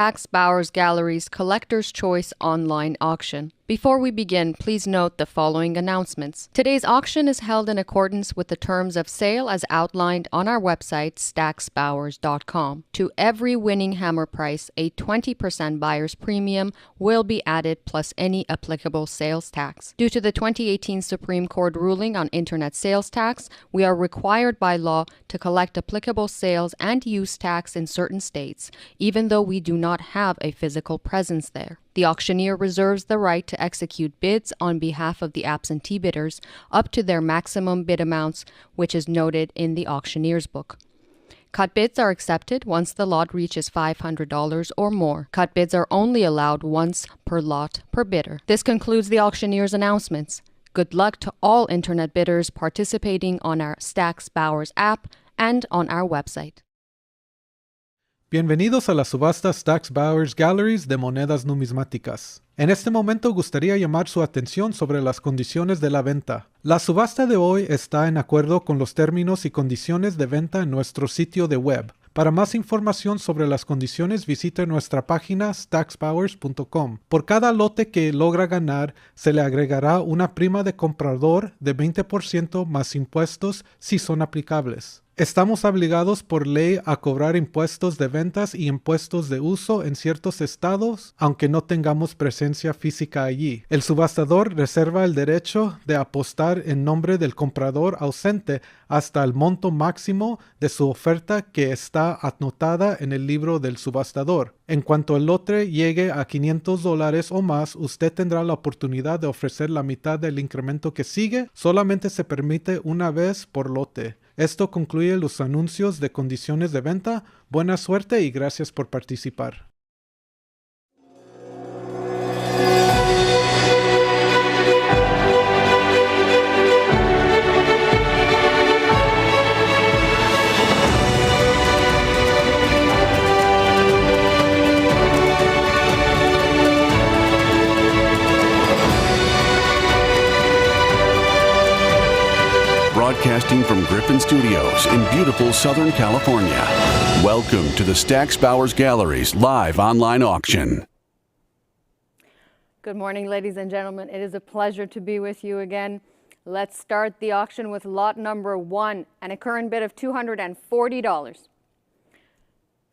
Stack's Bowers Gallery's Collector's Choice online auction. Before we begin, please note the following announcements. Today's auction is held in accordance with the terms of sale as outlined on our website, stacksbowers.com. To every winning hammer price, a 20% buyer's premium will be added plus any applicable sales tax. Due to the 2018 Supreme Court ruling on internet sales tax, we are required by law to collect applicable sales and use tax in certain states, even though we do not have a physical presence there. The auctioneer reserves the right to execute bids on behalf of the absentee bidders up to their maximum bid amounts, which is noted in the auctioneer's book. Cut bids are accepted once the lot reaches $500 or more. Cut bids are only allowed once per lot per bidder. This concludes the auctioneer's announcements. Good luck to all internet bidders participating on our Stacks Bowers app and on our website. Bienvenidos a la subasta Stacks Bowers Galleries de monedas numismáticas. En este momento gustaría llamar su atención sobre las condiciones de la venta. La subasta de hoy está en acuerdo con los términos y condiciones de venta en nuestro sitio de web. Para más información sobre las condiciones, visite nuestra página stacksbowers.com. Por cada lote que logra ganar, se le agregará una prima de comprador de 20% más impuestos si son aplicables. Estamos obligados por ley a cobrar impuestos de ventas y impuestos de uso en ciertos estados, aunque no tengamos presencia física allí. El subastador reserva el derecho de apostar en nombre del comprador ausente hasta el monto máximo de su oferta que está anotada en el libro del subastador. En cuanto el lote llegue a $500 o más, usted tendrá la oportunidad de ofrecer la mitad del incremento que sigue. Solamente se permite una vez por lote. Esto concluye los anuncios de condiciones de venta. Buena suerte y gracias por participar. Broadcasting from Griffin Studios in beautiful Southern California. Welcome to the Stacks Bowers Gallery's live online auction. Good morning, ladies and gentlemen. It is a pleasure to be with you again. Let's start the auction with lot number 1 and a current bid of $240.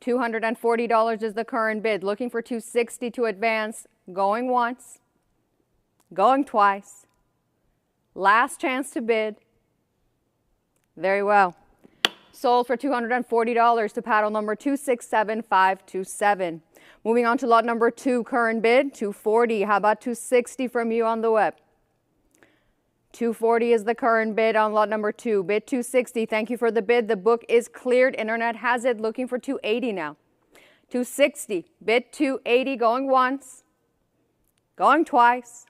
$240 is the current bid. Looking for $260 to advance. Going once. Going twice. Last chance to bid. Very well. Sold for $240 to paddle number 267527. Moving on to lot number 2, current bid, $240. How about $260 from you on the web? $240 is the current bid on lot number 2. Bid $260. Thank you for the bid. The book is cleared. Internet has it. Looking for $280 now. $260. Bid $280. Going once. Going twice.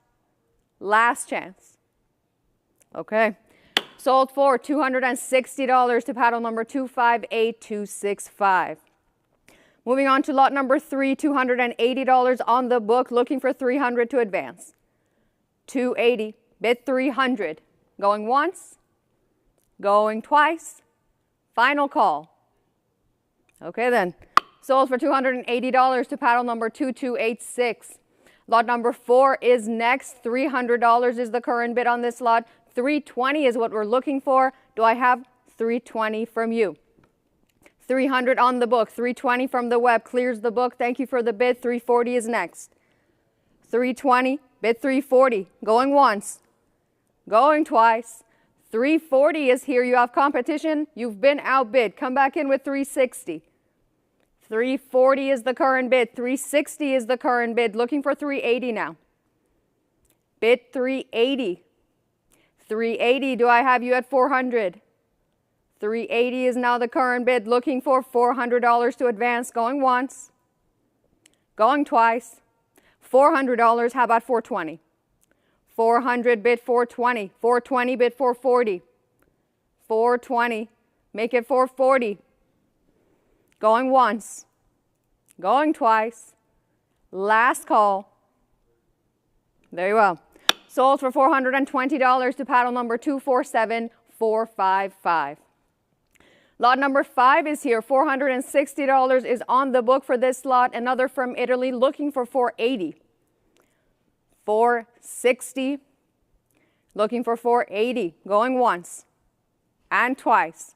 Last chance. Okay. Sold for $260 to paddle number 258265. Moving on to lot number 3, $280 on the book, looking for $300 to advance. $280, bid $300. Going once, going twice, final call. Okay then, sold for $280 to paddle number 2286. Lot number 4 is next, $300 is the current bid on this lot. $320 is what we're looking for. Do I have $320 from you? $300 on the book, $320 from the web, clears the book. Thank you for the bid. $340 is next. $320, bid $340, going once, going twice. $340 is here. You have competition. You've been outbid. Come back in with $360. $340 is the current bid. $360 is the current bid. Looking for $380 now. Bid $380. $380, do I have you at $400? $380 is now the current bid. Looking for $400 to advance. Going once. Going twice. $400, how about $420? $400 bid $420. $420 bid $440. $420, make it $440. Going once. Going twice. Last call. Very well. Sold for $420 to paddle number 247455. Lot number 5 is here. $460 is on the book for this lot. Another from Italy looking for 480. 460. Looking for 480. Going once and twice.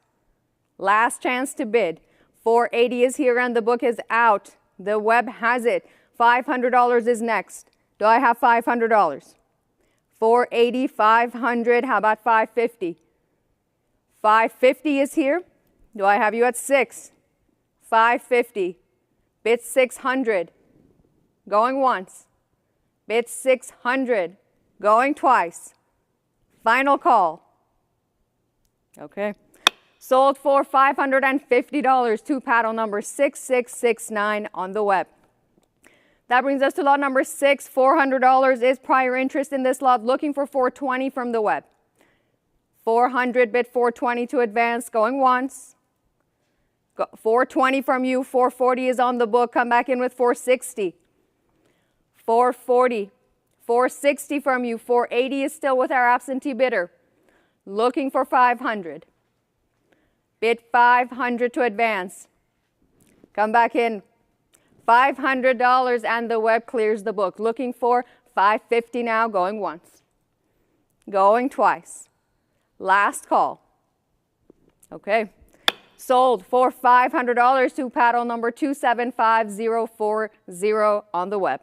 Last chance to bid. 480 is here and the book is out. The web has it. $500 is next. Do I have $500? 480, 500. How about 550? 550 is here. Do I have you at 6? 550. Bid 600. Going once. Bid 600. Going twice. Final call. Okay. Sold for $550 to paddle number 6669 on the web. That brings us to lot number 6. $400 is prior interest in this lot, looking for 420 from the web. 400, bid 420 to advance, going once. 420 from you, 440 is on the book, come back in with 460. 440, 460 from you, 480 is still with our absentee bidder, looking for 500. Bid 500 to advance, come back in. $500 and the web clears the book, looking for 550 now, going once. Going twice. Last call. Okay. Sold for $500 to paddle number 275040 on the web.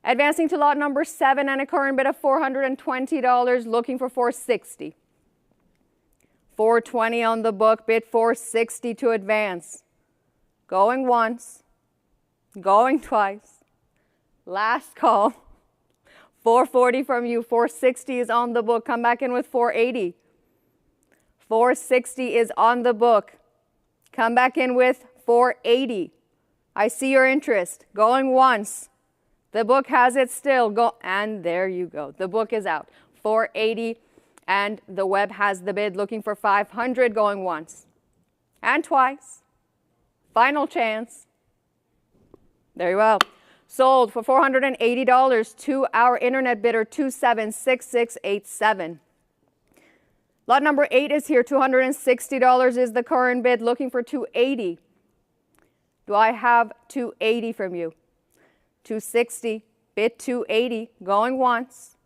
Advancing to lot number 7 and a current bid of $420, looking for 460. 420 on the book, bid 460 to advance. Going once, going twice. Last call. 440 from you, 460 is on the book, come back in with 480. 460 is on the book. Come back in with 480. I see your interest. Going once. The book has it still. Go, and there you go. The book is out. 480 and the web has the bid, looking for 500, going once and twice. Final chance. There you go. Sold for $480 to our internet bidder 276687. Lot number 8 is here. $260 is the current bid, looking for 280. Do I have 280 from you? 260, bid 280, going once,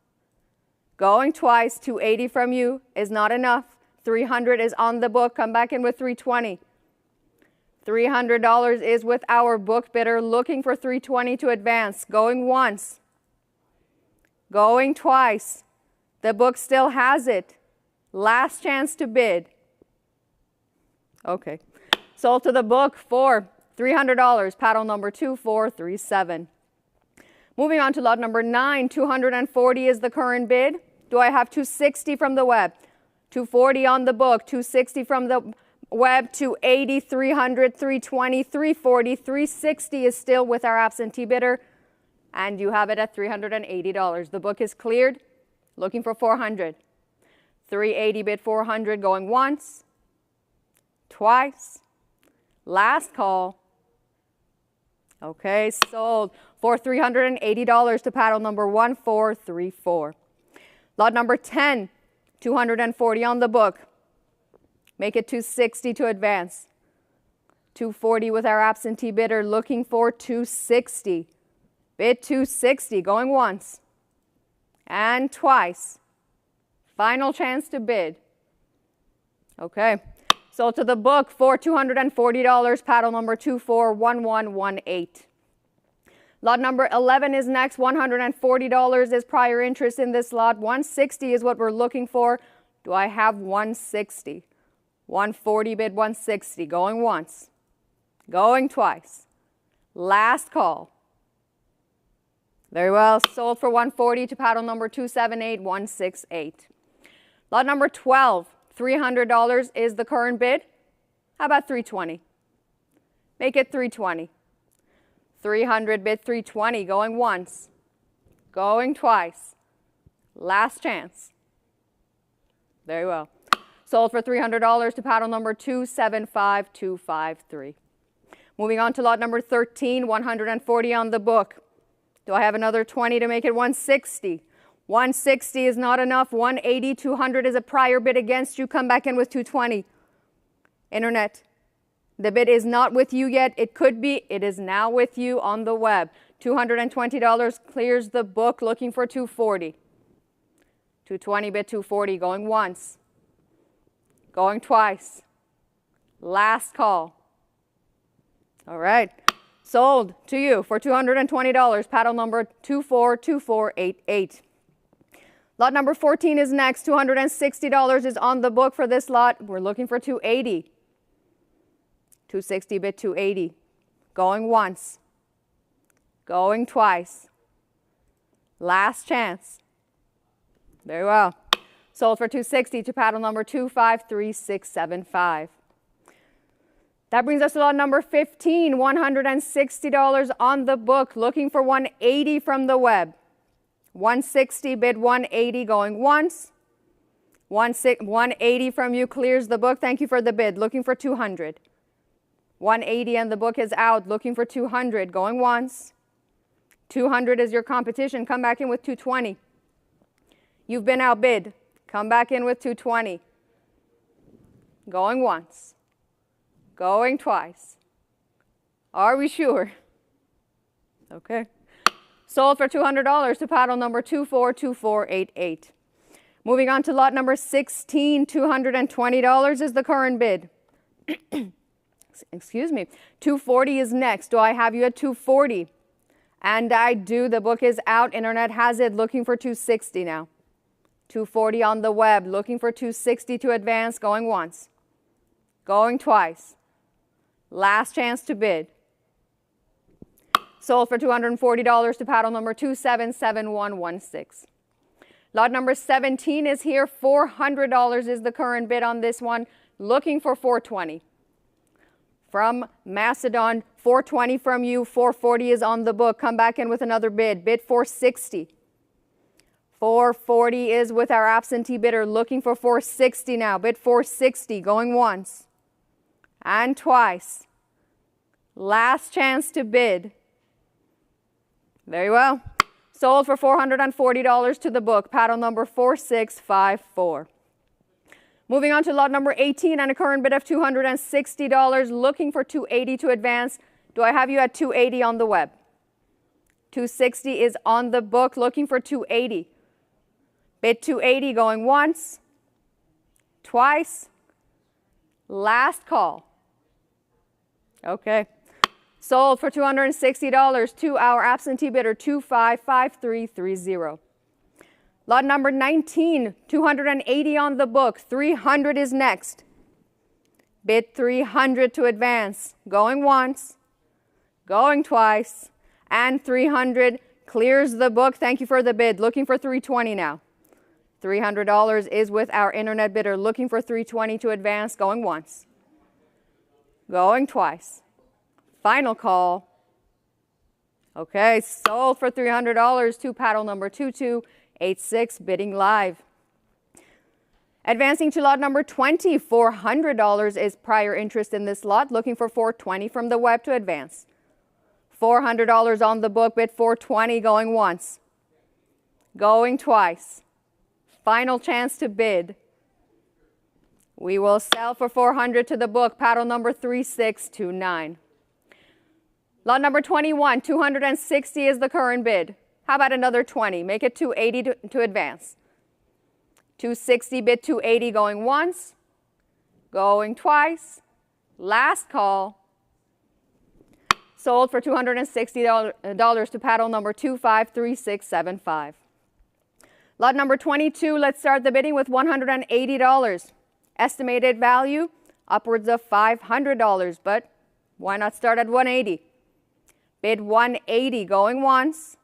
going twice. 280 from you is not enough. 300 is on the book. Come back in with 320. $300 is with our book bidder, looking for 320 to advance, going once, going twice. The book still has it. Last chance to bid. Okay. Sold to the book for $300, paddle number 2437. Moving on to lot number 9, $240 is the current bid. Do I have 260 from the web? 240 on the book, 260 from the web, 280, 300, 320, 340, 360 is still with our absentee bidder, and you have it at $380. The book is cleared, looking for 400. 380 bid 400, going once, twice. Last call. Okay, sold for $380 to paddle number 1434. Lot number 10, 240 on the book. Make it 260 to advance. 240 with our absentee bidder, looking for 260. Bid 260, going once and twice. Final chance to bid. Okay. Sold to the book for $240, paddle number 241118. Lot number 11 is next. $140 is prior interest in this lot. 160 is what we're looking for. Do I have 160? 140 bid 160. Going once. Going twice. Last call. Very well. Sold for 140 to paddle number 278168. Lot number 12. $300 is the current bid. How about 320? Make it 320. 300 bid 320, going once, going twice. Last chance. Very well. Sold for $300 to paddle number 275253. Moving on to lot number 13, $140 on the book. Do I have another 20 to make it 160? 160 is not enough. 180, 200 is a prior bid against you. Come back in with 220. Internet, the bid is not with you yet. It could be. It is now with you on the web. $220 clears the book, looking for 240. 220 bid 240, going once, going twice. Last call. All right. Sold to you for $220, paddle number 242488. Lot number 14 is next. $260 is on the book for this lot. We're looking for 280. 260 bid 280. Going once, going twice. Last chance. Very well. Sold for 260 to paddle number 253675. That brings us to lot number 15, $160 on the book, looking for 180 from the web. 160 bid 180, going once. 180 from you clears the book. Thank you for the bid. Looking for 200. 180 and the book is out. Looking for 200, going once. 200 is your competition. Come back in with 220. You've been outbid. Come back in with 220. Going once. Going twice. Are we sure? Okay. Sold for $200 to paddle number 242488. Moving on to lot number 16, $220 is the current bid. Excuse me. 240 is next. Do I have you at 240? And I do. The book is out. Internet has it. Looking for 260 now. 240 on the web. Looking for 260 to advance. Going once. Going twice. Last chance to bid. Sold for $240 to paddle number 277116. Lot number 17 is here. $400 is the current bid on this one. Looking for 420. From Macedon, 420 from you. 440 is on the book. Come back in with another bid. Bid 460. 440 is with our absentee bidder. Looking for 460 now. Bid 460. Going once. And twice. Last chance to bid. Very well. Sold for $440 to the book. Paddle number 4654. Moving on to lot number 18 and a current bid of $260. Looking for 280 to advance. Do I have you at 280 on the web? 260 is on the book. Looking for 280. Bid 280 going once. Twice. Last call. Okay. Sold for $260 to our absentee bidder 255330. Lot number 19, $280 on the book. 300 is next. Bid 300 to advance. Going once, going twice, and 300 clears the book. Thank you for the bid. Looking for 320 now. $300 is with our internet bidder. Looking for 320 to advance. Going once, going twice. Final call. Okay, sold for $300 to paddle number 2286, bidding live. Advancing to lot number 20, $400 is prior interest in this lot. Looking for 420 from the web to advance. $400 on the book, bid 420, going once, going twice. Final chance to bid. We will sell for $400 to the book, paddle number 3629. Lot number 21, $260 is the current bid. How about another 20? Make it 280 to advance. 260 bid 280 going once, going twice. Last call. Sold for $260 to paddle number 253675. Lot number 22, let's start the bidding with $180. Estimated value upwards of $500, but why not start at 180? Bid 180 going once,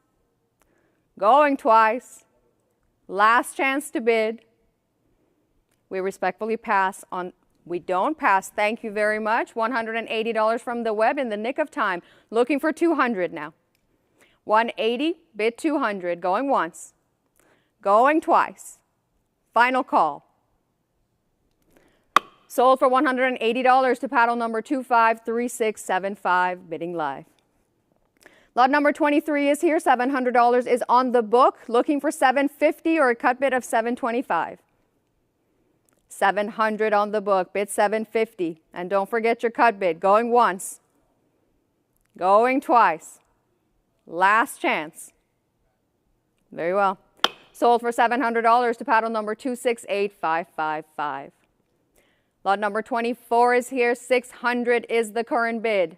going twice. Last chance to bid. We respectfully pass on. We don't pass. Thank you very much. $180 from the web in the nick of time. Looking for 200 now. 180, bid 200, going once, going twice. Final call. Sold for $180 to paddle number 253675, bidding live. Lot number 23 is here. $700 is on the book. Looking for $750 or a cut bid of $725. 700 on the book, bid 750. And don't forget your cut bid. Going once, going twice. Last chance. Very well. Sold for $700 to paddle number 268555. Lot number 24 is here. 600 is the current bid.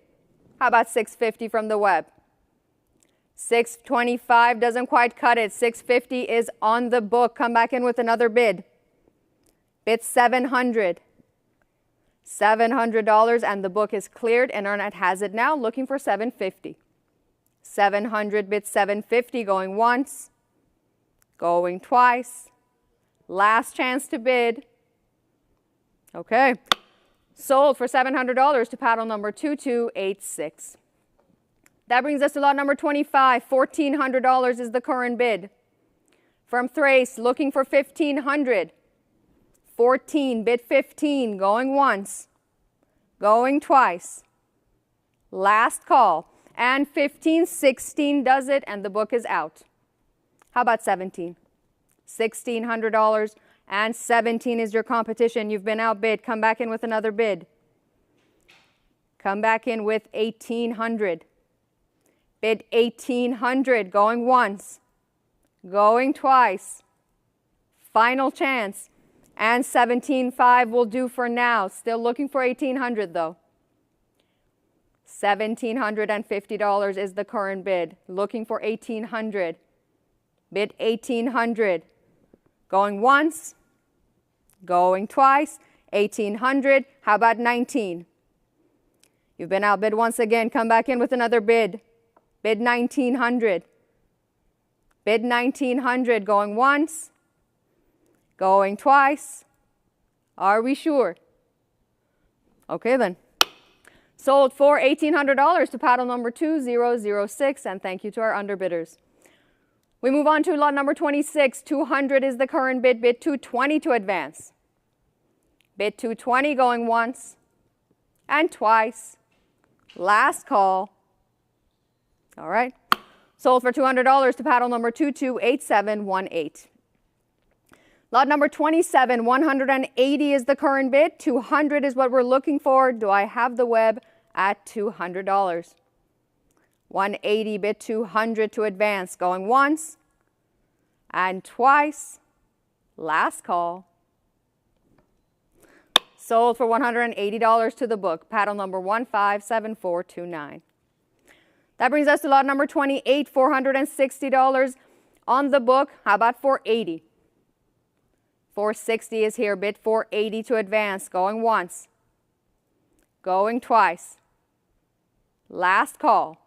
How about 650 from the web? 625 doesn't quite cut it. 650 is on the book. Come back in with another bid. Bid 700. $700 and the book is cleared. Internet has it now. Looking for 750. 700 bid 750 going once, going twice. Last chance to bid. Okay. Sold for $700 to paddle number 2286. That brings us to lot number 25. $1,400 is the current bid. From Thrace, looking for 1,500. 14, bid 15, going once, going twice. Last call. And 15, 16 does it, and the book is out. How about 17? $1,600, and 17 is your competition. You've been outbid. Come back in with another bid. Come back in with 1,800. Bid 1,800, going once, going twice. Final chance. And 17.5 will do for now. Still looking for 1,800 though. $1,750 is the current bid. Looking for 1,800. Bid 1,800. Going once, going twice. 1,800. How about 19? You've been outbid once again. Come back in with another bid. Bid 1,900. Bid 1,900. Going once, going twice. Are we sure? Okay then. Sold for $1,800 to paddle number 2006, and thank you to our underbidders. We move on to lot number 26. 200 is the current bid. Bid 220 to advance. Bid 220 going once and twice. Last call. All right. Sold for $200 to paddle number 228718. Lot number 27, 180 is the current bid. 200 is what we're looking for. Do I have the web at $200? 180 bid 200 to advance. Going once and twice. Last call. Sold for $180 to the book. Paddle number 157429. That brings us to lot number 28, $460 on the book. How about 480? 460 is here. Bid 480 to advance. Going once. Going twice. Last call.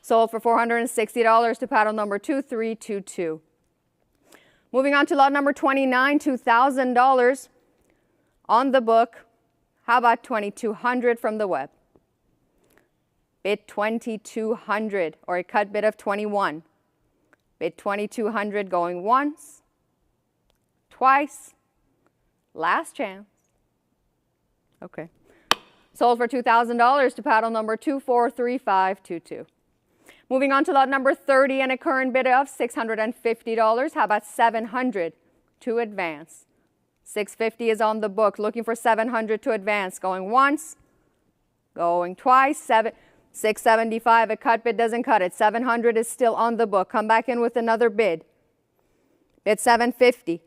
Sold for $460 to paddle number 2322. Moving on to lot number 29, $2,000 on the book. How about 2,200 from the web? Bid 2,200 or a cut bid of 21. Bid 2,200 going once, twice. Last chance. Okay. Sold for $2,000 to paddle number 243522. Moving on to lot number 30 and a current bid of $650. How about 700 to advance? 650 is on the book. Looking for 700 to advance. Going once, going twice. 675, a cut bid doesn't cut it. 700 is still on the book. Come back in with another bid. Bid 750.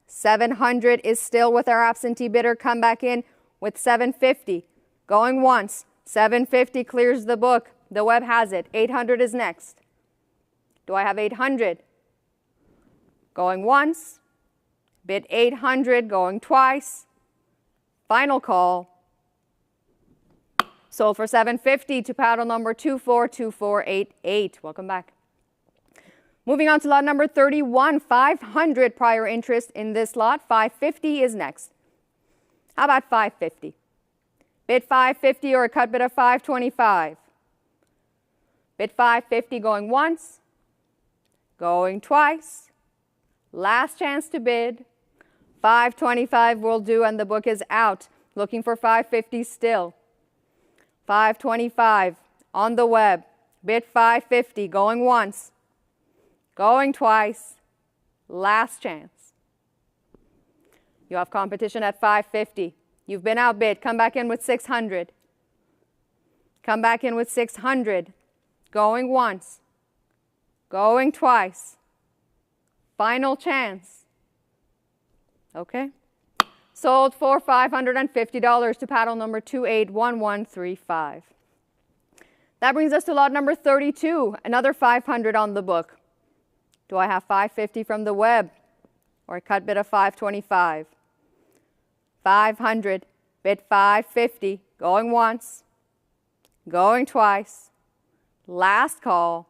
700 is still with our absentee bidder. Come back in with 750. Going once. 750 clears the book. The web has it. 800 is next. Do I have 800? Going once. Bid 800, going twice. Final call. Sold for $750 to paddle number 242488. Welcome back. Moving on to lot number 31, 500 prior interest in this lot. 550 is next. How about 550? Bid 550 or a cut bid of 525. Bid 550 going once, going twice. Last chance to bid. 525 will do, and the book is out. Looking for 550 still. 525 on the web. Bid 550 going once, going twice. Last chance. You have competition at $550. You've been outbid. Come back in with $600. Come back in with $600. Going once. Going twice. Final chance. Okay. Sold for $550 to paddle number 281135. That brings us to lot number 32, another $500 on the book. Do I have $550 from the web or a cut bid of $525? $500, bid $550, going once, going twice, last call.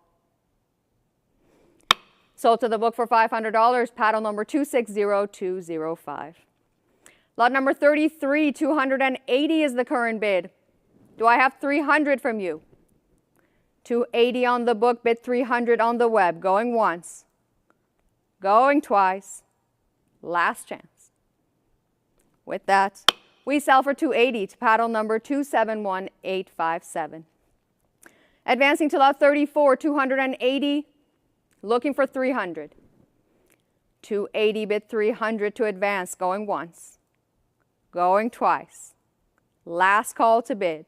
Sold to the book for $500, paddle number 260205. Lot number 33, $280 is the current bid. Do I have $300 from you? $280 on the book, bid $300 on the web, going once, going twice, last chance. With that, we sell for $280 to paddle number 271857. Advancing to lot 34, $280, looking for $300. $280, bid $300 to advance, going once, going twice, last call to bid.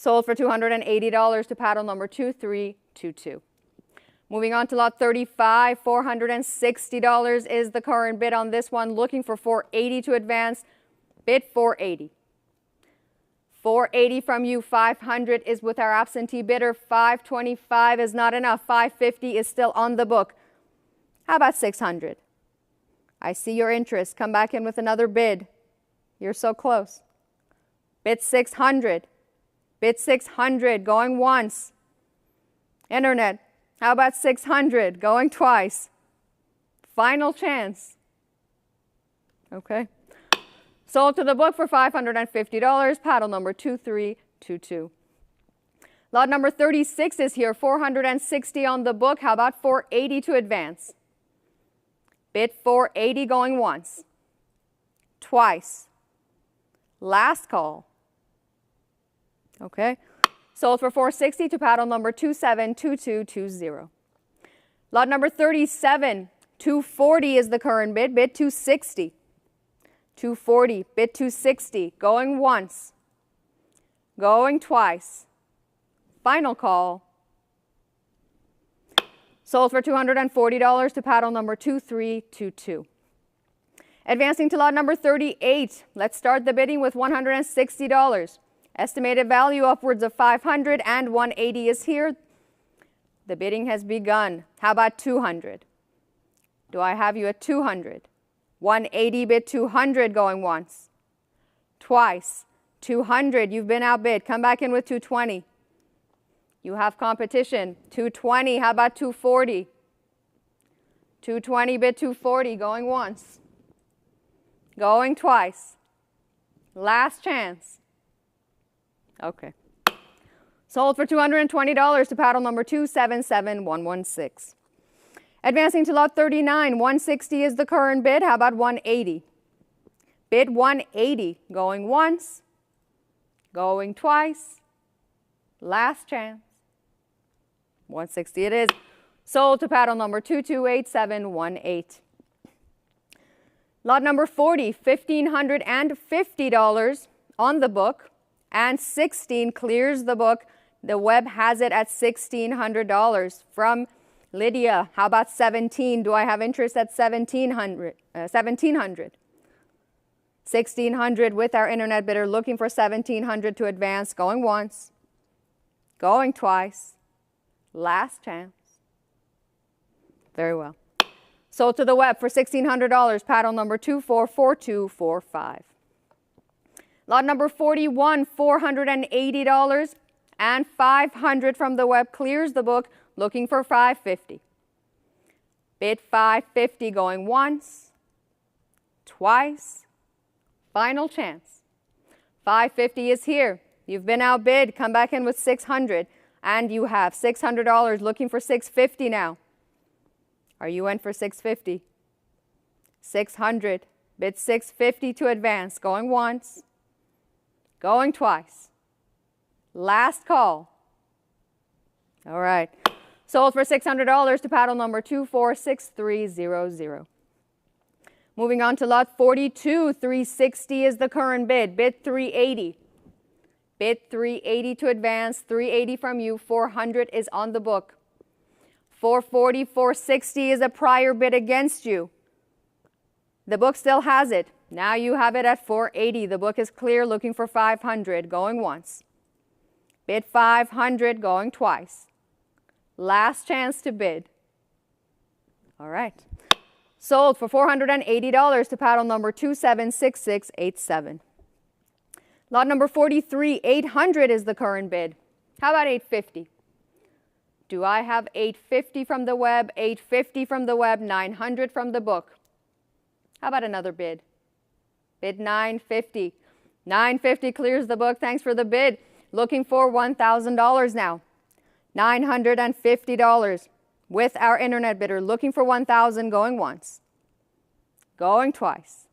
Sold for $280 to paddle number 2322. Moving on to lot 35, $460 is the current bid on this one. Looking for $480 to advance. Bid $480. $480 from you. $500 is with our absentee bidder. $525 is not enough. $550 is still on the book. How about $600? I see your interest. Come back in with another bid. You're so close. Bid $600. Bid $600, going once. Internet, how about $600, going twice? Final chance. Okay. Sold to the book for $550, paddle number 2322. Lot number 36 is here, $460 on the book. How about $480 to advance? Bid $480, going once, twice. Last call. Okay. Sold for $460 to paddle number 272220. Lot number 37, $240 is the current bid. Bid $260. $240, bid $260. Going once, going twice. Final call. Sold for $240 to paddle number 2322. Advancing to lot number 38, let's start the bidding with $160. Estimated value upwards of $500 and $180 is here. The bidding has begun. How about $200? Do I have you at $200? $180, bid $200, going once, twice. $200, you've been outbid. Come back in with $220. You have competition. $220, how about $240? $220, bid $240, going once, going twice. Last chance. Okay. Sold for $220 to paddle number 277116. Advancing to lot 39, $160 is the current bid. How about $180? Bid $180, going once, going twice. Last chance. $160 it is. Sold to paddle number 228718. Lot number 40, $1,550 on the book, and 16 clears the book. The web has it at $1,600 from Lydia. How about 17? Do I have interest at 1700? 1600 with our internet bidder, looking for 1700 to advance, going once, going twice. Last chance. Very well. Sold to the web for $1,600, paddle number 244245. Lot number 41, $480 and $500 from the web clears the book, looking for $550. Bid $550, going once, twice. Final chance. $550 is here. You've been outbid. Come back in with $600, and you have $600, looking for $650 now. Are you in for $650? $600. Bid $650 to advance, going once, going twice. Last call. All right. Sold for $600 to paddle number 246300. Moving on to lot 42, 360 is the current bid. Bid 380. Bid 380 to advance, 380 from you, 400 is on the book. 440, 460 is a prior bid against you. The book still has it. Now you have it at 480. The book is clear, looking for 500, going once. Bid 500, going twice. Last chance to bid. All right. Sold for $480 to paddle number 276687. Lot number 43, 800 is the current bid. How about 850? Do I have 850 from the web, 850 from the web, 900 from the book? How about another bid? Bid 950. 950 clears the book. Thanks for the bid. Looking for $1,000 now. $950 with our internet bidder. Looking for $1,000, going once. Going twice.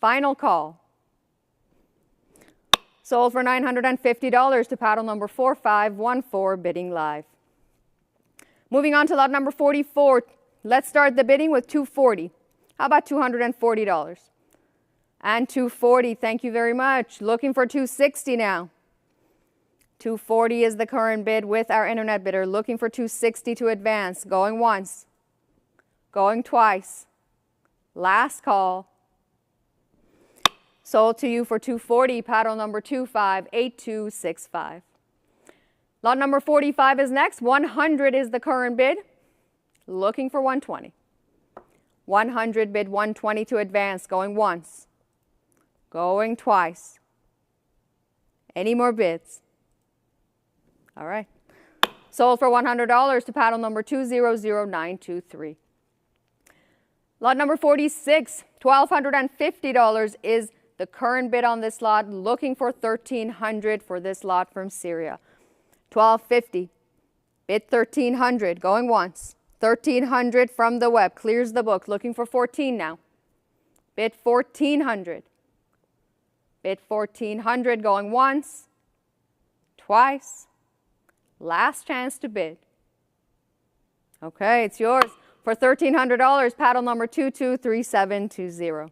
Final call. Sold for $950 to paddle number 4514, bidding live. Moving on to lot number 44. Let's start the bidding with $240. How about $240? And $240, thank you very much. Looking for $260 now. $240 is the current bid with our internet bidder. Looking for $260 to advance. Going once. Going twice. Last call. Sold to you for $240, paddle number 258265. Lot number 45 is next. 100 is the current bid. Looking for $120. 100 bid $120 to advance. Going once. Going twice. Any more bids? All right. Sold for $100 to paddle number 200923. Lot number 46, $1,250 is the current bid on this lot. Looking for $1,300 for this lot from Syria. $1,250. Bid $1,300. Going once. $1,300 from the web. Clears the book. Looking for $1,400 now. Bid $1,400. Bid $1,400. Going once. Twice. Last chance to bid. Okay, it's yours for $1,300, paddle number 223720.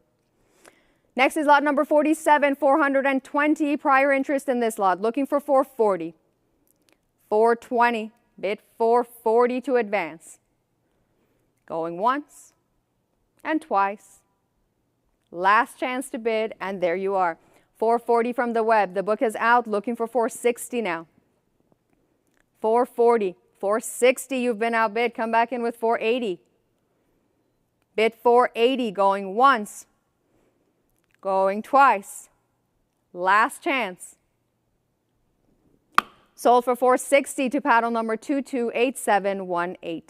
Next is lot number 47, 420. Prior interest in this lot. Looking for $440. $420. Bid $440 to advance. Going once and twice. Last chance to bid, and there you are. $440 from the web. The book is out. Looking for $460 now. $440. $460, you've been outbid. Come back in with $480. Bid $480, going once. Going twice. Last chance. Sold for $460 to paddle number 228718.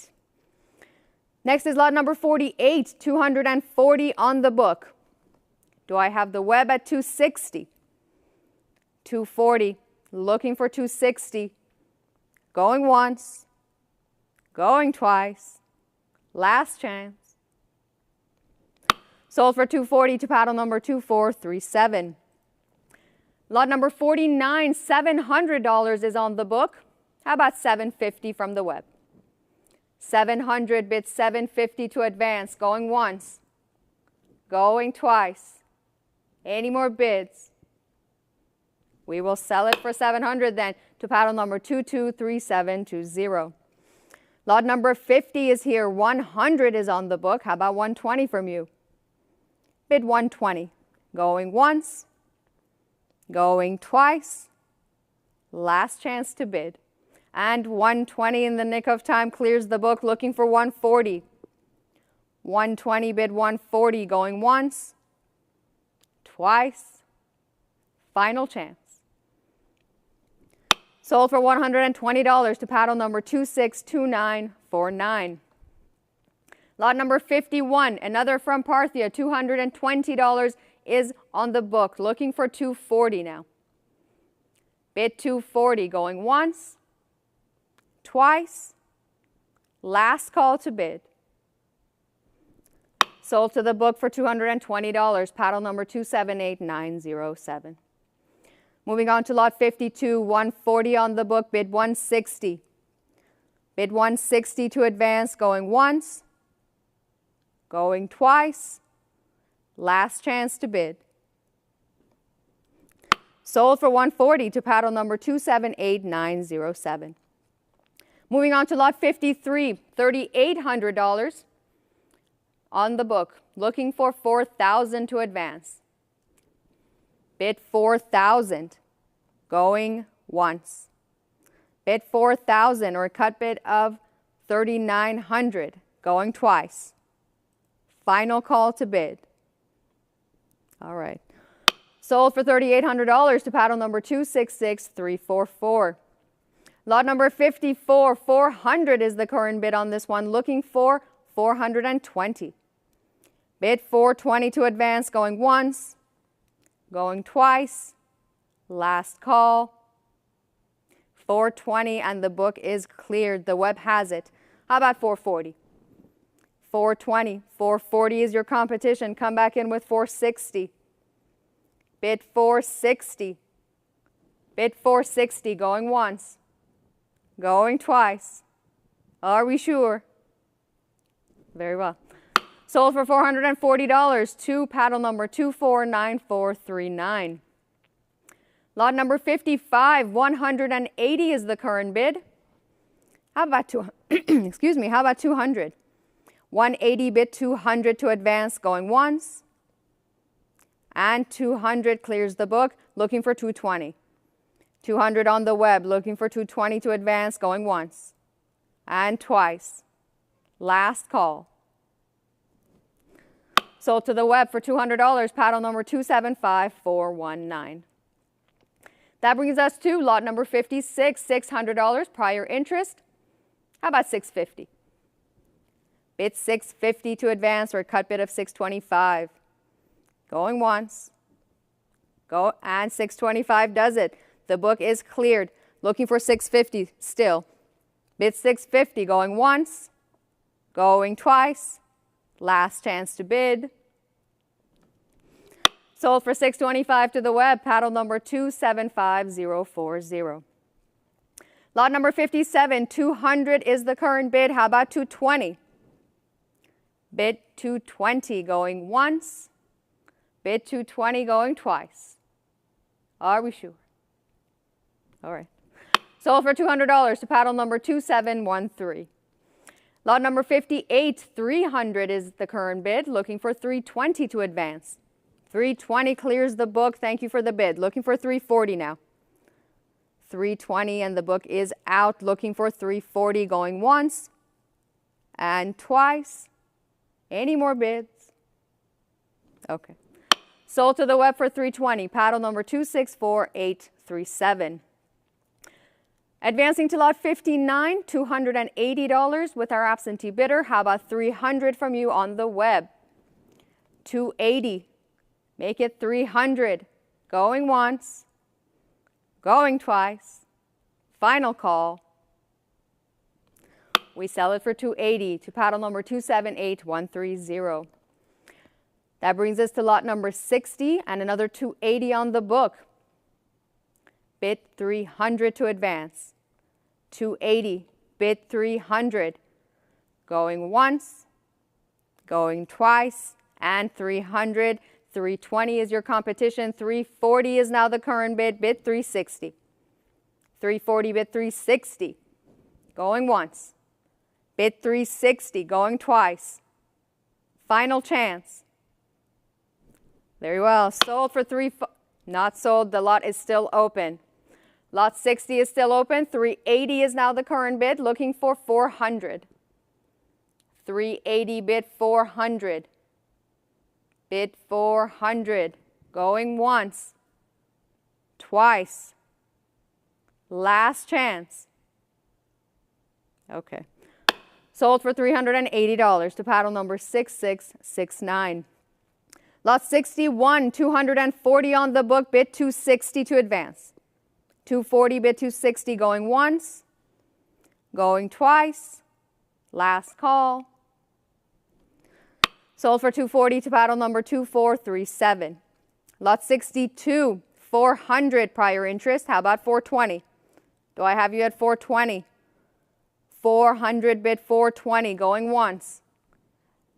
Next is lot number 48, $240 on the book. Do I have the web at $260? $240, looking for $260. Going once, going twice, last chance. Sold for $240 to paddle number 2437. Lot number 49, $700 is on the book. How about $750 from the web? 700 bid $750 to advance. Going once, going twice. Any more bids? We will sell it for $700 then to paddle number 223720. Lot number 50 is here. 100 is on the book. How about 120 from you? Bid 120. Going once, going twice. Last chance to bid. And 120 in the nick of time clears the book. Looking for 140. 120 bid 140. Going once, twice. Final chance. Sold for $120 to paddle number 262949. Lot number 51, another from Parthia, $220 is on the book. Looking for $240 now. Bid $240, going once, twice. Last call to bid. Sold to the book for $220, paddle number 278907. Moving on to lot 52, $140 on the book, bid $160. Bid $160 to advance, going once, going twice. Last chance to bid. Sold for $140 to paddle number 278907. Moving on to lot 53, $3,800 on the book. Looking for $4,000 to advance. Bid $4,000. Going once. Bid $4,000 or a cut bid of $3,900. Going twice. Final call to bid. All right. Sold for $3,800 to paddle number 266344. Lot number 54, $400 is the current bid on this one. Looking for $420. Bid $420 to advance. Going once. Going twice. Last call. $420 and the book is cleared. The web has it. How about $440? $420. $440 is your competition. Come back in with $460. Bid $460. Bid $460. Going once. Going twice. Are we sure? Very well. Sold for $440 to paddle number 249439. Lot number 55, $180 is the current bid. How about excuse me, how about 200? 180 bid $200 to advance, going once. And 200 clears the book, looking for 220. 200 on the web, looking for 220 to advance, going once. And twice. Last call. Sold to the web for $200, paddle number 275419. That brings us to lot number 56, $600 prior interest. How about $650? Bid $650 to advance or a cut bid of $625. Going once. Go and $625 does it. The book is cleared. Looking for $650 still. Bid $650 going once. Going twice. Last chance to bid. Sold for $625 to the web, paddle number 275040. Lot number 57, $200 is the current bid. How about $220? Bid $220 going once. Bid $220 going twice. Are we sure? All right. Sold for $200 to paddle number 2713. Lot number 58, $300 is the current bid. Looking for $320 to advance. $320 clears the book. Thank you for the bid. Looking for $340 now. $320 and the book is out. Looking for $340 going once and twice. Any more bids? Okay. Sold to the web for $320. Paddle number 264837. Advancing to lot 59, $280 with our absentee bidder. How about $300 from you on the web? $280. Make it $300. Going once. Going twice. Final call. We sell it for $280 to paddle number 278130. That brings us to lot number 60 and another $280 on the book. Bid $300 to advance. $280. Bid $300. Going once. Going twice. And $300. $320 is your competition. $340 is now the current bid. Bid $360. $340. Bid $360. Going once. Bid $360. Going twice. Final chance. Very well. Sold for not sold. The lot is still open. Lot 60 is still open. $380 is now the current bid. Looking for $400. $380. Bid $400. Bid $400. Going once. Twice. Last chance. Okay. Sold for $380 to paddle number 6669. Lot 61, $240 on the book. Bid $260 to advance. $240. Bid $260 going once. Going twice. Last call. Sold for $240 to paddle number 2437. Lot 62, $400 prior interest. How about $420? Do I have you at $420? $400. Bid $420. Going once.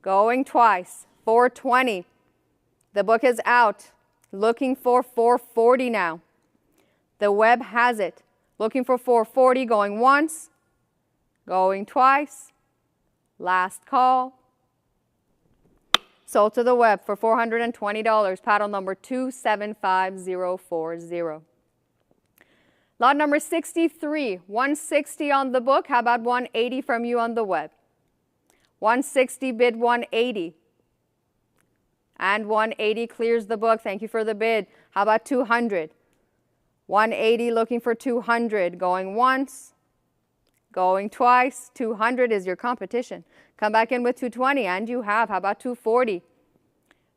Going twice. $420. The book is out. Looking for 440 now. The web has it. Looking for 440, going once, going twice. Last call. Sold to the web for $420. Paddle number 275040. Lot number 63, 160 on the book. How about 180 from you on the web? 160 bid 180. And 180 clears the book. Thank you for the bid. How about 200? 180 looking for 200. Going once, going twice. 200 is your competition. Come back in with 220, and you have. How about 240?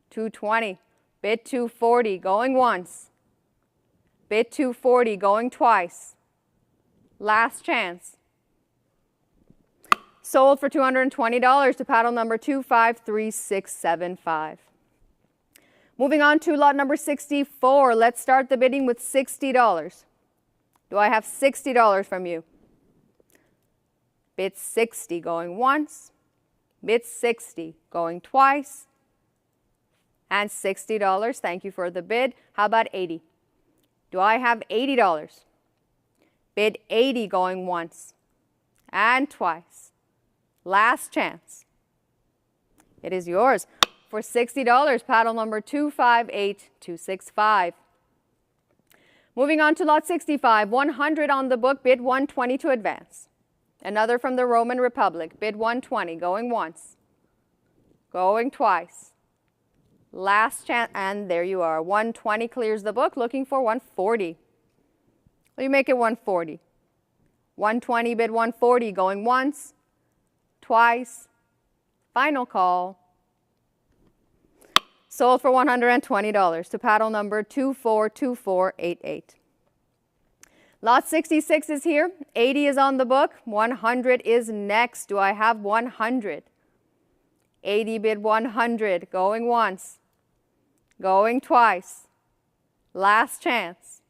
220. Bid 240. Going once. Bid 240. Going twice. Last chance. Sold for $220 to paddle number 253675. Moving on to lot number 64. Let's start the bidding with $60. Do I have $60 from you? Bid 60 going once. Bid 60 going twice. And $60. Thank you for the bid. How about 80? Do I have $80? Bid 80 going once and twice. Last chance. It is yours for $60, paddle number 258265. Moving on to lot 65, 100 on the book, bid 120 to advance. Another from the Roman Republic, bid 120, going once, going twice. Last chance, and there you are. 120 clears the book, looking for 140. Will you make it 140? 120 bid 140, going once, twice. Final call. Sold for $120 to paddle number 242488. Lot 66 is here. 80 is on the book. 100 is next. Do I have 100? 80 bid 100. Going once. Going twice. Last chance.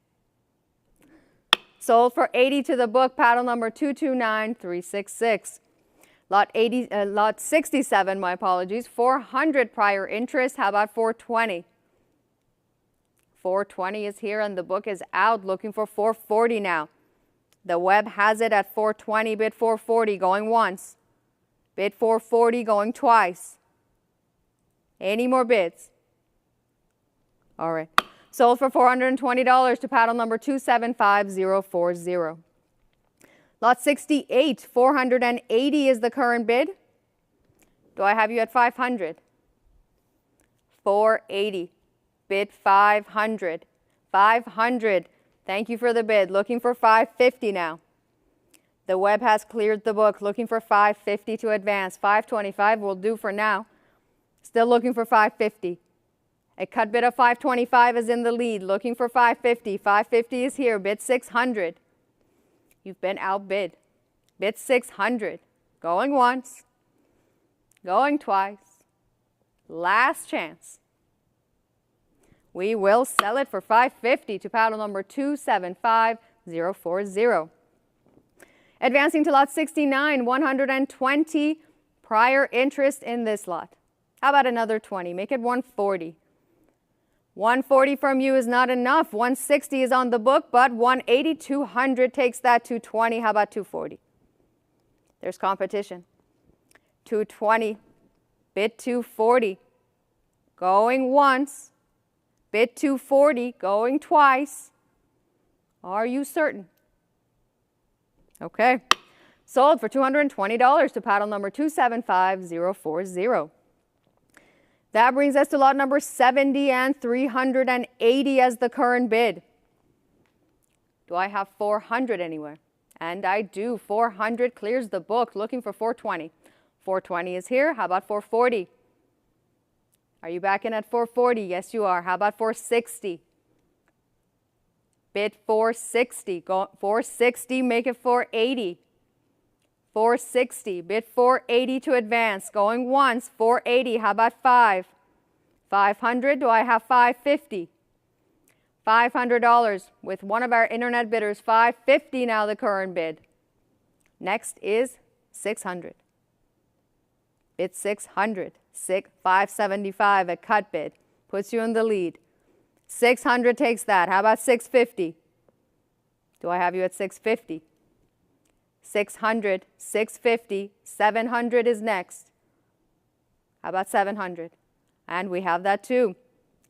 Sold for 80 to the book. Paddle number 229366. Lot 67, my apologies, 400 prior interest. How about 420? 420 is here and the book is out, looking for 440 now. The web has it at 420, bid 440, going once. Bid 440, going twice. Any more bids? All right. Sold for $420 to paddle number 275040. Lot 68, 480 is the current bid. Do I have you at 500? 480. Bid 500. 500. Thank you for the bid. Looking for 550 now. The web has cleared the book. Looking for 550 to advance. 525 will do for now. Still looking for 550. A cut bid of 525 is in the lead. Looking for 550. 550 is here. Bid 600. You've been outbid. Bid 600. Going once. Going twice. Last chance. We will sell it for 550 to paddle number 275040. Advancing to lot 69, 120 prior interest in this lot. How about another 20? Make it 140. 140 from you is not enough. 160 is on the book, but 180, 200 takes that. 220. How about 240? There's competition. 220. Bid 240. Going once. Bid 240. Going twice. Are you certain? Okay. Sold for $220 to paddle number 275040. That brings us to lot number 70 and 380 as the current bid. Do I have 400 anywhere? And I do. 400 clears the book, looking for 420. 420 is here. How about 440? Are you back in at 440? Yes, you are. How about 460? Bid 460. Go 460, make it 480. 460. Bid 480 to advance. Going once. 480. How about 5? 500. Do I have 550? $500 with one of our internet bidders. 550 now the current bid. Next is 600. Bid 600. 575 a cut bid. Puts you in the lead. 600 takes that. How about 650? Do I have you at 650? 600, 650, 700 is next. How about 700? And we have that too.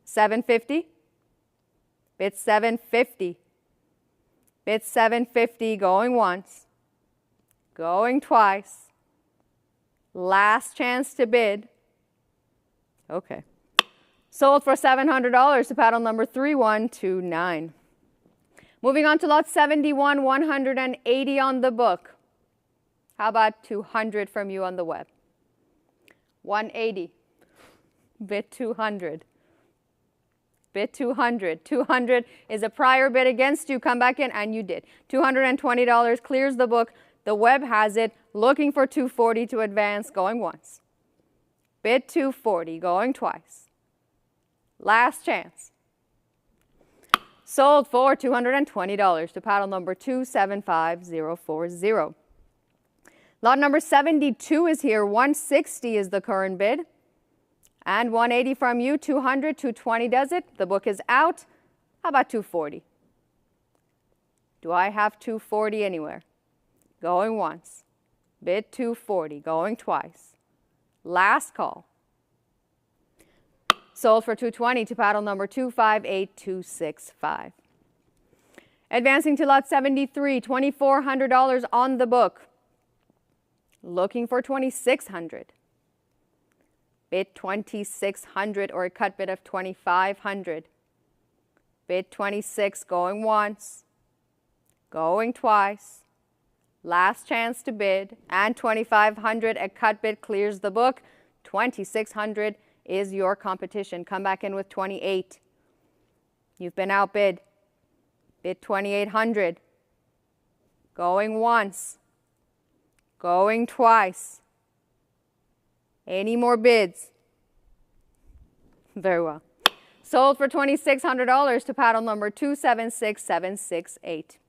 750? Bid 750. Bid 750 going once. Going twice. Last chance to bid. Okay. Sold for $700 to paddle number 3129. Moving on to lot 71, 180 on the book. How about 200 from you on the web? 180. Bid 200. Bid 200. 200 is a prior bid against you. Come back in, and you did. $220 clears the book. The web has it. Looking for 240 to advance, going once. Bid 240, going twice. Last chance. Sold for $220 to paddle number 275040. Lot number 72 is here. 160 is the current bid. And 180 from you. 200, 220 does it. The book is out. How about 240? Do I have 240 anywhere? Going once. Bid 240, going twice. Last call. Sold for 220 to paddle number 258265. Advancing to lot 73, $2,400 on the book. Looking for 2,600. Bid 2,600 or a cut bid of 2,500. Bid 26 going once. Going twice. Last chance to bid. And 2,500, a cut bid clears the book. 2,600 is your competition. Come back in with 28. You've been outbid. Bid 2,800. Going once. Going twice. Any more bids? Very well. Sold for $2,600 to paddle number 276768.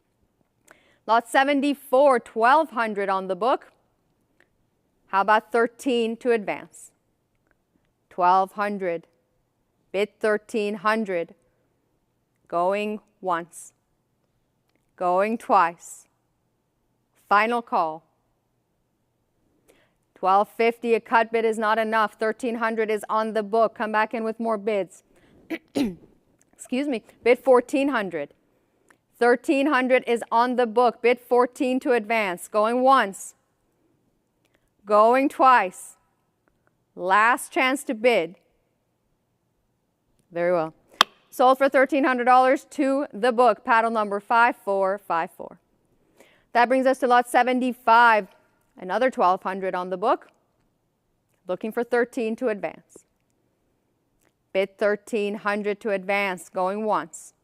Lot 74, $1,200 on the book. How about 13 to advance? 1,200. Bid 1,300. Going once. Going twice. Final call. 1,250, a cut bid is not enough. 1,300 is on the book. Come back in with more bids. Excuse me. Bid 1,400. 1,300 is on the book. Bid 14 to advance. Going once. Going twice. Last chance to bid. Very well. Sold for $1,300 to the book. Paddle number 5454. That brings us to lot 75. Another 1,200 on the book. Looking for 13 to advance. Bid 1,300 to advance. Going once.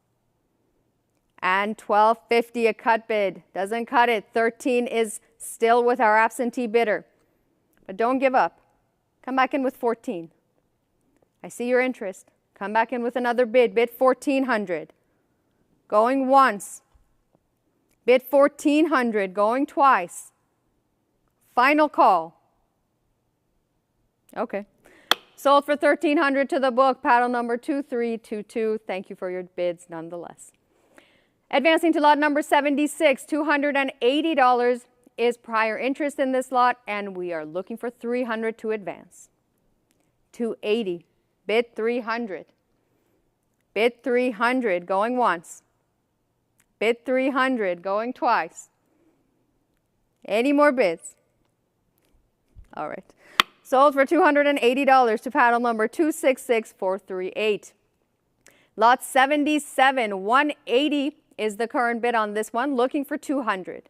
And 1,250, a cut bid. Doesn't cut it. 13 is still with our absentee bidder. But don't give up. Come back in with 14. I see your interest. Come back in with another bid. Bid 1,400. Going once. Bid 1,400. Going twice. Final call. Okay. Sold for 1,300 to the book. Paddle number 2322. Thank you for your bids nonetheless. Advancing to lot number 76, $280 is prior interest in this lot, and we are looking for 300 to advance. 280. Bid 300. Bid 300. Going once. Bid 300. Going twice. Any more bids? All right. Sold for $280 to paddle number 266438. Lot 77, 180 is the current bid on this one. Looking for 200.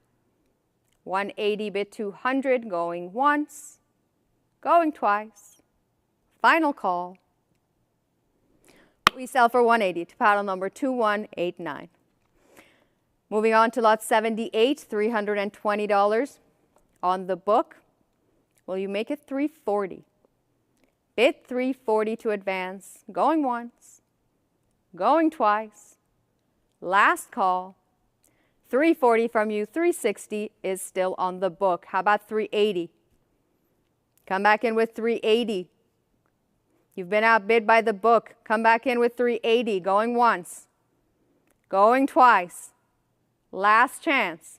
180 bid 200. Going once. Going twice. Final call. We sell for 180 to paddle number 2189. Moving on to lot 78, $320 on the book. Will you make it 340? Bid 340 to advance. Going once. Going twice. Last call. 340 from you. 360 is still on the book. How about 380? Come back in with 380. You've been outbid by the book. Come back in with 380, going once, going twice. Last chance.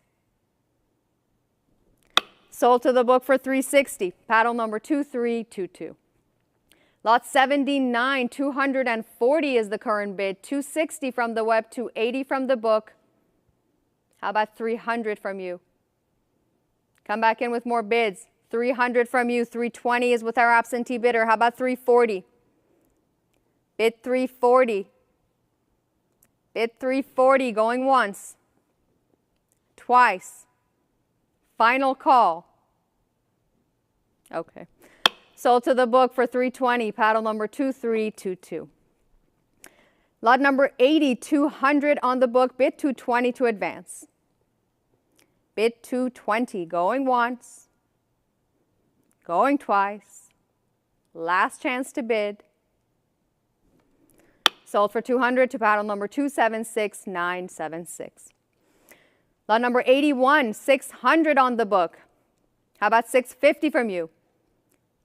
Sold to the book for 360. Paddle number 2322. Lot 79, 240 is the current bid. 260 from the web, 280 from the book. How about 300 from you? Come back in with more bids. 300 from you. 320 is with our absentee bidder. How about 340? Bid 340. Bid 340, going once, twice. Final call. Okay. Sold to the book for 320, paddle number 2322. Lot number 80, 200 on the book, bid 220 to advance. Bid 220, going once, going twice. Last chance to bid. Sold for 200 to paddle number 276976. Lot number 81, 600 on the book. How about 650 from you?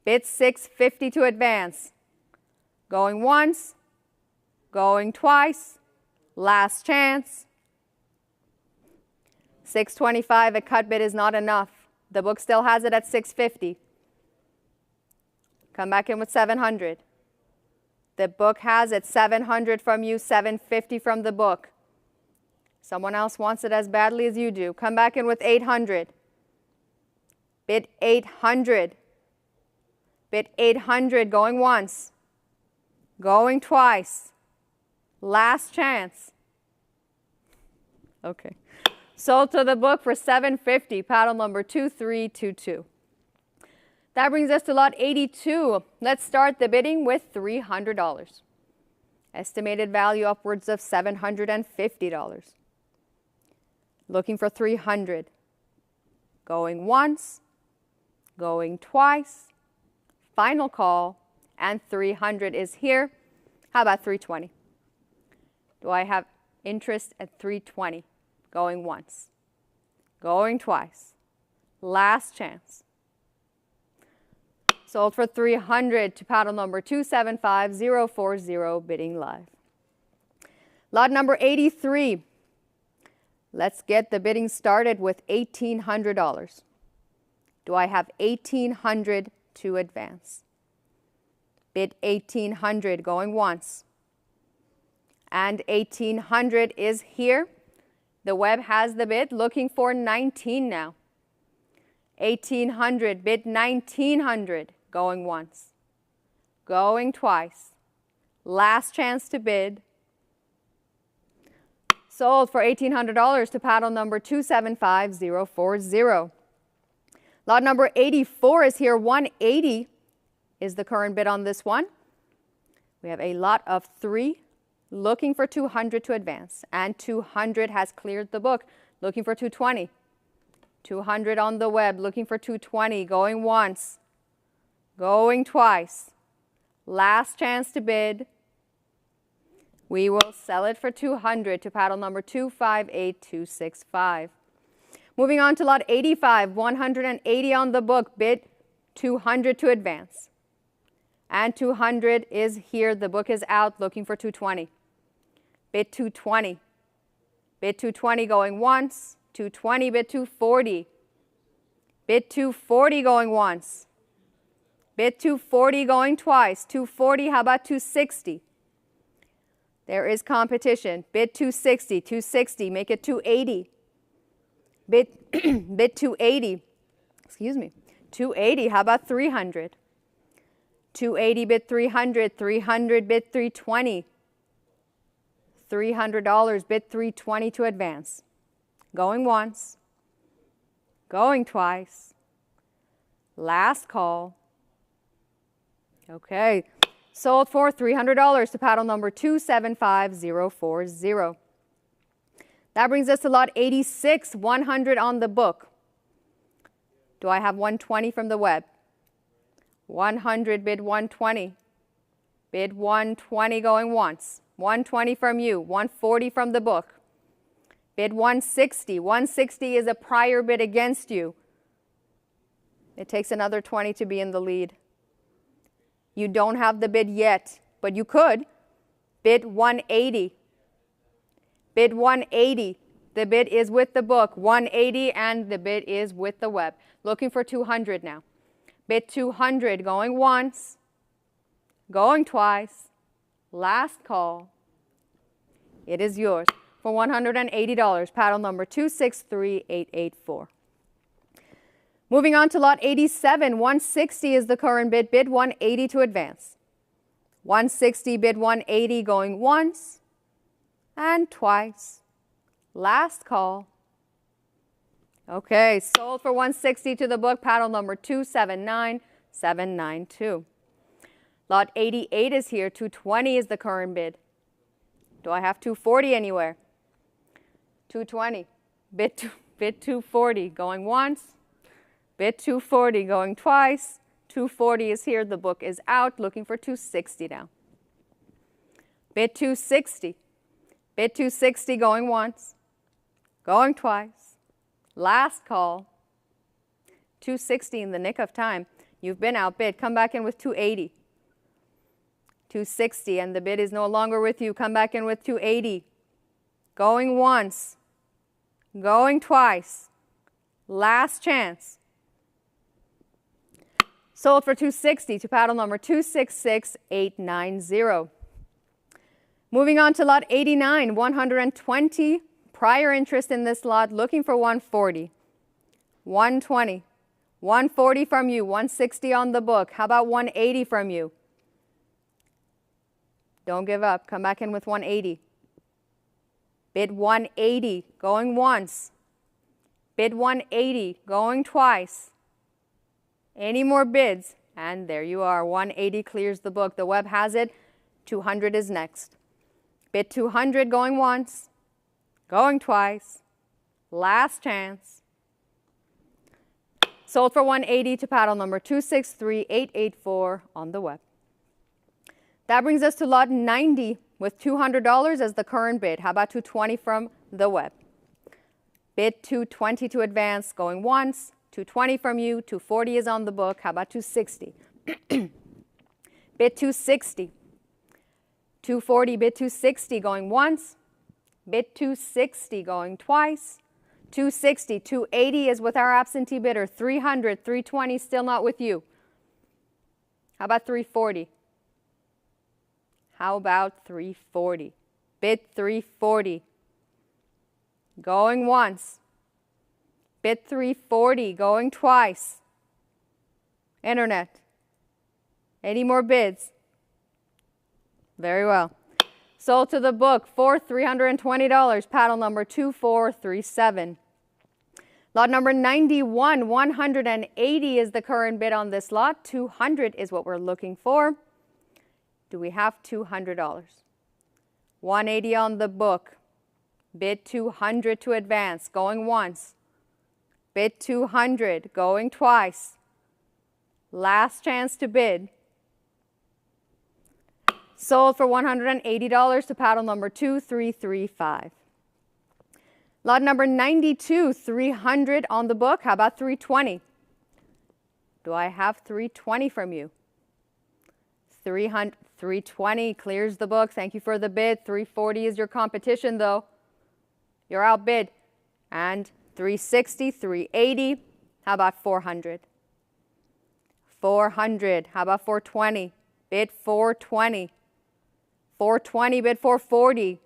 Bid 650 to advance. Going once, going twice. Last chance. 625, a cut bid is not enough. The book still has it at 650. Come back in with 700. The book has it 700 from you, 750 from the book. Someone else wants it as badly as you do. Come back in with 800. Bid 800. Bid 800, going once, going twice. Last chance. Okay. Sold to the book for 750, paddle number 2322. That brings us to lot 82. Let's start the bidding with $300. Estimated value upwards of $750. Looking for 300. Going once, going twice. Final call, and 300 is here. How about 320? Do I have interest at 320? Going once, going twice. Last chance. Sold for 300 to paddle number 275040, bidding live. Lot number 83. Let's get the bidding started with $1,800. Do I have 1,800 to advance? Bid 1,800, going once. And 1,800 is here. The web has the bid, looking for 19 now. 1,800, bid 1,900, going once, going twice. Last chance to bid. Sold for $1,800 to paddle number 275040. Lot number 84 is here. 180 is the current bid on this one. We have a lot of 3 looking for 200 to advance, and 200 has cleared the book, looking for 220. 200 on the web, looking for 220, going once, going twice. Last chance to bid. We will sell it for 200 to paddle number 258265. Moving on to lot 85, 180 on the book, bid 200 to advance. And 200 is here. The book is out, looking for 220. Bid 220. Bid 220, going once. 220, bid 240. Bid 240, going once. Bid 240, going twice. 240, how about 260? There is competition. Bid 260, 260, make it 280. Bid, bid 280, excuse me, 280, how about 300? 280, bid 300, 300, bid 320. $300, bid 320 to advance. Going once, going twice. Last call. Okay, sold for $300 to paddle number 275040. That brings us to lot 86, 100 on the book. Do I have 120 from the web? 100, bid 120. Bid 120, going once. 120 from you, 140 from the book. Bid 160. 160 is a prior bid against you. It takes another 20 to be in the lead. You don't have the bid yet, but you could. Bid 180. Bid 180. The bid is with the book, 180, and the bid is with the web. Looking for 200 now. Bid 200, going once, going twice. Last call. It is yours for $180. Paddle number 263884. Moving on to lot 87, 160 is the current bid. Bid 180 to advance. 160, bid 180, going once and twice. Last call. Okay, sold for 160 to the book. Paddle number 279792. Lot 88 is here. 220 is the current bid. Do I have 240 anywhere? 220. Bid 240, going once. Bid 240, going twice. 240 is here. The book is out. Looking for 260 now. Bid 260. Bid 260, going once. Going twice. Last call. 260 in the nick of time. You've been outbid. Come back in with 280. 260, and the bid is no longer with you. Come back in with 280. Going once. Going twice. Last chance. Sold for 260 to paddle number 266890. Moving on to lot 89, 120. Prior interest in this lot, looking for 140. 120. 140 from you, 160 on the book. How about 180 from you? Don't give up. Come back in with 180. Bid 180, going once. Bid 180, going twice. Any more bids? And there you are. 180 clears the book. The web has it. 200 is next. Bid 200, going once. Going twice. Last chance. Sold for 180 to paddle number 263884 on the web. That brings us to lot 90 with $200 as the current bid. How about 220 from the web? Bid 220 to advance, going once. 220 from you. 240 is on the book. How about 260? Bid 260. 240, bid 260, going once. Bid 260, going twice. 260, 280 is with our absentee bidder. 300, 320, still not with you. How about 340? How about 340? Bid 340. Going once. Bid 340, going twice. Internet. Any more bids? Very well. Sold to the book for $320. Paddle number 2437. Lot number 91, 180 is the current bid on this lot. 200 is what we're looking for. Do we have $200? 180 on the book. Bid 200 to advance, going once. Bid 200, going twice. Last chance to bid. Sold for $180 to paddle number 2335. Lot number 92, 300 on the book. How about 320? Do I have 320 from you? 320 clears the book. Thank you for the bid. 340 is your competition, though. You're outbid. And 360, 380. How about 400? 400. How about 420? Bid 420. 420, bid 440.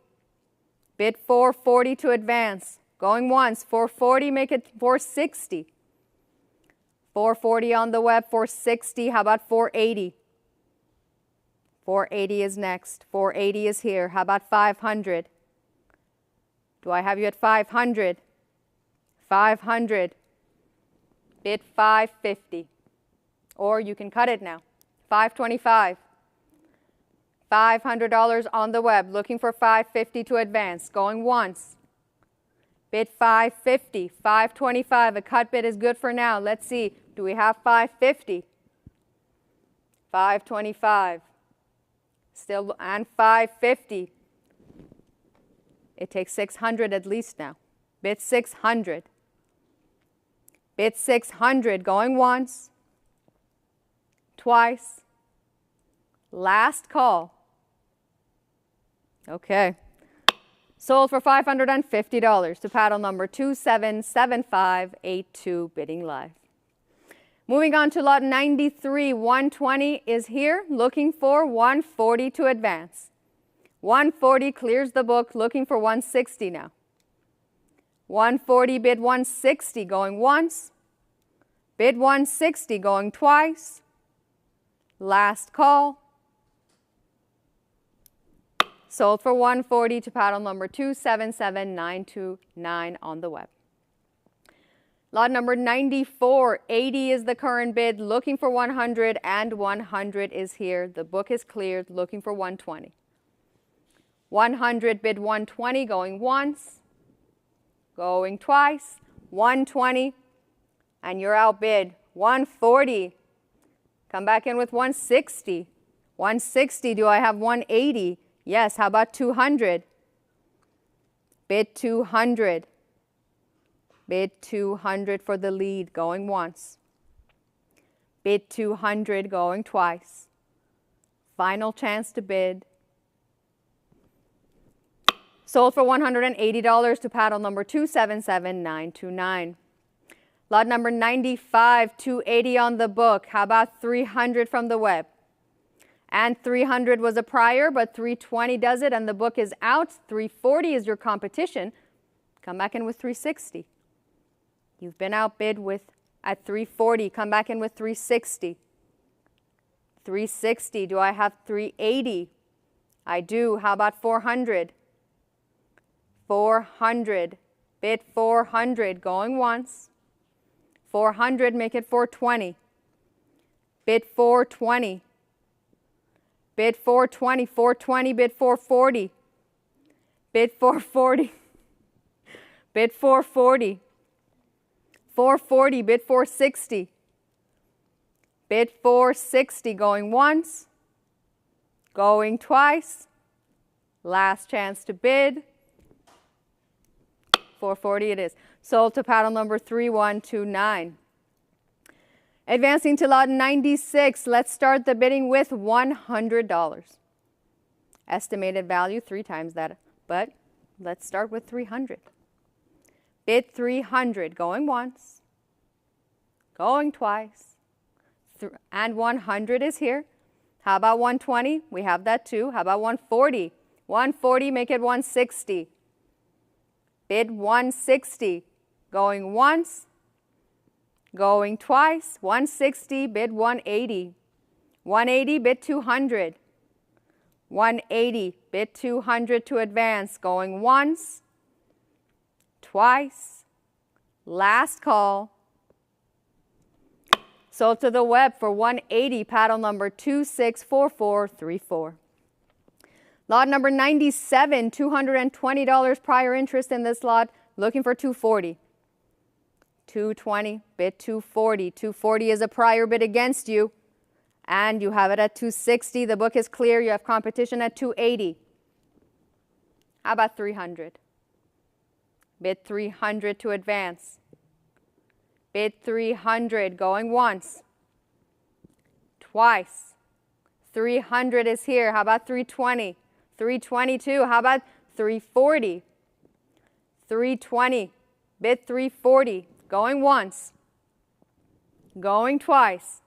Bid 440 to advance. Going once. 440, make it 460. 440 on the web, 460. How about 480? 480 is next. 480 is here. How about 500? Do I have you at 500? 500. Bid 550. Or you can cut it now. 525. $500 on the web. Looking for 550 to advance. Going once. Bid 550. 525. A cut bid is good for now. Let's see. Do we have 550? 525. Still, and 550. It takes 600 at least now. Bid 600. Bid 600. Going once. Twice. Last call. Okay. Sold for $550 to paddle number 277582, bidding live. Moving on to lot 93, 120 is here, looking for 140 to advance. 140 clears the book, looking for 160 now. 140, bid 160, going once. Bid 160, going twice. Last call. Sold for 140 to paddle number 277929 on the web. Lot number 94, 80 is the current bid, looking for 100, and 100 is here. The book is cleared, looking for 120. 100, bid 120, going once, going twice, 120, and you're outbid. 140, come back in with 160. 160, do I have 180? Yes, how about 200? Bid 200. Bid 200 for the lead, going once. Bid 200, going twice. Final chance to bid. Sold for $180 to paddle number 277929. Lot number 95, 280 on the book. How about 300 from the web? And 300 was a prior, but 320 does it, and the book is out. 340 is your competition. Come back in with 360. You've been outbid at 340. Come back in with 360. 360. Do I have 380? I do. How about 400? 400. Bid 400. Going once. 400. Make it 420. Bid 420. Bid 420, 420, bid 440. Bid 440. Bid 440. 440, bid 460. Bid 460, going once, going twice. Last chance to bid. 440 it is. Sold to paddle number 3129. Advancing to lot 96, let's start the bidding with $100. Estimated value 3 times that, but let's start with 300. Bid 300, going once, going twice, and 100 is here. How about 120? We have that too. How about 140? 140, make it 160. Bid 160, going once, going twice. 160, bid 180. 180, bid 200. 180, bid 200 to advance. Going once, twice. Last call. Sold to the web for 180, paddle number 264434. Lot number 97, $220 prior interest in this lot, looking for 240. 220, bid 240. 240 is a prior bid against you, and you have it at 260. The book is clear. You have competition at 280. How about 300? Bid 300 to advance. Bid 300, going once, twice. 300 is here. How about 320? 322. How about 340? 320. Bid 340. Going once, going twice.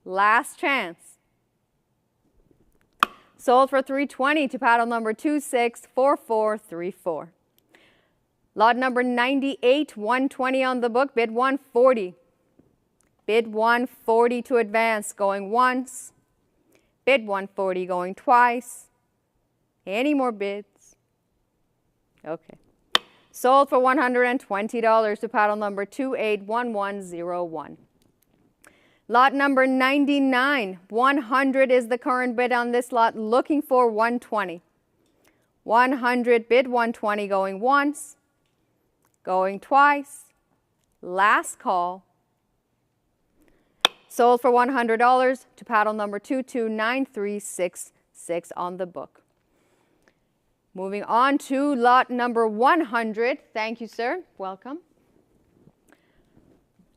Last chance. Sold for 320 to paddle number 264434. Lot number 98, 120 on the book, bid 140. Bid 140 to advance, going once. Bid 140, going twice. Any more bids? Okay. Sold for $120 to paddle number 281101. Lot number 99, 100 is the current bid on this lot, looking for 120. 100, bid 120, going once, going twice. Last call. Sold for $100 to paddle number 229366 on the book. Moving on to lot number 100. Thank you, sir. Welcome.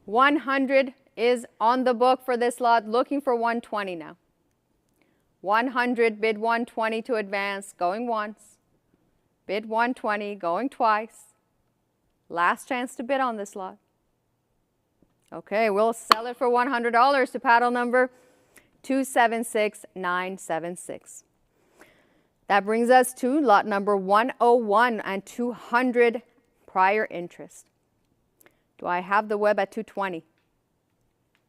100 is on the book for this lot, looking for 120 now. 100, bid 120 to advance, going once. Bid 120, going twice. Last chance to bid on this lot. Okay, we'll sell it for $100 to paddle number 276976. That brings us to lot number 101 and 200 prior interest. Do I have the web at 220?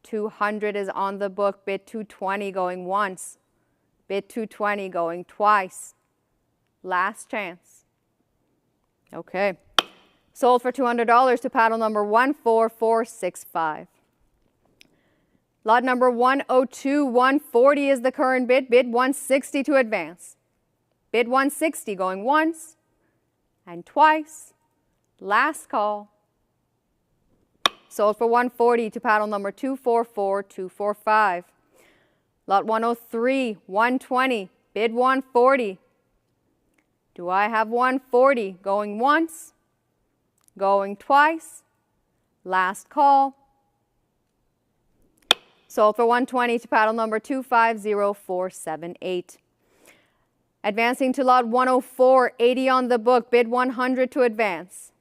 200 is on the book, bid 220 going once. Bid 220 going twice. Last chance. Okay. Sold for $200 to paddle number 14465. Lot number 102, 140 is the current bid. Bid 160 to advance. Bid 160 going once and twice. Last call. Sold for 140 to paddle number 244245. Lot 103, 120, bid 140. Do I have 140 going once, going twice? Last call. Sold for 120 to paddle number 250478. Advancing to lot 104, 80 on the book, bid 100 to advance.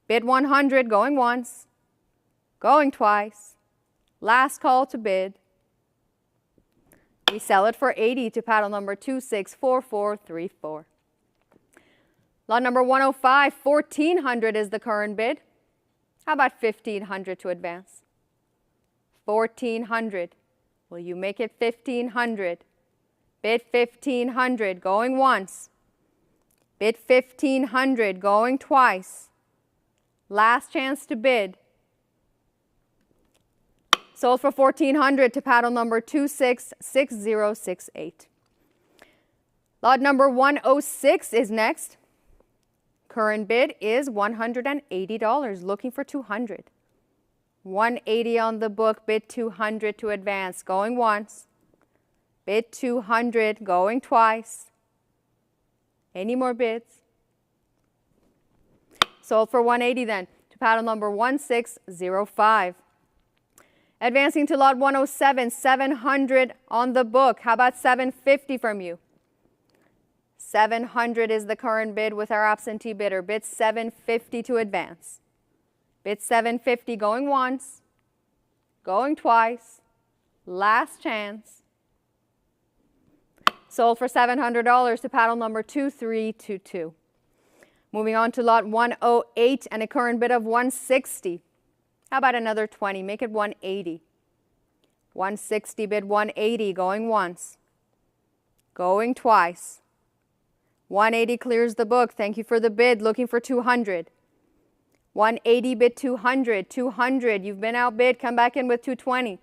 Bid 100 going once, going twice. Last call to bid. We sell it for 80 to paddle number 264434. Lot number 105, 1400 is the current bid. How about 1500 to advance? 1400. Will you make it 1500? Bid 1500 going once. Bid 1500 going twice. Last chance to bid. Sold for 1400 to paddle number 266068. Lot number 106 is next. Current bid is $180, looking for 200. 180 on the book, bid 200 to advance, going once. Bid 200, going twice. Any more bids? Sold for 180 then to paddle number 1605. Advancing to lot 107, 700 on the book. How about 750 from you? 700 is the current bid with our absentee bidder. Bid 750 to advance. Bid 750 going once, going twice. Last chance. Sold for $700 to paddle number 2322. Moving on to lot 108 and a current bid of 160. How about another 20? Make it 180. 160, bid 180, going once, going twice. 180 clears the book. Thank you for the bid. Looking for 200. 180, bid 200. 200, you've been outbid. Come back in with 220.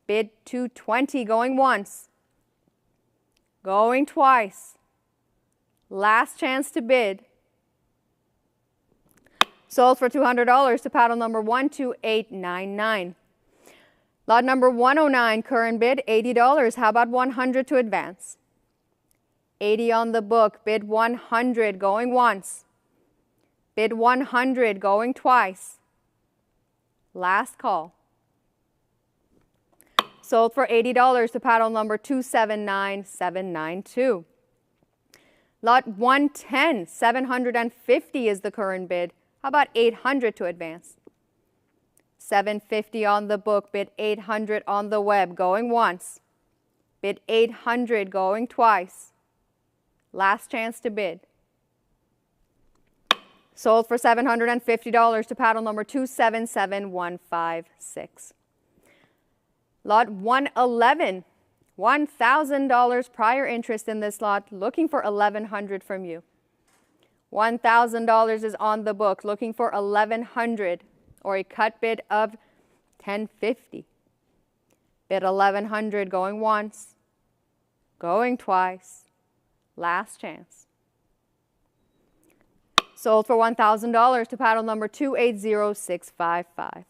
Bid 220, going once, going twice. Last chance to bid. Sold for $200 to paddle number 12899. Lot number 109, current bid $80. How about 100 to advance? 80 on the book, bid 100 going once. Bid 100 going twice. Last call. Sold for $80 to paddle number 279792. Lot 110, 750 is the current bid. How about 800 to advance? 750 on the book, bid 800 on the web, going once. Bid 800 going twice. Last chance to bid. Sold for $750 to paddle number 277156. Lot 111, $1,000 prior interest in this lot, looking for $1,100 from you. $1,000 is on the book, looking for $1,100 or a cut bid of $1,050. Bid $1,100 going once, going twice. Last chance. Sold for $1,000 to paddle number 280655.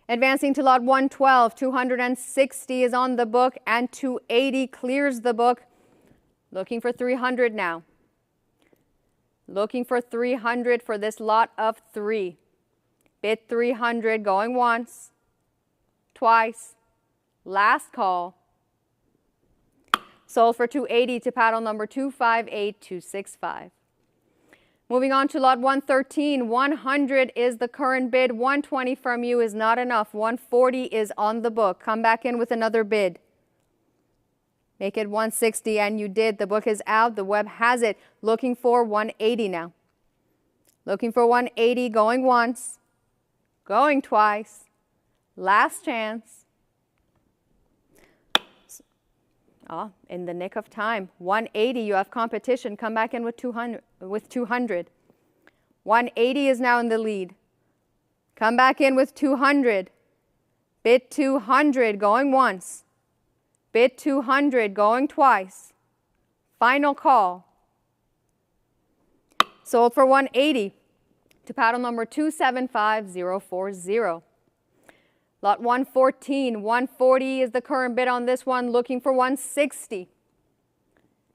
Advancing to lot 112, 260 is on the book and 280 clears the book. Looking for 300 now. Looking for 300 for this lot of 3. Bid 300 going once, twice. Last call. Sold for 280 to paddle number 258265. Moving on to lot 113, 100 is the current bid. 120 from you is not enough. 140 is on the book. Come back in with another bid. Make it 160, and you did. The book is out. The web has it. Looking for 180 now. Looking for 180, going once, going twice. Last chance. In the nick of time. 180, you have competition. Come back in with 200. 180 is now in the lead. Come back in with 200. Bid 200, going once. Bid 200, going twice. Final call. Sold for 180 to paddle number 275040. Lot 114, 140 is the current bid on this one, looking for 160.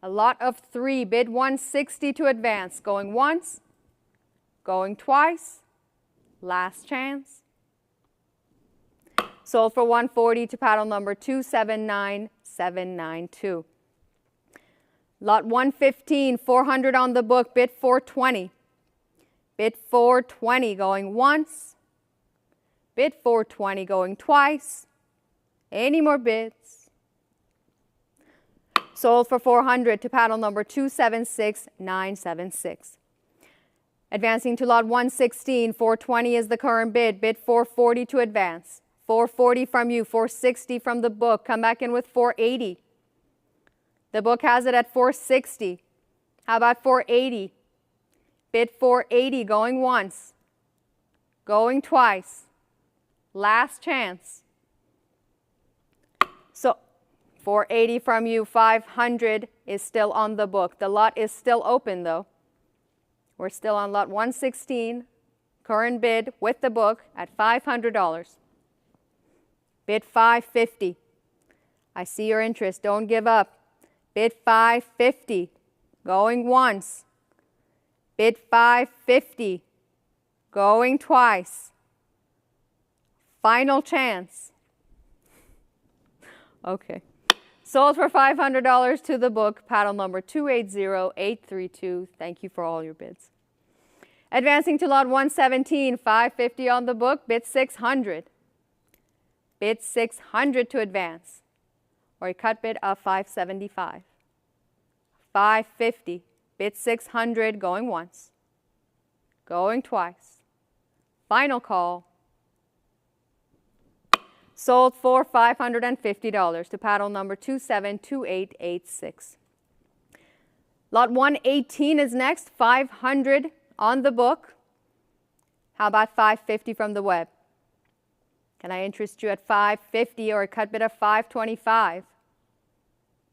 A lot of 3, bid 160 to advance. Going once, going twice, last chance. Sold for 140 to paddle number 279792. Lot 115, 400 on the book, bid 420. Bid 420, going once. Bid 420, going twice. Any more bids? Sold for 400 to paddle number 276976. Advancing to lot 116, 420 is the current bid. Bid 440 to advance. 440 from you, 460 from the book. Come back in with 480. The book has it at 460. How about 480? Bid 480, going once, going twice. Last chance. So 480 from you, 500 is still on the book. The lot is still open though. We're still on lot 116, current bid with the book at $500. Bid 550. I see your interest, don't give up. Bid 550, going once. Bid 550, going twice. Final chance. Okay. Sold for $500 to the book, paddle number 280832. Thank you for all your bids. Advancing to lot 117, 550 on the book, bid 600. Bid 600 to advance, or a cut bid of 575. 550, bid 600, going once, going twice. Final call. Sold for $550 to paddle number 272886. Lot 118 is next, 500 on the book. How about 550 from the web? Can I interest you at 550 or a cut bid of 525?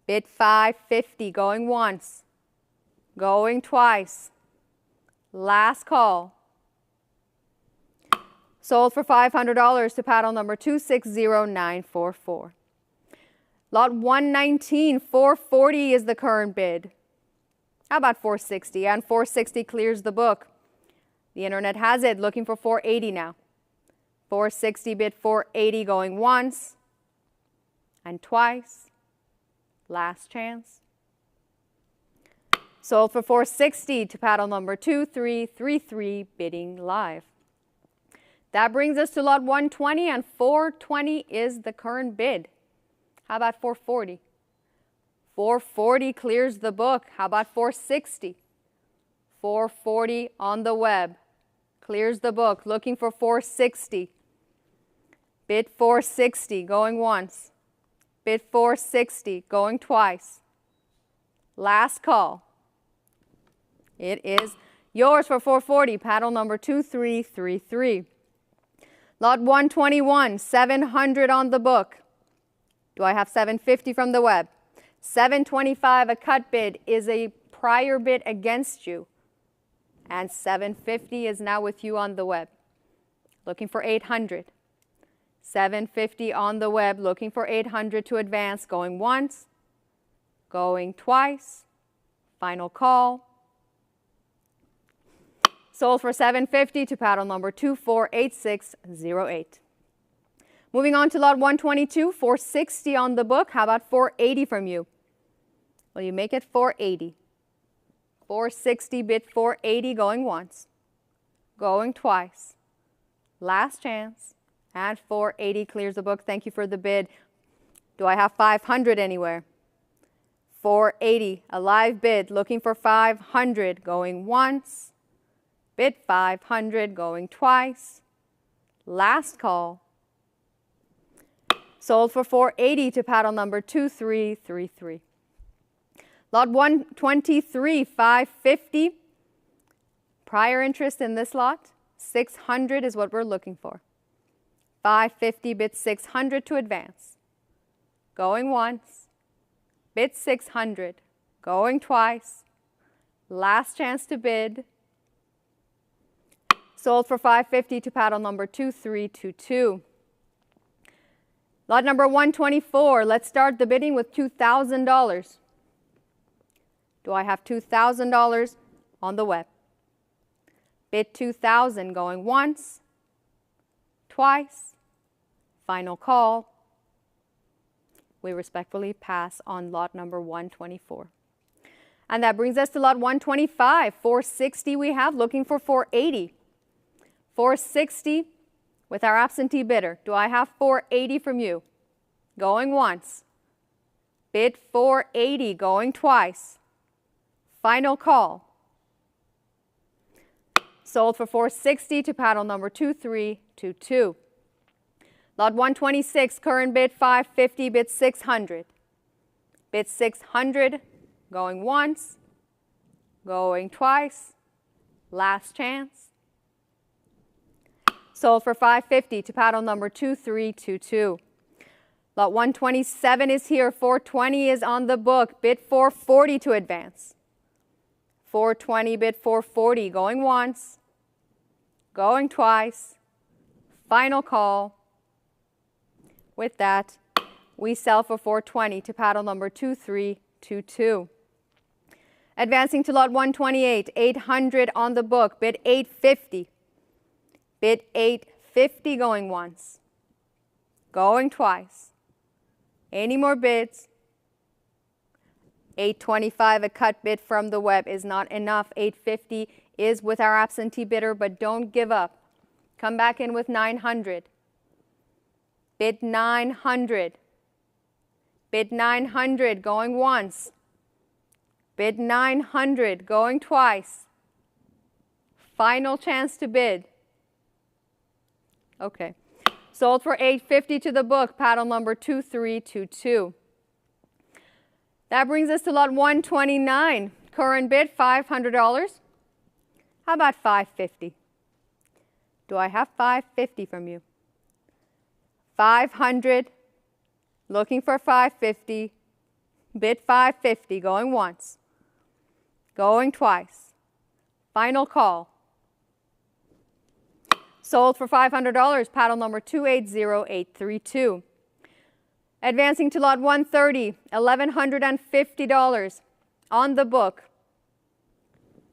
Bid 550, going once, going twice. Last call. Sold for $500 to paddle number 260944. Lot 119, 440 is the current bid. How about 460? And 460 clears the book. The internet has it, looking for 480 now. 460, bid 480, going once and twice. Last chance. Sold for 460 to paddle number 2333, bidding live. That brings us to lot 120, and 420 is the current bid. How about 440? 440 clears the book. How about 460? 440 on the web. Clears the book. Looking for 460. Bid 460, going once. Bid 460, going twice. Last call. It is yours for 440, paddle number 2333. Lot 121, 700 on the book. Do I have 750 from the web? 725, a cut bid, is a prior bid against you. And 750 is now with you on the web. Looking for 800. 750 on the web, looking for 800 to advance, going once, going twice. Final call. Sold for $750 to paddle number 248608. Moving on to lot 122, 460 on the book. How about 480 from you? Will you make it 480? 460, bid 480 going once, going twice. Last chance. And 480 clears the book. Thank you for the bid. Do I have 500 anywhere? 480, a live bid, looking for 500, going once. Bid 500, going twice. Last call. Sold for 480 to paddle number 2333. Lot 123, 550. Prior interest in this lot, 600 is what we're looking for. 550, bid 600 to advance. Going once. Bid 600. Going twice. Last chance to bid. Sold for 550 to paddle number 2322. Lot number 124. Let's start the bidding with $2,000. Do I have $2,000 on the web? Bid 2,000 going once, twice, final call. We respectfully pass on lot number 124. And that brings us to lot 125. 460 we have, looking for 480. 460 with our absentee bidder. Do I have 480 from you? Going once. Bid 480, going twice. Final call. Sold for 460 to paddle number 2322. Lot 126, current bid 550, bid 600. Bid 600, going once, going twice. Last chance. Sold for 550 to paddle number 2322. Lot 127 is here. 420 is on the book. Bid 440 to advance. 420, bid 440, going once, going twice. Final call. With that, we sell for 420 to paddle number 2322. Advancing to lot 128, 800 on the book. Bid 850. Bid 850 going once, going twice. Any more bids? 825, a cut bid from the web is not enough. 850 is with our absentee bidder, but don't give up. Come back in with 900. Bid 900. Bid 900 going once. Bid 900 going twice. Final chance to bid. Okay. Sold for 850 to the book, paddle number 2322. That brings us to lot 129. Current bid $500. How about 550? Do I have 550 from you? 500. Looking for 550. Bid 550 going once. Going twice. Final call. Sold for $500, paddle number 280832. Advancing to lot 130, $1,150 on the book.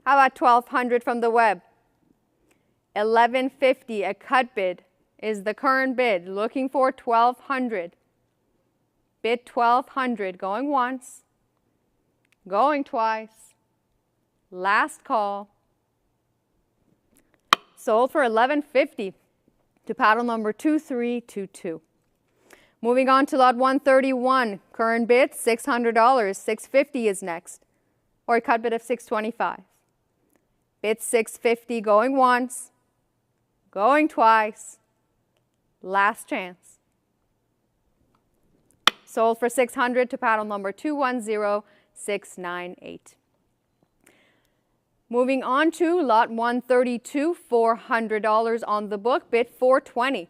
How about 1,200 from the web? 1,150, a cut bid, is the current bid. Looking for 1,200. Bid 1,200, going once, going twice. Last call. Sold for $1,150 to paddle number 2322. Moving on to lot 131, current bid $600, $650 is next, or a cut bid of $625. Bid $650 going once, going twice. Last chance. Sold for $600 to paddle number 210698. Moving on to lot 132, $400 on the book, bid 420.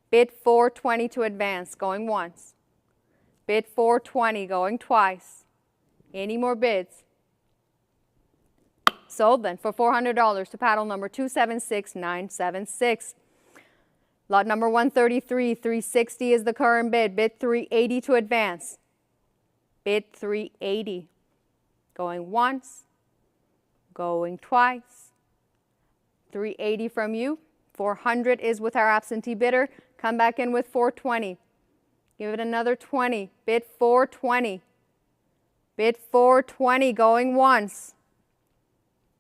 Bid 420 to advance, going once. Bid 420, going twice. Any more bids? Sold then for $400 to paddle number 276976. Lot number 133, 360 is the current bid. Bid 380 to advance. Bid 380, going once, going twice. 380 from you. 400 is with our absentee bidder. Come back in with 420. Give it another 20. Bid 420. Bid 420 going once.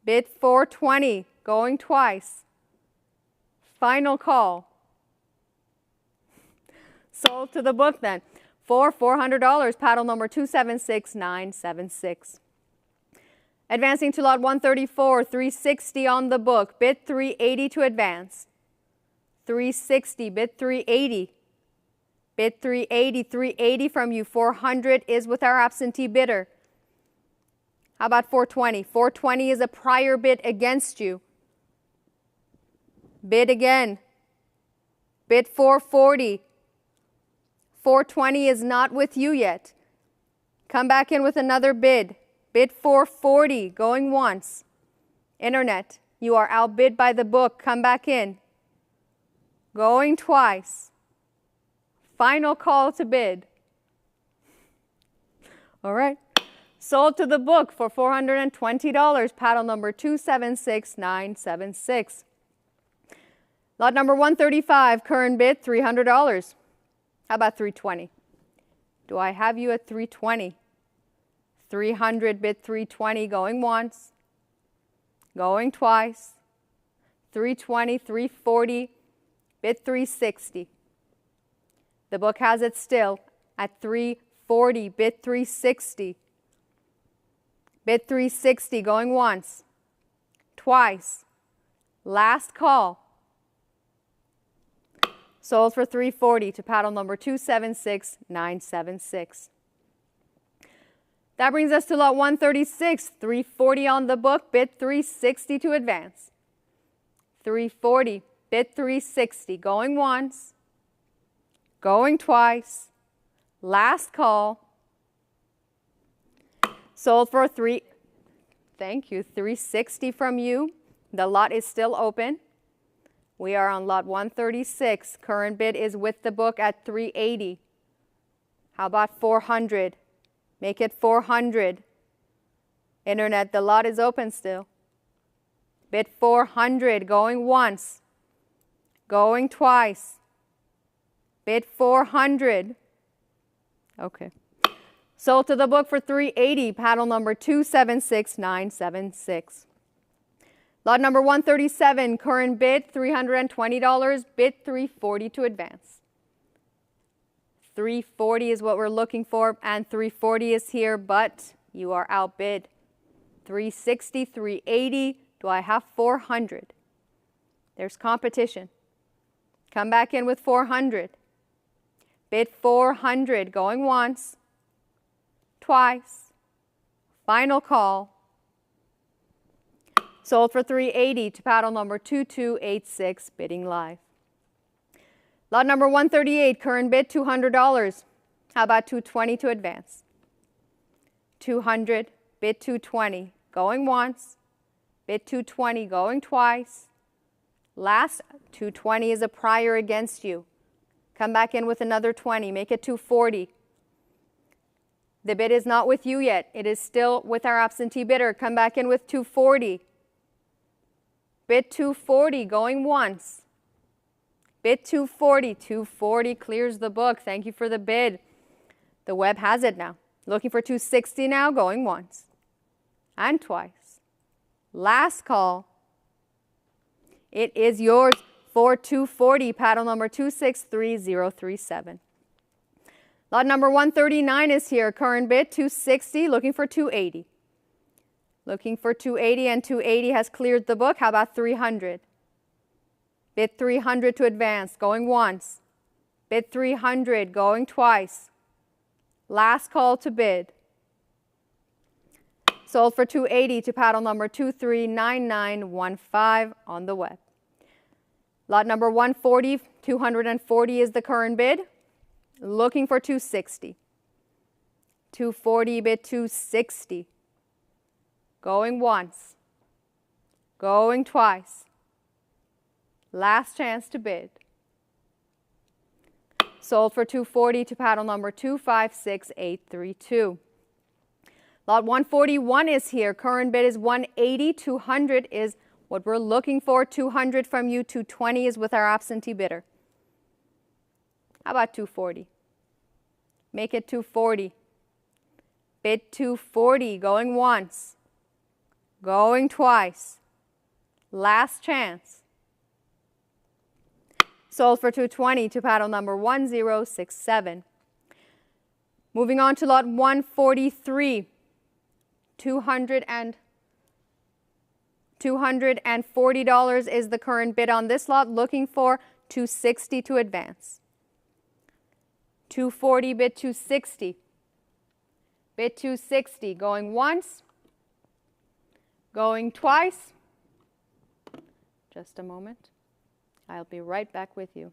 Bid 420 going twice. Final call. Sold to the book then. For $400, paddle number 276976. Advancing to lot 134, 360 on the book. Bid 380 to advance. 360, bid 380. Bid 380, 380 from you. 400 is with our absentee bidder. How about 420? 420 is a prior bid against you. Bid again. Bid 440. 420 is not with you yet. Come back in with another bid. Bid 440, going once. Internet, you are outbid by the book. Come back in. Going twice. Final call to bid. All right. Sold to the book for $420, paddle number 276976. Lot number 135, current bid $300. How about 320? Do I have you at 320? 300, bid 320, going once, going twice. 320, 340, bid 360. The book has it still at 340, bid 360. Bid 360, going once, twice. Last call. Sold for 340 to paddle number 276976. That brings us to lot 136, 340 on the book, bid 360 to advance. 340, bid 360, going once, going twice. Last call. Sold for thank you, 360 from you. The lot is still open. We are on lot 136. Current bid is with the book at 380. How about 400? Make it 400. Internet, the lot is open still. Bid 400, going once, going twice. Bid 400. Okay. Sold to the book for 380, paddle number 276976. Lot number 137, current bid $320, bid 340 to advance. 340 is what we're looking for, and 340 is here, but you are outbid. 360, 380. Do I have 400? There's competition. Come back in with 400. Bid 400, going once, twice. Final call. Sold for 380 to paddle number 2286, bidding live. Lot number 138, current bid $200. How about 220 to advance? 200, bid 220, going once, bid 220, going twice. Last 220 is a prior against you. Come back in with another 20, make it 240. The bid is not with you yet. It is still with our absentee bidder. Come back in with 240. Bid 240, going once. Bid 240, 240 clears the book. Thank you for the bid. The web has it now. Looking for 260 now, going once and twice. Last call. It is yours for 240, paddle number 263037. Lot number 139 is here. Current bid 260, looking for 280. Looking for 280, and 280 has cleared the book. How about 300? Bid 300 to advance, going once. Bid 300, going twice. Last call to bid. Sold for 280 to paddle number 239915 on the web. Lot number 140, 240 is the current bid. Looking for 260. 240, bid 260. Going once. Going twice. Last chance to bid. Sold for 240 to paddle number 256832. Lot 141 is here. Current bid is 180. 200 is what we're looking for. 200 from you. 220 is with our absentee bidder. How about 240? Make it 240. Bid 240, going once, going twice. Last chance. Sold for 220 to paddle number 1067. Moving on to lot 143. $240 is the current bid on this lot, looking for 260 to advance. 240, bid 260. Bid 260, going once, going twice. Just a moment. I'll be right back with you.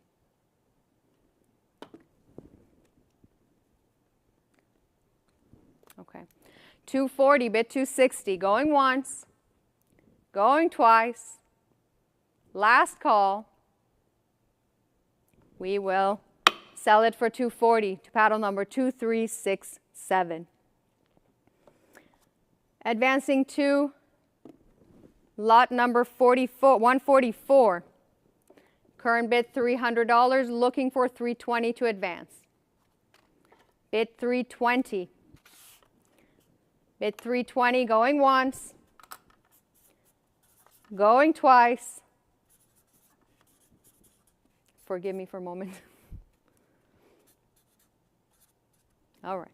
Okay. 240, bid 260, going once, going twice. Last call. We will sell it for 240 to paddle number 2367. Advancing to lot number 144. Current bid $300, looking for 320 to advance. Bid 320. Bid 320, going once, going twice. Forgive me for a moment. All right.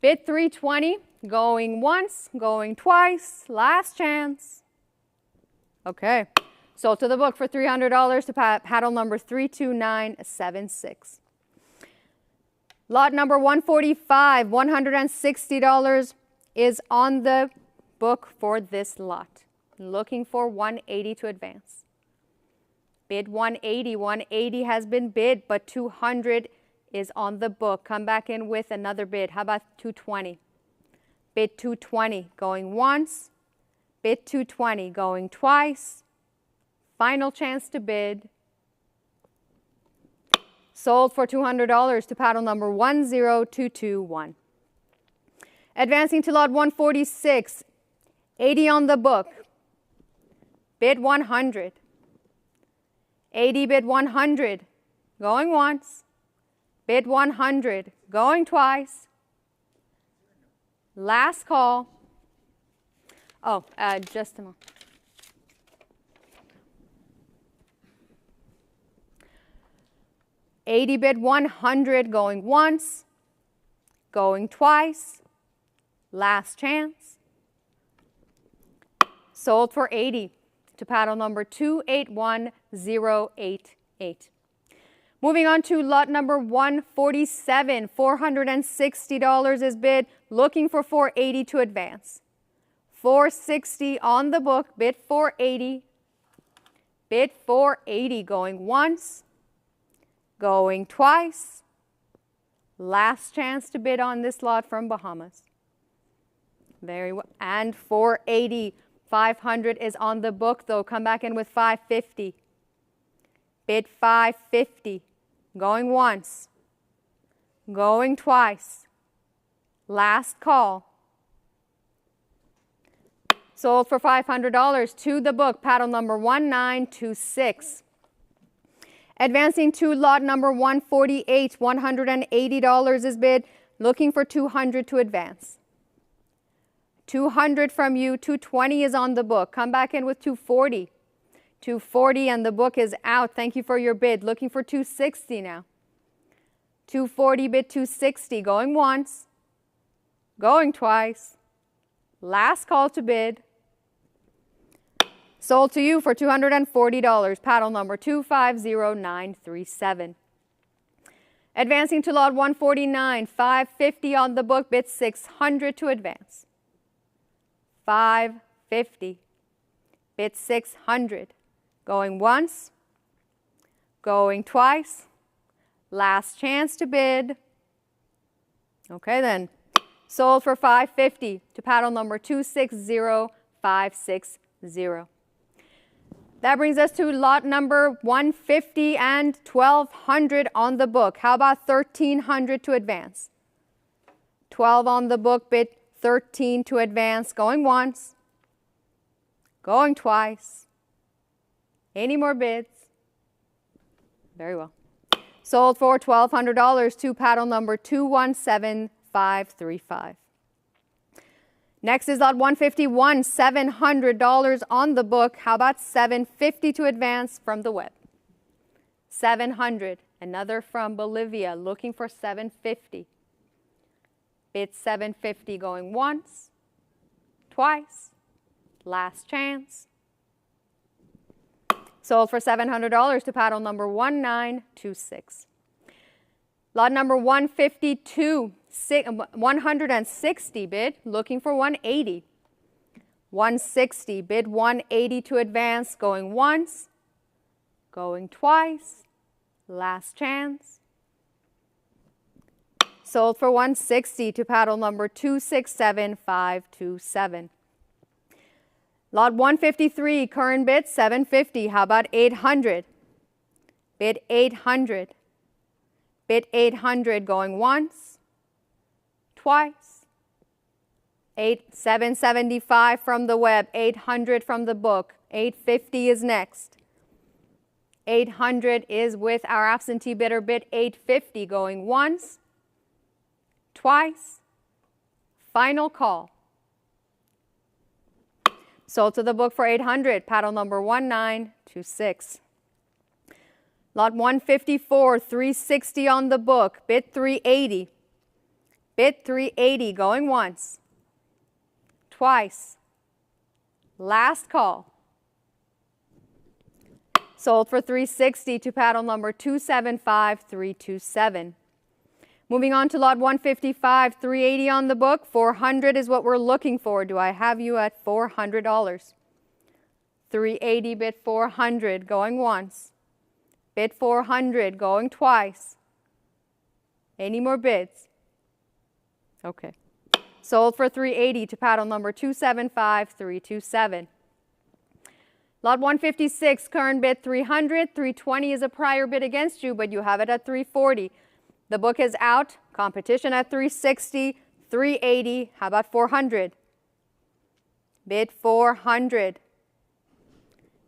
Bid 320, going once, going twice. Last chance. Okay. Sold to the book for $300 to paddle number 32976. Lot number 145, $160 is on the book for this lot. Looking for 180 to advance. Bid 180. 180 has been bid, but 200 is on the book. Come back in with another bid. How about 220? Bid 220, going once. Bid 220, going twice. Final chance to bid. Sold for $200 to paddle number 10221. Advancing to lot 146, 80 on the book. Bid 100. 80, bid 100, going once. Bid 100, going twice. Last call. Oh, just a moment. $80, bid 100, going once, going twice. Last chance. Sold for $80 to paddle number 281088. Moving on to lot number 147, $460 is bid, looking for 480 to advance. 460 on the book, bid 480. Bid 480, going once, going twice. Last chance to bid on this lot from Bahamas. Very well. And 480. 500 is on the book, though. Come back in with 550. Bid 550. Going once. Going twice. Last call. Sold for $500 to the book, paddle number 1926. Advancing to lot number 148, $180 is bid, looking for 200 to advance. 200 from you, 220 is on the book. Come back in with 240. 240 and the book is out. Thank you for your bid. Looking for 260 now. 240, bid 260, going once, going twice. Last call to bid. Sold to you for $240, paddle number 250937. Advancing to lot 149, 550 on the book, bid 600 to advance. 550, bid 600, going once, going twice. Last chance to bid. Okay then, sold for 550 to paddle number 260560. That brings us to lot number 150 and 1200 on the book. How about 1300 to advance? 12 on the book, bid 13 to advance, going once, going twice. Any more bids? Very well. Sold for $1,200 to paddle number 217535. Next is lot 151, $700 on the book. How about $750 to advance from the web? 700. Another from Bolivia looking for 750. Bid 750 going once, twice, last chance. Sold for $700 to paddle number 1926. Lot number 152, 160 bid, looking for 180. 160, bid 180 to advance, going once, going twice, last chance. Sold for 160 to paddle number 267527. Lot 153, current bid 750. How about 800? Bid 800. Bid 800 going once, twice. 775 from the web, 800 from the book. 850 is next. 800 is with our absentee bidder. Bid 850 going once, twice. Final call. Sold to the book for 800, paddle number 1926. Lot 154, 360 on the book, bid 380. Bid 380 going once, twice. Last call. Sold for 360 to paddle number 275327. Moving on to lot 155, 380 on the book, 400 is what we're looking for. Do I have you at $400? 380 bid 400 going once. Bid 400 going twice. Any more bids? Okay. Sold for 380 to paddle number 275327. Lot 156, current bid 300. 320 is a prior bid against you, but you have it at 340. The book is out. Competition at 360, 380. How about 400? Bid 400.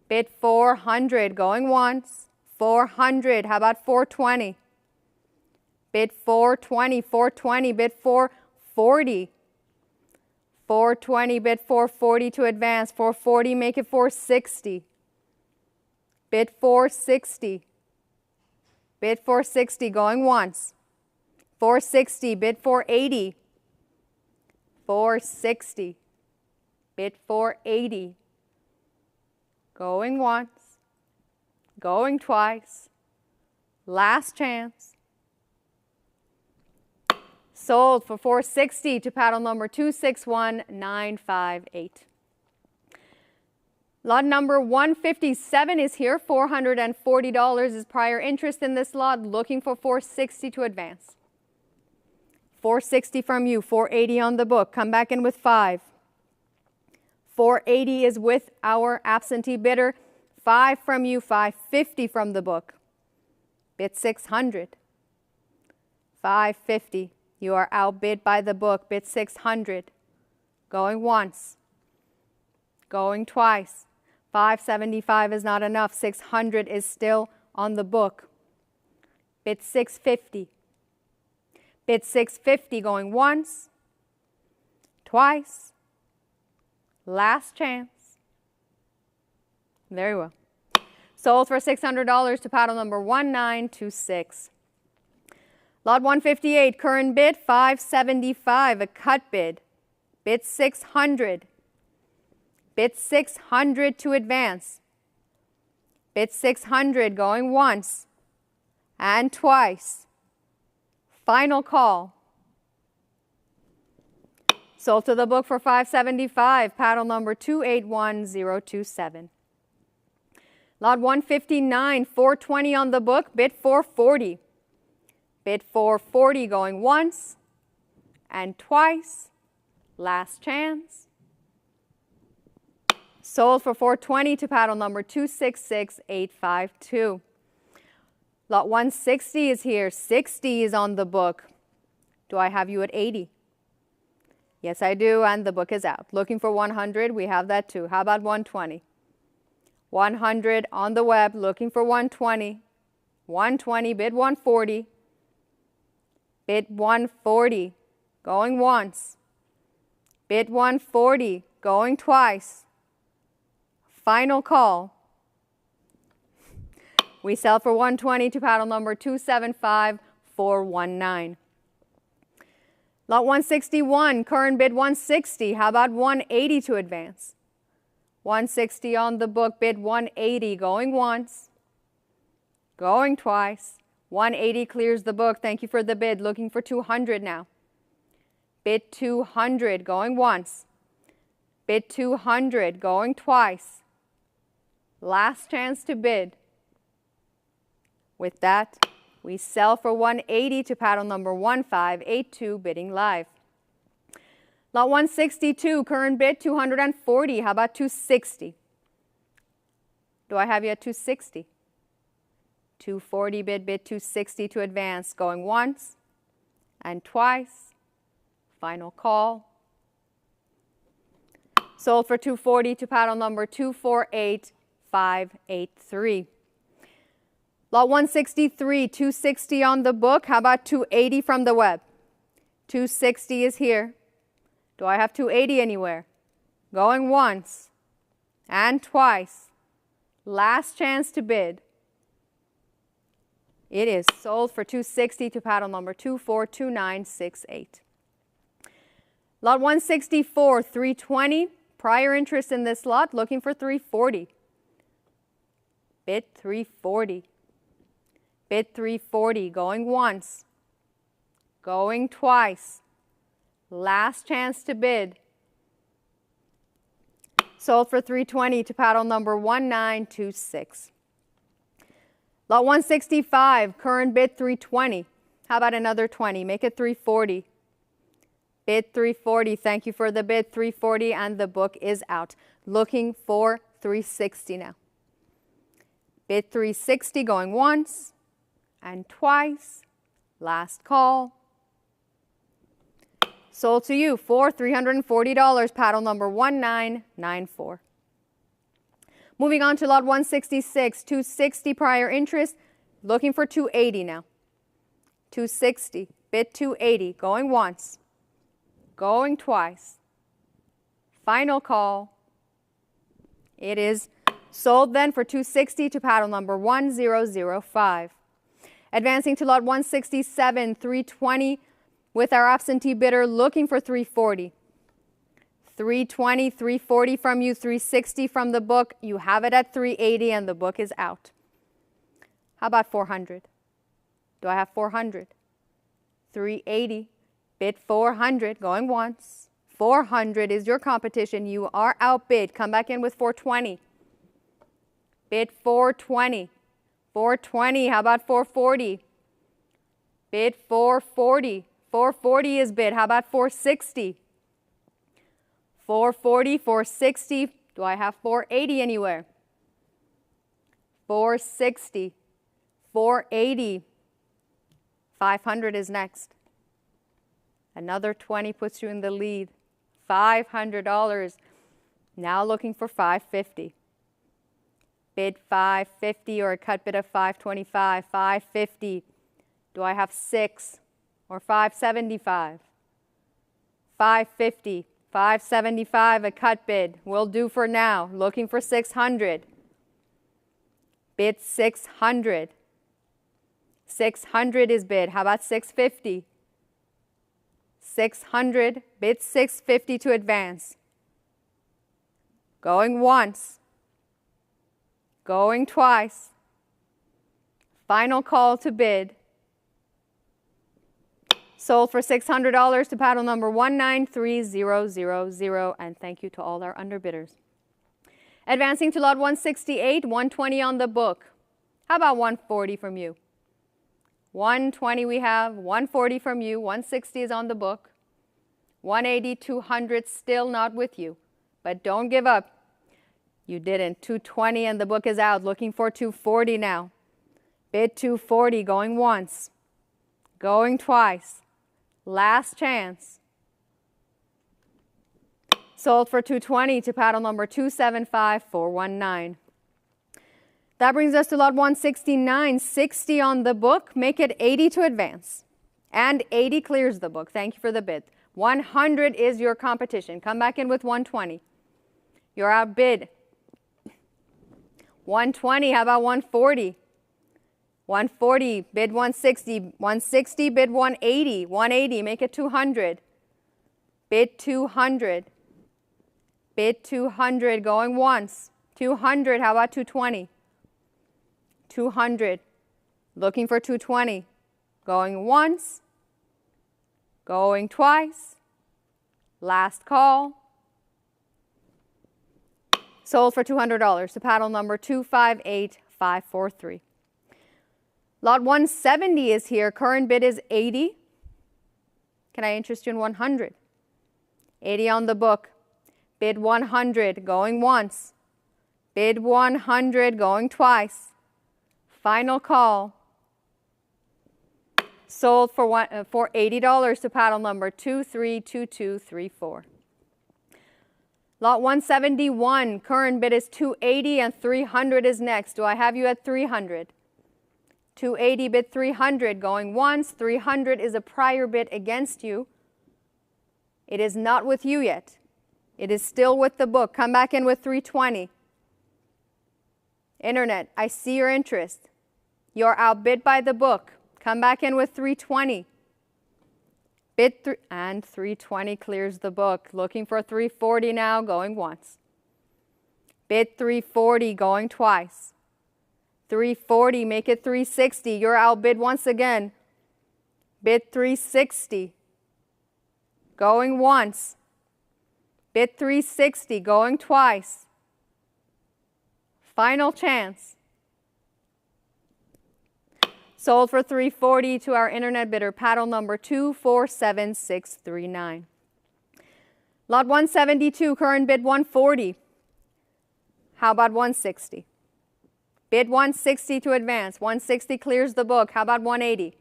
Bid 400 going once. 400. How about 420? Bid 420. 420. Bid 440. 420. Bid 440 to advance. 440. Make it 460. Bid 460. Bid 460 going once. 460. Bid 480. 460. Bid 480. Going once. Going twice. Last chance. Sold for 460 to paddle number 261958. Lot number 157 is here. $440 is prior interest in this lot. Looking for 460 to advance. 460 from you. 480 on the book. Come back in with 5. 480 is with our absentee bidder. 5 from you. 550 from the book. Bid 600. 550. You are outbid by the book. Bid 600. Going once. Going twice. 575 is not enough. 600 is still on the book. Bid 650. Bid 650 going once, twice. Last chance. Very well. Sold for $600 to paddle number 1926. Lot 158, current bid 575, a cut bid. Bid 600. Bid 600 to advance. Bid 600 going once and twice. Final call. Sold to the book for 575, paddle number 281027. Lot 159, 420 on the book, bid 440. Bid 440 going once and twice. Last chance. Sold for 420 to paddle number 266852. Lot 160 is here. 60 is on the book. Do I have you at 80? Yes, I do, and the book is out. Looking for 100, we have that too. How about 120? 100 on the web, looking for 120. 120, bid 140. Bid 140, going once, Bid 140, going twice. Final call. We sell for 120 to paddle number 275419. Lot 161, current bid 160. How about 180 to advance? 160 on the book, bid 180, going once, going twice. 180 clears the book. Thank you for the bid. Looking for 200 now. Bid 200, going once. Bid 200, going twice. Last chance to bid. With that, we sell for 180 to paddle number 1582, bidding live. Lot 162, current bid 240. How about 260? Do I have you at 260? 240 bid 260 to advance, going once and twice. Final call. Sold for 240 to paddle number 248583. Lot 163, 260 on the book. How about 280 from the web? 260 is here. Do I have 280 anywhere? Going once and twice. Last chance to bid. It is sold for 260 to paddle number 242968. Lot 164, 320. Prior interest in this lot, looking for 340. Bid 340. Bid 340, going once, going twice. Last chance to bid. Sold for 320 to paddle number 1926. Lot 165, current bid 320. How about another 20? Make it 340. Bid 340. Thank you for the bid. 340, and the book is out. Looking for 360 now. Bid 360, going once and twice. Last call. Sold to you for $340, paddle number 1994. Moving on to lot 166, 260 prior interest, looking for 280 now. 260, bid 280, going once, going twice. Final call. It is sold then for 260 to paddle number 1005. Advancing to lot 167, 320 with our absentee bidder looking for 340. 320, 340 from you, 360 from the book. You have it at 380 and the book is out. How about 400? Do I have 400? 380, bid 400, going once. 400 is your competition. You are outbid. Come back in with 420. Bid 420. 420, how about 440? Bid 440. 440 is bid. How about 460? 440, 460. Do I have 480 anywhere? 460, 480. 500 is next. Another 20 puts you in the lead. $500. Now looking for 550. Bid 550 or a cut bid of 525. 550. Do I have 6 or 575? 550. 575, a cut bid. Will do for now. Looking for 600. Bid 600. 600 is bid. How about 650? 600. Bid 650 to advance. Going once. Going twice. Final call to bid. Sold for $600 to paddle number 193000, and thank you to all our underbidders. Advancing to lot 168, 120 on the book. How about 140 from you? 120 we have, 140 from you, 160 is on the book. 180, 200 still not with you, but don't give up. You didn't. 220 and the book is out. Looking for 240 now. Bid 240, going once, going twice. Last chance. Sold for 220 to paddle number 275419. That brings us to lot 169, 60 on the book. Make it 80 to advance. And 80 clears the book. Thank you for the bid. 100 is your competition. Come back in with 120. You're outbid. 120, how about 140? 140, bid 160. 160, bid 180. 180, make it 200. Bid 200. Bid 200, going once. 200, how about 220? 200, looking for 220. Going once. Going twice. Last call. Sold for $200 to paddle number 258543. Lot 170 is here. Current bid is 80. Can I interest you in 100? 80 on the book. Bid 100, going once. Bid 100, going twice. Final call. Sold for $80 to paddle number 232234. Lot 171, current bid is 280 and 300 is next. Do I have you at 300? 280 bid 300, going once. 300 is a prior bid against you. It is not with you yet. It is still with the book. Come back in with 320. Internet, I see your interest. You're outbid by the book. Come back in with 320. Bid and 320 clears the book. Looking for 340 now, going once. Bid 340, going twice. 340, make it 360. You're outbid once again. Bid 360, going once. Bid 360, going twice. Final chance. Sold for 340 to our internet bidder, paddle number 247639. Lot 172, current bid 140. How about 160? Bid 160 to advance. 160 clears the book. How about 180?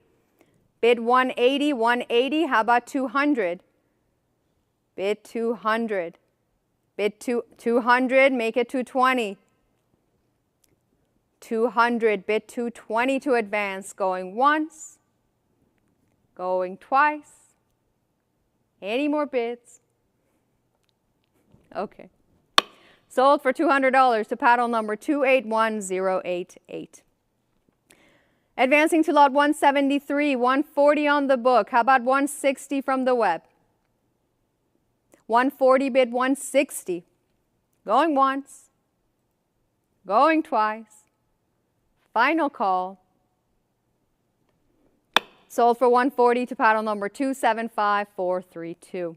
Bid 180, 180. How about 200? Bid 200. Bid 200, make it 220. 200, bid 220 to advance, going once, going twice. Any more bids? Okay. Sold for $200 to paddle number 281088. Advancing to lot 173, 140 on the book. How about 160 from the web? 140 bid 160. Going once, going twice. Final call. Sold for 140 to paddle number 275432.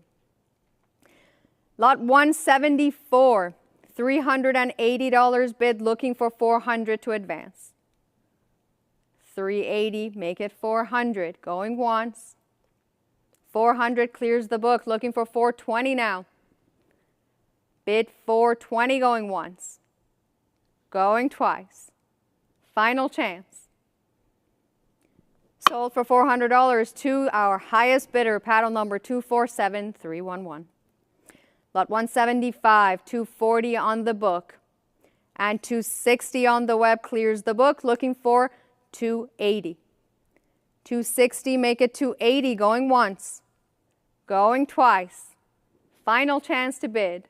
Lot 174, $380 bid, looking for 400 to advance. 380, make it 400, going once. 400 clears the book, looking for 420 now. Bid 420, going once. Going twice. Final chance. Sold for $400 to our highest bidder, paddle number 247311. Lot 175, 240 on the book, and 260 on the web clears the book, looking for 280. 260, make it 280, going once, going twice. Final chance to bid.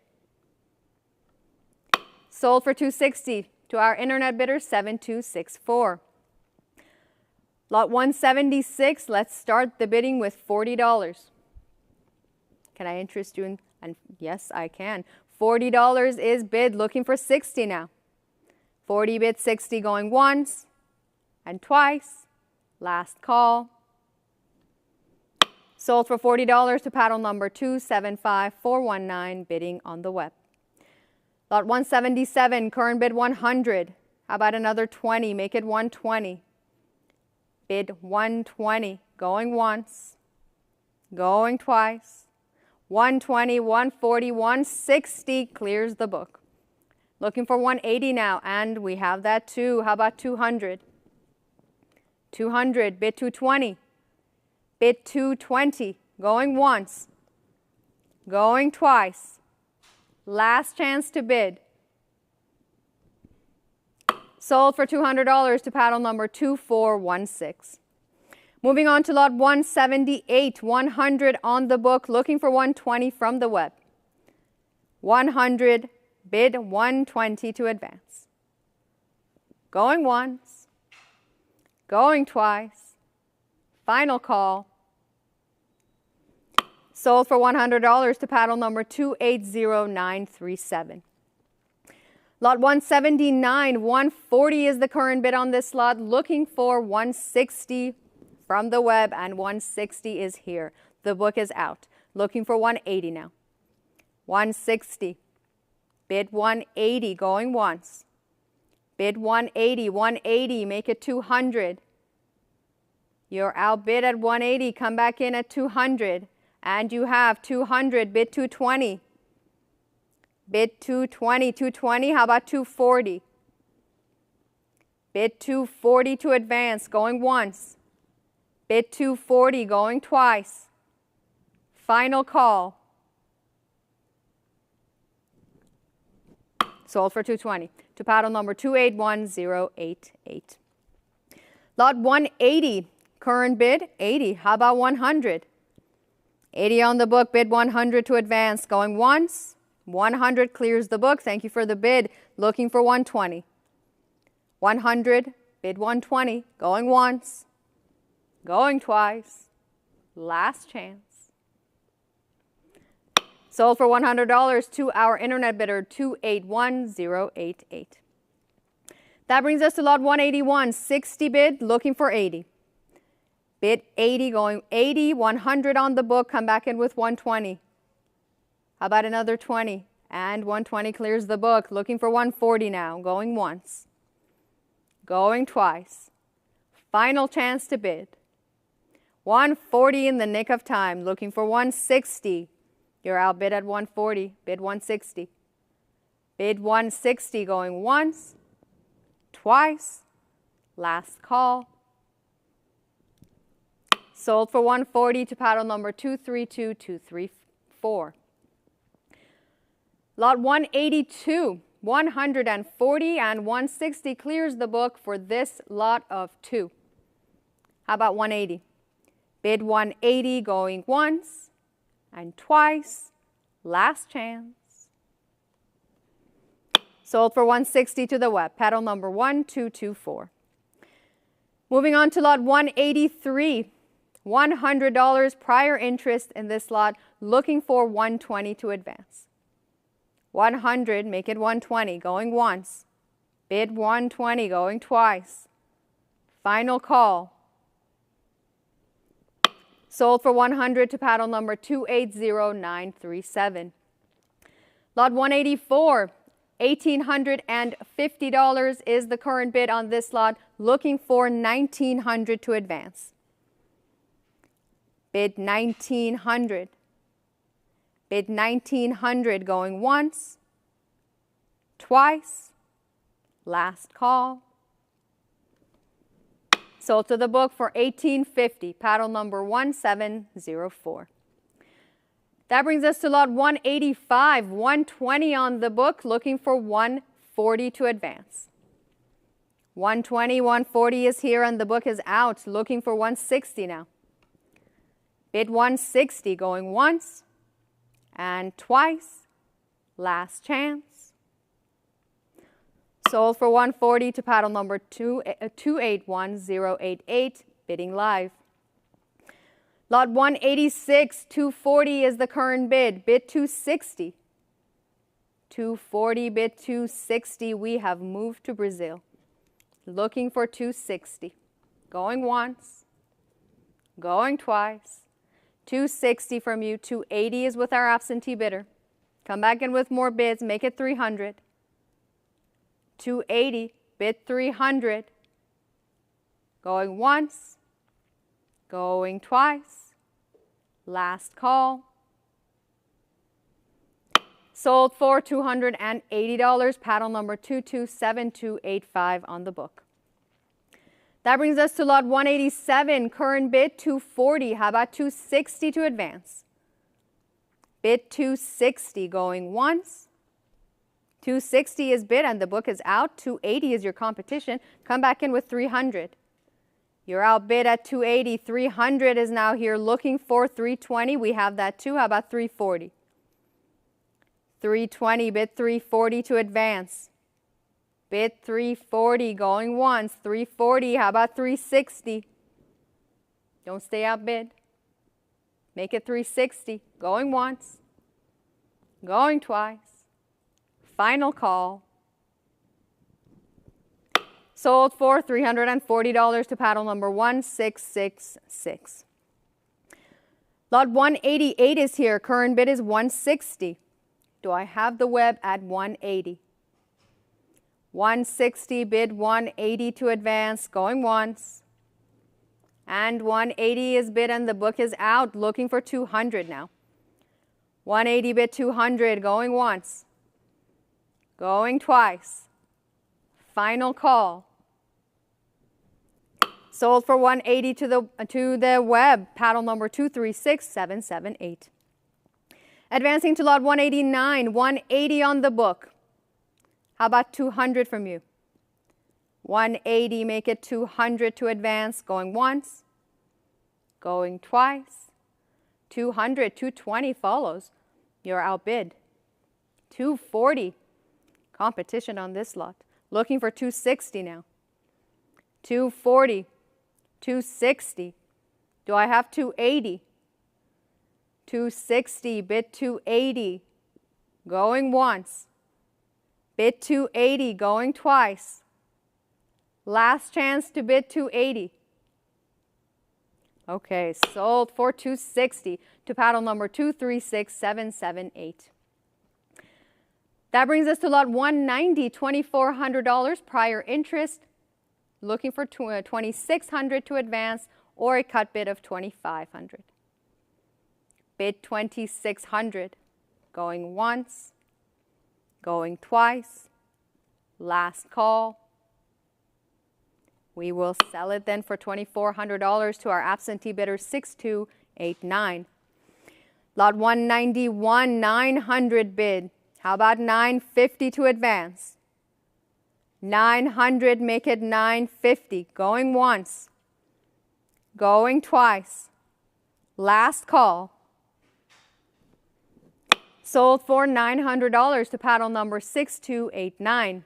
Sold for 260 to our internet bidder, 7264. Lot 176, let's start the bidding with $40. Can I interest you in, and yes, I can. $40 is bid, looking for 60 now. 40 bid 60, going once and twice. Last call. Sold for $40 to paddle number 275419, bidding on the web. Lot 177, current bid 100. How about another 20? Make it 120. Bid 120, going once, going twice. 120, 140, 160 clears the book. Looking for 180 now, and we have that too. How about 200? 200, bid 220. Bid 220, going once, going twice. Last chance to bid. Sold for $200 to paddle number 2416. Moving on to lot 178, 100 on the book, looking for 120 from the web. 100, bid 120 to advance. Going once, going twice, final call. Sold for $100 to paddle number 280937. Lot 179, 140 is the current bid on this lot, looking for 160 from the web, and 160 is here. The book is out. Looking for 180 now. 160. Bid 180, going once. Bid 180, 180, make it 200. You're outbid at 180, come back in at 200. And you have 200, bid 220. Bid 220, 220, how about 240? Bid 240 to advance, going once. Bid 240, going twice. Final call. Sold for 220 to paddle number 281088. Lot 180, current bid 80, how about 100? 80 on the book, bid 100 to advance, going once. 100 clears the book. Thank you for the bid. Looking for 120. 100, bid 120, going once, going twice, last chance. Sold for $100 to our internet bidder 281088. That brings us to lot 181, 60 bid, looking for 80. Bid 80, going 80, 100 on the book, come back in with 120. How about another 20? And 120 clears the book. Looking for 140 now, going once, going twice. Final chance to bid. 140 in the nick of time, looking for 160. You're outbid at 140, bid 160. Bid 160, going once, twice, last call. Sold for 140 to paddle number 232234. Lot 182, 140 and 160 clears the book for this lot of 2. How about 180? Bid 180, going once and twice, last chance. Sold for 160 to the web, paddle number 1224. Moving on to lot 183. $100 prior interest in this lot, looking for 120 to advance. 100, make it 120, going once. Bid 120, going twice. Final call. Sold for 100 to paddle number 280937. Lot 184, $1,850 is the current bid on this lot, looking for 1,900 to advance. Bid 1,900. Bid 1,900, going once, twice, last call. Sold to the book for $1,850, paddle number 1704. That brings us to lot 185, 120 on the book, looking for 140 to advance. 120, 140 is here and the book is out, looking for 160 now. Bid 160, going once and twice, last chance. Sold for 140 to paddle number 281088, bidding live. Lot 186, 240 is the current bid, bid 260. 240, bid 260, we have moved to Brazil. Looking for 260, going once, going twice. 260 from you, 280 is with our absentee bidder. Come back in with more bids, make it 300. 280, bid 300. Going once, going twice. Last call. Sold for $280, paddle number 227285 on the book. That brings us to lot 187, current bid 240. How about 260 to advance? Bid 260, going once. 260 is bid and the book is out. 280 is your competition. Come back in with 300. You're outbid at 280. 300 is now here looking for 320. We have that too. How about 340? 320, bid 340 to advance. Bid 340 going once. 340, how about 360? Don't stay outbid. Make it 360. Going once. Going twice. Final call. Sold for $340 to paddle number 1666. Lot 188 is here. Current bid is 160. Do I have the web at 180? 160, bid 180 to advance, going once. And 180 is bid and the book is out, looking for 200 now. 180 bid 200, going once. Going twice. Final call. Sold for 180 to the web, paddle number 236778. Advancing to lot 189, 180 on the book. How about 200 from you? 180, make it 200 to advance, going once, going twice. 200, 220 follows. You're outbid. 240, competition on this lot. Looking for 260 now. 240, 260. Do I have 280? 260, bid 280, going once. Bid 280, going twice. Last chance to bid 280. Okay, sold for 260 to paddle number 236778. That brings us to lot 190, $2,400 prior interest. Looking for $2,600 to advance or a cut bid of $2,500. Bid $2,600, going once, going twice, last call. We will sell it then for $2,400 to our absentee bidder 6289. Lot 191, 900 bid. How about 950 to advance? 900, make it 950, going once, going twice, last call. Sold for $900 to paddle number 6289.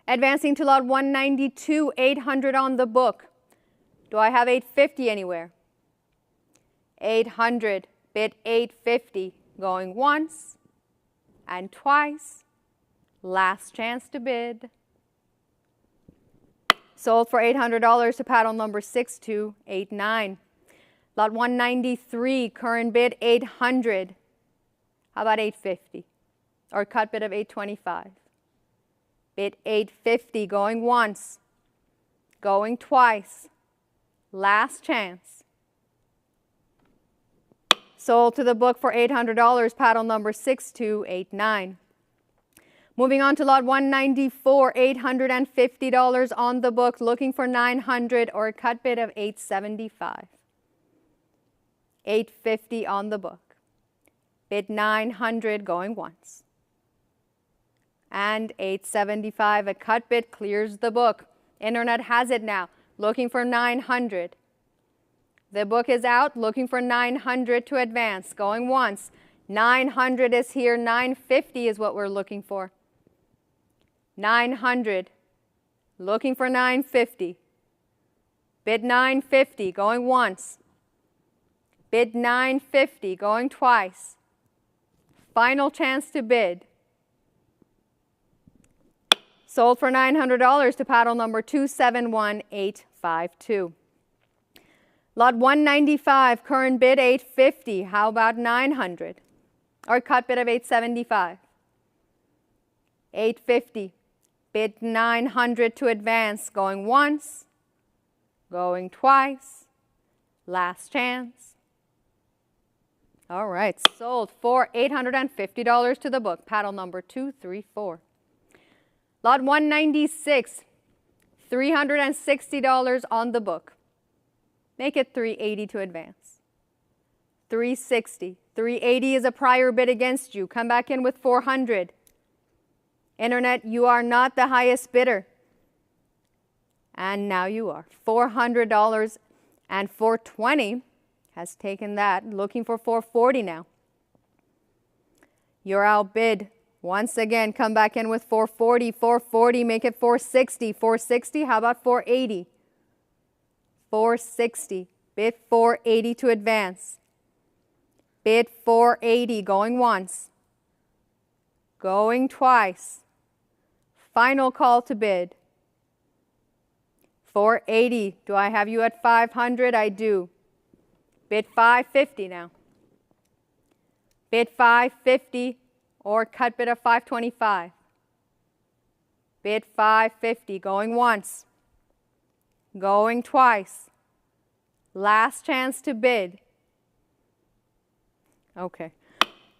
Advancing to lot 192, 800 on the book. Do I have 850 anywhere? 800, bid 850, going once and twice. Last chance to bid. Sold for $800 to paddle number 6289. Lot 193, current bid 800. How about 850? Or cut bid of 825. Bid 850, going once, going twice. Last chance. Sold to the book for $800, paddle number 6289. Moving on to lot 194, $850 on the book, looking for 900 or a cut bid of 875. 850 on the book. Bid 900, going once. And 875, a cut bid clears the book. Internet has it now, looking for 900. The book is out, looking for 900 to advance, going once. 900 is here, 950 is what we're looking for. 900, looking for 950. Bid 950, going once. Bid 950, going twice. Final chance to bid. Sold for $900 to paddle number 271852. Lot 195, current bid 850. How about 900? Or cut bid of 875. 850. Bid 900 to advance, going once, going twice. Last chance. All right, sold for $850 to the book, paddle number 234. Lot 196, $360 on the book. Make it $380 to advance. $360. $380 is a prior bid against you. Come back in with $400. Internet, you are not the highest bidder. And now you are. $400 and $420 has taken that. Looking for $440 now. You're outbid. Once again, come back in with $440. $440, make it $460. $460, how about $480? $460. Bid $480 to advance. Bid $480, going once. Going twice. Final call to bid. $480. Do I have you at $500? I do. Bid $550 now. Bid $550 or cut bid of $525. Bid $550, going once. Going twice. Last chance to bid. Okay.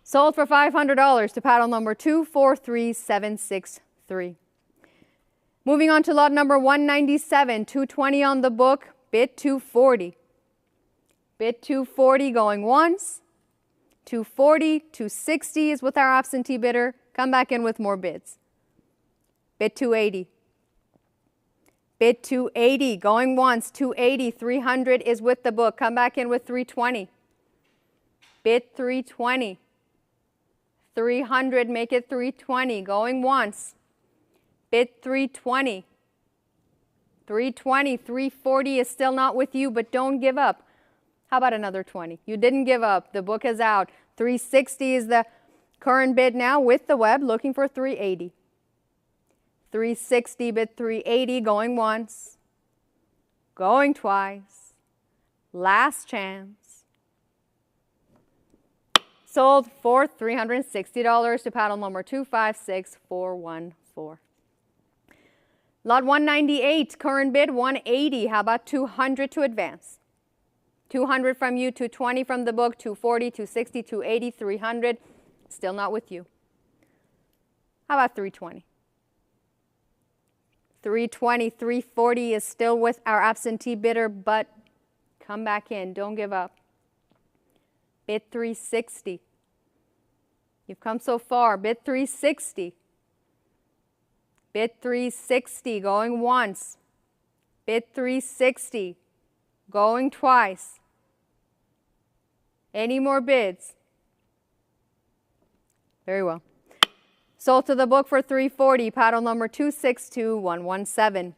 Sold for $500 to paddle number 243763. Moving on to lot number 197, 220 on the book, bid 240. Bid 240 going once. 240, 260 is with our absentee bidder. Come back in with more bids. Bid 280. Bid 280 going once. 280, 300 is with the book. Come back in with 320. Bid 320. 300, make it 320 going once. Bid 320. 320, 340 is still not with you, but don't give up. How about another 20? You didn't give up. The book is out. 360 is the current bid now with the web, looking for 380. 360, bid 380, going once. Going twice. Last chance. Sold for $360 to paddle number 256414. Lot 198, current bid 180. How about 200 to advance? 200 from you, 220 from the book, 240, 260, 280, 300. Still not with you. How about 320? 320, 340 is still with our absentee bidder, but come back in. Don't give up. Bid 360. You've come so far. Bid 360. Bid 360, going once. Bid 360, going twice. Any more bids? Very well. Sold to the book for $340, paddle number 262117.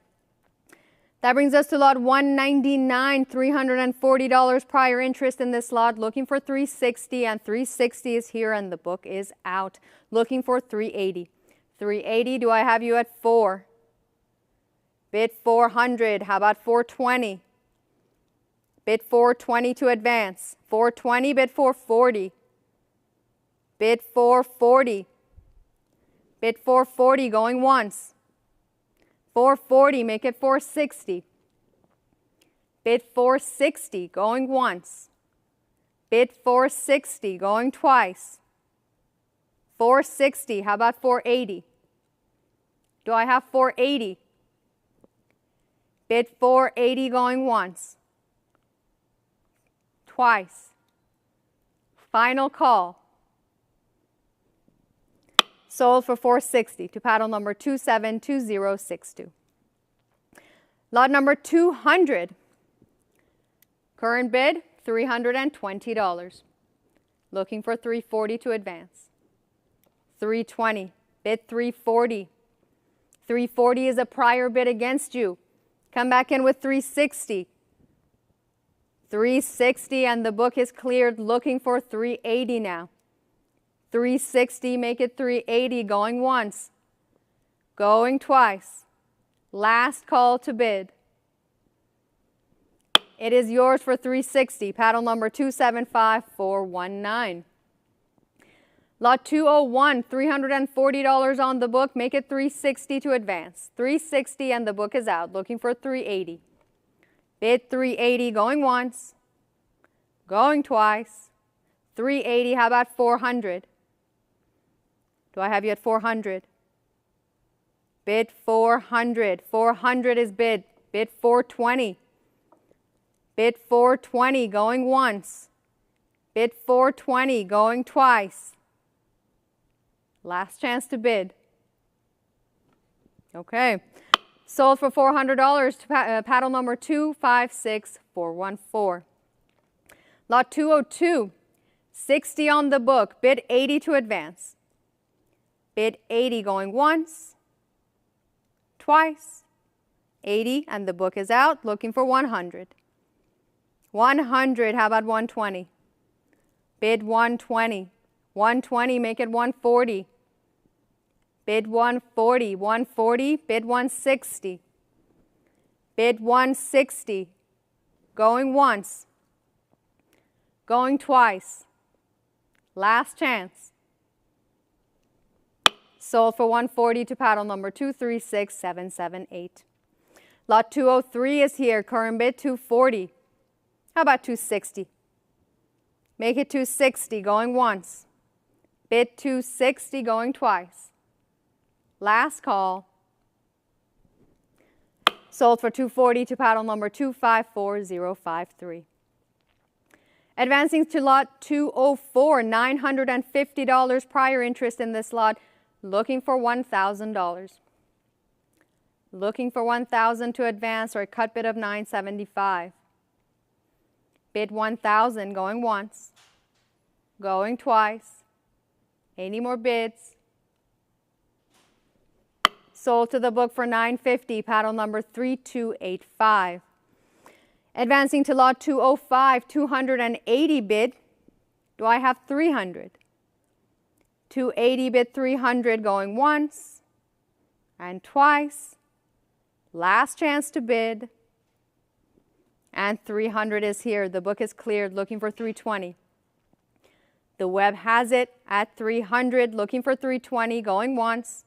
That brings us to lot 199, $340 prior interest in this lot. Looking for $360, and $360 is here, and the book is out. Looking for $380. $380, do I have you at 4? Bid $400, how about $420? Bid $420 to advance. $420, bid $440. Bid $440. Bid $440, going once. $440, make it $460. Bid $460, going once. Bid $460, going twice. $460, how about $480? Do I have $480? Bid $480, going once. Twice. Final call. Sold for $460 to paddle number 272062. Lot number 200. Current bid, $320. Looking for $340 to advance. $320. Bid $340. $340 is a prior bid against you. Come back in with $360. $360, and the book is cleared. Looking for $380 now. $360, make it $380, going once. Going twice. Last call to bid. It is yours for $360. Paddle number 275419. Lot 201, $340 on the book. Make it $360 to advance. $360, and the book is out. Looking for $380. Bid $380, going once. Going twice. $380, how about $400? Do I have you at $400? Bid $400. $400 is bid. Bid $420. Bid $420, going once. Bid $420, going twice. Last chance to bid. Okay. Sold for $400 to paddle number 256414. Lot 202, 60 on the book, bid 80 to advance. Bid 80 going once, twice, 80, and the book is out, looking for 100. 100, how about 120? Bid 120. 120, make it 140. Bid 140, 140, bid 160. Bid 160, going once, going twice. Last chance. Sold for 140 to paddle number 236778. Lot 203 is here, current bid 240. How about 260? Make it 260, going once. Bid 260, going twice. Last call. Sold for 240 to paddle number 254053. Advancing to lot 204, $950 prior interest in this lot, looking for $1,000. Looking for $1,000 to advance, or a cut bid of $975. Bid $1,000, going once, going twice. Any more bids? Sold to the book for $950, paddle number 3285. Advancing to lot 205, 280 bid. Do I have 300? 280 bid 300, going once and twice. Last chance to bid. And 300 is here. The book is cleared, looking for 320. The web has it at 300, looking for 320, going once,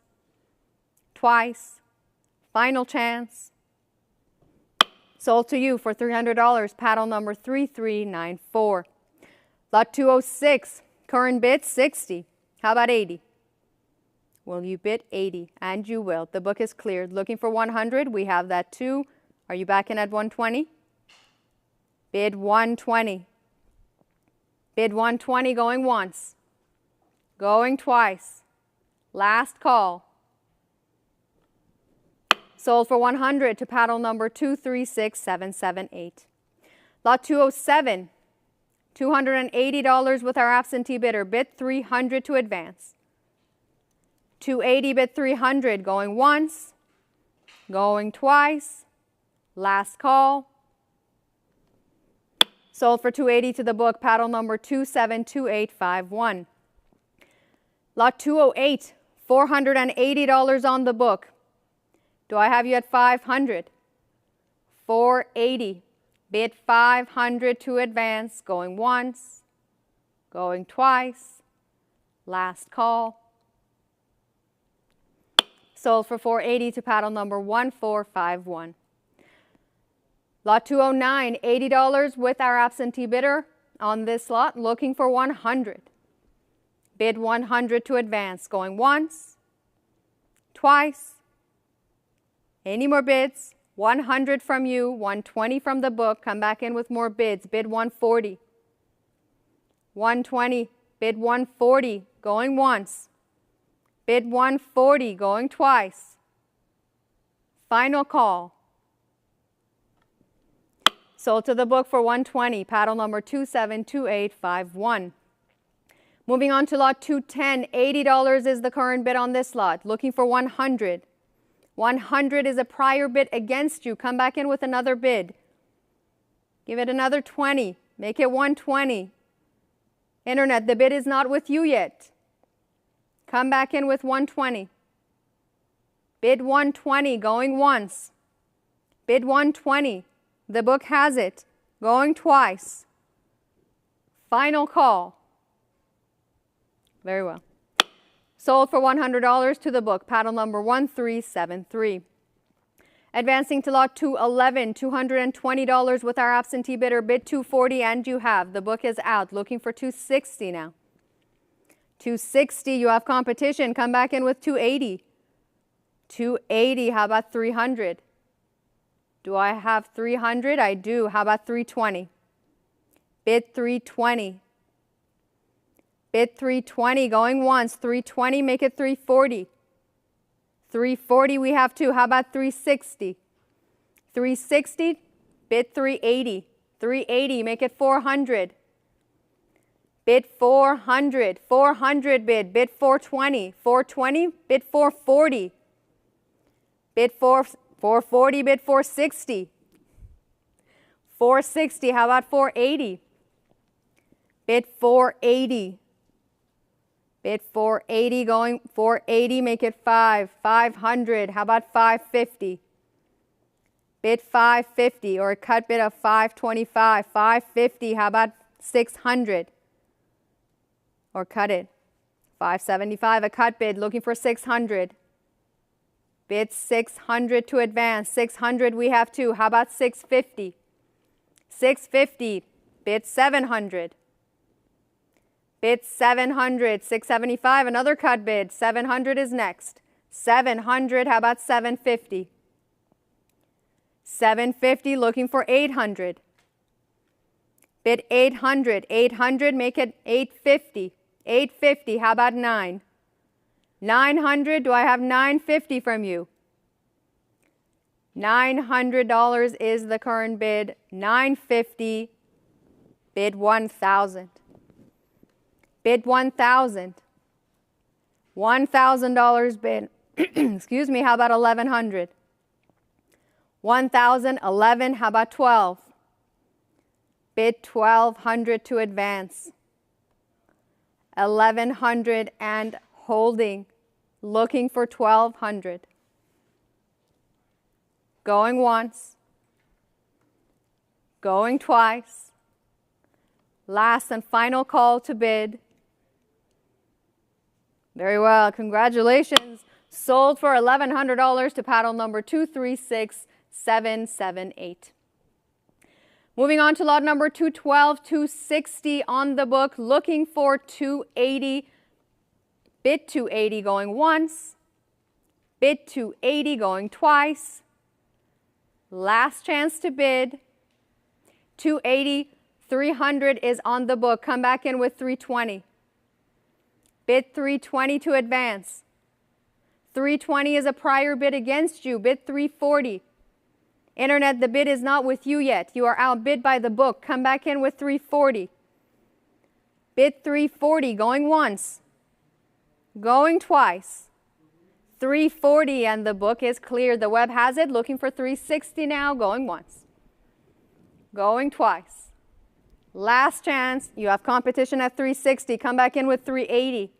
twice. Final chance. Sold to you for $300, paddle number 3394. Lot 206, current bid 60. How about 80? Will you bid 80? And you will. The book is cleared. Looking for 100. We have that too. Are you back in at 120? Bid 120. Bid 120, going once, going twice. Last call. Sold for 100 to paddle number 236778. Lot 207, $280 with our absentee bidder. Bid 300 to advance. 280 bid 300, going once, going twice. Last call. Sold for 280 to the book, paddle number 272851. Lot 208, $480 on the book. Do I have you at 500? 480. Bid 500 to advance, going once, going twice. Last call. Sold for 480 to paddle number 1451. Lot 209, $80 with our absentee bidder on this lot, looking for 100. Bid 100 to advance, going once, twice. Any more bids? 100 from you, 120 from the book. Come back in with more bids. Bid 140. 120, bid 140, going once. Bid 140, going twice. Final call. Sold to the book for 120, paddle number 272851. Moving on to lot 210, $80 is the current bid on this lot. Looking for 100. 100 is a prior bid against you. Come back in with another bid. Give it another 20. Make it 120. Internet, the bid is not with you yet. Come back in with 120. Bid 120, going once. Bid 120. The book has it, going twice. Final call. Very well. Sold for $100 to the book, paddle number 1373. Advancing to lot 211, $220 with our absentee bidder. Bid 240, and you have. The book is out, looking for 260 now. 260, you have competition. Come back in with 280. 280, how about 300? Do I have 300? I do. How about 320? Bid 320. Bid 320, going once. 320, make it 340. 340 we have two. How about 360? 360, bid 380. 380, make it 400. Bid 400. 400 bid 420. 420, bid 440. Bid 440, bid 460. 460, how about 480? Bid 480. Bid 480, going 480, make it 500. How about 550? Bid 550, or a cut bid of 525. 550, how about 600? Or cut it. 575, a cut bid, looking for 600. Bid 600 to advance. 600 we have two. How about 650? 650, bid 700. Bid 700, 675, another cut bid. 700 is next. 700, how about 750? 750, looking for 800. Bid 800, 800, make it 850. 850, how about 9? 900, do I have 950 from you? $900 is the current bid. 950, bid 1,000. Bid 1,000. $1,000 bid. Excuse me, how about 1,100? 1,000, 11, how about 12? Bid 1,200 to advance. 1,100 and holding, looking for 1,200. Going once. Going twice. Last and final call to bid. Very well, congratulations. Sold for $1,100 to paddle number 236778. Moving on to lot number 212, 260 on the book, looking for 280. Bid 280 going once. Bid 280 going twice. Last chance to bid. 280, 300 is on the book. Come back in with 320. Bid 320 to advance. 320 is a prior bid against you. Bid 340. Internet, the bid is not with you yet. You are outbid by the book. Come back in with 340. Bid 340, going once. Going twice. 340 and the book is clear. The web has it. Looking for 360 now. Going once. Going twice. Last chance. You have competition at 360. Come back in with 380.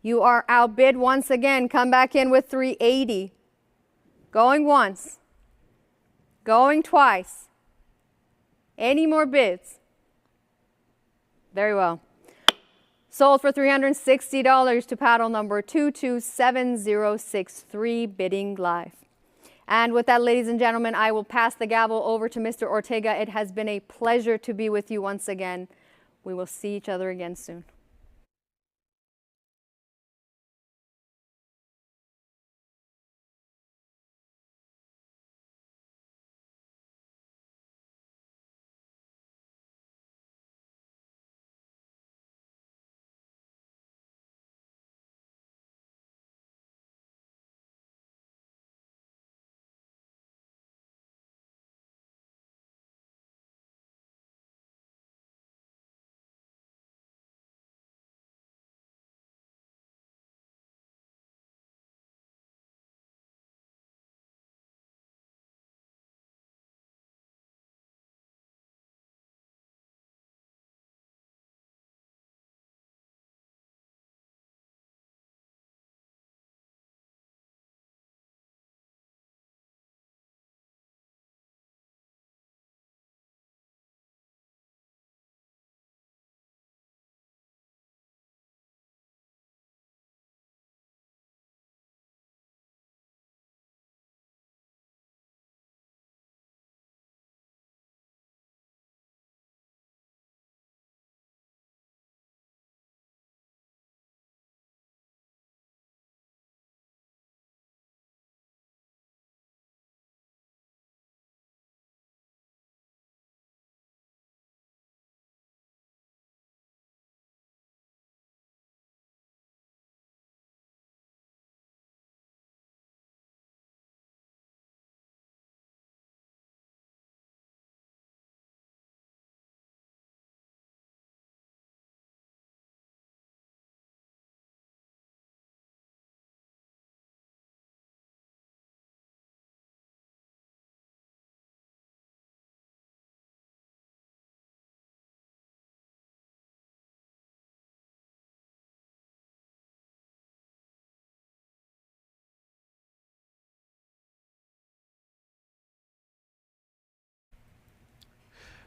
You are outbid once again. Come back in with 380. Going once. Going twice. Any more bids? Very well. Sold for $360 to paddle number 227063, bidding live. And with that, ladies and gentlemen, I will pass the gavel over to Mr. Ortega. It has been a pleasure to be with you once again. We will see each other again soon.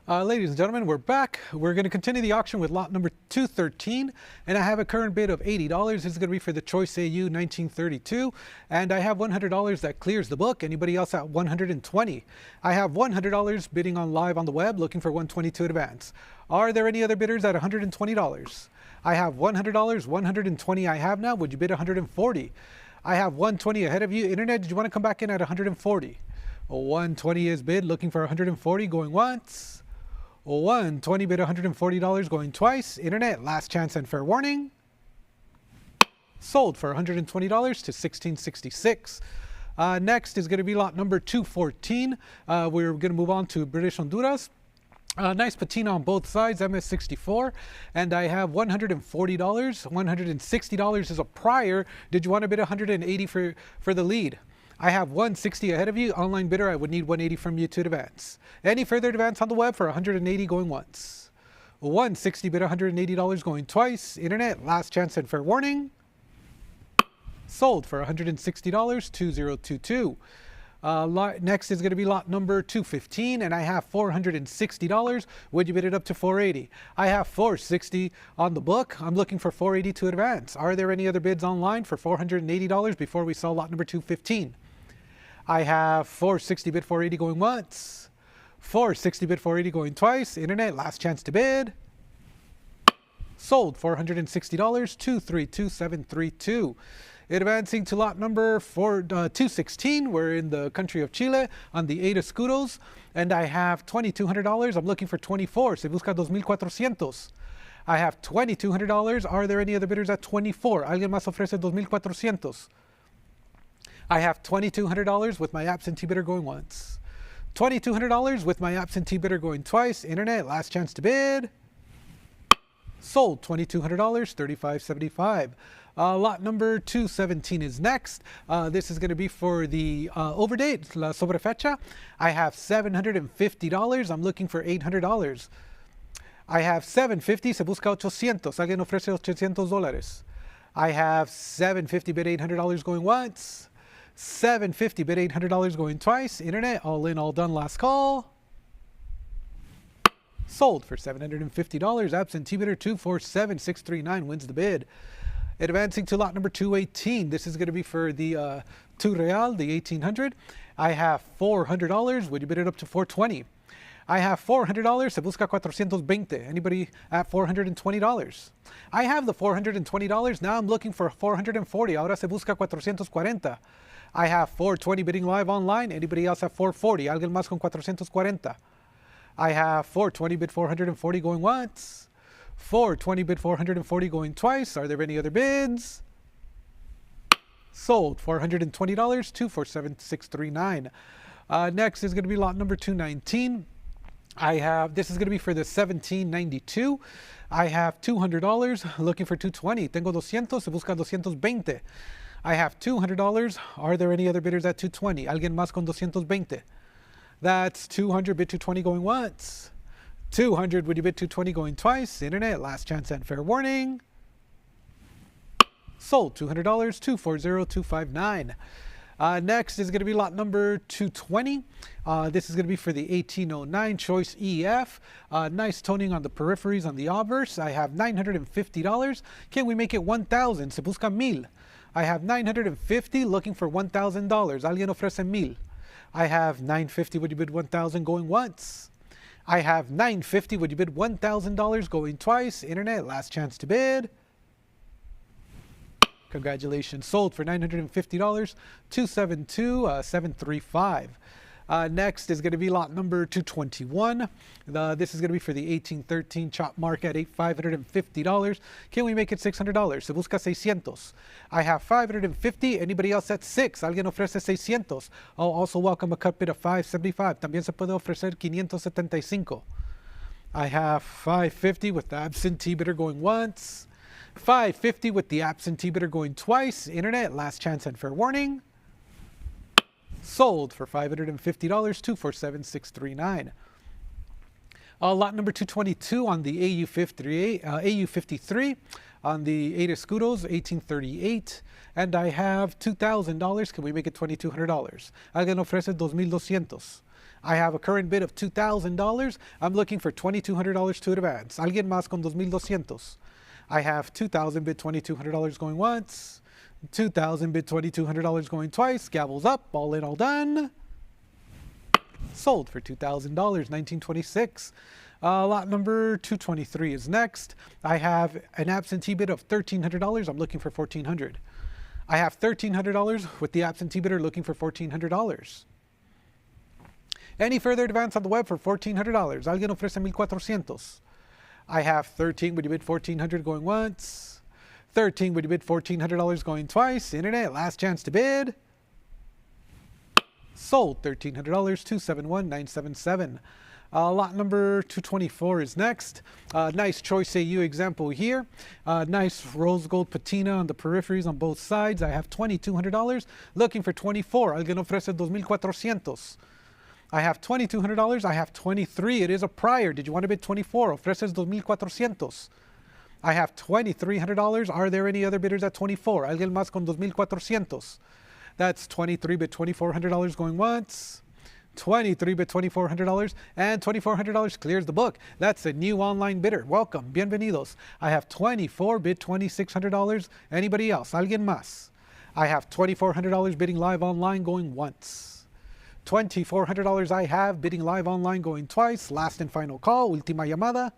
Ladies and gentlemen, we're back. We're going to continue the auction with lot number 213, and I have a current bid of $80. This is going to be for the Choice AU 1932, and I have $100 that clears the book. Anybody else at $120? I have $100 bidding on live on the web, looking for $122 advance. Are there any other bidders at $120? I have $100, $120 I have now. Would you bid $140? I have $120 ahead of you. Internet, did you want to come back in at $140? $120 is bid, looking for $140, going once. $120 bid $140, going twice. Internet, last chance and fair warning. Sold for $120 to $16.66. Next is going to be lot number 214. We're going to move on to British Honduras. Nice patina on both sides, MS64, and I have $140. $160 is a prior. Did you want to bid $180 for the lead? I have $160 ahead of you. Online bidder, I would need $180 from you to advance. Any further advance on the web for $180 going once. $160 bid $180 going twice. Internet, last chance and fair warning. Sold for $160, 2022. Next is going to be lot number 215, and I have $460. Would you bid it up to $480? I have $460 on the book. I'm looking for $480 to advance. Are there any other bids online for $480 before we sell lot number 215? I have $460 bid $480 going once. $460 bid $480 going twice. Internet, last chance to bid. Sold $460, 232732. Advancing to lot number 216, we're in the country of Chile on the 8 escudos, and I have $2,200. I'm looking for 24. Se busca 2,400. I have $2,200. Are there any other bidders at 24? ¿Alguien más ofrece 2,400? I have $2,200 with my absentee bidder going once. $2,200 with my absentee bidder going twice. Internet, last chance to bid. Sold $2,200, $35.75. Lot number 217 is next. This is going to be for the overdate, la sobrefecha. I have $750. I'm looking for $800. I have $750. Se busca 800. Alguien ofrece $800. I have $750 bid $800 going once. $750 bid $800 going twice. Internet, all in, all done, last call. Sold for $750. Absentee bidder 247639 wins the bid. Advancing to lot number 218. This is going to be for the 2 Real, the 1800. I have $400. Would you bid it up to $420? I have $400. Se busca 420. Anybody at $420? I have the $420. Now I'm looking for $440. Ahora se busca 440. I have $420 bidding live online. Anybody else at $440? Alguien más con 440. I have $420 bid $440 going once. $420 bid $440 going twice. Are there any other bids? Sold $420, 247639. Next is going to be lot number 219. This is going to be for the 1792. I have $200, looking for $220. Tengo 200, se busca 220. I have $200. Are there any other bidders at $220? Alguien más con 220. That's $200 bid $220 going once. $200, would you bid $220 going twice? Internet, last chance and fair warning. Sold $200, 240259. Next is going to be lot number 220. This is going to be for the 1809 Choice EF. Nice toning on the peripheries on the obverse. I have $950. Can we make it $1,000? Se busca 1,000. I have $950, looking for $1,000. Alguien ofrece 1,000. I have $950. Would you bid $1,000 going once? I have $950. Would you bid $1,000 going twice? Internet, last chance to bid. Congratulations. Sold for $950, 272735. Next is going to be lot number 221. This is going to be for the 1813 chop mark at $550. Can we make it $600? Se busca 600. I have $550. Anybody else at 6? Alguien ofrece 600. I'll also welcome a cut bid of $575. También se puede ofrecer $575. I have $550 with the absentee bidder going once. $550 with the absentee bidder going twice. Internet, last chance and fair warning. Sold for $550, 247639. Lot number 222 on the AU53 on the 8 escudos, 1838. And I have $2,000. Can we make it $2,200? Alguien ofrece $2,200. I have a current bid of $2,000. I'm looking for $2,200 to advance. Alguien más con 2,200. I have 2,000 bid $2,200 going once. 2,000 bid $2,200 going twice. Gavels up. All in, all done. Sold for $2,000, 1926. Lot number 223 is next. I have an absentee bid of $1,300. I'm looking for $1,400. I have $1,300 with the absentee bidder looking for $1,400. Any further advance on the web for $1,400. Alguien ofrece 1,400. I have 13. Would you bid $1,400 going once? 13. Would you bid $1,400 going twice? Internet, last chance to bid. Sold $1,300, 271,977. Lot number 224 is next. Nice Choice AU example here. Nice rose gold patina on the peripheries on both sides. I have $2,200. Looking for 24. Alguien ofrece 2,400. I have $2,200. I have 23. It is a prior. Did you want to bid 24? Ofreces 2,400. I have $2,300. Are there any other bidders at 24? Alguien más con 2,400. That's 23 bid $2,400 going once. 23 bid $2,400 and $2,400 clears the book. That's a new online bidder. Welcome, bienvenidos. I have 24 bid $2,600. Anybody else? Alguien más? I have $2,400 bidding live online going once. $2,400 I have bidding live online going twice. Last and final call. Última llamada.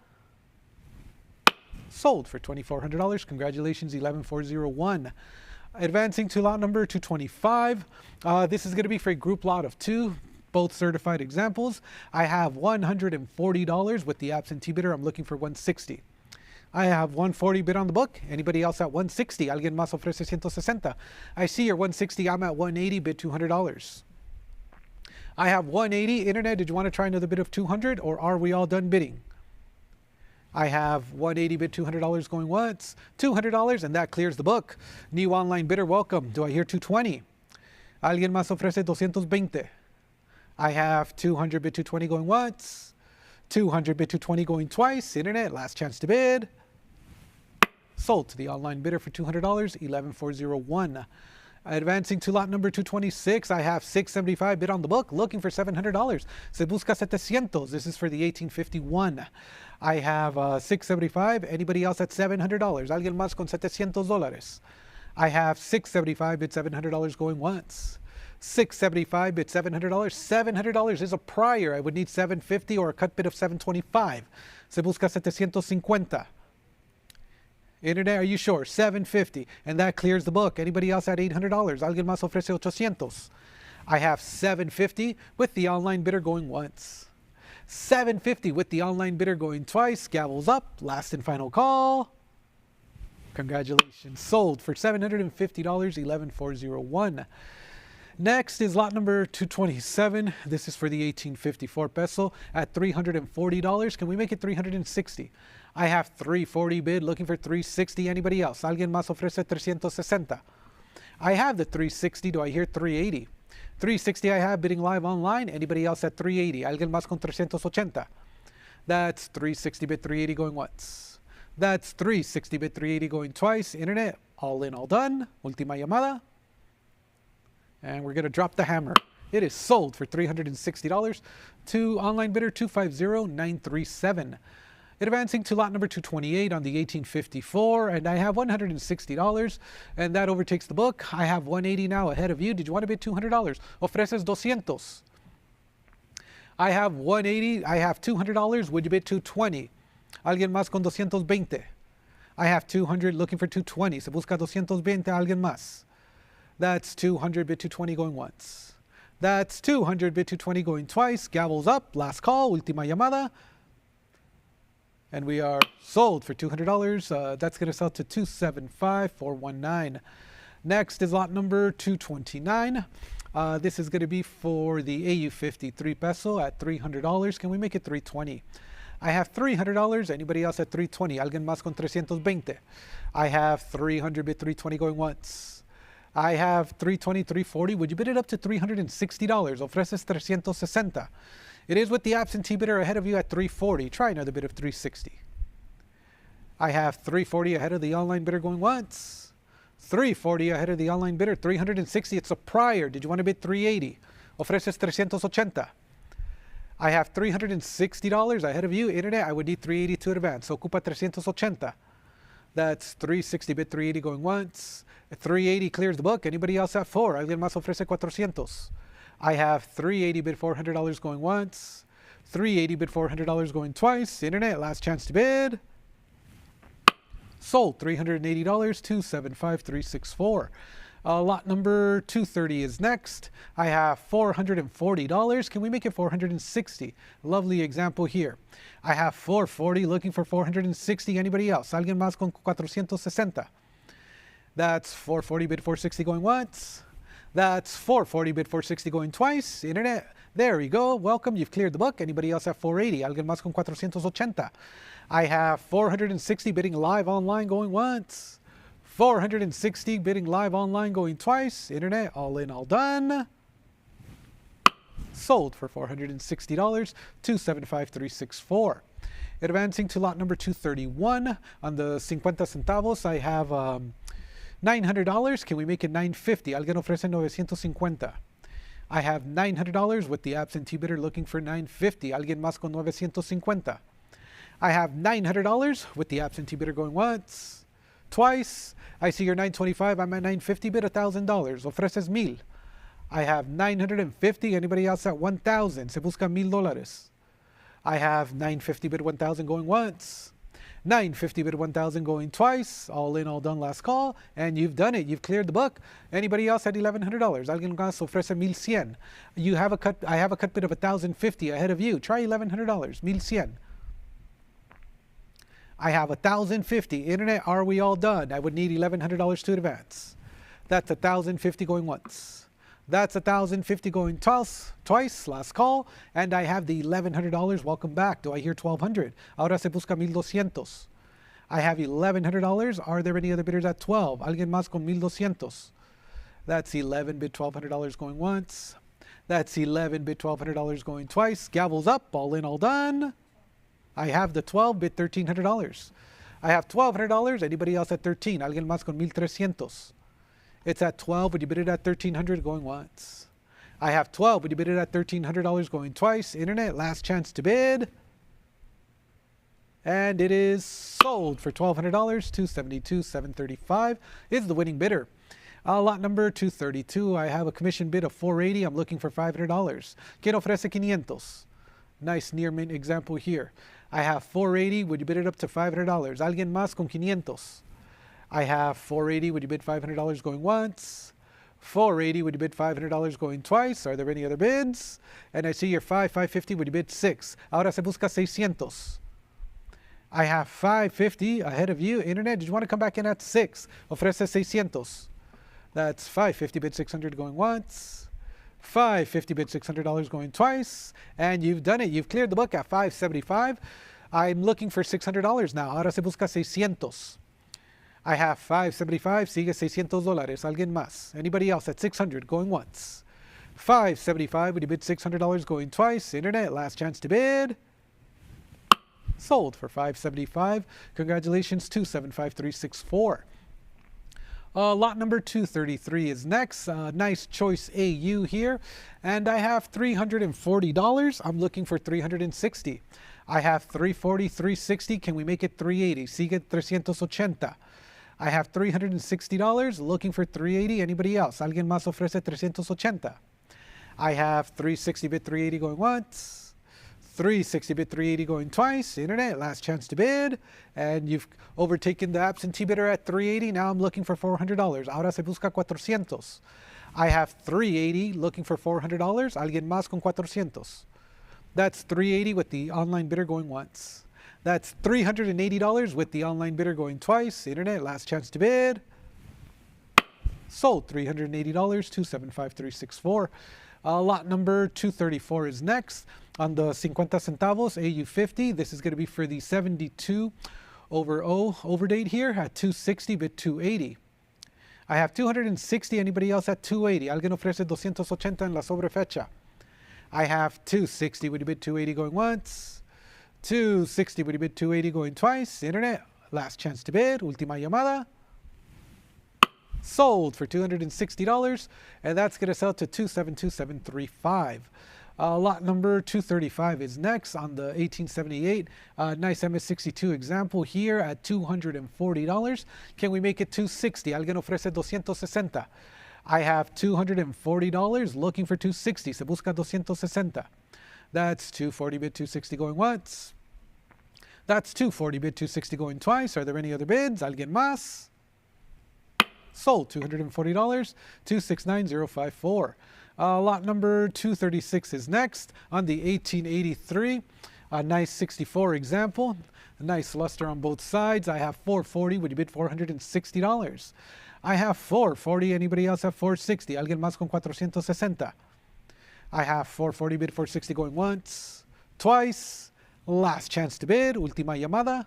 Sold for $2,400. Congratulations, 11401. Advancing to lot number 225. This is going to be for a group lot of 2. Both certified examples. I have $140 with the absentee bidder. I'm looking for $160. I have $140 bid on the book. Anybody else at $160? Alguien más ofrece $160. I see your $160. I'm at $180 bid $200. I have $180. Internet, did you want to try another bid of $200 or are we all done bidding? I have $180 bid $200 going once, $200, and that clears the book. New online bidder, welcome. Do I hear $220? Alguien más ofrece $220. I have $200 bid $220 going once, $200 bid $220 going twice. Internet, last chance to bid. Sold to the online bidder for $200, 11401. Advancing to lot number 226, I have $675 bid on the book, looking for $700. Se busca 700. This is for the 1851. I have $675. Anybody else at $700? Alguien más con $700. I have $675 bid $700 going once. $675 bid $700. $700 is a prior. I would need $750 or a cut bid of $725. Se busca 750. Internet, are you sure? $750. And that clears the book. Anybody else at $800? Alguien más ofrece 800. I have $750 with the online bidder going once. $750 with the online bidder going twice. Gavels up. Last and final call. Congratulations. Sold for $750, 11401. Next is lot number 227. This is for the 1854 peso at $340. Can we make it $360? I have $340 bid, looking for $360. Anybody else? Alguien más ofrece $360. I have the $360. Do I hear $380? $360 I have bidding live online. Anybody else at $380? Alguien más con $380. That's $360 bid $380 going once. That's $360 bid $380 going twice. Internet, all in, all done. Última llamada. And we're going to drop the hammer. It is sold for $360 to online bidder 250937. Advancing to lot number 228 on the 1854, and I have $160, and that overtakes the book. I have $180 now ahead of you. Did you want to bid $200? Ofreces 200. I have $180. I have $200. Would you bid $220? Alguien más con 220. I have $200 looking for $220. Se busca 220. Alguien más. That's $200 bid $220 going once. That's $200 bid $220 going twice. Gavels up. Last call. Última llamada. And we are sold for $200. That's going to sell to 275,419. Next is lot number 229. This is going to be for the AU53 peso at $300. Can we make it $320? I have $300. Anybody else at $320? Alguien más con 320. I have $300 bid $320 going once. I have $320, $340. Would you bid it up to $360? Ofreces 360. It is with the absentee bidder ahead of you at $340. Try another bid of $360. I have $340 ahead of the online bidder going once. $340 ahead of the online bidder. $360. It's a prior. Did you want to bid $380? Ofreces 380. I have $360 ahead of you. Internet, I would need 380 to advance. So ocupa 380. That's 360 bid 380 going once. 380 clears the book. Anybody else at 4? Alguien más ofrece 400. I have 380 bid $400 going once. 380 bid $400 going twice. Internet, last chance to bid. Sold $380, 275,364. Lot number 230 is next. I have $440. Can we make it 460? Lovely example here. I have 440 looking for 460. Anybody else? Alguien más con 460. That's 440 bid 460 going once. That's 440 bid 460 going twice. Internet. There we go. Welcome. You've cleared the book. Anybody else at 480? Alguien más con 480. I have 460 bidding live online going once. 460 bidding live online going twice. Internet, all in, all done. Sold for $460, 275,364. Advancing to lot number 231 on the 50 centavos, I have $900. Can we make it $950? Alguien ofrece 950. I have $900 with the absentee bidder looking for $950. Alguien más con 950. I have $900 with the absentee bidder going once, twice. I see your $925. I'm at $950 bid $1,000. Ofreces 1,000. I have $950. Anybody else at 1,000? Se busca $1,000. I have $950 bid 1,000 going once. $950 bid 1,000 going twice. All in, all done, last call. And you've done it. You've cleared the book. Anybody else at $1,100? Alguien más ofrece 1,100. You have a cut. I have a cut bid of 1,050 ahead of you. Try $1,100. 1,100. I have 1,050. Internet, are we all done? I would need $1,100 to advance. That's 1,050 going once. That's 1,050 going twice. Last call. And I have the $1,100. Welcome back. Do I hear 1,200? Ahora se busca 1,200. I have $1,100. Are there any other bidders at 12? Alguien más con 1,200. That's 11 bid $1,200 going once. That's 11 bid $1,200 going twice. Gavels up. All in, all done. I have the 12 bid $1,300. I have $1,200. Anybody else at 13? Alguien más con 1,300. It's at 12. Would you bid it at 1,300 going once? I have 12. Would you bid it at $1,300 going twice? Internet, last chance to bid. And it is sold for $1,200. 272,735 is the winning bidder. Lot number 232. I have a commission bid of $480. I'm looking for $500. ¿Quién ofrece 500? Nice near mint example here. I have $480. Would you bid it up to $500? Alguien más con 500. I have $480. Would you bid $500 going once? $480. Would you bid $500 going twice? Are there any other bids? And I see your $550. Would you bid 6? Ahora se busca 600. I have $550 ahead of you. Internet, did you want to come back in at 6? Ofrece 600. That's $550 bid 600 going once. $550 bid $600 going twice. And you've done it. You've cleared the book at $575. I'm looking for $600 now. Ahora se busca 600. I have $575. Sigue $600. Alguien más? Anybody else at 600 going once? $575. Would you bid $600 going twice? Internet, last chance to bid. Sold for $575. Congratulations, 275,364. Lot number 233 is next. Nice choice AU here. And I have $340. I'm looking for $360. I have $340, $360. Can we make it $380? Sigue $380. I have $360. Looking for $380. Anybody else? Alguien más ofrece $380. I have $360 bid $380 going once. $360 bid $380 going twice. Internet, last chance to bid. And you've overtaken the absentee bidder at $380. Now I'm looking for $400. Ahora se busca 400. I have $380 looking for $400. Alguien más con 400. That's $380 with the online bidder going once. That's $380 with the online bidder going twice. Internet, last chance to bid. Sold $380, 275,364. Lot number 234 is next. On the 50 centavos, AU50, this is going to be for the 72 over O overdate here at 260 bid 280. I have 260. Anybody else at 280? Alguien ofrece 280 en la sobrefecha. I have 260. Would you bid 280 going once? 260. Would you bid 280 going twice? Internet, last chance to bid. Última llamada. Sold for $260, and that's going to sell to 272,735. Lot number 235 is next on the 1878. Nice MS62 example here at $240. Can we make it $260? Alguien ofrece $260. I have $240 looking for $260. Se busca $260. That's 240 bid 260 going once. That's 240 bid 260 going twice. Are there any other bids? Alguien más? Sold $240, 269054. Lot number 236 is next on the 1883. A nice 64 example. A nice luster on both sides. I have 440. Would you bid $460? I have 440. Anybody else have 460? Alguien más con 460. I have 440 bid 460 going once, twice. Last chance to bid. Última llamada.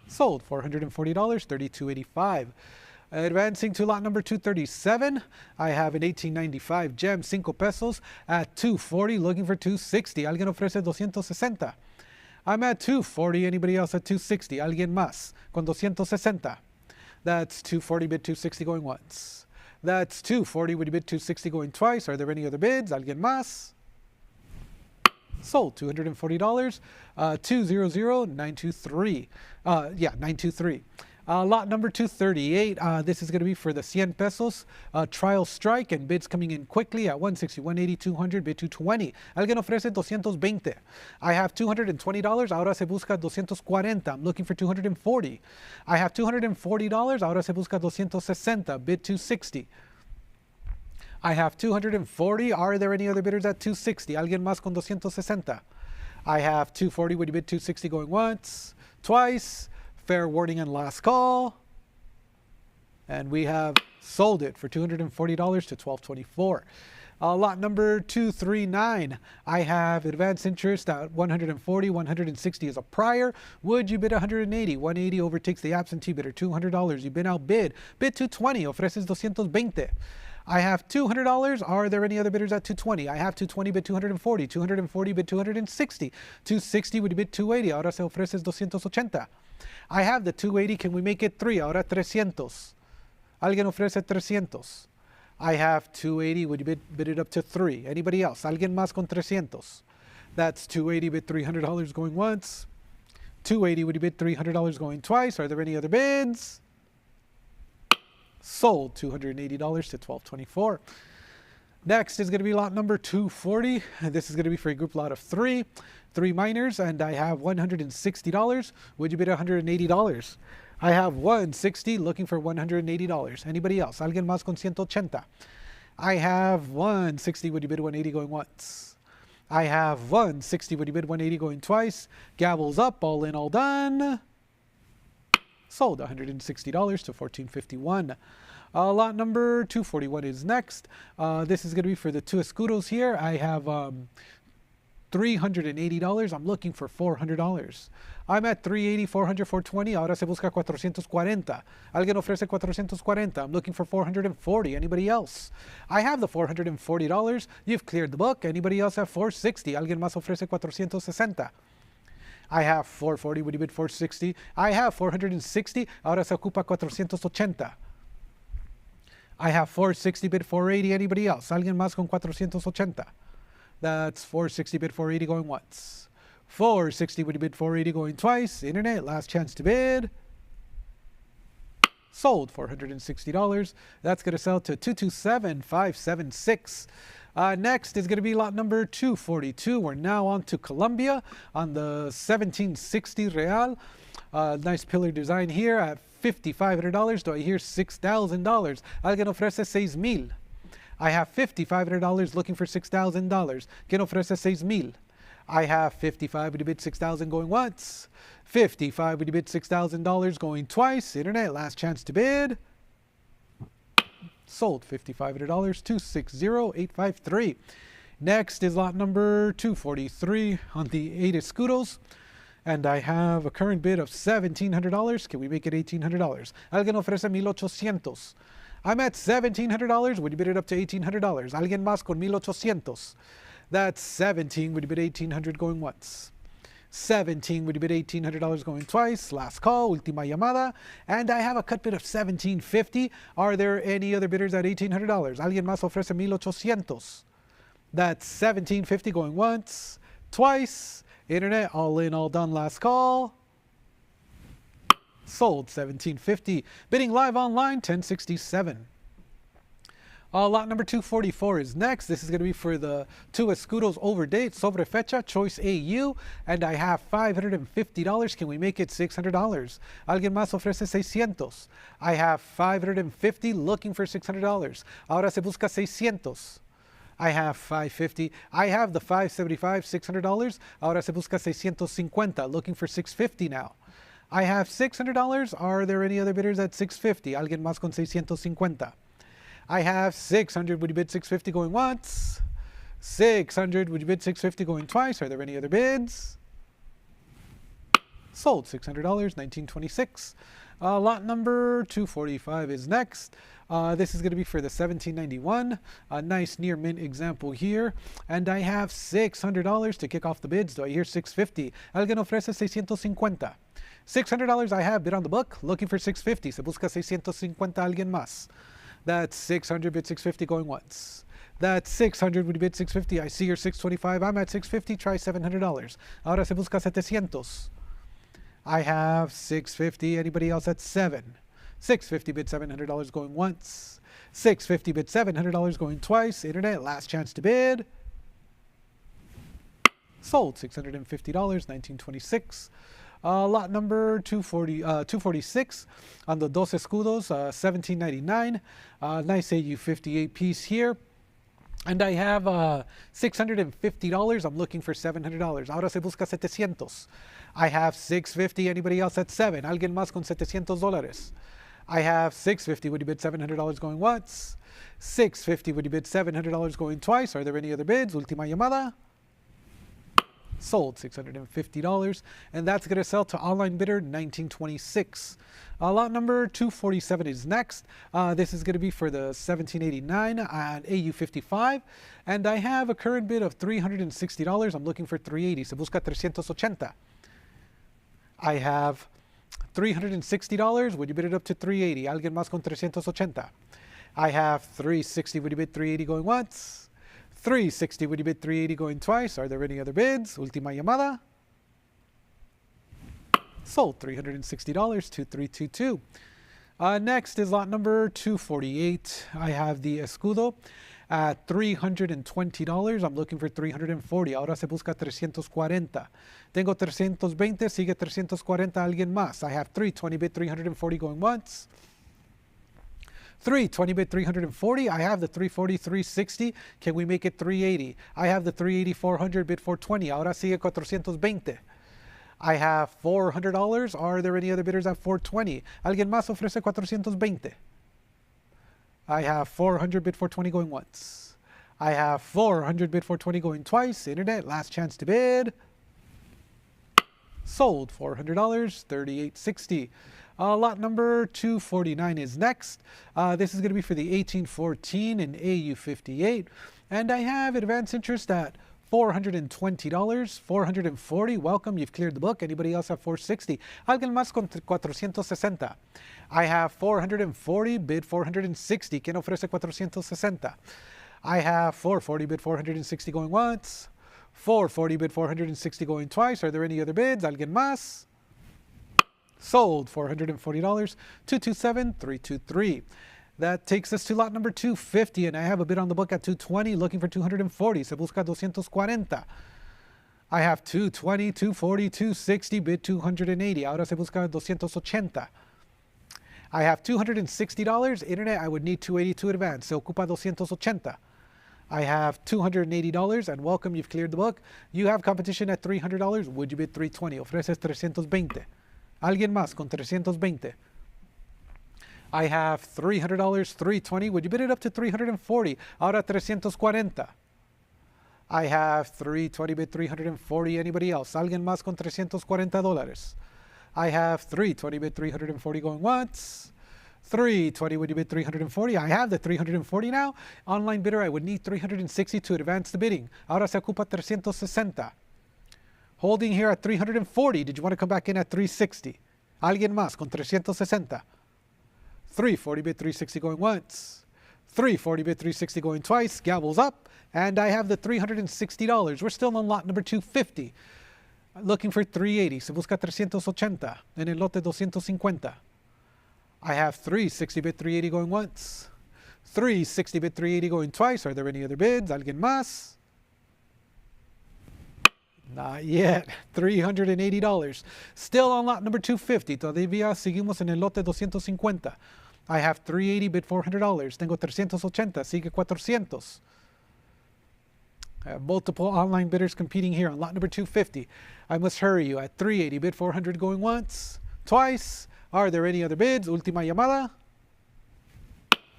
Sold $440, 3285. Advancing to lot number 237, I have an 1895 gem, 5 pesos at 240, looking for 260. Alguien ofrece 260. I'm at 240. Anybody else at 260? Alguien más con 260. That's 240 bid 260 going once. That's 240. Would you bid 260 going twice? Are there any other bids? Alguien más? Sold $240, 200923. 923. Lot number 238. This is going to be for the 100 pesos trial strike and bids coming in quickly at 160, 180, 200, bid 220. Alguien ofrece 220. I have $220. Ahora se busca 240. I'm looking for 240. I have $240. Ahora se busca 260. Bid 260. I have 240. Are there any other bidders at 260? Alguien más con 260. I have 240. Would you bid 260 going once, twice? Fair warning and last call. And we have sold it for $240 to $1224. Lot number 239. I have advanced interest at 140, 160 is a prior. Would you bid 180? 180 overtakes the absentee bidder. $200. You've been outbid. Bid 220. Ofreces 220. I have $200. Are there any other bidders at 220? I have 220 bid 240. 240 bid 260. 260 would bid 280. Ahora se ofreces 280. I have the 280. Can we make it 3? Ahora 300. Alguien ofrece 300. I have 280. Would you bid it up to 3? Anybody else? Alguien más con 300. That's 280 bid $300 going once. 280 would you bid $300 going twice. Are there any other bids? Sold $280 to $1224. Next is going to be lot number 240. This is going to be for a group lot of three minors, and I have $160. Would you bid $180? I have 160, looking for $180. Anybody else? Alguien más con 180. I have 160. Would you bid 180 going once? I have 160. Would you bid 180 going twice? Gavels up, all in, all done. Sold $160 to $1451. Lot number 241 is next. This is going to be for the 2 escudos here. I have $380. I'm looking for $400. I'm at 380, 400, 420. Ahora se busca 440. Alguien ofrece 440. I'm looking for 440. Anybody else? I have the $440. You've cleared the book. Anybody else have 460? Alguien más ofrece 460. I have 440. Would you bid 460? I have 460. Ahora se ocupa 480. I have 460 bid 480. Anybody else? Alguien más con 480. That's 460 bid 480 going once. 460 would you bid 480 going twice. Internet, last chance to bid. Sold $460. That's going to sell to 227576. Next is going to be lot number 242. We're now on to Colombia on the 1760 Real. Nice pillar design here at $5,500. Do I hear $6,000? Alguien ofrece 6,000. I have $5,500 looking for $6,000. Quien ofrece 6,000? I have 55. Would you bid 6,000 going once? 55. Would you bid $6,000 going twice? Internet, last chance to bid. Sold $5,500, 260853. Next is lot number 243 on the 8 escudos. And I have a current bid of $1,700. Can we make it $1,800? Alguien ofrece 1,800. I'm at $1,700. Would you bid it up to $1,800? Alguien más con 1,800. That's 17. Would you bid 1,800 going once? 17. Would you bid $1,800 going twice? Last call, última llamada. And I have a cut bid of $1,750. Are there any other bidders at $1,800? Alguien más ofrece 1,800. That's $17.50 going once, twice. Internet, all in, all done, last call. Sold $17.50. Bidding live online, $10.67. Lot number 244 is next. This is going to be for the two escudos over date, sobre fecha, choice AU, and I have $550. Can we make it $600? Alguien más ofrece 600. I have $550, looking for $600. Ahora se busca 600. I have $550. I have the $575, $600. Ahora se busca 650, looking for $650 now. I have $600. Are there any other bidders at $650? Alguien más con 650. I have $600. Would you bid $650 going once? $600. Would you bid $650 going twice? Are there any other bids? Sold $600, $19.26. Lot number 245 is next. This is going to be for the 1791. A nice near mint example here. And I have $600 to kick off the bids. Do I hear $650? Alguien ofrece $650. $600 I have, bid on the book. Looking for $650. Se busca $650 alguien más. That's $600, bid $650 going once. That's $600, would you bid $650? I see your $625. I'm at $650, try $700. Ahora se busca $700. I have $650. Anybody else at $7? $650, bid $700 going once. $650, bid $700 going twice. Internet, last chance to bid. Sold $650, $19.26. Lot number 246 on the Dos Escudos, $17.99. Nice AU58 piece here. And I have $650. I'm looking for $700. Ahora se busca $700. I have $650. Anybody else at $7? Alguien más con $700. I have $650. Would you bid $700 going once? $650. Would you bid $700 going twice? Are there any other bids? Última llamada. Sold $650, and that's going to sell to online bidder $19.26. Lot number 247 is next. This is going to be for the 1789 and AU55, and I have a current bid of $360. I'm looking for $380. Se busca $380. I have $360. Would you bid it up to $380? Alguien más con $380. I have $360. Would you bid $380 going once? $360. Would you bid $380 going twice? Are there any other bids? Última llamada. Sold $360, $2322. Next is lot number 248. I have the escudo at $320. I'm looking for $340. Ahora se busca $340. Tengo $320. Sigue $340. Alguien más. I have $320, bid $340 going once. $320, bid $340. I have the $340, $360. Can we make it $380? I have the $380, $400, bid $420. Ahora sigue $420. I have $400. Are there any other bidders at $420? Alguien más ofrece $420. I have $400, bid $420 going once. I have $400, bid $420 going twice. Internet, last chance to bid. Sold $400, $38.60. Lot number 249 is next. This is going to be for the 1814 and AU58. And I have advance interest at $420, $440. Welcome, you've cleared the book. Anybody else at $460? Alguien más con $460. I have $440, bid $460. ¿Quién ofrece $460? I have $440, bid $460 going once. $440, bid $460 going twice. Are there any other bids? Alguien más? Sold $440, $227, $323. That takes us to lot number 250, and I have a bid on the book at $220, looking for $240. Se busca $240. I have $220, $240, $260, bid $280. Ahora se busca $280. I have $260. Internet, I would need $280 to advance. Se ocupa $280. I have $280, and welcome, you've cleared the book. You have competition at $300. Would you bid $320? Ofreces $320. Alguien más con $320. I have $300, $320. Would you bid it up to $340? Ahora $340. I have $320, bid $340. Anybody else? Alguien más con $340. I have $320, bid $340 going once. $320, would you bid $340? I have the $340 now. Online bidder, I would need $360 to advance the bidding. Ahora se ocupa $360. Holding here at $340. Did you want to come back in at $360? Alguien más con $360. $340, bid $360 going once. 340 bid 360 going twice, gavels up, and I have the $360. We're still on lot number 250. Looking for 380. Se busca 380 en el lote 250. I have 360 bid 380 going once. 360 bid 380 going twice. Are there any other bids? ¿Alguien más? Not yet. $380. Still on lot number 250. Todavía seguimos en el lote 250. I have 380 bid $400. Tengo 380. Sigue 400. I have multiple online bidders competing here on lot number 250. I must hurry you at 380 bid 400 going once, twice. Are there any other bids? Última llamada.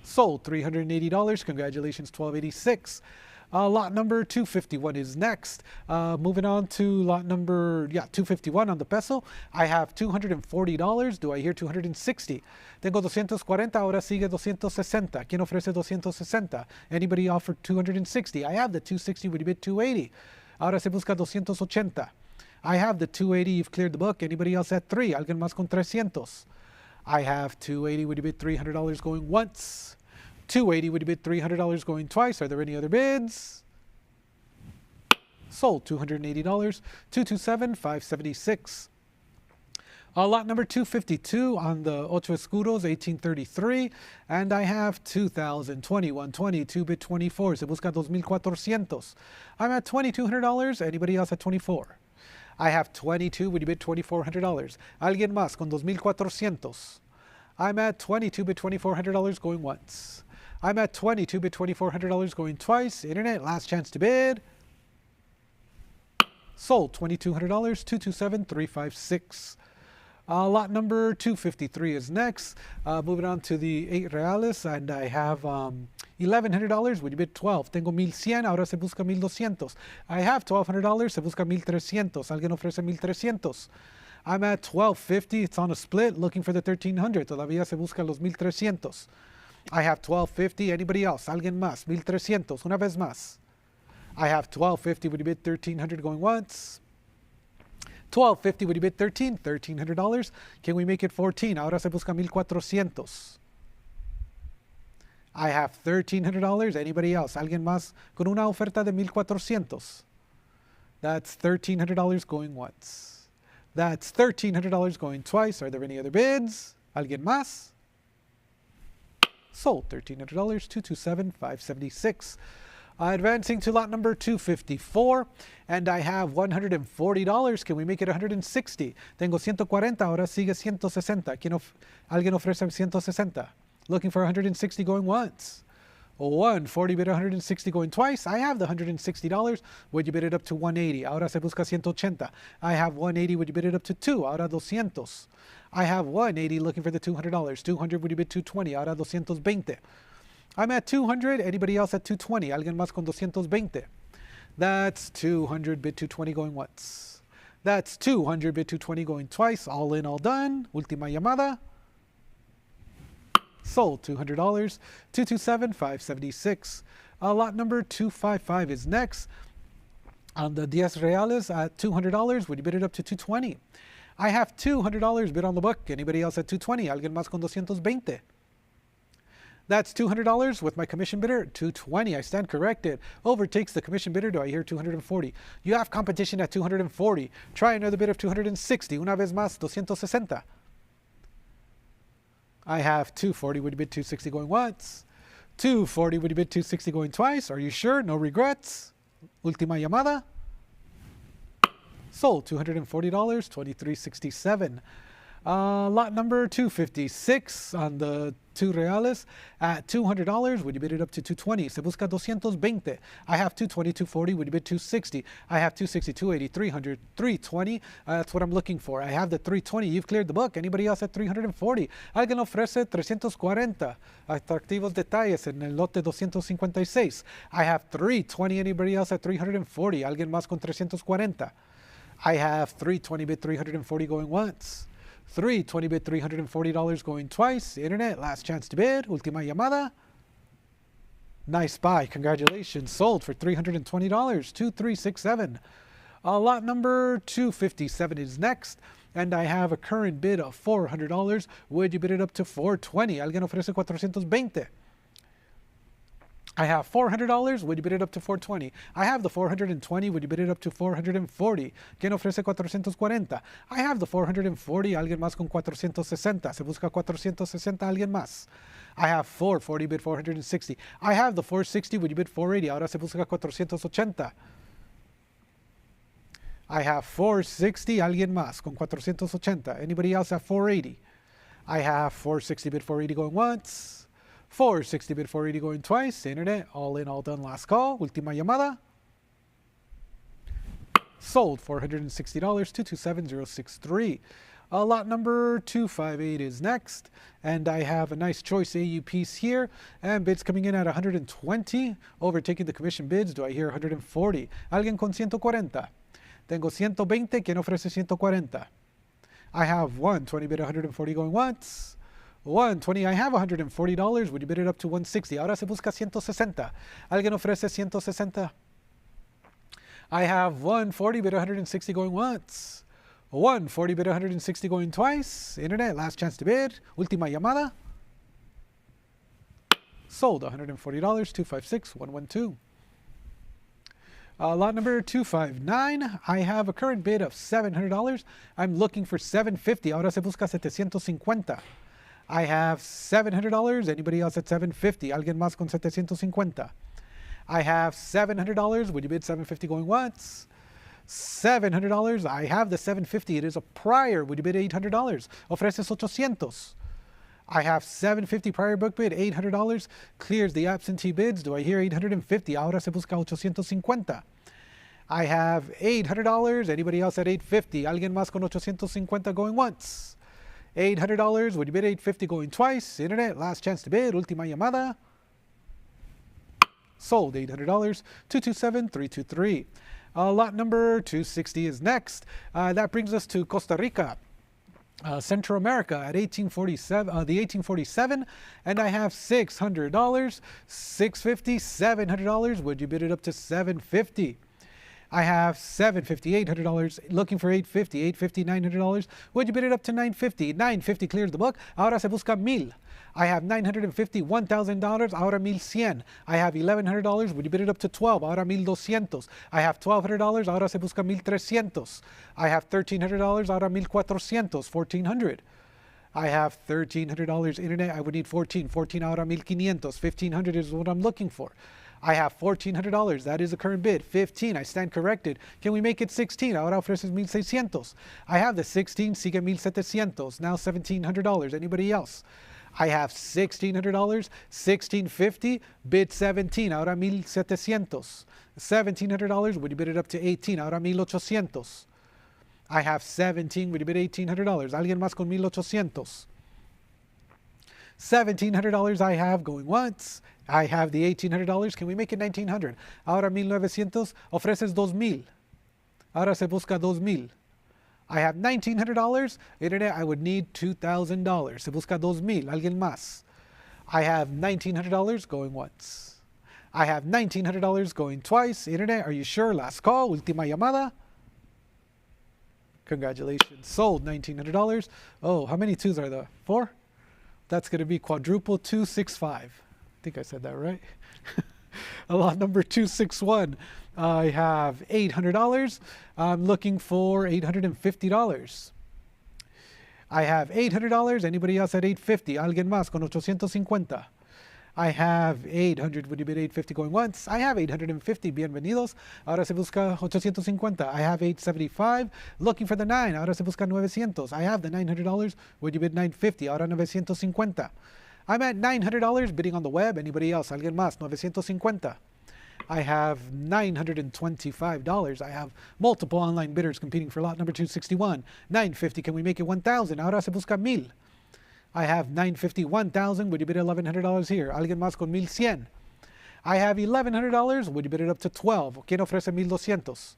Sold $380. Congratulations, 1286. Lot number 251 is next. Moving on to lot number 251 on the peso. I have $240. Do I hear 260? Tengo 240. Ahora sigue 260. ¿Quién ofrece 260? Anybody offer 260? I have the 260. Would you bid 280? Ahora se busca 280. I have the 280. You've cleared the book. Anybody else at 3? ¿Alguien más con 300? I have 280. Would you bid $300 going once? 280 would you bid $300 going twice. Are there any other bids? Sold $280. 227 576. Lot number 252 on the Ocho Escudos 1833, and I have 2000 21 22 bid 24. Se busca 2400. I'm at $2200. Anybody else at 24? I have 22. Would you bid $2400? Alguien más con 2400. I'm at 22 bid $2400 going once. I'm at 22 bid $2,400 going twice. Internet, last chance to bid. Sold $2,200, 227 356. Lot number 253 is next. Moving on to the 8 reales, and I have $1,100. Would you bid 12? Tengo 1,100. Ahora se busca 1,200. I have $1,200. Se busca 1,300. Alguien ofrece 1,300. I'm at $1,250. It's on a split. Looking for the 1,300. Todavía se busca los 1,300. I have $1,250. Anybody else? Alguien más? 1,300. Una vez más. I have $1,250. Would you bid 1,300 going once? $1,250. Would you bid 13? $1,300. Can we make it 14? Ahora se busca 1,400. I have $1,300. Anybody else? Alguien más con una oferta de 1,400. That's $1,300 going once. That's $1,300 going twice. Are there any other bids? Alguien más? Sold $1,300, 227 576. Advancing to lot number 254, and I have $140. Can we make it 160? Tengo 140. Ahora sigue 160. ¿Alguien ofrece 160? Looking for 160 going once. 140 bid 160 going twice. I have the $160. Would you bid it up to 180? Ahora se busca 180. I have 180. Would you bid it up to 2? Ahora 200. I have 180 looking for the $200. 200 would you bid 220? Ahora 220. I'm at 200. Anybody else at 220? Alguien más con 220. That's 200 bid 220 going once. That's 200 bid 220 going twice. All in, all done. Última llamada. Sold $200, 227 576. Lot number 255 is next. On the 10 reales at $200, would you bid it up to 220? I have $200 bid on the book. Anybody else at 220? Alguien más con 220. That's $200 with my commission bidder, 220. I stand corrected. Overtakes the commission bidder. Do I hear 240? You have competition at 240. Try another bid of 260. Una vez más, 260. I have 240. Would you bid 260 going once? 240. Would you bid 260 going twice? Are you sure? No regrets? Última llamada. Sold $240, 2367. Lot number 256 on the 2 reales at $200. Would you bid it up to 220? Se busca 220. I have 220, 240. Would you bid 260? I have 260, 280, 300, 320. That's what I'm looking for. I have the 320. You've cleared the book. Anybody else at 340? Alguien ofrece 340. Atractivos detalles en el lote 256. I have 320. Anybody else at 340? Alguien más con 340. I have 320 bid 340 going once. 320 bid $340 going twice. Internet, last chance to bid. Última llamada. Nice buy. Congratulations. Sold for $320. 2367. Lot number 257 is next. And I have a current bid of $400. Would you bid it up to 420? Alguien ofrece 420. I have $400. Would you bid it up to $420? I have the $420. Would you bid it up to $440? ¿Quién ofrece $440? I have the $440. Alguien más con $460. Se busca $460. Alguien más. I have $440. Bid $460. I have the $460. Would you bid $480? Ahora se busca $480. I have $460. Alguien más con $480. Anybody else have $480? I have $460. Bid $480 going once. $460 bid $480 going twice. Internet, all in, all done. Last call. Última llamada. Sold $460. 227063. Lot number 258 is next. And I have a nice choice AU piece here. And bids coming in at 120. Overtaking the commission bids. Do I hear 140? Alguien con 140. Tengo 120. ¿Quién ofrece 140? I have 120 bid 140 going once. 120, I have $140. Would you bid it up to 160? Ahora se busca 160. ¿Alguien ofrece 160? I have 140 bid 160 going once. 140 bid 160 going twice. Internet, last chance to bid. Última llamada. Sold $140. 256112. Lot number 259. I have a current bid of $700. I'm looking for $750. Ahora se busca 750. I have $700. Anybody else at $750? Alguien más con 750. I have $700. Would you bid $750 going once? $700. I have the $750. It is a prior. Would you bid $800? Ofreces $800. I have $750 prior book bid. $800. Clears the absentee bids. Do I hear $850? Ahora se busca $850. I have $800. Anybody else at $850? Alguien más con $850 going once? $800. Would you bid $850 going twice? Internet, last chance to bid. Última llamada. Sold $800. 227323. Lot number 260 is next. That brings us to Costa Rica, Central America at 1847. The 1847, and I have $600. $650, $700. Would you bid it up to $750? I have $750, $800, looking for $850, $850, $900. Would you bid it up to $950? $950 clears the book. Ahora se busca $1,000. I have $950, $1,000. Ahora $1,100. I have $1,100. Would you bid it up to $12? Ahora $1,200. I have $1,200. Ahora se busca $1,300. I have $1,300. Ahora $1,400. $1,400. I have $1,300. Internet, I would need 14. 14 ahora $1,500. $1,500 is what I'm looking for. I have $1,400. That is the current bid. 15. I stand corrected. Can we make it 16? Ahora ofreces 1,600. I have the 16. Sigue 1,700. Now $1,700. Anybody else? I have $1,600. $1,650. Bid 17. Ahora 1,700. $1,700. Would you bid it up to 18? Ahora 1,800. I have 17. Would you bid $1,800? Alguien más con 1,800. $1,700 I have going once. I have the $1,800. Can we make it $1,900? Ahora 1,900. Ofreces 2,000. Ahora se busca 2,000. I have $1,900. Internet, I would need $2,000. Se busca 2,000. Alguien más. I have $1,900 going once. I have $1,900 going twice. Internet, are you sure? Last call. Última llamada. Congratulations. Sold $1,900. Oh, how many twos are there? 4? That's going to be quadruple 265. I think I said that right. Lot number 261. I have $800. I'm looking for $850. I have $800. Anybody else at $850? Alguien más con 850. I have $800. Would you bid $850 going once? I have $850. Bienvenidos. Ahora se busca 850. I have $875. Looking for the 9. Ahora se busca 900. I have the $900. Would you bid $950? Ahora 950. I'm at $900 bidding on the web. Anybody else? Alguien más? 950. I have $925. I have multiple online bidders competing for lot number 261. $950. Can we make it $1,000? Ahora se busca 1,000. I have $950, $1,000. Would you bid $1,100 here? Alguien más con 1,100. I have $1,100. Would you bid it up to 12? ¿Quién ofrece 1,200?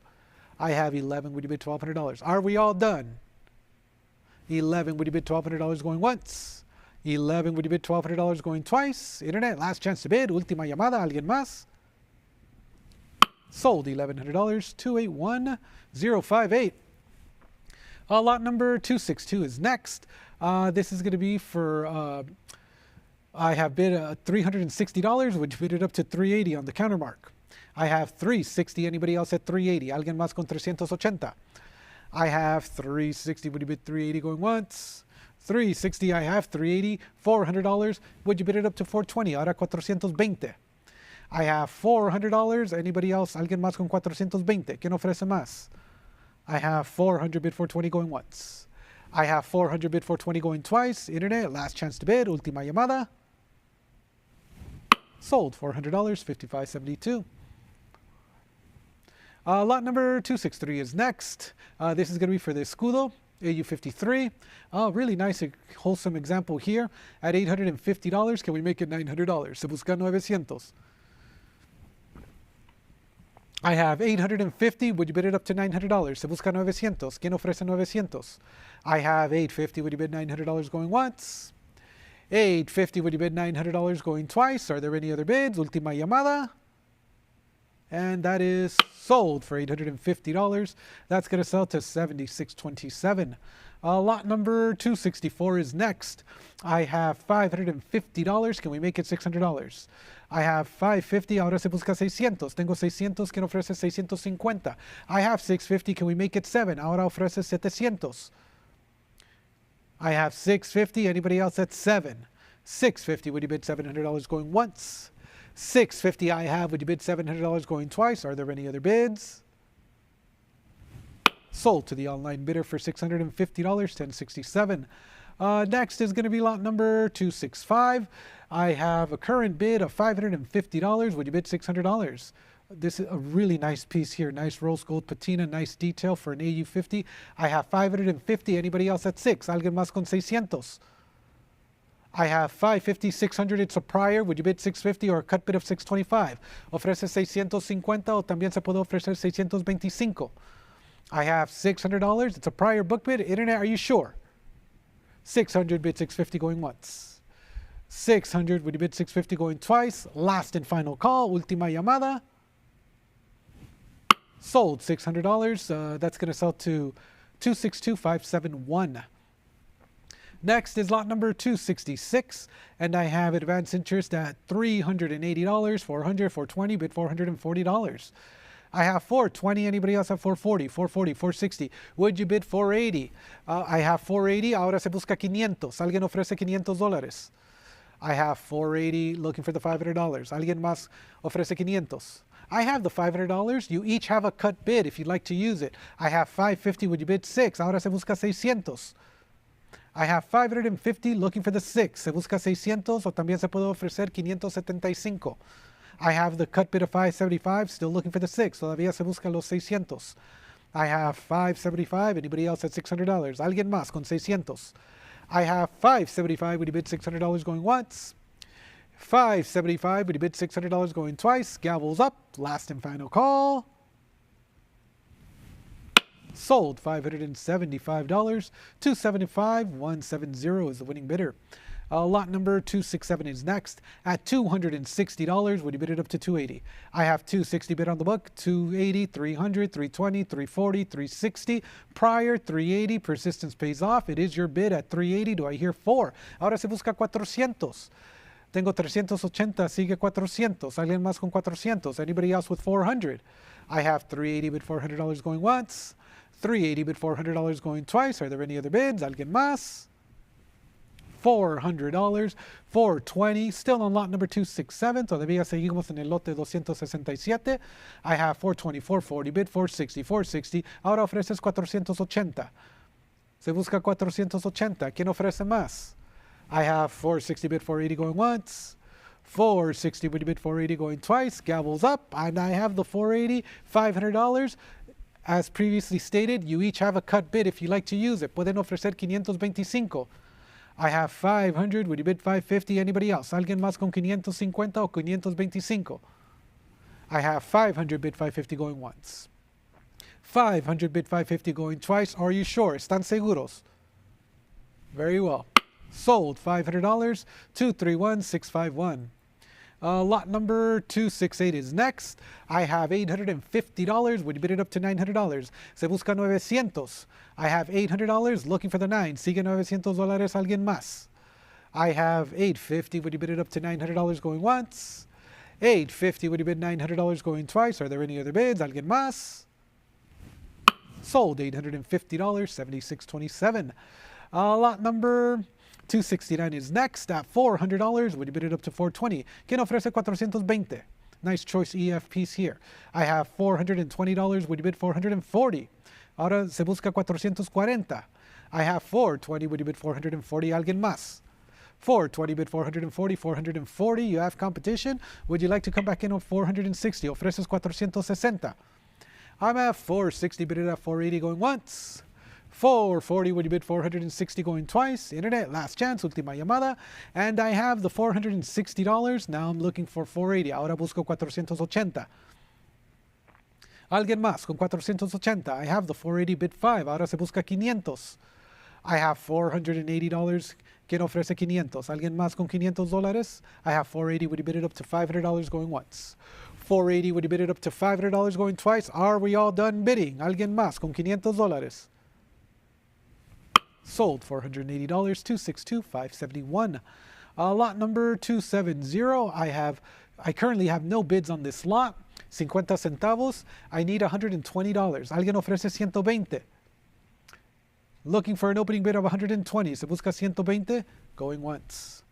I have 11. Would you bid $1,200? Are we all done? 11. Would you bid $1,200 going once? 11. Would you bid $1,200 going twice? Internet, last chance to bid. Última llamada. ¿Alguien más? Sold $1,100. 281058. Lot number 262 is next. This is going to be for I have bid $360. Would you bid it up to $380 on the counter mark? I have $360. Anybody else at $380? Alguien más con $380. I have $360. Would you bid $380 going once? $360. I have $380. $400. Would you bid it up to $420? Ahora $420. I have $400. Anybody else? Alguien más con $420. ¿Quién ofrece más? I have $400. Bid $420 going once. I have $400. Bid $420 going twice. Internet. Last chance to bid. Última llamada. Sold. $400. $55.72. Lot number 263 is next. This is going to be for the Escudo, AU53. Really nice, wholesome example here. At $850, can we make it $900? Se busca 900. I have $850. Would you bid it up to $900? Se busca 900. ¿Quién ofrece 900? I have $850. Would you bid $900 going once? $850. Would you bid $900 going twice? Are there any other bids? Última llamada. And that is sold for $850. That's going to sell to $76.27. Lot number 264 is next. I have $550. Can we make it $600? I have $550. Ahora se busca 600. Tengo 600. ¿Quién ofrece 650? I have $650. Can we make it 7? Ahora ofrece 700. I have $650. Anybody else at 7? $650. Would you bid $700 going once? $650 I have. Would you bid $700 going twice? Are there any other bids? Sold to the online bidder for $650, $1067. Next is going to be lot number 265. I have a current bid of $550. Would you bid $600? This is a really nice piece here. Nice rose gold patina, nice detail for an AU50. I have $550. Anybody else at 6? Alguien más con 600? I have $550, $600. It's a prior. Would you bid $650 or a cut bid of $625? Ofrece $650 o también se puede ofrecer $625. I have $600. It's a prior book bid. Internet, are you sure? $600. Bid $650 going once. $600. Would you bid $650 going twice? Last and final call. Última llamada. Sold $600. That's going to sell to $262,571. Next is lot number 266, and I have advanced interest at $380, $400, $420, bid $440. I have $420. Anybody else have $440, $440, $460? Would you bid $480? I have $480. Ahora se busca $500. Alguien ofrece $500. I have $480. Looking for the $500. Alguien más ofrece $500. I have the $500. You each have a cut bid if you'd like to use it. I have $550. Would you bid $6? Ahora se busca $600. I have $550 looking for the 6. Se busca 600 o también se puede ofrecer 575. I have the cut bid of $575, still looking for the 6. Todavía se busca los 600. I have $575. Anybody else at $600? Alguien más con 600. I have $575. Would you bid $600 going once? $575. Would you bid $600 going twice? Gavels up. Last and final call. Sold $575, $275, $170 is the winning bidder. Lot number 267 is next at $260. Would you bid it up to $280? I have $260 bid on the book, $280, $300, $320, $340, $360. Prior $380, persistence pays off. It is your bid at $380. Do I hear 4? Ahora se busca $400. Tengo $380, sigue $400. Alguien más con $400. Anybody else with $400? I have $380 bid $400 going once. $380 bid $400 going twice. Are there any other bids? Alguien más? $400, $420, still on lot number 267. Todavía seguimos en el lote 267. I have $420, $440 bid $460, $460. Ahora ofreces $480. Se busca $480. ¿Quién ofrece más? I have $460 bid $480 going once. $460 would you bid $480 going twice. Gavels up, and I have the $480, $500. As previously stated, you each have a cut bid if you like to use it. Pueden ofrecer 525. I have $500. Would you bid $550? Anybody else? ¿Alguien más con 550 o 525? I have $500. Bid $550 going once. $500. Bid $550 going twice. Are you sure? ¿Están seguros? Very well. Sold $500. $231,651. Lot number 268 is next. I have $850. Would you bid it up to $900? Se busca 900. I have $800 looking for the 9. Sigue $900 alguien más. I have $850. Would you bid it up to $900 going once? $850. Would you bid $900 going twice? Are there any other bids? ¿Alguien más? Sold. $850. $76.27. Lot number 269 is next at $400. Would you bid it up to $420? ¿Quién ofrece $420? Nice choice EF piece here. I have $420. Would you bid $440? Ahora se busca $440. I have $420. Would you bid $440? ¿Alguien más? $420 bid $440. $440. You have competition. Would you like to come back in on $460? Ofreces $460. I'm at $460. Bid it at $480 going once. $440. Would you bid $460 going twice? Internet, last chance, última llamada. And I have the $460. Now I'm looking for $480. Ahora busco $480. Alguien más con $480. I have the $480 bid 5. Ahora se busca $500. I have $480. ¿Quién ofrece $500? ¿Alguien más con $500? I have $480. Would you bid it up to $500 going once? $480. Would you bid it up to $500 going twice? Are we all done bidding? ¿Alguien más con $500? Sold. $480. $262,571. Lot number 270. I currently have no bids on this lot. 50 centavos. I need $120. ¿Alguien ofrece 120? Looking for an opening bid of 120. Se busca 120. Going once.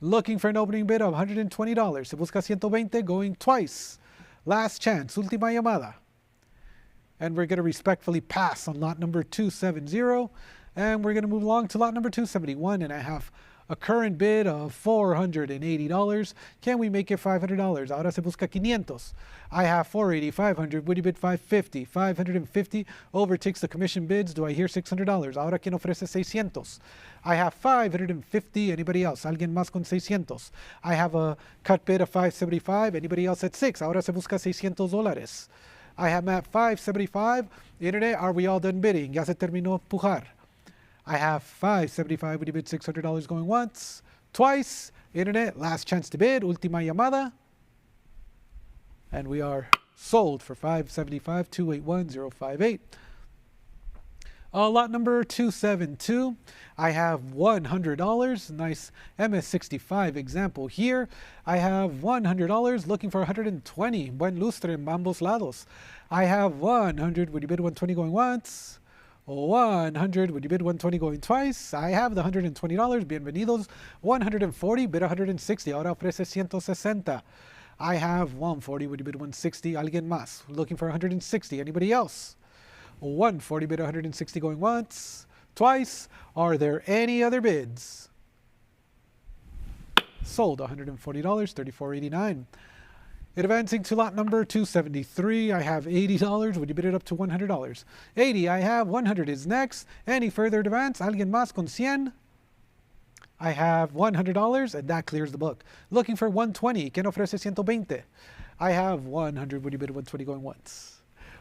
Looking for an opening bid of $120. Se busca 120. Going twice. Last chance. Última llamada. And we're going to respectfully pass on lot number 270. And we're going to move along to lot number 271. And I have a current bid of $480. Can we make it $500? Ahora se busca 500. I have $480, $500. Would you bid $550? $550 overtakes the commission bids. Do I hear $600? Ahora quien ofrece 600. I have $550. Anybody else? ¿Alguien más con 600? I have a cut bid of $575. Anybody else at 6? Ahora se busca $600. I am at $575. Internet, are we all done bidding? Ya se terminó pujar. I have $575. Would you bid $600 going once? Twice. Internet, last chance to bid. Última llamada. And we are sold for $575. 281,058. Lot number 272. I have $100. Nice MS65 example here. I have $100. Looking for $120. Buen lustre en ambos lados. I have $100. Would you bid $120 going once? $100. Would you bid $120 going twice? I have the $120. Bienvenidos. $140. Bid $160. Ahora ofrece $160. I have $140. Would you bid $160? Alguien más. Looking for $160. Anybody else? $140. Bid $160 going once. Twice. Are there any other bids? Sold. $140. $34.89. Advancing to lot number 273, I have $80. Would you bid it up to $100? $80, I have $100 is next. Any further advance? ¿Alguien más con 100? I have $100, and that clears the book. Looking for $120. ¿Quién ofrece 120? I have $100. Would you bid $120 going once?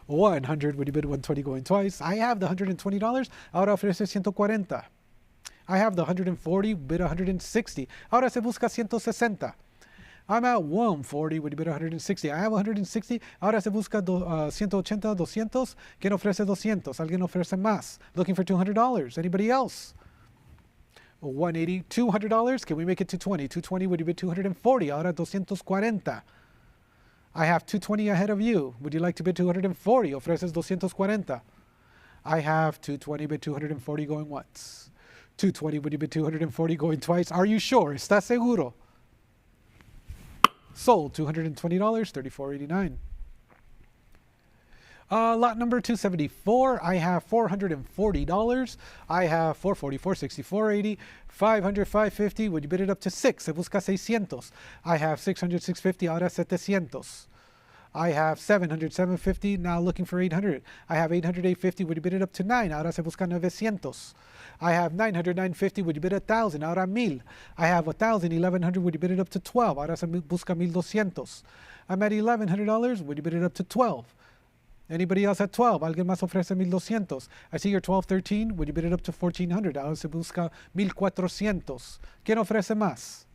$100. Would you bid $120 going twice? I have the $120. Ahora ofrece 140. I have the $140. Bid $160. Ahora se busca 160. I'm at $140. Would you bid $160? I have $160. Ahora se busca $180, $200. ¿Quién ofrece $200? ¿Alguien ofrece más? Looking for $200. Anybody else? $180, $200. Can we make it $220? $220. Would you bid $240? Ahora $240. I have $220 ahead of you. Would you like to bid $240? Ofreces $240. I have $220. Bid $240 going once. $220. Would you bid $240 going twice? Are you sure? ¿Estás seguro? Sold. $220. $34.89. Lot number 274. I have $440. I have $440, $460, $480, $500, $550. Would you bid it up to 6? Se busca 600. I have $600, $650. Ahora 700. I have $700, $750. Now looking for $800. I have $800, $850. Would you bid it up to 9? Ahora se busca 900. I have $900, $950. Would you bid $1,000? Ahora 1,000. I have $1,000, $1,100. Would you bid it up to 12? Ahora se busca 1,200. I'm at $1,100. Would you bid it up to 12? Anybody else at 12? ¿Alguien más ofrece 1,200? I see you're 12, 13. Would you bid it up to 1,400? Ahora se busca 1,400. ¿Quién ofrece más?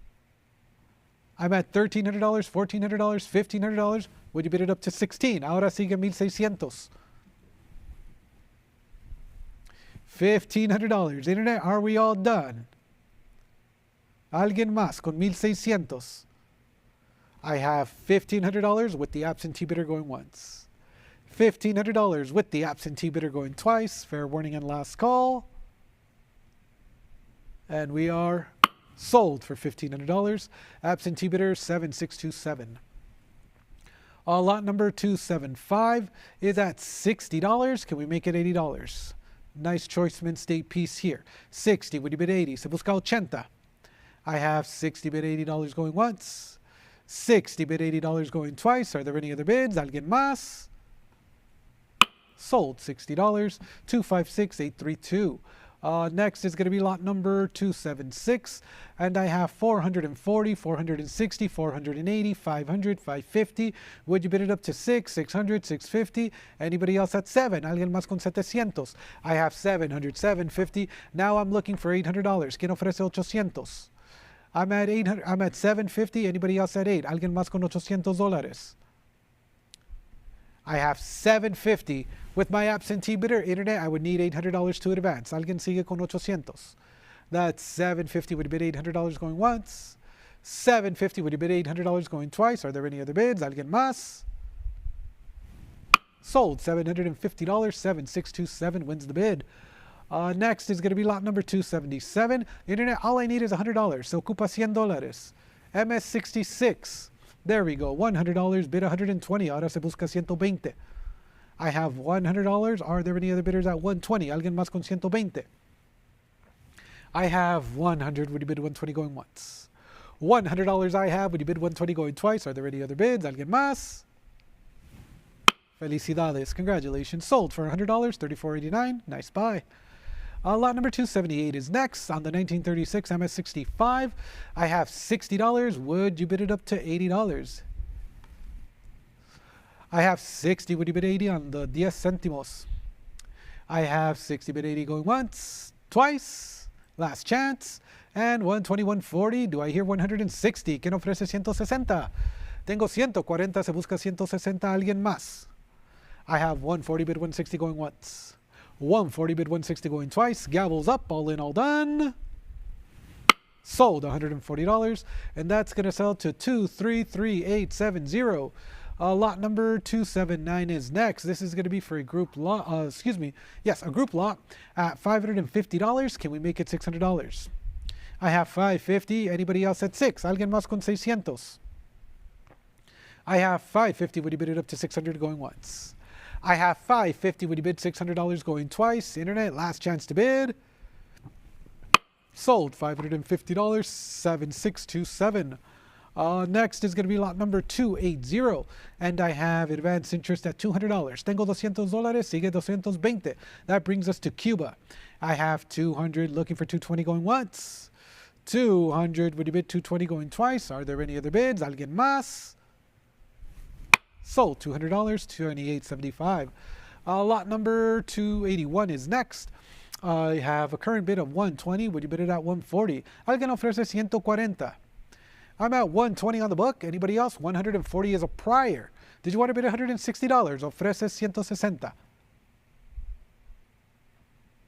I'm at $1,300, $1,400, $1,500. Would you bid it up to 16? Ahora sigue 1,600. $1,500. Internet, are we all done? Alguien más con 1,600. I have $1,500 with the absentee bidder going once. $1,500 with the absentee bidder going twice. Fair warning and last call. And we are sold for $1,500. Absentee bidder 7627. Lot number 275 is at $60. Can we make it $80? Nice choice mint state piece here. 60, would you bid 80? Se busca 80. I have 60 bid $80 going once. 60 bid $80 going twice. Are there any other bids? Alguien más? Sold $60. 256832. Next is going to be lot number 276, and I have 440, 460, 480, 500, 550. Would you bid it up to 600, 650? Anybody else at 7? Alguien más con 700? I have 700, 750. Now I'm looking for $800. ¿Quién ofrece 800? I'm at 800. I'm at 750. Anybody else at 8? Alguien más con $800? I have 750. With my absentee bidder, internet, I would need $800 to advance. Alguien sigue con 800. That's 750. Would you bid $800 going once? 750. Would you bid $800 going twice? Are there any other bids? Alguien más? Sold $750. 7627 wins the bid. Next is going to be lot number 277. Internet, all I need is $100. Se ocupa $100. MS66. There we go. $100. Bid 120. Ahora se busca 120. I have $100. Are there any other bidders at 120? Alguien más con 120. I have 100. Would you bid 120 going once? $100 I have. Would you bid 120 going twice? Are there any other bids? Alguien más? Felicidades. Congratulations. Sold for $100. $34.89. Nice buy. Lot number 278 is next on the 1936 MS65. I have $60. Would you bid it up to $80? I have 60. Would you bid 80 on the 10 centimos? I have 60. Bid 80 going once, twice, last chance, and 120, 140. Do I hear 160? ¿Quién ofrece 160? Tengo 140. Se busca 160. Alguien más? I have 140. Bid 160 going once. 140 bid 160 going twice. Gavels up. All in, all done. Sold $140. And that's going to sell to 233870. Lot number 279 is next. This is going to be for a group lot. A group lot at $550. Can we make it $600? I have $550. Anybody else at 6? Alguien más con 600? I have $550. Would you bid it up to $600 going once? I have $550. Would you bid $600 going twice? Internet, last chance to bid. Sold $550. 7627. Next is going to be lot number 280, and I have advanced interest at $200. Tengo $200, sigue 220. That brings us to Cuba. I have 200, looking for 220 going once. 200, would you bid 220 going twice? Are there any other bids? Alguien más? Sold $200, $28.75. Lot number 281 is next. I have a current bid of 120. Would you bid it at 140? Alguien ofrece 140. I'm at 120 on the book. Anybody else? 140 is a prior. Did you want to bid $160? Ofreces 160.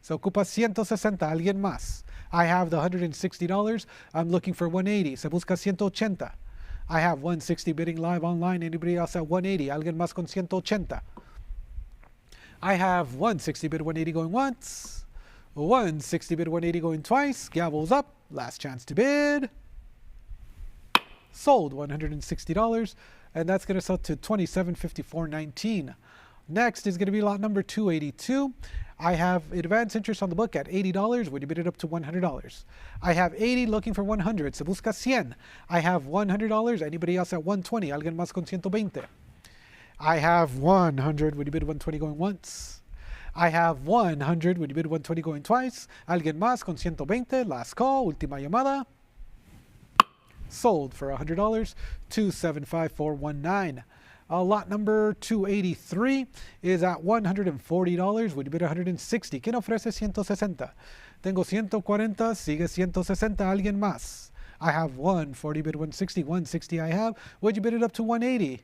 Se ocupa 160. Alguien más? I have the $160. I'm looking for 180. Se busca 180. I have 160 bidding live online. Anybody else at 180? Alguien más con 180. I have 160 bid 180 going once. 160 bid 180 going twice. Gavels up. Last chance to bid. Sold $160, and that's going to sell to $27.54.19. Next is going to be lot number 282. I have advanced interest on the book at $80. Would you bid it up to $100? I have 80, looking for 100. Se busca 100. I have $100. Anybody else at 120? Alguien más con 120. I have 100. Would you bid 120 going once? I have 100. Would you bid 120 going twice? Alguien más con 120. Last call. Última llamada. Sold for $100, $275,419. Lot number 283 is at $140. Would you bid 160? ¿Quién ofrece 160? Tengo 140, sigue 160. Alguien más? I have 140, bid 160. 160 I have. Would you bid it up to 180?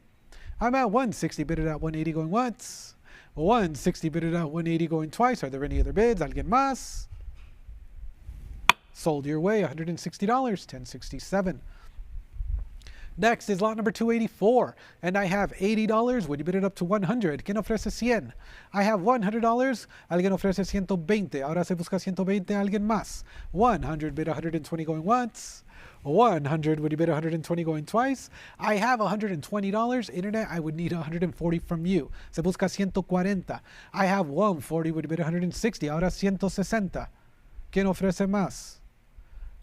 I'm at 160, bid it at 180 going once. 160 bid it at 180 going twice. Are there any other bids? Alguien más? Sold your way, $160, $10.67. Next is lot number 284, and I have $80. Would you bid it up to 100? ¿Quién ofrece 100? I have $100. Alguien ofrece 120. Ahora se busca 120. Alguien más. 100 bid 120 going once. 100. Would you bid 120 going twice? I have $120. Internet, I would need 140 from you. Se busca 140. I have 140. Would you bid 160? Ahora 160. ¿Quién ofrece más?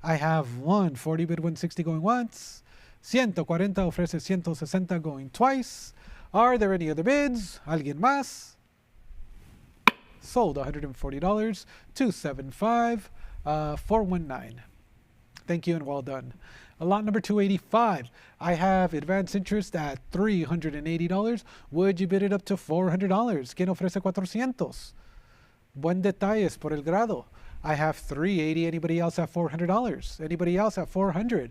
I have 140 bid 160 going once. 140 ofrece 160 going twice. Are there any other bids? ¿Alguien más? Sold $140, 275, 419. Thank you and well done. Lot number 285. I have advance interest at $380. Would you bid it up to $400? ¿Quién ofrece 400? Buen detalles por el grado. I have $380. Anybody else at $400? Anybody else at $400?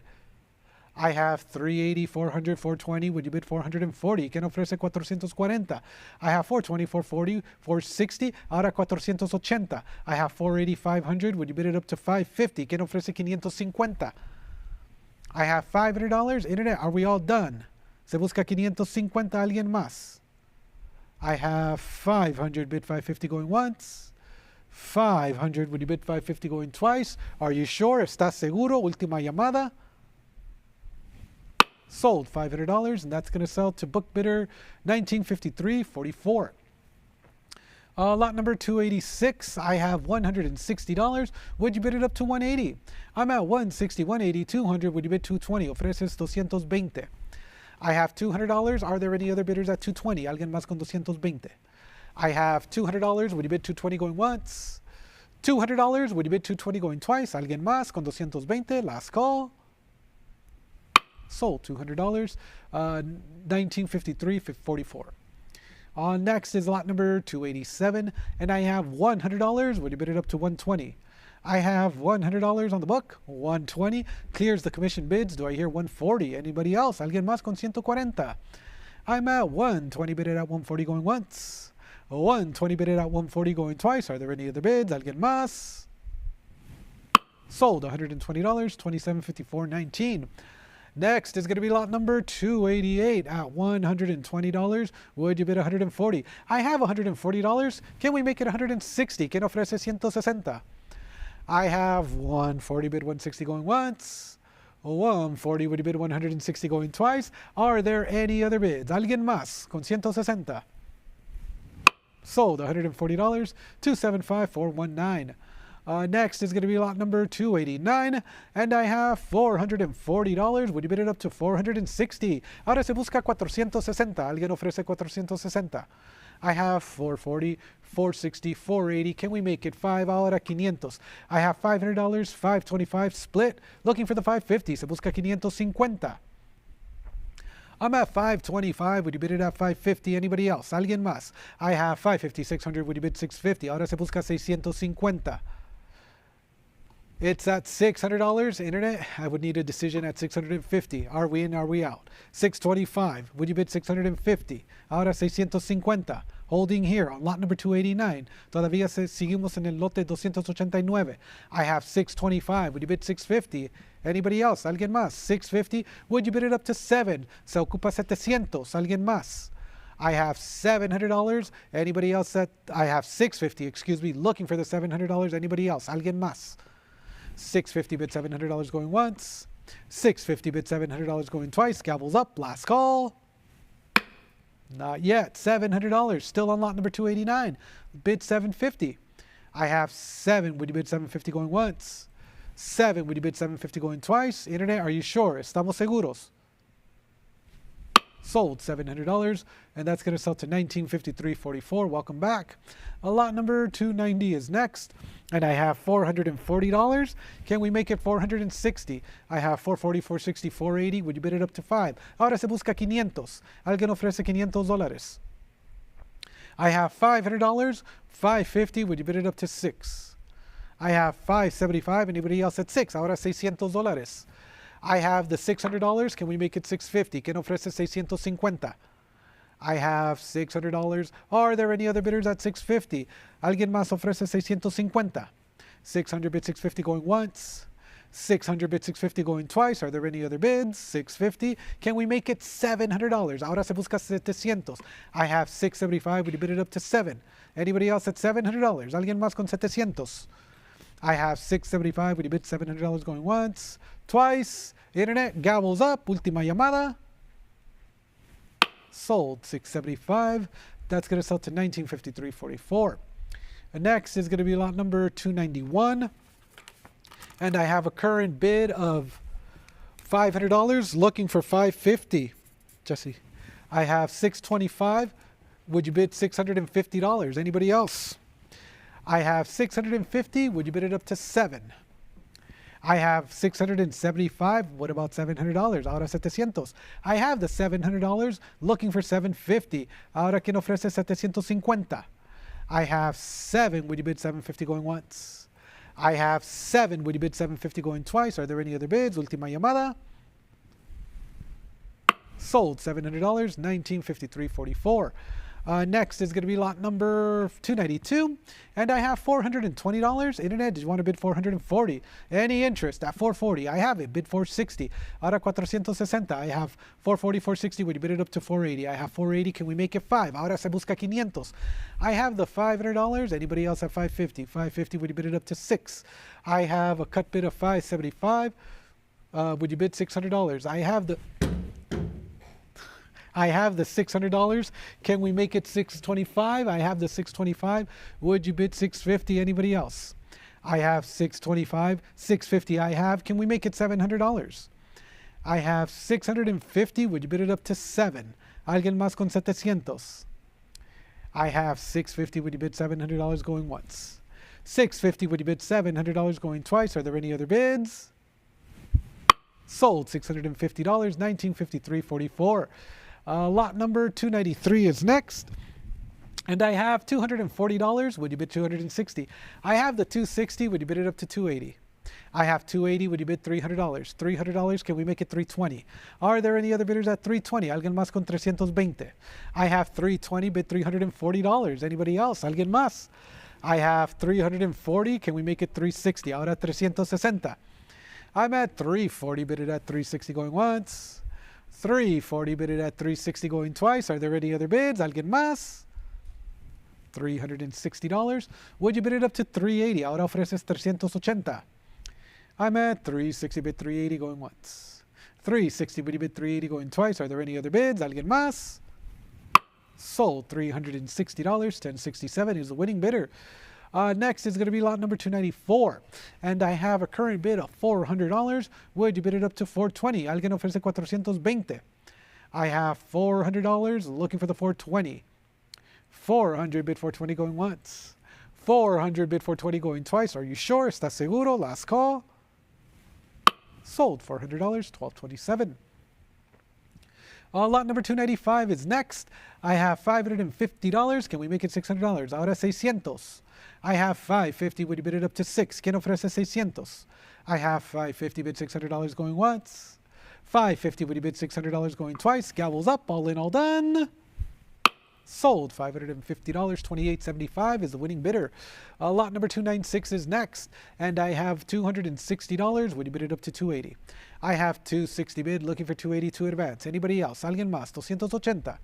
I have $380, $400, $420. Would you bid $440? ¿Quién ofrece 440? I have $420, $440, $460. Ahora 480. I have $480, $500. Would you bid it up to $550? ¿Quién ofrece 550? I have $500. Internet, are we all done? Se busca 550. ¿Alguien más? I have 500. Bid 550 going once. 500. Would you bid 550 going twice? Are you sure? ¿Estás seguro? Última llamada. Sold $500, and that's going to sell to book bidder 1953.44. Lot number 286, I have $160. Would you bid it up to 180? I'm at 160, 180, 200. Would you bid 220? Ofreces 220. I have $200. Are there any other bidders at 220? Alguien más con 220. I have $200. Would you bid 220 going once? $200. Would you bid 220 going twice? Alguien más con 220. Last call. Sold $200, 1953.44. Next is lot number 287, and I have $100. Would you bid it up to 120? I have $100 on the book. 120 clears the commission bids. Do I hear 140? Anybody else? Alguien más con 140? I'm at 120 bid it at 140 going once. 120 bid it at 140 going twice. Are there any other bids? Alguien más? Sold $120, 2754.19. Next is going to be lot number 288 at $120. Would you bid 140? I have $140. Can we make it 160? ¿Quién ofrece 160? I have 140 bid 160 going once. 140 would you bid 160 going twice. Are there any other bids? ¿Alguien más con 160? Sold $140, 275,419. Next is going to be lot number 289, and I have $440. Would you bid it up to 460? Ahora se busca 460. ¿Alguien ofrece 460? I have 440, 460, 480. Can we make it 5? Ahora 500. I have $500, 525 split. Looking for the 550. Se busca 550. I'm at 525. Would you bid it at 550? Anybody else? ¿Alguien más? I have 550, 600. Would you bid 650? Ahora se busca 650. It's at $600. Internet, I would need a decision at 650. Are we in? Are we out? 625. Would you bid 650? Ahora 650. Holding here on lot number 289. Todavía seguimos en el lote 289. I have 625. Would you bid 650? Anybody else? ¿Alguien más? 650. Would you bid it up to 7? Se ocupa 700. ¿Alguien más? I have $700. Anybody else? I have 650. Excuse me. Looking for the $700. Anybody else? ¿Alguien más? 650 bid $700 going once. 650 bid $700 going twice. Gavels up. Last call. Not yet. $700 still on lot number 289. Bid 750. I have 7. Would you bid 750 going once? 7. Would you bid 750 going twice? Internet, are you sure? Estamos seguros. Sold $700, and that's going to sell to 1953.44. Welcome back. Lot number 290 is next, and I have $440. Can we make it 460? I have 440, 460, 480. Would you bid it up to 5? Ahora se busca 500. Alguien ofrece $500. I have $500, 550. Would you bid it up to 6? I have 575. Anybody else at 6? Ahora $600. I have the $600. Can we make it 650? ¿Quién ofrece 650? I have $600. Are there any other bidders at 650? ¿Alguien más ofrece 650? 600 bid 650 going once. 600 bid 650 going twice. Are there any other bids? 650. Can we make it $700? Ahora se busca 700. I have 675. Would you bid it up to 7? Anybody else at $700? Alguien más con 700? I have 675. Would you bid $700 going once? Twice. Internet gobbles up. Última llamada. Sold 675. That's going to sell to 1953.44. And next is going to be lot number 291. And I have a current bid of $500 looking for 550. Jesse, I have 625. Would you bid $650? Anybody else? I have 650. Would you bid it up to 7? I have 675. What about $700? Ahora 700. I have the $700 looking for 750. Ahora quien ofrece 750. I have 7. Would you bid 750 going once? I have 7. Would you bid 750 going twice? Are there any other bids? Última llamada. Sold $700, 1953.44. Next is going to be lot number 292. And I have $420. Internet, did you want to bid 440? Any interest at 440? I have it. Bid 460. Ahora 460. I have 440, 460. Would you bid it up to 480? I have 480. Can we make it 5? Ahora se busca 500. I have the $500. Anybody else at 550? 550. Would you bid it up to 6? I have a cut bid of 575. Would you bid $600? I have the $600. Can we make it $625? I have the $625. Would you bid $650? Anybody else? I have $625. $650 I have. Can we make it $700? I have $650. Would you bid it up to 7? Alguien más con 700? I have $650. Would you bid $700 going once? $650. Would you bid $700 going twice? Are there any other bids? Sold $650. 1953.44. Lot number 293 is next. And I have $240. Would you bid $260? I have the $260. Would you bid it up to $280? I have $280. Would you bid $300? $300. Can we make it $320? Are there any other bidders at $320? Alguien más con 320. I have $320. Bid $340. Anybody else? Alguien más? I have $340. Can we make it $360? Ahora 360. I'm at $340. Bid it at $360 going once. $340. Bid it at $360 going twice. Are there any other bids? Alguien más? $360. Would you bid it up to $380? Ahora ofreces $380. I'm at $360. Bid $380 going once. $360. Would you bid $380 going twice? Are there any other bids? Alguien más? Sold $360. $1067 is the winning bidder. Next is going to be lot number 294. And I have a current bid of $400. Would you bid it up to $420? Alguien ofrece $420. I have $400 looking for the $420. $400 bid $420 going once. $400 bid $420 going twice. Are you sure? ¿Estás seguro? Last call. Sold $400. $1227. Lot number 295 is next. I have $550. Can we make it $600? Ahora 600. I have $550. Would you bid it up to 6? ¿Quién ofrece 600? I have $550. Bid $600 going once. $550. Would you bid $600 going twice? Gobbles up. All in, all done. Sold $550. $2875 is the winning bidder. Lot number 296 is next. And I have $260. Would you bid it up to 280? I have 260 bid, looking for 280 to advance. Anybody else? Alguien más? 280.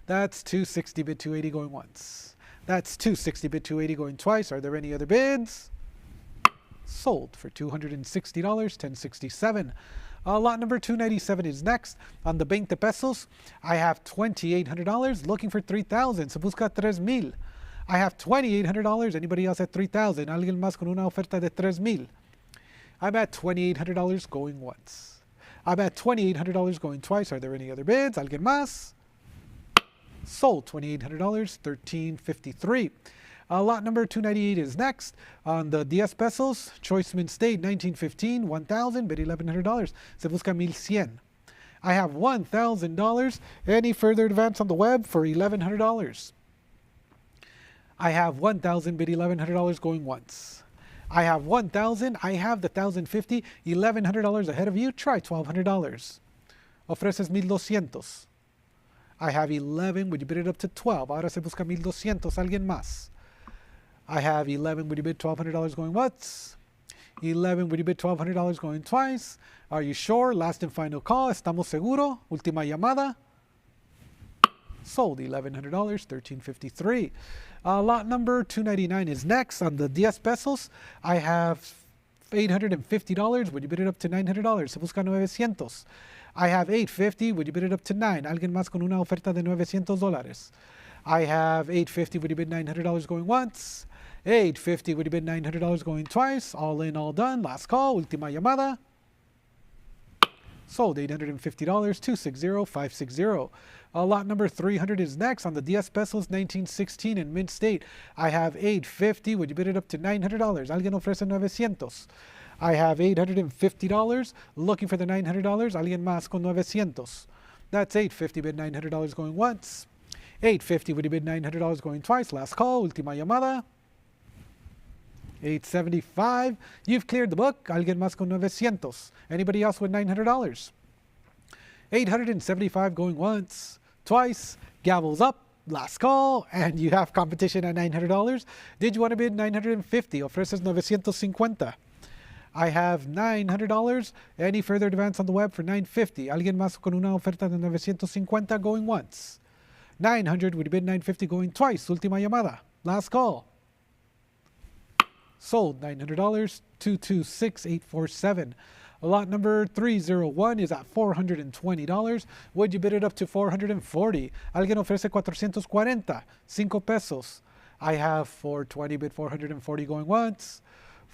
That's 260 bid 280 going once. That's 260 bid 280 going twice. Are there any other bids? Sold for $260. $1067. Lot number 297 is next. On the 20 pesos, I have $2,800 looking for 3,000. Se busca 3,000. I have $2,800. Anybody else at 3,000? Alguien más con una oferta de 3,000. I'm at $2,800 going once. I'm at $2,800 going twice. Are there any other bids? Alguien más? Sold $2,800. $1,353. Lot number 298 is next. On the 10 pesos, Choice Mint State 1915, 1,000, bid $1,100. Se busca 1,100. I have $1,000. Any further advance on the web for $1,100? I have 1,000, bid $1,100 going once. I have 1,000. I have the 1,050. $1,100 ahead of you. Try $1,200. Ofreces 1,200. I have 11. Would you bid it up to 12? Ahora se busca 1,200. Alguien más? I have 11. Would you bid $1,200 going once? 11, would you bid $1,200 going twice? Are you sure? Last and final call. Estamos seguro. Última llamada. Sold $1,100, $1,353. Lot number 299 is next. On the 10 pesos, I have $850. Would you bid it up to $900? Se busca 900. I have $850. Would you bid it up to $9? Alguien más con una oferta de $900. I have $850. Would you bid $900 going once? $850. Would you bid $900 going twice? All in, all done. Last call. Última llamada. Sold $850, $260,560. Lot number 300 is next. On the 10 pesos, 1916 in Mint State, I have $850. Would you bid it up to $900? Alguien ofrece 900. I have $850. Looking for the $900. Alguien más con 900. That's $850. Bid $900 going once. $850. Would you bid $900 going twice? Last call. Última llamada. $875. You've cleared the book. Alguien más con 900. Anybody else with $900? $875 going once, twice. Gavels up. Last call. And you have competition at $900. Did you want to bid $950? Ofreces $950. I have $900. Any further advance on the web for $950? Alguien más con una oferta de $950 going once. $900. Would you bid $950 going twice? Última llamada. Last call. Sold $900, $226,847. Lot number 301 is at $420. Would you bid it up to $440? Alguien ofrece $440, 5 pesos. I have $420, bid $440 going once.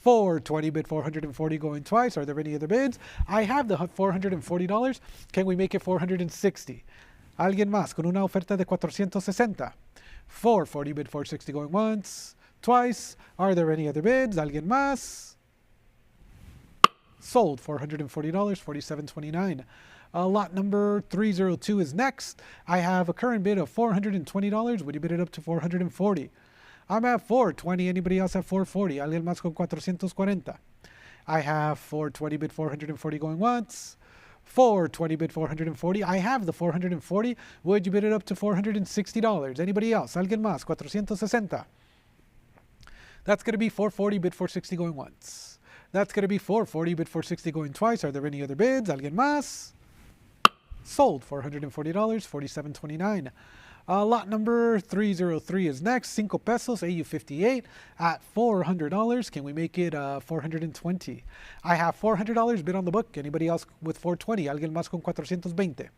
$420, bid $440 going twice. Are there any other bids? I have the $440. Can we make it $460? Alguien más con una oferta de $460. $440, bid $460 going once. Twice. Are there any other bids? Alguien más? Sold $440, $47.29. Lot number 302 is next. I have a current bid of $420. Would you bid it up to $440? I'm at $420. Anybody else at $440? Alguien más con $440. I have $420, bid $440 going once. $420, bid $440. I have the $440. Would you bid it up to $460? Anybody else? Alguien más? $460. That's going to be $440, bid $460 going once. That's going to be $440, bid $460 going twice. Are there any other bids? Alguien más? Sold $440, $47.29. Lot number 303 is next. 5 pesos, AU58 at $400. Can we make it $420? I have $400 bid on the book. Anybody else with $420? Alguien más con $420.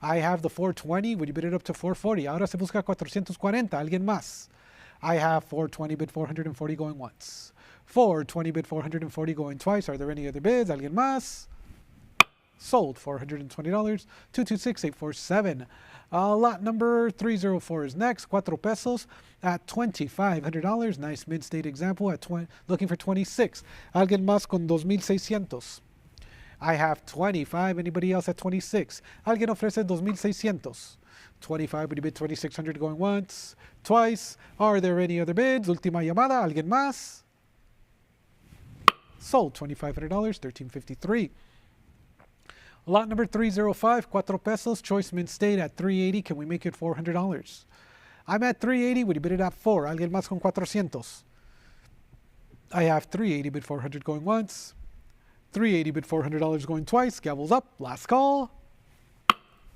I have the $420. Would you bid it up to $440? Ahora se busca $440. Alguien más? I have $420, bid $440 going once. $420, bid $440 going twice. Are there any other bids? Alguien más? Sold $420, $226,847. Lot number 304 is next. 4 pesos at $2,500. Nice mid-state example at looking for 26. Alguien más con 2,600. I have 25. Anybody else at 26? Alguien ofrece 2,600. 25, would you bid 2,600 going once, twice? Are there any other bids? Última llamada. Alguien más? Sold $2,500, $1,353. Lot number 305, 4 pesos, choice mint state at $380. Can we make it $400? I'm at $380. Would you bid it at $4? Alguien más con 400. I have $380, bid $400 going once. $380, bid $400 going twice. Gavels up. Last call.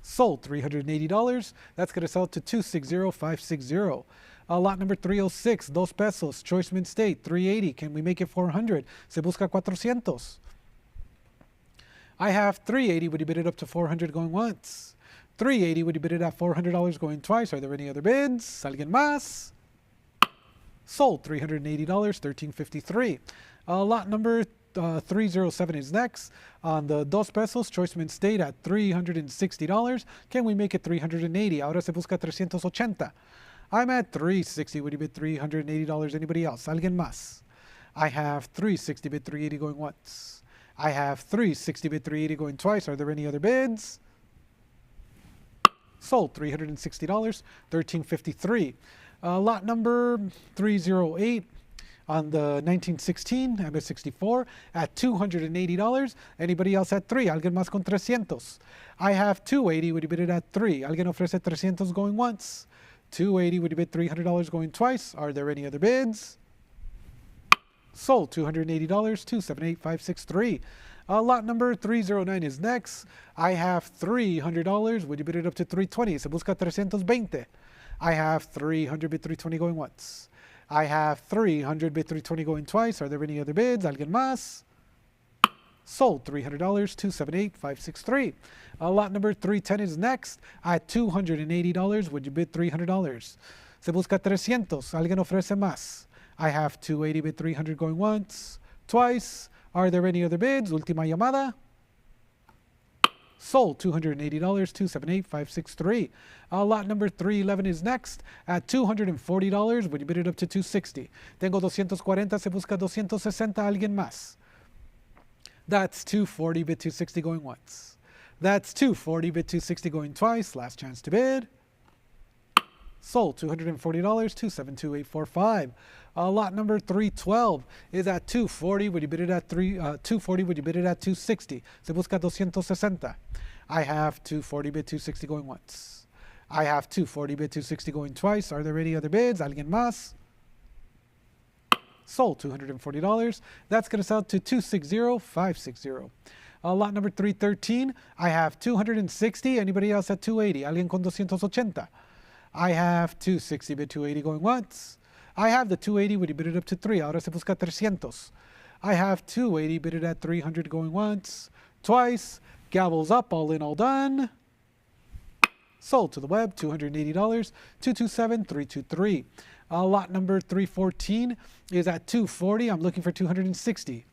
Sold $380. That's going to sell to $260,560. Lot number 306, 2 pesos, choice mint state, $380. Can we make it $400? Se busca 400. I have $380. Would you bid it up to $400 going once? $380. Would you bid it at $400 going twice? Are there any other bids? Alguien más? Sold $380, $1,353. Lot number 307 is next. On the 2 pesos, choice mint state at $360. Can we make it $380? Ahora se busca 380. I'm at $360. Would you bid $380? Anybody else? Alguien más? I have $360, bid $380 going once. I have $360, bid $380 going twice. Are there any other bids? Sold $360, $1,353. Lot number 308 on the 1916 MS64 at $280. Anybody else at 3? Alguien más con 300. I have $280. Would you bid it at 3? Alguien ofrece 300 going once. $280. Would you bid $300 going twice? Are there any other bids? Sold $280, 278,563. Lot number 309 is next. I have $300. Would you bid it up to 320? Se busca 320. I have 300 bid 320 going once. I have 300 bid 320 going twice. Are there any other bids? ¿Alguien más? Sold $300, 278,563. Lot number 310 is next. At $280, would you bid $300? Se busca 300. ¿Alguien ofrece más? I have 280 bid 300 going once, twice. Are there any other bids? Última llamada. Sold $280, 278,563. Lot number 311 is next. At $240, would you bid it up to 260? Tengo 240, se busca 260. ¿Alguien más? That's 240 bid 260 going once. That's 240 bid 260 going twice. Last chance to bid. Sold $240, 272,845. Lot number 312 is at 240. Would you bid it at 240? Would you bid it at 260? Se busca 260. I have 240 bid 260 going once. I have 240 bid 260 going twice. Are there any other bids? ¿Alguien más? Sold $240. That's going to sell to 260,560. Lot number 313. I have 260. Anybody else at 280? ¿Alguien con 280? I have 260 bid 280 going once. I have the 280. Would you bid it up to 3? Ahora se busca 300. I have 280 bid it at 300 going once, twice. Gavels up, all in, all done. Sold to the web, $280, 227,323. Lot number 314 is at 240. I'm looking for 260.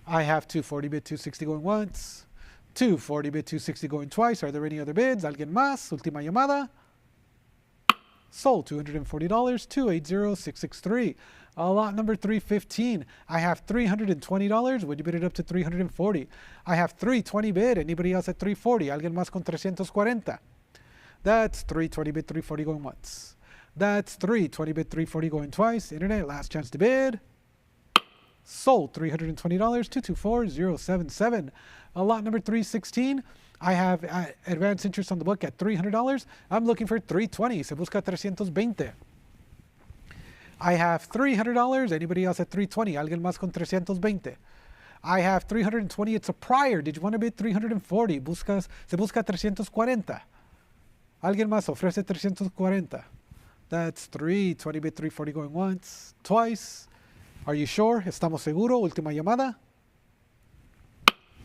I have 240 bid 260 going once, 240 bid 260 going twice. Are there any other bids? ¿Alguien más? Última llamada. Sold $240, 280,663. Lot number 315. I have $320. Would you bid it up to 340? I have 320 bid. Anybody else at 340? ¿Alguien más con 340? That's 320 bid 340 going once. That's 320 bid 340 going twice. Internet, last chance to bid. Sold $320, 224,077. Lot number 316. I have advanced interest on the book at $300. I'm looking for 320. Se busca 320. I have $300. Anybody else at 320? ¿Alguien más con 320? I have 320. It's a prior. Did you want to bid 340? Se busca 340. ¿Alguien más ofrece 340? That's 320 bid 340 going once, twice. Are you sure? ¿Estamos seguro? Última llamada.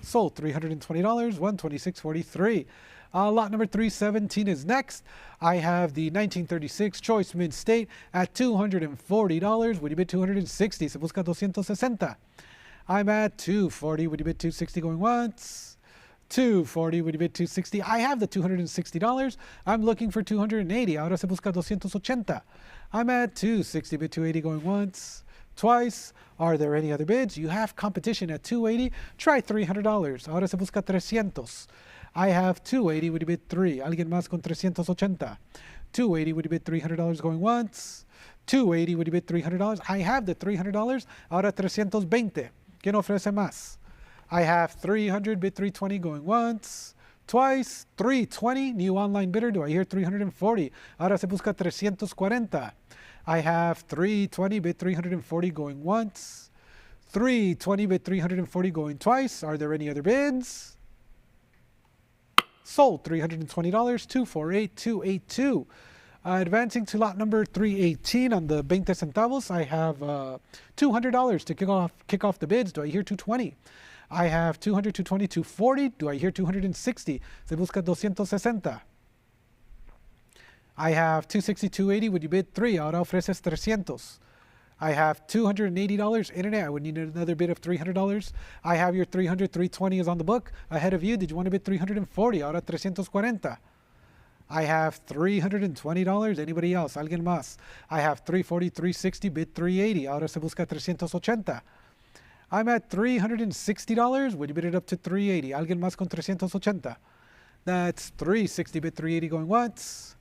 Sold $320, 126.43. Lot number 317 is next. I have the 1936 Choice Mint State at $240. Would you bid 260? Se busca 260. I'm at 240. Would you bid 260 going once? 240. Would you bid 260? I have the $260. I'm looking for 280. Ahora se busca 280. I'm at 260. Bid 280 going once, twice. Are there any other bids? You have competition at 280. Try $300. Ahora se busca 300. I have 280. Would you bid 3? ¿Alguien más con 380? 280. Would you bid $300 going once? 280. Would you bid $300? I have the $300. Ahora 320. ¿Quién ofrece más? I have 300. Bid 320 going once, twice. 320. New online bidder. Do I hear 340? Ahora se busca 340. I have 320 bid 340 going once, 320 bid 340 going twice. Are there any other bids? Sold $320, 248,282. Advancing to lot number 318 on the 20 centavos, I have $200 to kick off the bids. Do I hear 220? I have 200, 220, 240. Do I hear 260? Se busca 260. I have 260, 280. Would you bid 3? Ahora ofreces 300. I have $280. Internet, I would need another bid of $300. I have your 300, 320 is on the book. Ahead of you, did you want to bid 340? Ahora 340. I have $320. Anybody else? ¿Alguien más? I have 340, 360, bid 380. Ahora se busca 380. I'm at $360. Would you bid it up to 380? ¿Alguien más con 380? That's 360 bid 380 going once.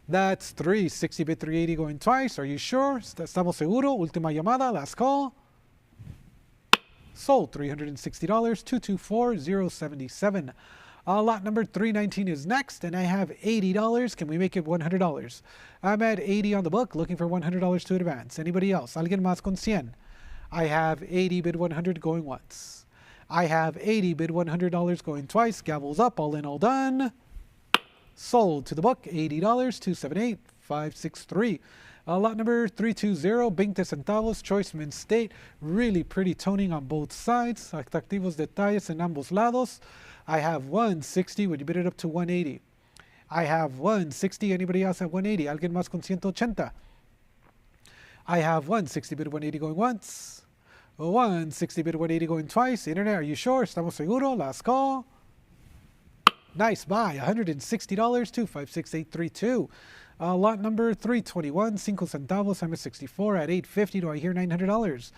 That's 360 bid 380 going twice. Are you sure? ¿Estamos seguros? Última llamada, last call. Sold $360, 224,077. Lot number 319 is next, and I have $80. Can we make it $100? I'm at 80 on the book, looking for $100 to advance. Anybody else? ¿Alguien más con 100? I have 80, bid 100, going once. I have 80, bid $100, going twice, gavels up, all in, all done. Sold to the book, $80, 278, 563. Lot number 320, 20 centavos, Choice Mint State. Really pretty toning on both sides. Atractivos detalles en ambos lados. I have 160. Would you bid it up to 180? I have 160. Anybody else at 180? Alguien más con 180? I have 160 bid 180 going once. 160 bid 180 going twice. Internet, are you sure? Estamos seguro? Last call. Nice buy. $160, 256832. Lot number 321, 5 centavos, M64 at 850. Do I hear $900?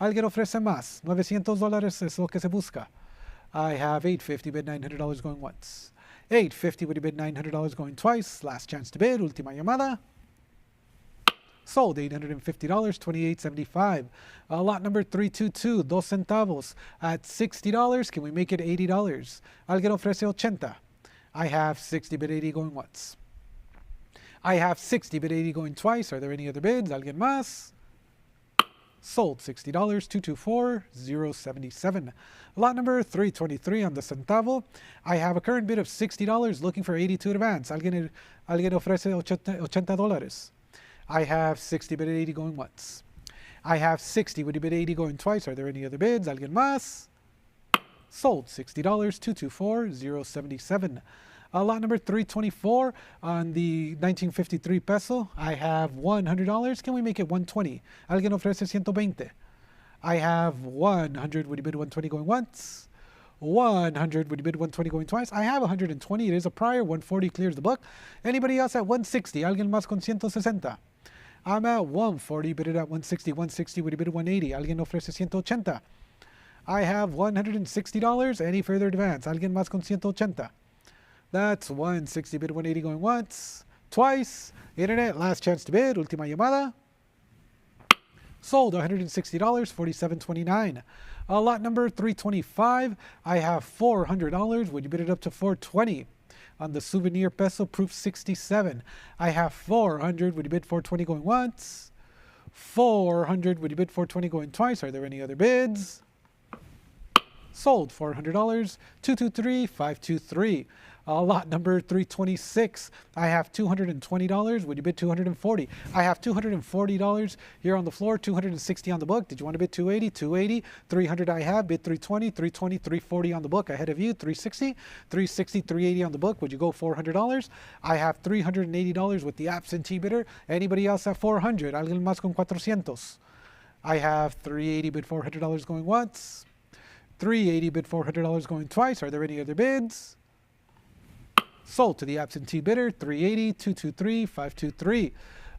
Alguien ofrece más. $900 es lo que se busca. I have 850 bid $900 going once. 850 would you bid $900 going twice. Last chance to bid. Última llamada. Sold $850, 2875. Lot number 322, 2 centavos at $60. Can we make it $80? Alguien ofrece 80. I have 60 bid 80 going once. I have 60 bid 80 going twice. Are there any other bids? Alguien más? Sold $60, 224, 077. Lot number 323 on the centavo. I have a current bid of $60 looking for 82 advance. Alguien ofrece $80. I have 60 bid 80 going once. I have 60 would you bid 80 going twice. Are there any other bids? Alguien más? Sold $60, 224, 077. Lot number 324 on the 1953 peso. I have $100. Can we make it 120? Alguien ofrece 120. I have 100. Would you bid 120 going once? 100. Would you bid 120 going twice? I have 120. It is a prior. 140 clears the book. Anybody else at 160? Alguien más con 160. I'm at 140. Bid it at 160. 160. Would you bid 180? Alguien ofrece 180. I have $160. Any further advance? Alguien más con 180. That's 160 bid 180 going once, twice. Internet, last chance to bid. Última llamada. Sold $160, 47.29. Lot number 325. I have $400. Would you bid it up to 420? On the souvenir peso, proof 67. I have 400. Would you bid 420 going once? 400. Would you bid 420 going twice? Are there any other bids? Sold $400, 223, 523. Lot number 326. I have $220. Would you bid 240? I have $240 here on the floor, 260 on the book. Did you want to bid 280? 280. 300 I have. Bid 320, 320, 340 on the book. Ahead of you, 360, 360, 380 on the book. Would you go $400? I have $380 with the absentee bidder. Anybody else at 400? Alguien más con 400? I have 380 bid $400 going once. 380 bid $400 going twice. Are there any other bids? Sold to the absentee bidder, 380, 223, 523.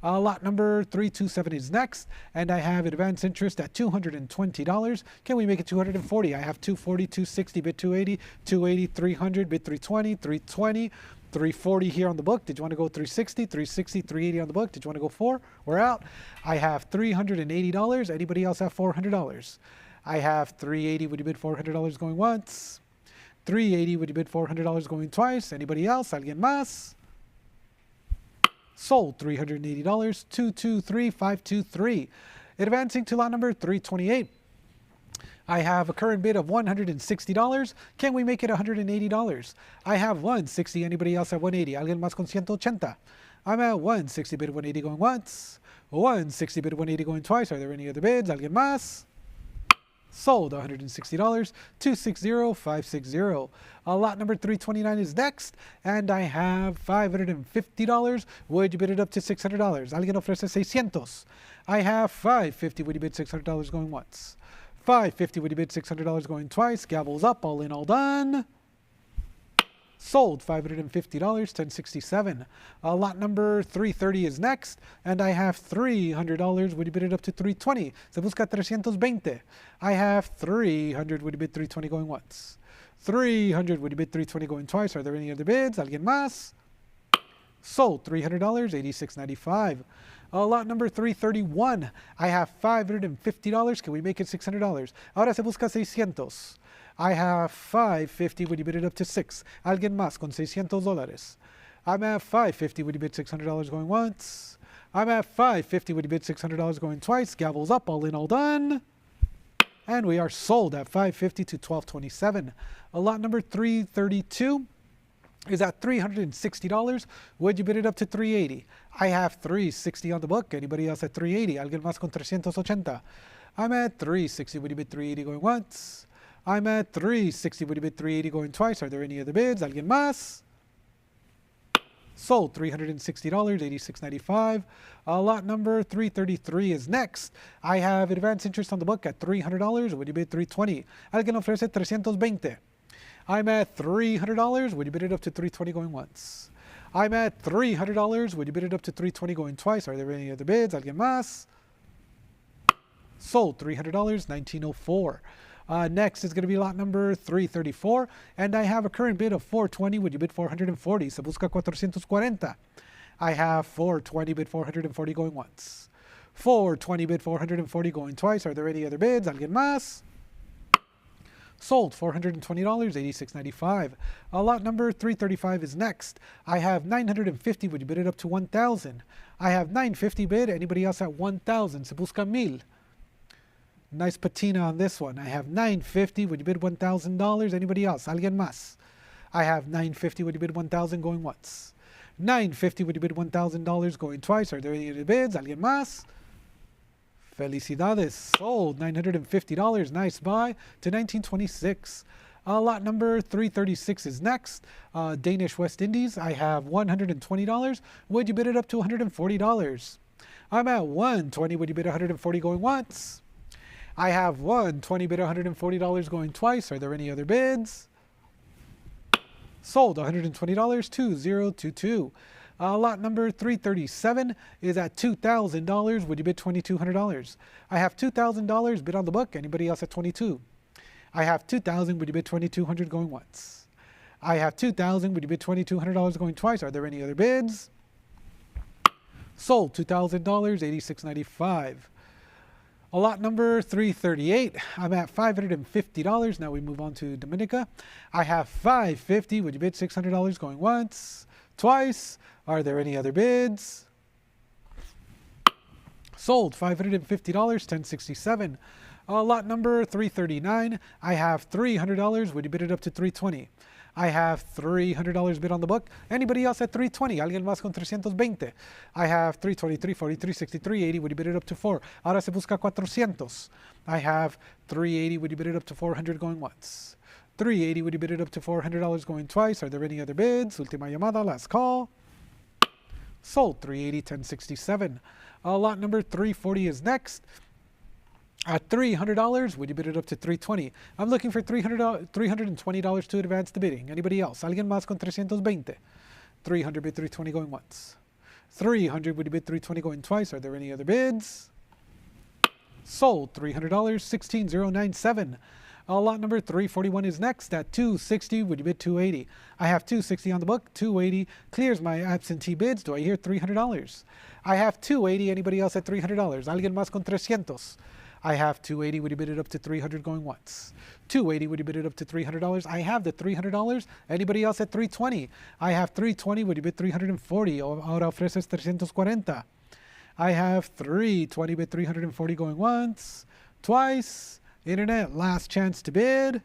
Lot number 327 is next, and I have advance interest at $220. Can we make it 240? I have 240, 260, bid 280, 280, 300, bid 320, 320, 340 here on the book. Did you want to go 360, 360, 380 on the book? Did you want to go 4? We're out. I have $380. Anybody else have $400? I have 380. Would you bid $400 going once? 380. Would you bid $400 going twice? Anybody else? Alguien más? Sold $380. 223, 523. Advancing to lot number 328. I have a current bid of $160. Can we make it $180? I have 160. Anybody else at 180? Alguien más con 180. I'm at 160 bid 180 going once. 160 bid 180 going twice. Are there any other bids? Alguien más? Sold $160, 260, 560. Lot number 329 is next, and I have $550. Would you bid it up to $600? Alguien ofrece 600. I have $550. Would you bid $600 going once? $550. Would you bid $600 going twice? Gavels up, all in, all done. Sold $550, 1067. Lot number 330 is next, and I have $300. Would you bid it up to 320? Se busca 320. I have 300. Would you bid 320 going once? 300. Would you bid 320 going twice? Are there any other bids? Alguien más? Sold $300, 86.95. Lot number 331. I have $550. Can we make it $600? Ahora se busca 600. I have $550. Would you bid it up to 6? Alguien más con $600. I'm at $550. Would you bid $600 going once? I'm at $550. Would you bid $600 going twice? Gavels up, all in, all done. And we are sold at $5.50 to $12.27. Lot number 332 is at $360. Would you bid it up to $380? I have $360 on the book. Anybody else at $380? Alguien más con $380? I'm at $360. Would you bid $380 going once? I'm at $360. Would you bid $380 going twice? Are there any other bids? Alguien más? Sold $360, $86.95. Lot number 333 is next. I have advance interest on the book at $300. Would you bid $320? Alguien ofrece $320. I'm at $300. Would you bid it up to $320 going once? I'm at $300. Would you bid it up to $320 going twice? Are there any other bids? Alguien más? Sold $300, $19.04. Next is going to be lot number 334, and I have a current bid of $420. Would you bid $440? Se busca $440. I have $420, bid $440 going once. $420, bid $440 going twice. Are there any other bids? Alguien más? Sold $420, $86.95. Lot number 335 is next. I have $950. Would you bid it up to $1,000? I have $950 bid. Anybody else at $1,000? Se busca $1,000. Nice patina on this one. I have $950. Would you bid $1,000? Anybody else? Alguien más? I have $950. Would you bid $1,000 going once? $950. Would you bid $1,000 going twice? Are there any other bids? Alguien más? Felicidades. Sold $950. Nice buy to 1926. Lot number 336 is next. Danish West Indies. I have $120. Would you bid it up to $140? I'm at $120. Would you bid $140 going once? I have $120, bid $140 going twice. Are there any other bids? Sold $120, $2022. Lot number 337 is at $2,000. Would you bid $2,200? I have $2,000 bid on the book. Anybody else at $22? I have $2,000. Would you bid $2,200 going once? I have $2,000. Would you bid $2,200 going twice? Are there any other bids? Sold $2,000, $86.95. Lot number 338, I'm at $550. Now we move on to Dominica. I have $550. Would you bid $600 going once? Twice? Are there any other bids? Sold $550, $1067. Lot number 339, I have $300. Would you bid it up to $320? I have $300 bid on the book. Anybody else at $320? Alguien más con $320? I have $320, $340, $360, $380. Would you bid it up to $400? Ahora se busca $400. I have $380. Would you bid it up to $400 going once? $380. Would you bid it up to $400 going twice? Are there any other bids? Última llamada, last call. Sold $380, $1067. Lot number 340 is next. At $300, would you bid it up to $320? I'm looking for $320 to advance the bidding. Anybody else? Alguien más con $320? $300 bid $320 going once. $300, would you bid $320 going twice? Are there any other bids? Sold $300, $16,097. Lot number 341 is next at $260. Would you bid $280? I have $260 on the book. $280 clears my absentee bids. Do I hear $300? I have $280. Anybody else at $300? Alguien más con $300? I have $280. Would you bid it up to $300 going once? $280. Would you bid it up to $300? I have the $300. Anybody else at $320? I have $320. Would you bid $340? Ahora ofreces $340. I have $320. Bid $340 going once, twice. Internet, last chance to bid.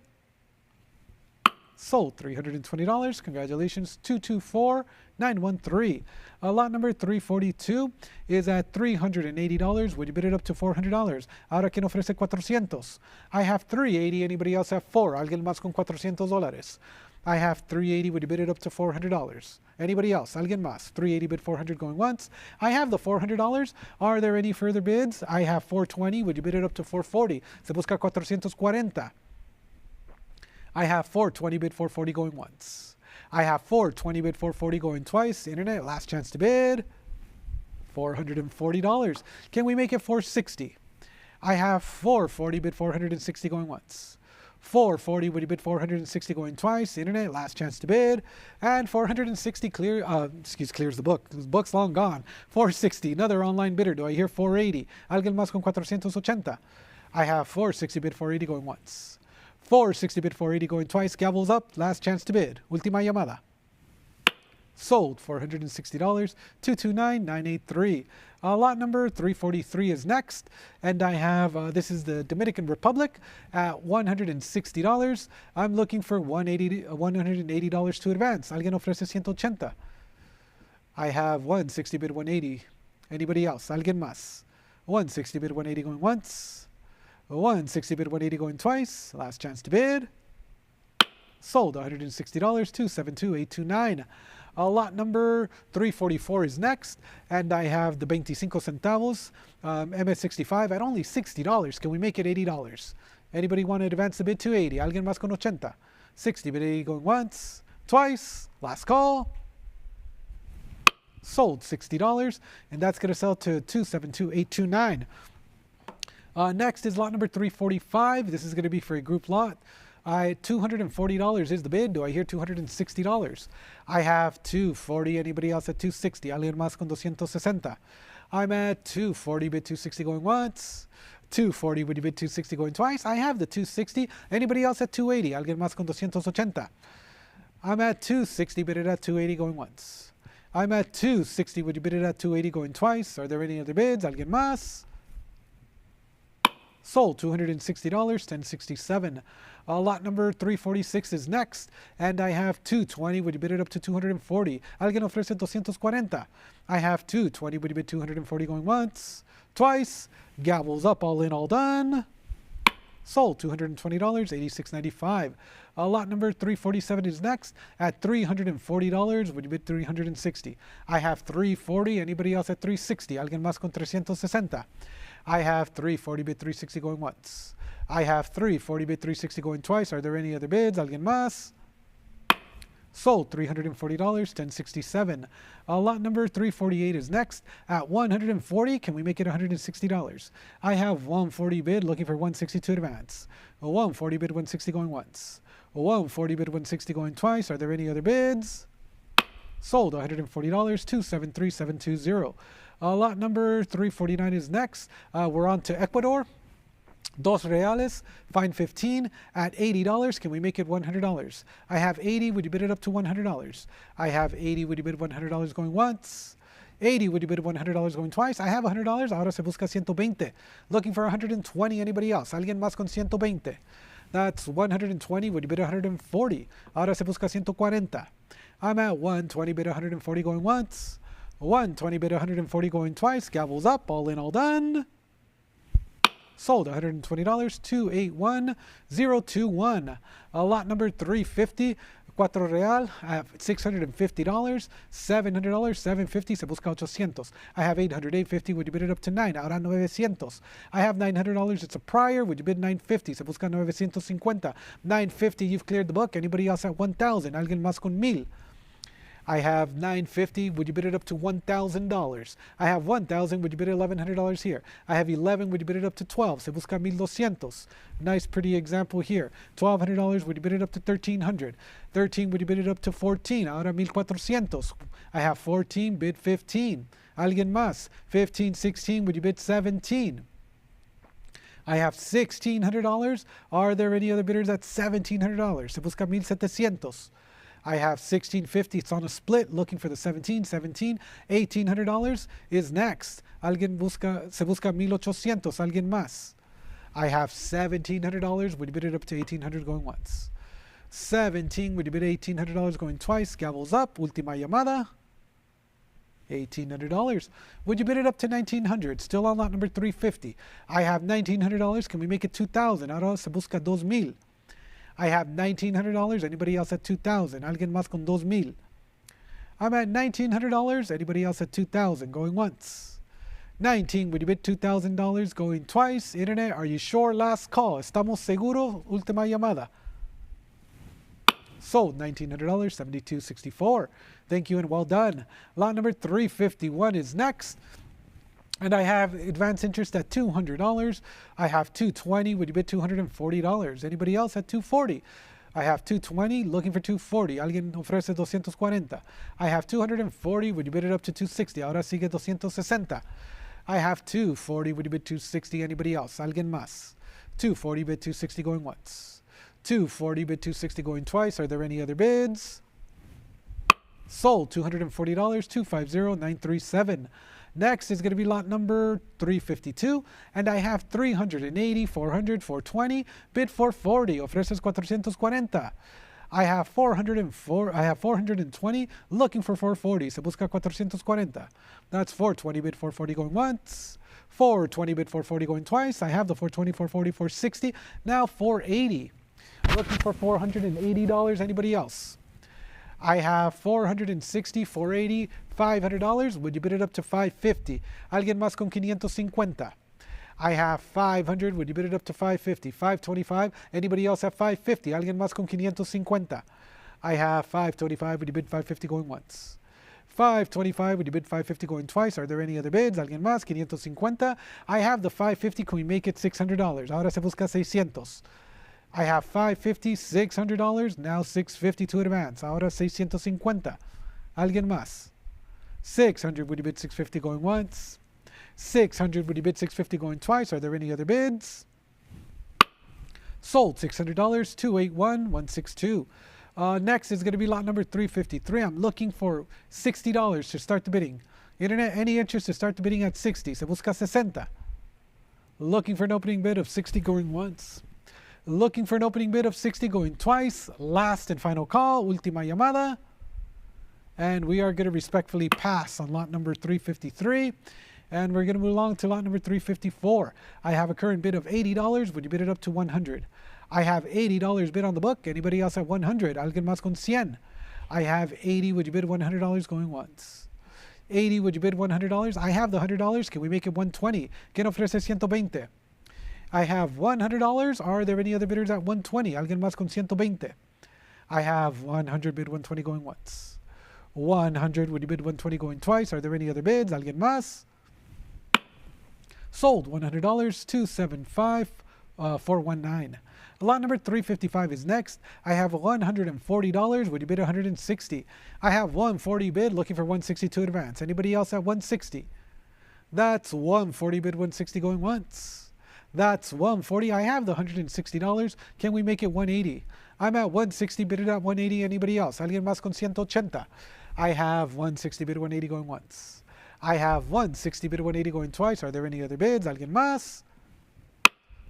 Sold $320. Congratulations. 224913. Lot number 342 is at $380. Would you bid it up to $400? Ahora quien ofrece $400. I have $380. Anybody else have $400? Alguien más con $400. I have $380. Would you bid it up to $400? Anybody else? Alguien más? $380 bid $400 going once. I have the $400. Are there any further bids? I have $420. Would you bid it up to $440? Se busca $440. I have $420 bid $440 going once. I have $420 bid $440 going twice. Internet, last chance to bid. $440. Can we make it $460? I have $440 bid $460 going once. $440, would you bid $460 going twice? Internet, last chance to bid. And $460 clears the book. The book's long gone. $460, another online bidder. Do I hear $480? Alguien más con $480? I have $460 bid $480 going once. $460 bid $480 going twice. Gavels up, last chance to bid. Última llamada. Sold $460, 229,983. Lot number 343 is next, and I have, this is the Dominican Republic at $160. I'm looking for $180 to advance. Alguien ofrece 180. I have 160 bid 180. Anybody else? Alguien más? 160 bid 180 going once. 160 bid 180 going twice. Last chance to bid. Sold $160, 272,829. Lot number 344 is next, and I have the 25 centavos MS65 at only $60. Can we make it $80? Anybody want to advance the bid to 80? Alguien más con 80? 60 bid 80 going once, twice, last call. Sold $60, and that's going to sell to 272,829. Next is lot number 345. This is going to be for a group lot. $240 is the bid. Do I hear $260? I have $240. Anybody else at $260? Alguien más con $260? I'm at $240, bid $260 going once. $240, would you bid $260 going twice? I have the $260. Anybody else at $280? Alguien más con $280? I'm at $260, bid it at $280 going once. I'm at $260, would you bid it at $280 going twice? Are there any other bids? Alguien más? Sold $260, $1067. Lot number 346 is next, and I have $220. Would you bid it up to $240? Alguien ofrece $240. I have $220. Would you bid $240 going once, twice? Gavels up, all in, all done. Sold $220, $86.95. Lot number 347 is next at $340. Would you bid $360? I have $340. Anybody else at $360? Alguien más con $360? I have $340, bid $360 going once. I have $340, bid $360 going twice. Are there any other bids? Alguien más? Sold $340, $1067. Lot number 348 is next at $140. Can we make it $160? I have $140 bid, looking for $160 to advance. $140 bid, $160 going once. $140 bid, $160 going twice. Are there any other bids? Sold $140, $273,720. Lot number 349 is next. We're on to Ecuador. Dos reales, fine 15 at $80. Can we make it $100? I have 80. Would you bid it up to $100? I have 80. Would you bid $100 going once? 80. Would you bid $100 going twice? I have $100. Ahora se busca 120. Looking for 120. Anybody else? Alguien más con 120. That's 120. Would you bid 140? Ahora se busca 140. I'm at 120. Bid 140 going once. 120 bid 140 going twice. Gavels up, all in, all done. Sold $120, 281,021. Lot number 350, Cuatro Real, I have $650, $700, $750, se busca 800. I have $800, $850, would you bid it up to 9? Ahora 900. I have $900, it's a prior, would you bid $950? Se busca 950. $950, you've cleared the book. Anybody else at $1,000? Alguien más con 1,000. I have $950. Would you bid it up to $1,000? I have $1,000. Would you bid $1,100 here? I have $11. Would you bid it up to $12? Se busca 1,200. Nice, pretty example here. $1,200. Would you bid it up to $1,300? $13. Would you bid it up to $14? Ahora 1,400. I have $14. Bid $15. Alguien más? $15, $16. Would you bid $17? I have $1,600. Are there any other bidders at $1,700? Se busca 1,700. I have $1,650. It's on a split. Looking for the 17. $1,800 is next. Alguien busca, se busca 1,800. Alguien más. I have $1,700. Would you bid it up to $1,800 going once? 17. Would you bid $1,800 going twice? Gavels up. Última llamada. $1,800. Would you bid it up to $1,900? Still on lot number 350. I have $1,900. Can we make it $2,000? Ahora se busca 2,000. I have $1,900. Anybody else at $2,000? Alguien más con 2,000. I'm at $1,900. Anybody else at $2,000? Going once. 19. Would you bid $2,000? Going twice. Internet, are you sure? Last call. ¿Estamos seguros? Última llamada. Sold $1,900. $72.64. Thank you and well done. Lot number 351 is next. And I have advance interest at $200. I have $220. Would you bid $240? Anybody else at $240? I have $220. Looking for $240. Alguien ofrece $240. I have $240. Would you bid it up to $260? Ahora sigue $260. I have $240. Would you bid $260? Anybody else? Alguien más? $240. Bid $260 going once. $240. Bid $260 going twice. Are there any other bids? Sold, $240, 250,937. Next is going to be lot number 352, and I have 380, 400, 420, bid 440, ofreces 440. I have 420, looking for 440, se busca 440. That's 420, bid 440 going once, 420, bid 440 going twice. I have the 420, 440, 460, now 480. Looking for $480, anybody else? I have 460, 480, $500. Would you bid it up to 550? Alguien más con 550. I have 500. Would you bid it up to 550? 525. Anybody else have 550? Alguien más con 550. I have 525. Would you bid 550 going once? 525. Would you bid 550 going twice? Are there any other bids? Alguien más? 550. I have the 550. Can we make it $600? Ahora se busca 600. I have 550, $600, now 650 to advance. Ahora 650. Alguien más? 600, would you bid 650 going once? 600, would you bid 650 going twice? Are there any other bids? Sold, $600, 281,162. Next is going to be lot number 353. I'm looking for $60 to start the bidding. Internet, any interest to start the bidding at 60? Se busca 60. Looking for an opening bid of 60 going once. Looking for an opening bid of 60 going twice. Last and final call, última llamada. And we are going to respectfully pass on lot number 353. And we're going to move along to lot number 354. I have a current bid of $80. Would you bid it up to 100? I have $80 bid on the book. Anybody else at 100? Alguien más con 100. I have 80. Would you bid $100 going once? 80. Would you bid $100? I have the $100. Can we make it 120? ¿Quién ofrece 120? I have $100. Are there any other bidders at 120? Alguien más con 120. I have 100 bid 120 going once. 100. Would you bid 120 going twice? Are there any other bids? Alguien más? Sold, $100, 275,419. Lot number 355 is next. I have $140. Would you bid 160? I have 140 bid, looking for 160 to advance. Anybody else at 160? That's 140 bid 160 going once. That's 140. I have the $160. Can we make it 180? I'm at 160 bid it at 180. Anybody else? Alguien más con 180? I have 160 bid 180 going once. I have 160 bid 180 going twice. Are there any other bids? Alguien más?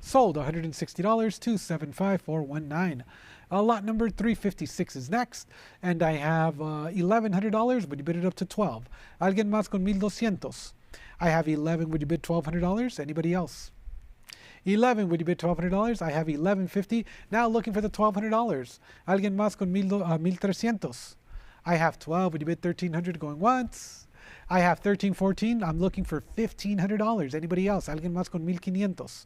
Sold, $160, 275,419. Lot number 356 is next, and I have $1,100. Would you bid it up to 12? Alguien más con 1,200. I have 11. Would you bid $1,200? Anybody else? 11. Would you bid $1,200? I have 1150. Now looking for the $1,200. Alguien más con 1,300. I have 12. Would you bid 1,300 going once? I have 1314. I'm looking for $1,500. Anybody else? Alguien más con 1,500.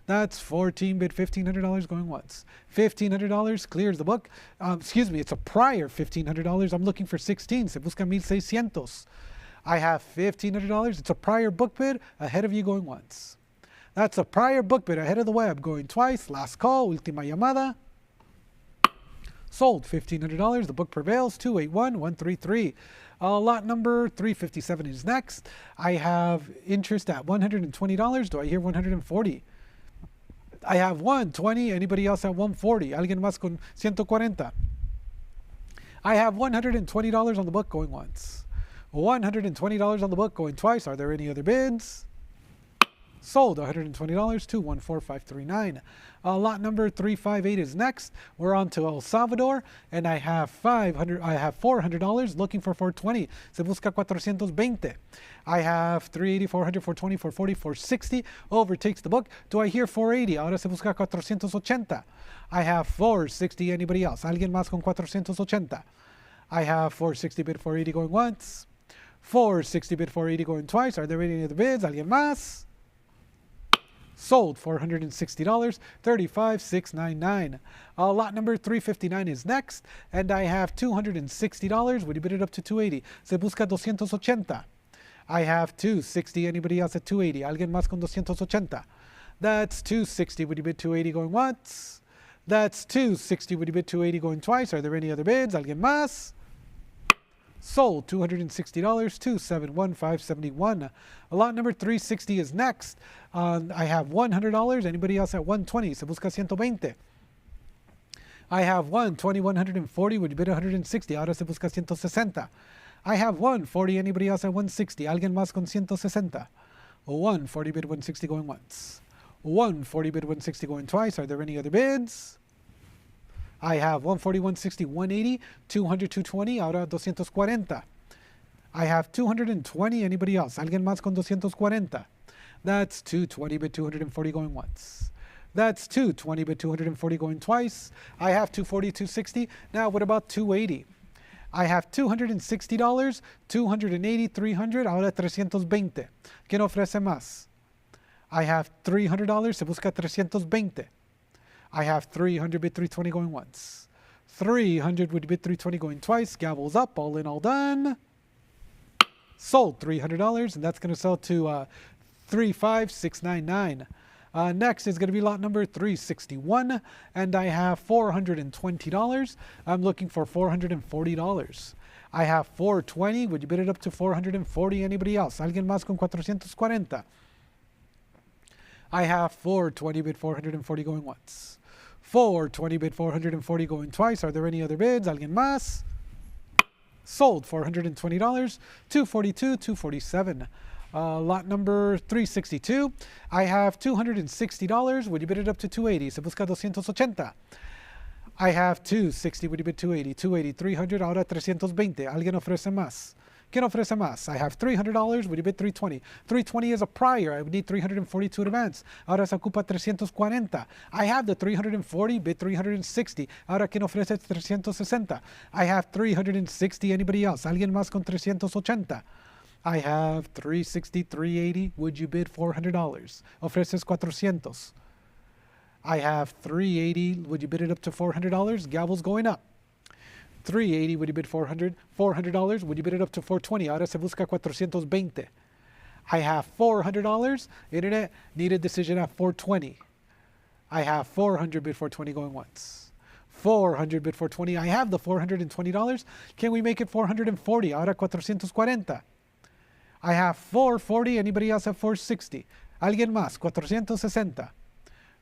That's 14 bid $1,500 going once. $1,500 clears the book. Excuse me, it's a prior $1,500. I'm looking for 16. Se busca 1,600. I have $1,500. It's a prior book bid ahead of you going once. That's a prior book bid ahead of the web going twice. Last call, última llamada. Sold, $1,500. The book prevails, 281,133. Lot number 357 is next. I have interest at $120. Do I hear 140? I have 120. Anybody else at 140? Alguien más con 140? I have $120 on the book going once. $120 on the book going twice. Are there any other bids? Sold, $120, 214,539. Lot number 358 is next. We're on to El Salvador, and I have $400 looking for 420. Se busca 420. I have 380, 400, 420, 440, 460. Overtakes the book. Do I hear 480? Ahora se busca 480. I have 460. Anybody else? Alguien más con 480. I have 460 bid 480 going once. 460 bid 480 going twice. Are there any other bids? Alguien más? Sold, $460, 35,699. Lot number 359 is next, and I have $260. Would you bid it up to 280? Se busca 280. I have 260. Anybody else at 280? Alguien más con 280. That's 260. Would you bid 280 going once? That's 260. Would you bid 280 going twice? Are there any other bids? Alguien más? Sold, $260, 271,571. Lot number 360 is next. I have $100. Anybody else at 120? Se busca 120. I have 120, 140. Would you bid 160? Ahora se busca 160. I have 140. Anybody else at 160? ¿Alguien más con 160? 140 bid 160 going once. 140 bid 160 going twice. Are there any other bids? I have 140, 160, 180, 200, 220. Ahora 240. I have 220. Anybody else? ¿Alguien más con 240? That's 220 bid 240 going once. That's 220 bid 240 going twice. I have 240, 260. Now what about 280? I have $260, 280, 300. Ahora 320. ¿Quién ofrece más? I have $300. Se busca 320. I have 300 bid 320 going once. 300 would bid 320 going twice. Gavels up. All in, all done. Sold $300, and that's going to sell to 35699. Next is going to be lot number 361, and I have $420. I'm looking for $440. I have 420. Would you bid it up to 440? Anybody else? ¿Alguien más con 440? I have 420 bid 440 going once. 420 bid 440 going twice. Are there any other bids? ¿Alguien más? Sold $420, 242, 247. Lot number 362. I have $260. Would you bid it up to 280? Se busca 280. I have 260. Would you bid 280? 280, 300. Ahora 320. ¿Alguien ofrece más? ¿Quién ofrece más? I have $300. Would you bid 320? 320 is a prior. I would need 342 in advance. Ahora se ocupa 340. I have the 340. Bid 360. Ahora ¿quién ofrece 360? I have 360. Anybody else? ¿Alguien más con 380? I have 360, 380. Would you bid $400? Ofreces 400. I have 380. Would you bid it up to $400? Gavel's going up. 380. Would you bid 400? $400. Would you bid it up to 420? Ahora se busca 420. I have $400. Internet needed decision at 420. I have 400 bid 420 going once. 400 bid 420. I have the $420. Can we make it 440? Ahora 440. I have 440. Anybody else have 460? ¿Alguien más? 460.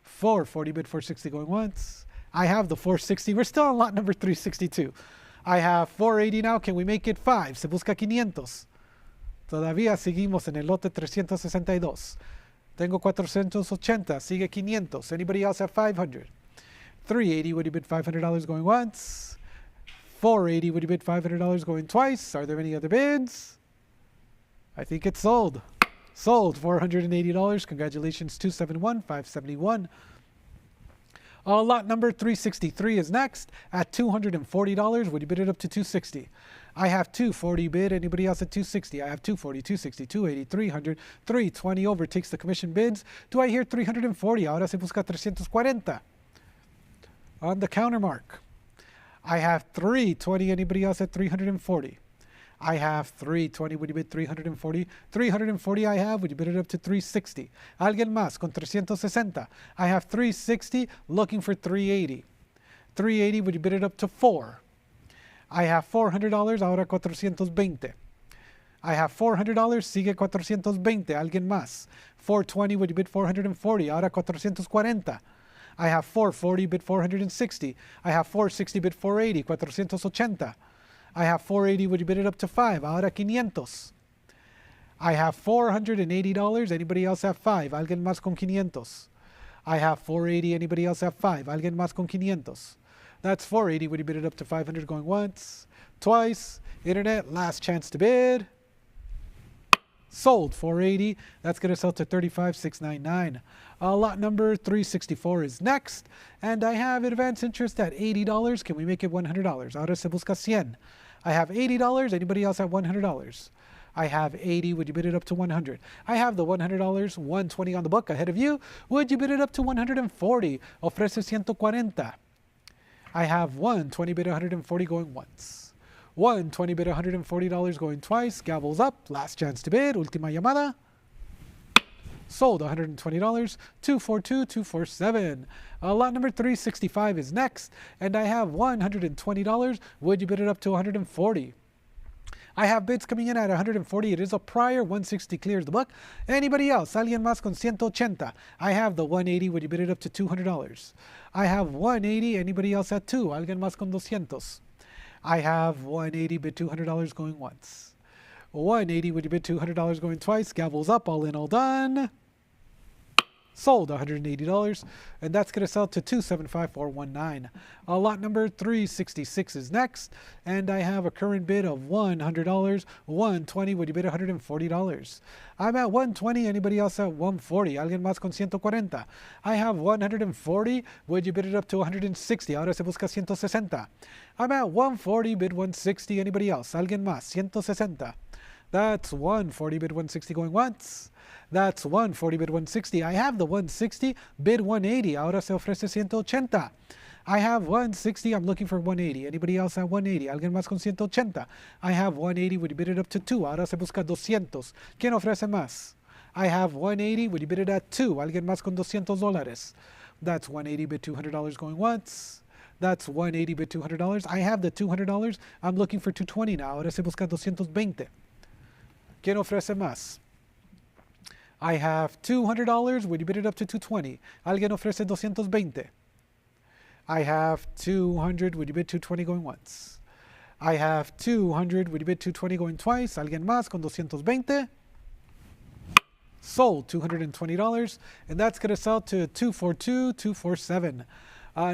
440 bid 460 going once. I have the 460. We're still on lot number 362. I have 480 now. Can we make it 5? Se busca 500. Todavía seguimos en el lote 362. Tengo 480. Sigue 500. Anybody else have 500? 380. Would you bid $500 going once? 480. Would you bid $500 going twice? Are there any other bids? I think it's sold. Sold $480. Congratulations, 271, 571. Lot number 363 is next at $240. Would you bid it up to 260? I have 240 bid. Anybody else at 260? I have 240, 260, 280, 300, 320. Overtakes the commission bids. Do I hear 340? Ahora se busca 340. On the counter mark. I have 320. Anybody else at 340? I have 320. Would you bid 340? 340 I have. Would you bid it up to 360? ¿Alguien más con 360? I have 360. Looking for 380. 380. Would you bid it up to 4? I have $400. Ahora 420. I have $400. Sigue 420. ¿Alguien más? 420. Would you bid 440? Ahora 440. I have 440. Bid 460. I have 460. Bid 480. 480. I have 480. Would you bid it up to 5? Ahora 500. I have $480. Anybody else have 5? ¿Alguien más con 500? I have 480. Anybody else have 5? ¿Alguien más con 500? That's 480. Would you bid it up to 500 going once? Twice. Internet, last chance to bid. Sold 480. That's going to sell to 35,699. Lot number 364 is next. And I have advance interest at $80. Can we make it $100? Ahora se busca 100. I have $80. Anybody else have $100? I have 80. Would you bid it up to 100? I have the $100, 120 on the book ahead of you. Would you bid it up to 140? Ofrece 140. I have 120 bid 140 going once. 120 bid $140 going twice. Gavels up. Last chance to bid. Última llamada. Sold $120. 242, 247. Lot number 365 is next. And I have $120. Would you bid it up to 140? I have bids coming in at 140. It is a prior. 160 clears the book. Anybody else? Alguien más con 180. I have the 180. Would you bid it up to $200? I have 180. Anybody else at 2? Alguien más con 200. I have 180. Bid $200 going once. 180. Would you bid $200 going twice? Gavels up. All in, all done. Sold $180, and that's going to sell to 275,419. Lot number 366 is next, and I have a current bid of $100. 120. Would you bid $140? I'm at 120. Anybody else at 140? Alguien más con 140. I have 140. Would you bid it up to 160? Ahora se busca 160. I'm at 140. Bid 160. Anybody else? Alguien más? 160. That's 140. Bid 160 going once. That's 140, bid 160. I have the 160, bid 180. Ahora se ofrece 180. I have 160, I'm looking for 180. Anybody else at 180? Alguien más con 180. I have 180, would you bid it up to 2? Ahora se busca 200. ¿Quién ofrece más? I have 180, would you bid it at 2? Alguien más con $200. That's 180, bid $200 going once. That's 180, bid $200. I have the $200, I'm looking for 220 now. Ahora se busca 220. ¿Quién ofrece más? I have $200. Would you bid it up to 220? Alguien ofrece 220. I have 200. Would you bid 220 going once? I have 200. Would you bid 220 going twice? Alguien más con 220. Sold $220, and that's going to sell to 242, 247.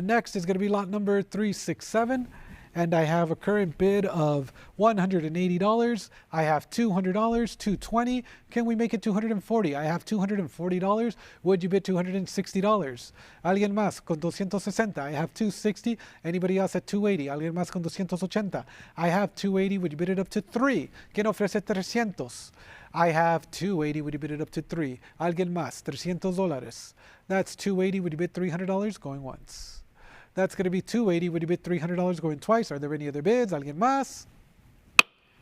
Next is going to be lot number 367. And I have a current bid of $180. I have $200, $220. Can we make it $240? I have $240. Would you bid $260? Alguien más con 260. I have $260. Anybody else at $280? Alguien más con 280. I have $280. Would you bid it up to $3? ¿Quién ofrece $300? I have $280. Would you bid it up to $3? Alguien más, $300. That's $280. Would you bid $300? Going once. That's going to be $280. Would you bid $300 going twice? Are there any other bids? Alguien más?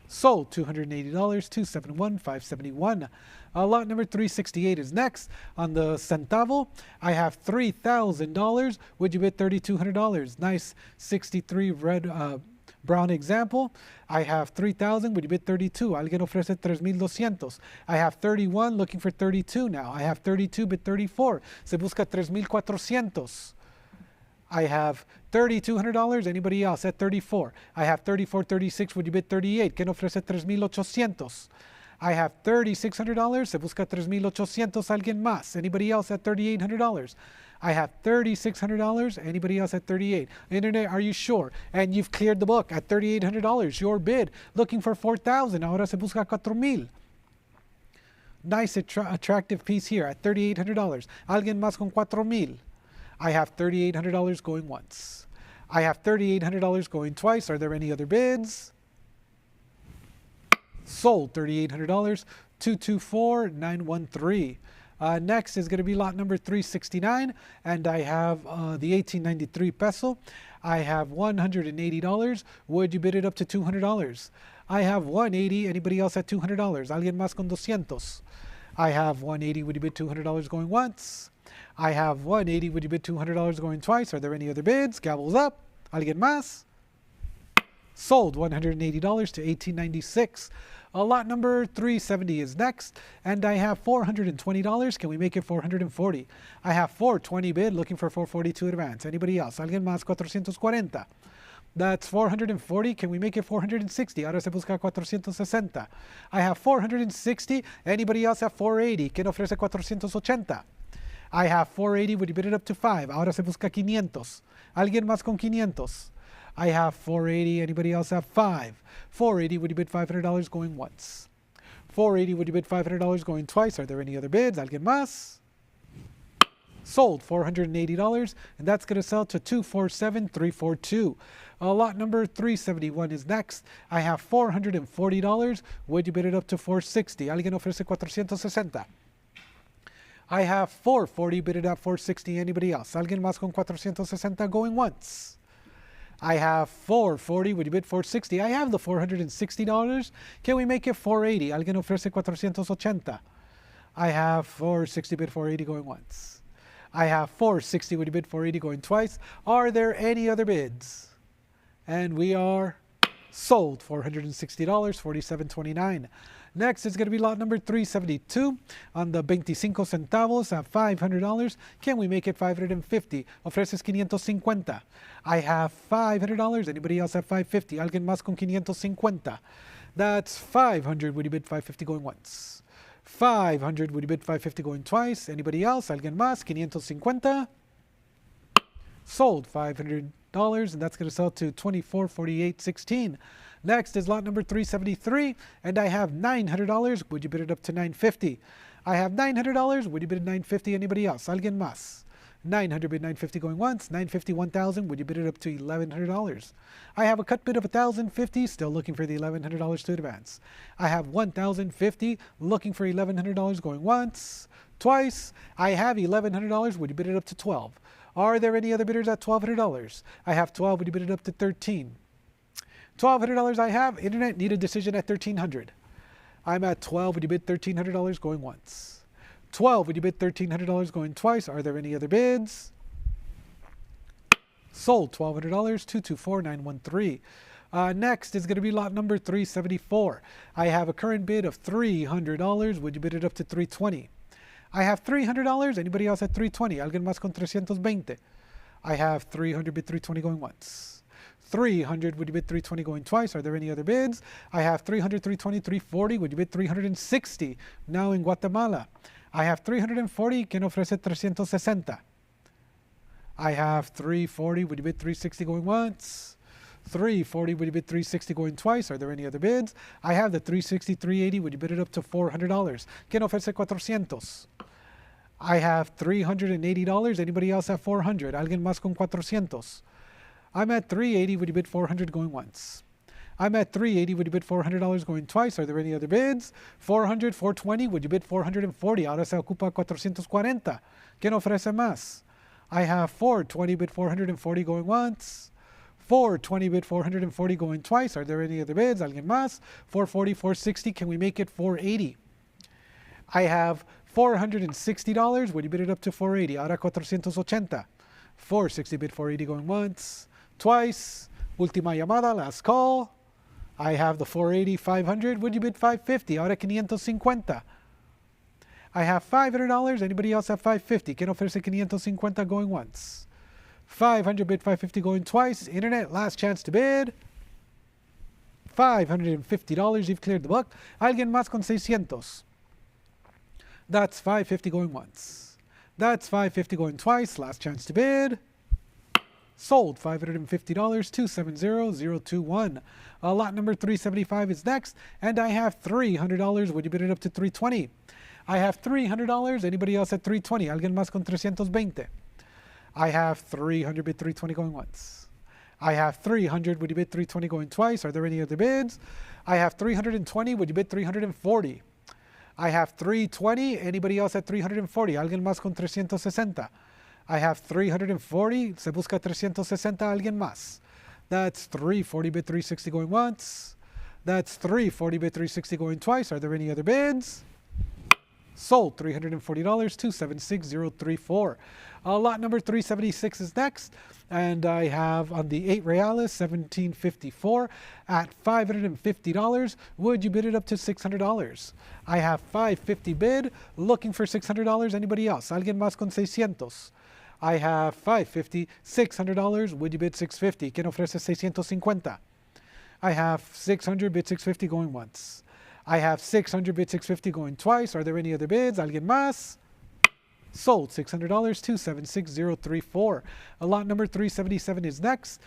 Sold $280, 271, 571. Lot number 368 is next. On the centavo, I have $3,000. Would you bid $3,200? Nice 63 red brown example. I have 3,000. Would you bid 32? Alguien ofrece 3,200. I have 31. Looking for 32 now. I have 32. Bid 34. Se busca 3,400. I have $3,200. Anybody else at 34? I have 34, 36. Would you bid 38? ¿Quién ofrece 3,800? I have $3,600. Se busca 3,800. Alguien más? Anybody else at $3,800? I have $3,600. Anybody else at 38? Internet, are you sure? And you've cleared the book at $3,800. Your bid. Looking for 4,000. Ahora se busca 4,000. Nice, attractive piece here at $3,800. Alguien más con 4,000. I have $3,800 going once. I have $3,800 going twice. Are there any other bids? Sold $3,800, 224,913. Next is going to be lot number 369, and I have the 1893 peso. I have $180. Would you bid it up to $200? I have $180. Anybody else at $200? Alguien más con 200. I have $180. Would you bid $200 going once? I have $180. Would you bid $200 going twice? Are there any other bids? Gavels up. Alguien más? Sold $180 to 1896. Lot number 370 is next, and I have $420. Can we make it $440? I have $420 bid, looking for $442 advance. Anybody else? Alguien más? $440. That's $440. Can we make it $460? Ahora se busca $460. I have $460. Anybody else at $480? ¿Quién ofrece $480? I have $480. Would you bid it up to $5? Ahora se busca $500. Alguien más con $500? I have $480. Anybody else have $5? $480. Would you bid $500 going once? $480. Would you bid $500 going twice? Are there any other bids? Alguien más? Sold $480, and that's going to sell to 247,342. Lot number 371 is next. I have $440. Would you bid it up to 460? Alguien ofrece 460. I have 440, bid it at 460. Anybody else? Alguien más con 460 going once? I have 440. Would you bid 460? I have the $460. Can we make it 480? Alguien ofrece 480. I have 460, bid 480 going once. I have 460. Would you bid 480 going twice? Are there any other bids? And we are Sold, $460, $47.29. Next is going to be lot number 372 on the 25 centavos at $500. Can we make it $550? Ofreces $550. I have $500. Anybody else have $550? Alguien más con $550. That's $500. Would you bid $550 going once? $500. Would you bid $550 going twice? Anybody else? Alguien más? $550. Sold, $500, and that's going to sell to $24.48.16. Next is lot number 373, and I have $900. Would you bid it up to $950? I have $900. Would you bid it $950? Anybody else? Alguien más? $900 bid $950 going once. $950, $1,000. Would you bid it up to $1,100? I have a cut bid of $1,050. Still looking for the $1,100 to advance. I have $1,050. Looking for $1,100 going once. Twice. I have $1,100. Would you bid it up to $12? Are there any other bidders at $1,200? I have 12. Would you bid it up to 13? $1,200 I have. Internet, need a decision at 1,300. I'm at 12. Would you bid $1,300 going once? 12. Would you bid $1,300 going twice? Are there any other bids? Sold, $1,200, 224,913. Next is going to be lot number 374. I have a current bid of $300. Would you bid it up to $320? I have $300. Anybody else at $320? Alguien más con $320? I have $300, bid $320 going once. $300, would you bid $320 going twice? Are there any other bids? I have $300, $320, $340. Would you bid $360? Now in Guatemala. I have $340. ¿Quién ofrece $360? I have $340. Would you bid $360 going once? $340. Would you bid $360 going twice? Are there any other bids? I have the $360, $380. Would you bid it up to $400? ¿Quién ofrece $400? I have $380. Anybody else have $400? Alguien más con $400? I'm at $380. Would you bid $400 going once? I'm at $380. Would you bid $400 going twice? Are there any other bids? $400, $420. Would you bid $440? Ahora se ocupa $440. ¿Quién ofrece más? I have $420. Bid $440 going once. $420 bid $440 going twice. Are there any other bids? Alguien más? $440, $460. Can we make it $480? I have $460. Would you bid it up to $480? Ahora $480. $460 bid $480 going once. Twice. Última llamada, last call. I have the $480, $500. Would you bid $550? Ahora $550. I have $500. Anybody else have $550? ¿Quién ofrece $550 going once? $500 bid $550 going twice. Internet, last chance to bid. $550. You've cleared the book. Alguien más con 600. That's $550 going once. That's $550 going twice. Last chance to bid. Sold, $550, 270021. Lot number 375 is next, and I have $300. Would you bid it up to $320? I have $300. Anybody else at $320? Alguien más con 320? I have $300, bid $320 going once. I have $300. Would you bid $320 going twice? Are there any other bids? I have $320. Would you bid $340? I have $320. Anybody else at $340? Alguien más con 360? I have $340. Se busca 360. Alguien más? That's $340. Bid $360 going once. That's $340. Bid $360 going twice. Are there any other bids? Sold, $340, 276034. Lot number 376 is next, and I have on the 8 reales, 1754 at $550. Would you bid it up to $600? I have $550 bid, looking for $600. Anybody else? Alguien más con 600? I have $550, $600. Would you bid $650? ¿Quién ofrece $650? I have $600, bid $650 going once. I have $600, bid $650 going twice. Are there any other bids? Alguien más? Sold, $600, 276034. Lot number 377 is next.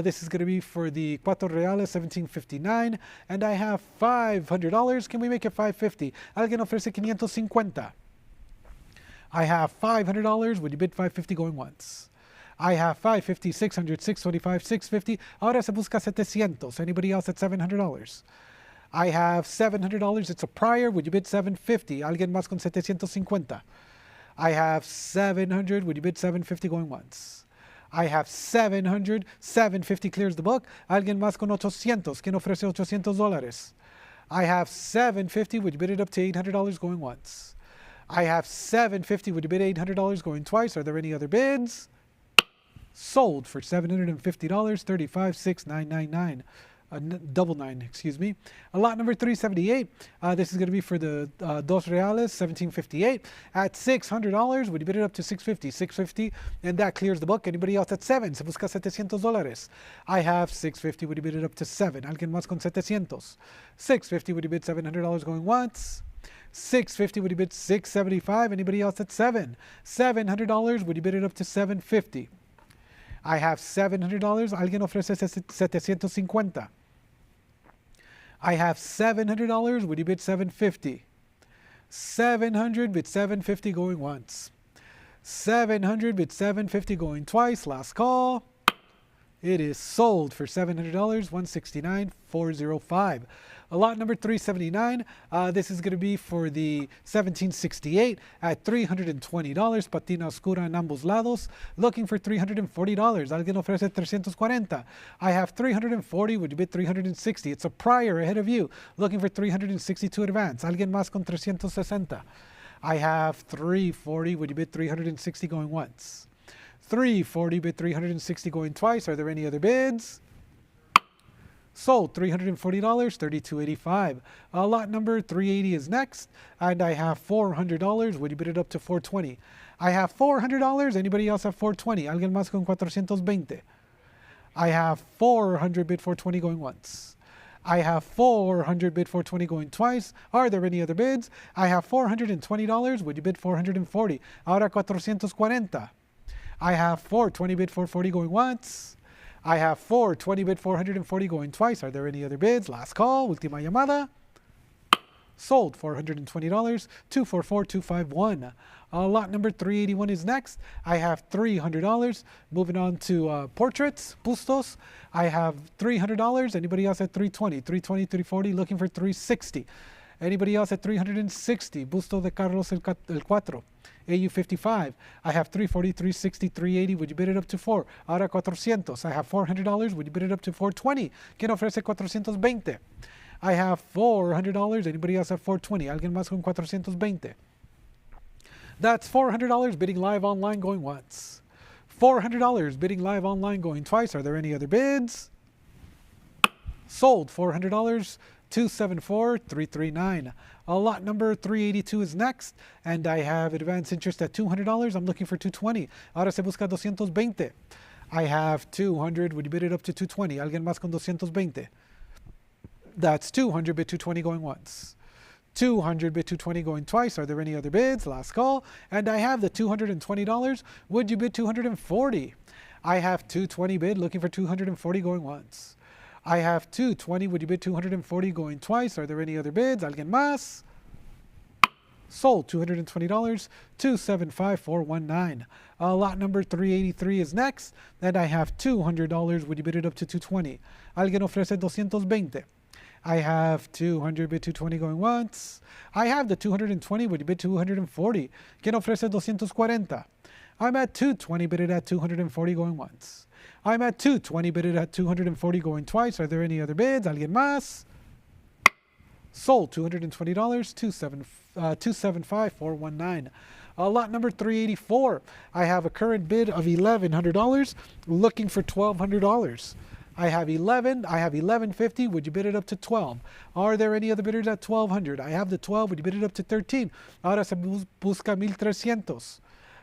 This is going to be for the 4 reales, 1759. And I have $500. Can we make it $550? Alguien ofrece $550. I have $500. Would you bid $550 going once? I have $550, $600, $625, $650. Ahora se busca $700. Anybody else at $700? I have $700. It's a prior. Would you bid $750? Alguien más con 750. I have $700. Would you bid $750 going once? I have $700. $750 clears the book. Alguien más con 800. ¿Quién ofrece $800? I have $750. Would you bid it up to $800 going once? I have $750. Would you bid $800 going twice? Are there any other bids? Sold for $750, 35,699. double nine, excuse me. Lot number 378. This is going to be for the Dos Reales, 1758. At $600, would you bid it up to 650? 650, and that clears the book. Anybody else at 7? Se busca $700. I have 650. Would you bid it up to 7? Alguien más con 700? 650. Would you bid $700 going once? 650. Would you bid 675? Anybody else at 7? $700. Would you bid it up to 750? I have $700. Alguien ofrece 750. I have $700. Would you bid 750? 700 bid 750 going once. 700 bid 750 going twice. Last call. It is sold for $700, $169,405. Lot number 379. This is going to be for the 1768 at $320. Patina oscura en ambos lados. Looking for $340. Alguien ofrece 340. I have 340. Would you bid 360? It's a prior ahead of you. Looking for 360 to advance. Alguien más con 360. I have 340. Would you bid 360 going once? 340 bid 360 going twice. Are there any other bids? Sold $340, $32.85. Lot number 380 is next, and I have $400. Would you bid it up to 420? I have $400. Anybody else have 420? Alguien más con 420. I have 400 bid 420 going once. I have 400 bid 420 going twice. Are there any other bids? I have $420. Would you bid 440? Ahora 440. I have 420 bid 440 going once. I have 420 bid 440 going twice. Are there any other bids? Last call. Última llamada. Sold $420. 244251. Lot number 381 is next. I have $300. Moving on to portraits, bustos. I have $300. Anybody else at 320? 320, 340. Looking for 360. Anybody else at 360? Busto de Carlos el Cuatro. AU55. I have 340, 360, 380. Would you bid it up to 4? Ahora 400. I have $400. Would you bid it up to 420? ¿Quién ofrece 420? I have $400. Anybody else have 420? ¿Alguien más con 420? That's $400 bidding live online going once. $400 bidding live online going twice. Are there any other bids? Sold $400. 274,339. Lot number 382 is next, and I have advanced interest at $200. I'm looking for 220. Ahora se busca 220. I have 200. Would you bid it up to 220? Alguien más con 220. That's 200 bid 220 going once. 200 bid 220 going twice. Are there any other bids? Last call. And I have the $220. Would you bid 240? I have 220 bid, looking for 240 going once. I have 220. Would you bid 240 going twice? Are there any other bids? ¿Alguien más? Sold $220. 275,419. Lot number 383 is next. And I have $200. Would you bid it up to 220? Alguien ofrece 220. I have 200 bid 220 going once. I have the 220. Would you bid 240? ¿Quién ofrece 240? I'm at 220 bid at 240 going once. I'm at 220 bid at 240 going twice. Are there any other bids? ¿Alguien más? Sold $220. 275,419. Lot number 384. I have a current bid of $1,100. Looking for $1,200. I have 11. I have 1150. Would you bid it up to 12? Are there any other bidders at 1200? I have the 12. Would you bid it up to 13? Ahora se busca 1300.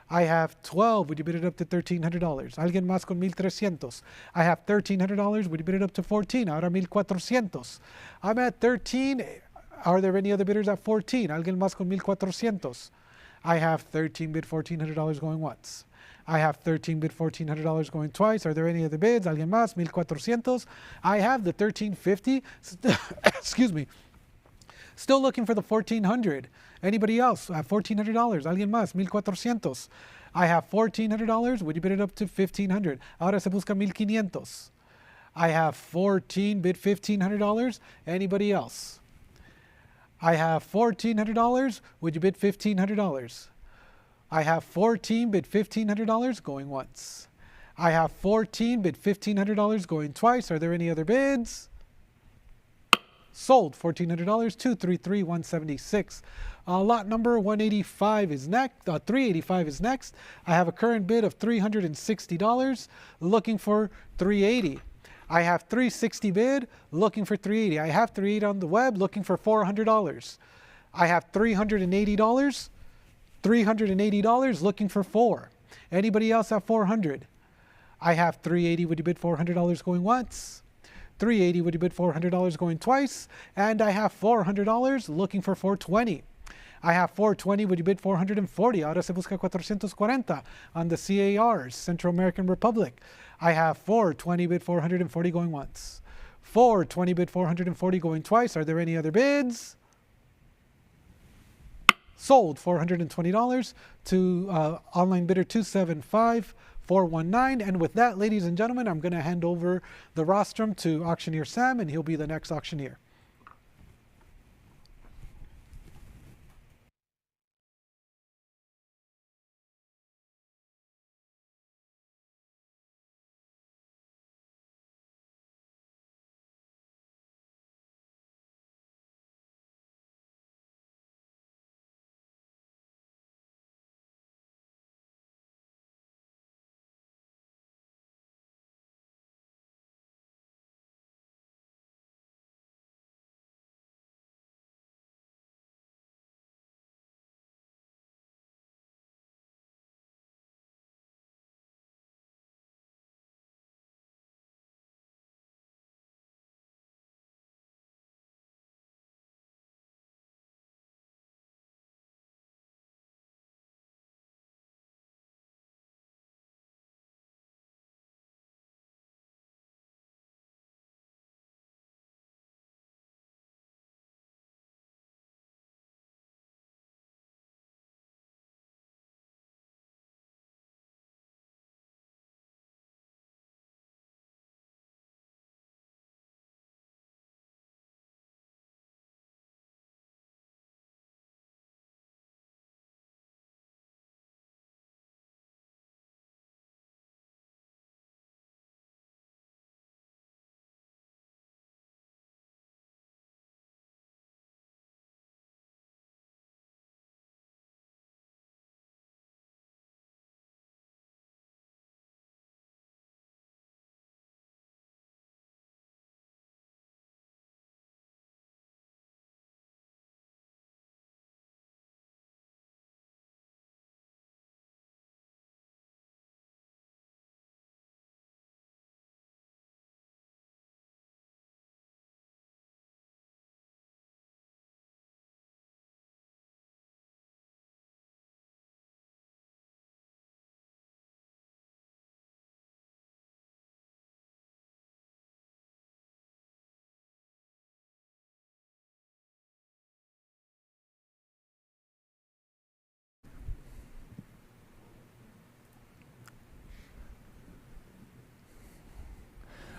I have 12. Would you bid it up to $1,300? Alguien más con 1300. I have $1,300. Would you bid it up to 14? Ahora 1400. I'm at 13. Are there any other bidders at 14? Alguien más con 1400. I have 13 bid $1,400 going once. I have 13 bid $1,400 going twice. Are there any other bids? Alguien más? 1400. I have the 1350. Excuse me. Still looking for the 1400. Anybody else? I have $1,400. Alguien más? 1400. I have $1,400. Would you bid it up to 1500? Ahora se busca 1500. I have 14 bid $1,500. Anybody else? I have $1,400. Would you bid $1,500? I have 14 bid $1,500 going once. I have 14 bid $1,500 going twice. Are there any other bids? Sold $1,400. 233,176. Lot number 185 is next. 385 is next. I have a current bid of $360. Looking for $380. I have 360 bid, looking for 380. I have 380 on the web, looking for $400. I have $380, $380, looking for 4. Anybody else have 400? I have 380, would you bid $400 going once? 380, would you bid $400 going twice? And I have $400 looking for 420. I have 420, would you bid 440? Ahora se busca 440 on the CARs, Central American Republic. I have 420, bid 440 going once. 420, bid 440 going twice. Are there any other bids? Sold $420 to online bidder 275419. And with that, ladies and gentlemen, I'm going to hand over the rostrum to auctioneer Sam, and he'll be the next auctioneer.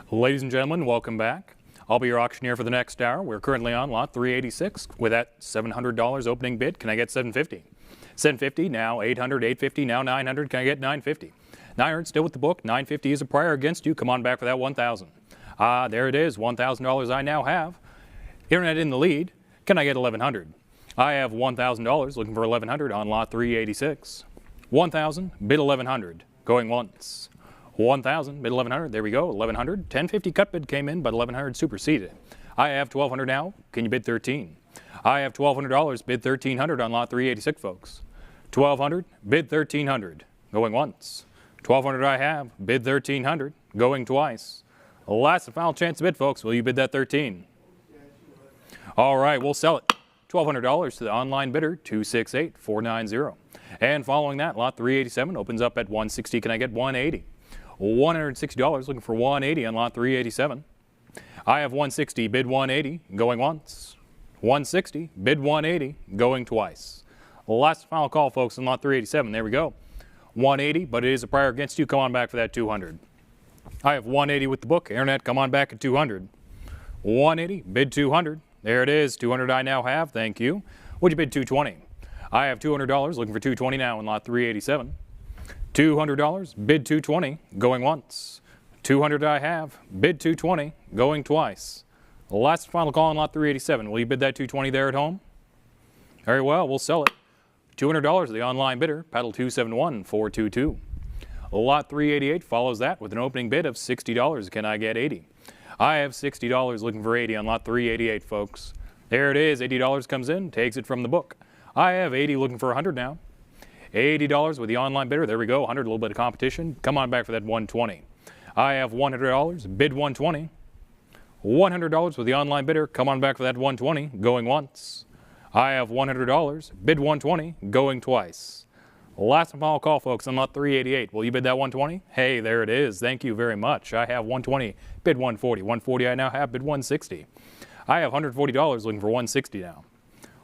Ladies and gentlemen, welcome back. I'll be your auctioneer for the next hour. We're currently on lot 386 with that $700 opening bid. Can I get 750? 750, now 800, 850, now 900. Can I get 950? 900 still with the book. 950 is a prior against you. Come on back for that 1,000. There it is, $1,000 I now have. Internet in the lead. Can I get 1,100? I have $1,000 looking for 1,100 on lot 386. 1,000, bid 1,100. Going once. 1,000, bid 1,100. There we go, 1,100. 1050 cut bid came in, but 1,100 superseded. I have 1,200 now. Can you bid 13? I have $1,200. Bid 1,300 on lot 386, folks. 1,200, bid 1,300. Going once. 1,200 I have. Bid 1,300. Going twice. Last and final chance to bid, folks. Will you bid that 13? All right, we'll sell it. $1,200 to the online bidder, 268,490. And following that, lot 387 opens up at 160. Can I get 180? $160, looking for 180 on lot 387. I have 160, bid 180, going once. 160, bid 180, going twice. Last final call, folks, on lot 387. There we go. 180, but it is a prior against you. Come on back for that 200. I have 180 with the book. Internet, come on back at 200. 180, bid 200. There it is. 200 I now have. Thank you. Would you bid 220? I have $200, looking for 220 now in lot 387. $200, bid 220, going once. 200 I have, bid 220, going twice. Last final call on lot 387. Will you bid that 220 there at home? Very well, we'll sell it. $200 the online bidder, paddle 271422. Lot 388 follows that with an opening bid of $60. Can I get 80? I have $60 looking for 80 on lot 388, folks. There it is, $80 comes in, takes it from the book. I have 80 looking for 100 now. $80 with the online bidder. There we go, 100, a little bit of competition. Come on back for that 120. I have $100, bid 120. $100 with the online bidder. Come on back for that 120, going once. I have $100, bid 120, going twice. Last and final call, folks, on lot 388. Will you bid that 120? Hey, there it is. Thank you very much. I have 120, bid 140. 140 I now have, bid 160. I have $140 looking for 160 now.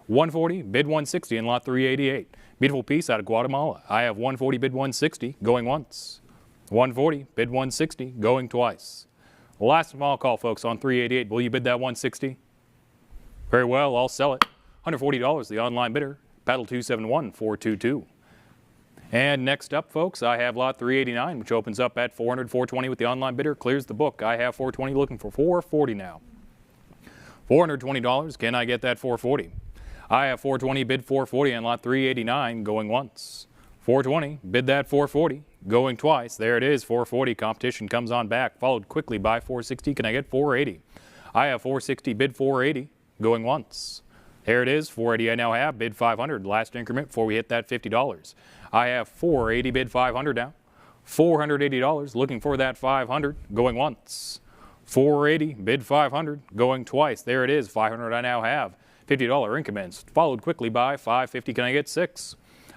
140, bid 160 in lot 388. Beautiful piece out of Guatemala. I have 140, bid 160, going once. 140, bid 160, going twice. Last and final call, folks, on 388. Will you bid that 160? Very well, I'll sell it. $140, the online bidder, paddle 271422. And next up, folks, I have lot 389, which opens up at 400, 420 with the online bidder, clears the book. I have 420 looking for 440 now. $420, can I get that 440? I have 420, bid 440 on lot 389, going once. 420, bid that 440, going twice. There it is, 440. Competition comes on back, followed quickly by 460. Can I get 480? I have 460, bid 480, going once. There it is, 480 I now have, bid 500. Last increment before we hit that $50. I have 480, bid 500 now. $480, looking for that 500, going once. 480, bid 500, going twice. There it is, 500 I now have. $50 increments, followed quickly by 550. Can I get 6?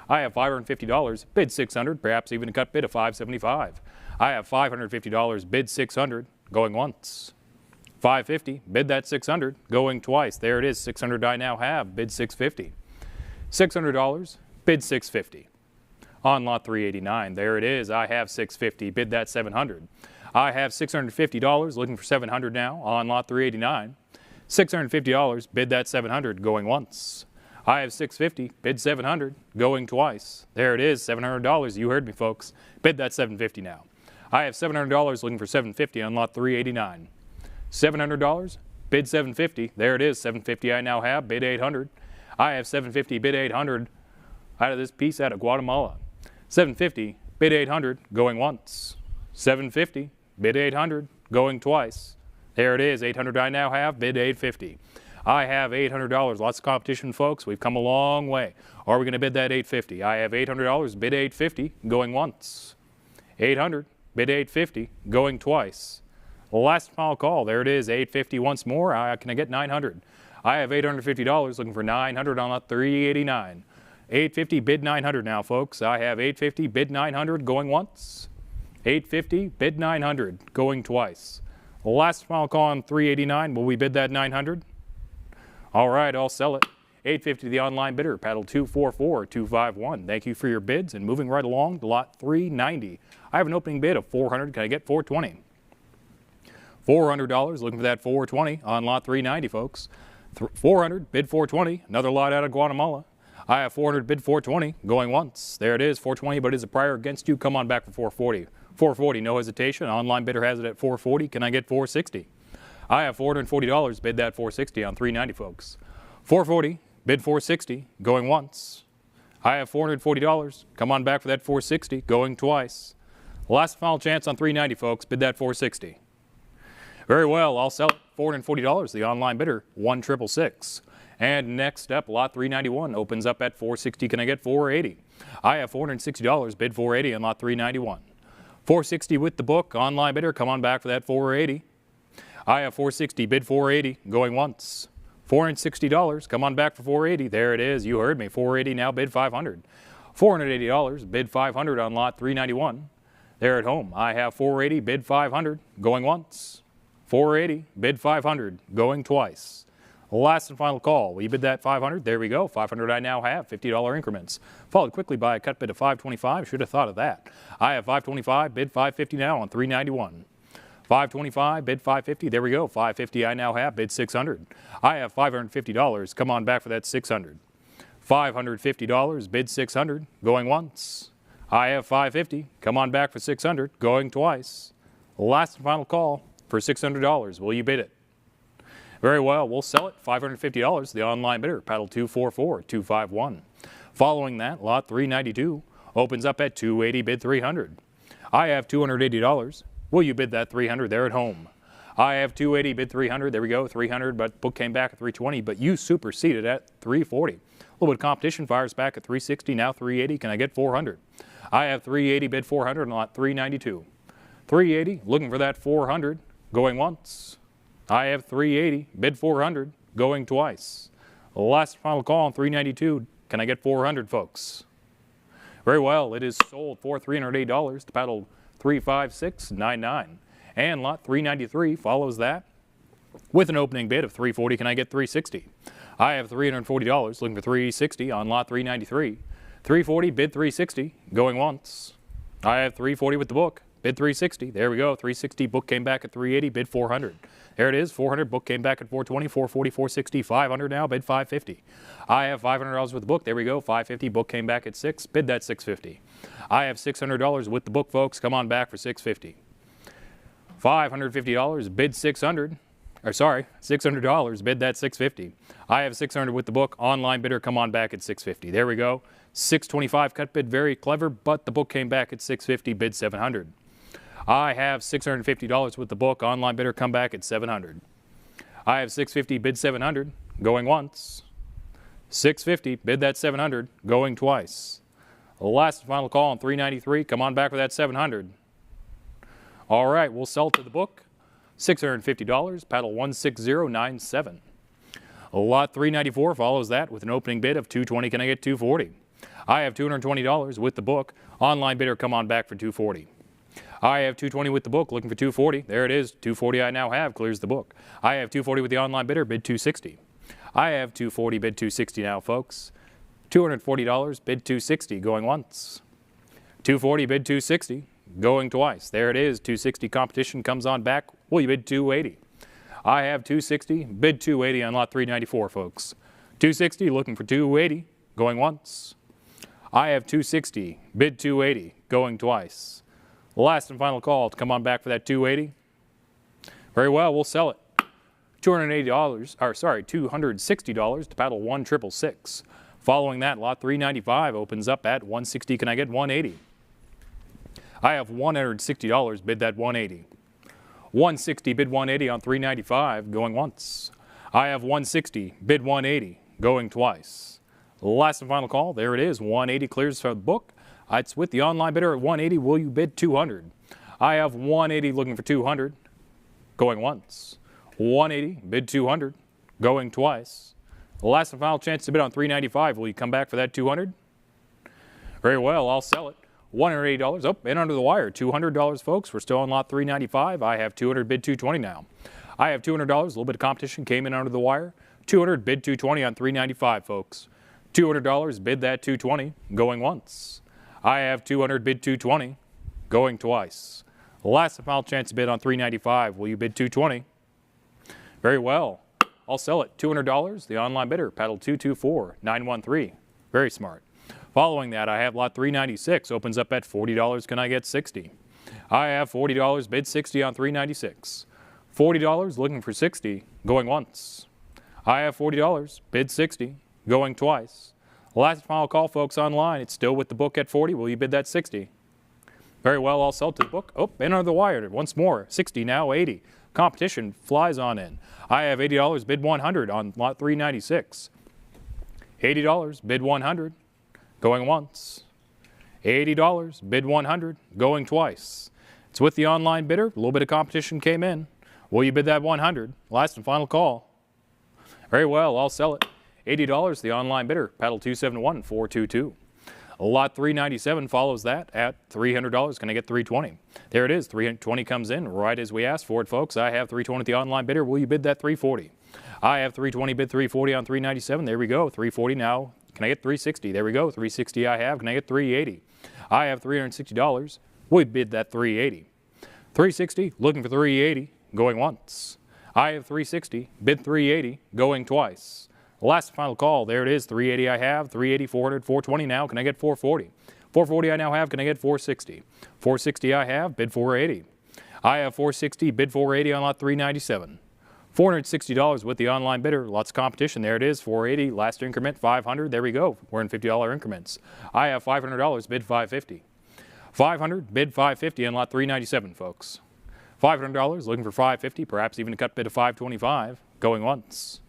I have $550, bid 600, perhaps even a cut bid of 575. I have $550, bid 600, going once. 550, bid that 600, going twice. There it is, 600 I now have, bid 650. $600, bid 650. On lot 389, there it is, I have 650, bid that 700. I have $650, looking for 700 now, on lot 389. $650, bid that 700, going once. I have 650, bid 700, going twice. There it is, $700. You heard me, folks. Bid that 750 now. I have $700 looking for 750 on lot 389. $700, bid 750. There it is, 750 I now have, bid 800. I have 750, bid 800 out of this piece out of Guatemala. 750, bid 800, going once. 750, bid 800, going twice. There it is, 800 I now have, bid 850. I have $800. Lots of competition, folks. We've come a long way. Are we going to bid that $850? I have $800, bid $850, going once. 800, bid $850, going twice. Last final call. There it is, $850 once more. Can I get $900? I have $850, looking for $900 on lot 389. $850, bid $900 now, folks. I have $850, bid $900, going once. $850, bid $900, going twice. Last final call on 389. Will we bid that $900? All right, I'll sell it. $850 to the online bidder, paddle 244251. Thank you for your bids, and moving right along to lot 390. I have an opening bid of $400. Can I get $420? $400, looking for that $420 on lot 390, folks. 400, bid $420. Another lot out of Guatemala. I have $400, bid $420, going once. There it is, $420, but is a prior against you. Come on back for $440. $440, no hesitation. Online bidder has it at $440. Can I get $460? I have $440, bid that $460 on 390, folks. $440, bid $460, going once. I have $440. Come on back for that $460, going twice. Last final chance on 390, folks. Bid that $460. Very well, I'll sell it. $440, the online bidder, $1,666. And next up, lot 391 opens up at $460. Can I get $480? I have $460, bid $480 on lot 391. $460 with the book, online bidder. Come on back for that $480. I have $460, bid $480, going once. $460, come on back for $480. There it is, you heard me, $480 now, bid $500. $480, bid $500 on lot 391. There at home, I have $480, bid $500, going once. $480, bid $500, going twice. Last and final call, will you bid that $500? There we go, $500 I now have, $50 increments. Followed quickly by a cut bid of $525, should have thought of that. I have $525, bid $550 now on 391. $525, bid $550, there we go, $550 I now have, bid $600. I have $550, come on back for that $600. $550, bid $600, going once. I have $550, come on back for $600, going twice. Last and final call for $600, will you bid it? Very well, we'll sell it, $550, the online bidder, paddle 244251. Following that, lot 392 opens up at $280, bid $300. I have $280. Will you bid that $300 there at home? I have 280, bid 300. There we go, 300, but book came back at 320, but you superseded at 340. A little bit of competition, fires back at 360, now 380. Can I get 400? I have 380, bid 400 on lot 392. 380, looking for that 400, going once. I have 380, bid 400, going twice. Last final call on 392. Can I get 400, folks? Very well, it is sold for $308 to paddle 35699. And lot 393 follows that with an opening bid of 340. Can I get 360? I have $340, looking for 360 on lot 393. 340, bid 360, going once. I have 340 with the book, bid 360. There we go, 360, book came back at 380, bid 400. There it is, 400, book came back at 420, 440, 460, 500 now, bid 550. I have $500 with the book, there we go, 550, book came back at 6, bid that 650. I have $600 with the book, folks, come on back for 650. $550, bid 600, or sorry, $600, bid that 650. I have 600 with the book, online bidder, come on back at 650. There we go, 625 cut bid, very clever, but the book came back at 650, bid 700. I have $650 with the book, online bidder, come back at 700. I have 650, bid 700, going once. 650, bid that 700, going twice. Last and final call on 393, come on back for that 700. All right, we'll sell to the book, $650, paddle 16097. Lot 394 follows that with an opening bid of 220. Can I get 240? I have $220 with the book, online bidder, come on back for 240. I have 220 with the book, looking for 240. There it is, 240 I now have, clears the book. I have 240 with the online bidder, bid 260. I have 240, bid 260 now, folks. $240, bid 260, going once. 240, bid 260, going twice. There it is, 260 competition comes on back. Will you bid 280? I have 260, bid 280 on lot 394, folks. 260, looking for 280, going once. I have 260, bid 280, going twice. Last and final call to come on back for that 280. Very well, we'll sell it. $260 to paddle 1666. Following that, lot 395 opens up at 160. Can I get 180? I have $160, bid that 180. 160, bid 180 on 395, going once. I have 160, bid 180, going twice. Last and final call, there it is, 180 clears for the book. It's with the online bidder at 180. Will you bid 200? I have 180 looking for 200, going once. 180, bid 200, going twice. Last and final chance to bid on 395. Will you come back for that 200? Very well, I'll sell it. $180. Oh, in under the wire. $200, folks. We're still on lot 395. I have 200, bid 220 now. I have $200. A little bit of competition came in under the wire. 200, bid 220 on 395, folks. $200, bid that 220, going once. I have 200, bid 220, going twice. Last and final chance to bid on 395. Will you bid 220? Very well. I'll sell it. $200. The online bidder, paddle 224913. Very smart. Following that, I have lot 396. Opens up at $40. Can I get 60? I have $40. Bid 60 on 396. $40. Looking for 60. Going once. I have $40. Bid 60. Going twice. Last and final call, folks, online. It's still with the book at 40. Will you bid that 60? Very well, I'll sell to the book. Oh, in under the wire. Once more. 60 now, 80. Competition flies on in. I have $80. Bid 100 on lot 396. $80. Bid 100. Going once. $80. Bid 100. Going twice. It's with the online bidder. A little bit of competition came in. Will you bid that 100? Last and final call. Very well, I'll sell it. $80, the online bidder, paddle 271422. Lot 397 follows that at $300. Can I get 320? There it is, 320 comes in right as we asked for it, folks. I have 320 at the online bidder. Will you bid that 340? I have 320, bid 340 on 397. There we go, 340 now. Can I get 360? There we go, 360 I have. Can I get 380? I have $360. Will you bid that 380? 360, looking for 380, going once. I have 360, bid 380, going twice. Last final call, there it is, 380 I have, 380, 400, 420 now. Can I get 440? 440 I now have. Can I get 460? 460 I have, bid 480. I have 460, bid 480 on lot 397. $460 with the online bidder. Lots of competition. There it is, 480. Last increment, 500. There we go. We're in $50 increments. I have $500, bid 550. 500, bid 550 on lot 397, folks. $500, looking for $550, perhaps even a cut bid of $525, going once.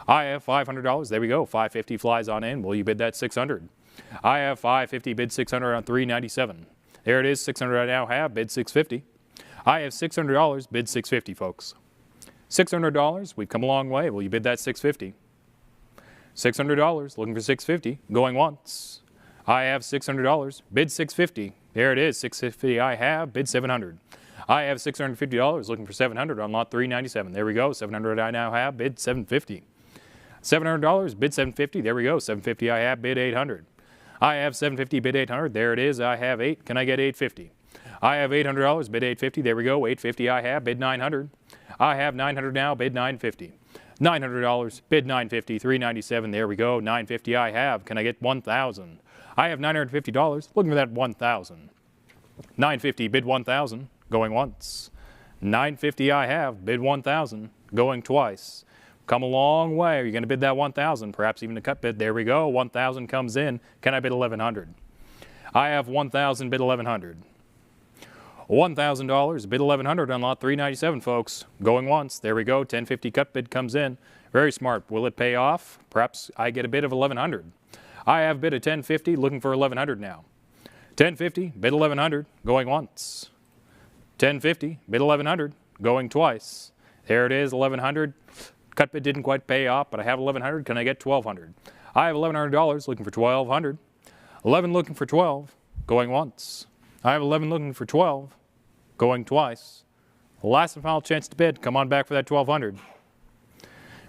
I have $500, there we go, $550 flies on in, will you bid that $600? I have $550, bid $600 on $397. There it is, $600 I now have, bid $650. I have $600, bid $650, folks. $600, we've come a long way, will you bid that $650? $600, looking for $650, going once. I have $600, bid $650. There it is, $650 I have, bid $700. I have $650, looking for $700 on lot 397. There we go, $700 I now have, bid $750. $700, bid $750. There we go, $750 I have, bid $800. I have $750, bid $800. There it is, I have $8. Can I get $850? I have $800, bid $850. There we go, $850 I have, bid $900. I have $900 now, bid $950. $900, bid $950. $397. There we go, $950 I have. Can I get $1,000? I have $950, looking for that $1,000. $950, bid $1,000, going once. $950 I have, bid $1,000, going twice. Come a long way. Are you going to bid that $1,000? Perhaps even a cut bid. There we go. $1,000 comes in. Can I bid $1,100? I have $1,000, bid $1,100. $1,000, bid $1,100 on lot 397, folks. Going once. There we go. $10.50 cut bid comes in. Very smart. Will it pay off? Perhaps I get a bid of $1,100. I have bid a $10.50, looking for $1,100 now. $10.50, bid $1,100, going once. $10.50, bid $1,100, going twice. There it is, $1,100. Cut bid didn't quite pay off, but I have $1,100. Can I get $1,200? I have $1,100, looking for $1,200. 11 looking for 12, going once. I have 11 looking for 12, going twice. Last and final chance to bid. Come on back for that $1,200.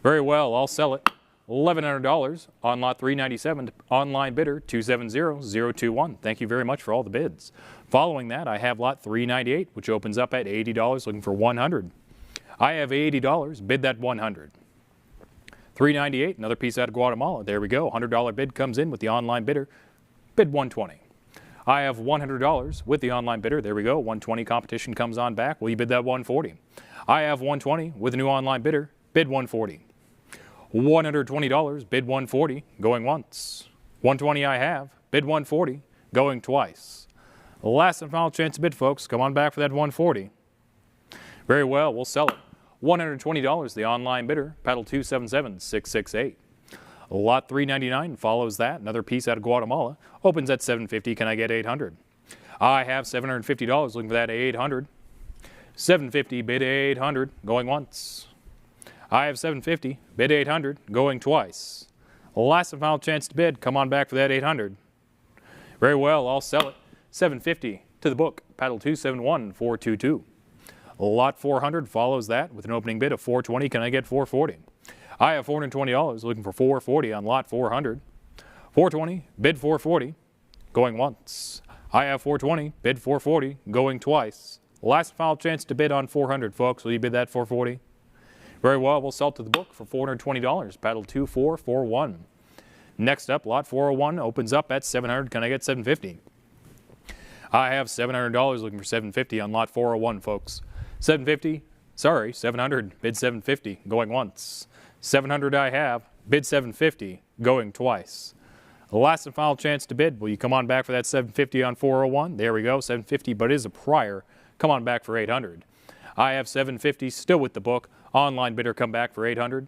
Very well, I'll sell it. $1,100 on lot 397, online bidder 270021. Thank you very much for all the bids. Following that, I have lot 398, which opens up at $80, looking for $100. I have $80, bid that $100. 398, another piece out of Guatemala. There we go, $100 bid comes in with the online bidder, bid $120. I have $100 with the online bidder. There we go, $120 competition comes on back. Will you bid that $140? I have $120 with a new online bidder, bid $140. $120, bid $140, going once. $120 I have, bid $140, going twice. Last and final chance to bid, folks. Come on back for that $140. Very well, we'll sell it. $120, the online bidder, paddle 277668. Lot 399 follows that. Another piece out of Guatemala. Opens at $750. Can I get $800? I have $750, looking for that $800. $750, bid $800, going once. I have $750, bid $800, going twice. Last and final chance to bid. Come on back for that $800. Very well, I'll sell it. $750 to the book, paddle 271422. Lot 400 follows that with an opening bid of $420. Can I get $440? I have $420, looking for $440 on lot 400. $420, bid $440, going once. I have $420, bid $440, going twice. Last and final chance to bid on $400, folks. Will you bid that $440? Very well, we'll sell it to the book for $420, paddle 2441. Next up, lot 401 opens up at $700. Can I get $750? I have $700, looking for $750 on lot 401, folks. $700, bid $750, going once. $700 I have, bid $750, going twice. Last and final chance to bid. Will you come on back for that $750 on 401? There we go, $750, but it is a prior. Come on back for $800. I have $750, still with the book. Online bidder, come back for $800.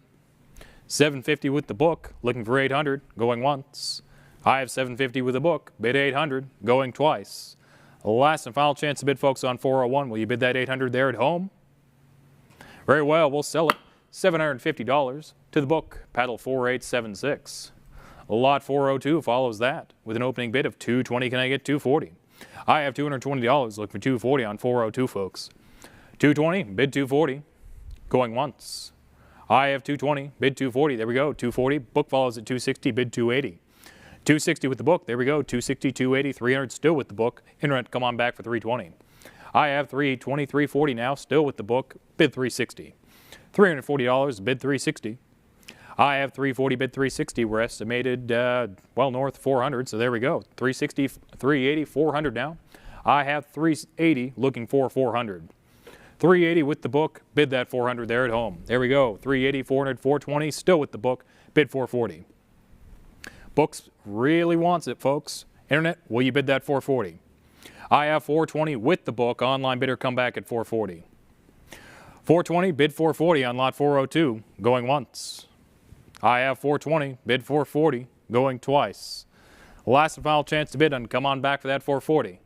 $750 with the book, looking for $800, going once. I have $750 with the book, bid $800, going twice. Last and final chance to bid, folks, on 401. Will you bid that $800 there at home? Very well, we'll sell it. $750 to the book, paddle 4876. Lot 402 follows that with an opening bid of $220. Can I get $240? I have $220, looking for $240 on 402, folks. $220, bid $240, going once. I have $220, bid $240. There we go, $240. Book follows at $260, bid $280. $260 with the book. There we go, $260, $280, $300 still with the book. Internet, come on back for $320. I have $320, $340 now, still with the book, bid $360. $340, bid $360. I have $340, bid $360. We're estimated well north of $400, so there we go. $360, $380, $400 now. I have $380, looking for $400. $380 with the book, bid that $400 there at home. There we go, $380, $400, $420, still with the book, bid $440. Books really wants it, folks. Internet, will you bid that $440? I have $420 with the book. Online bidder, come back at $440. 420, bid 440 on lot 402, going once. I have 420, bid 440, going twice. Last and final chance to bid and come on back for that 440.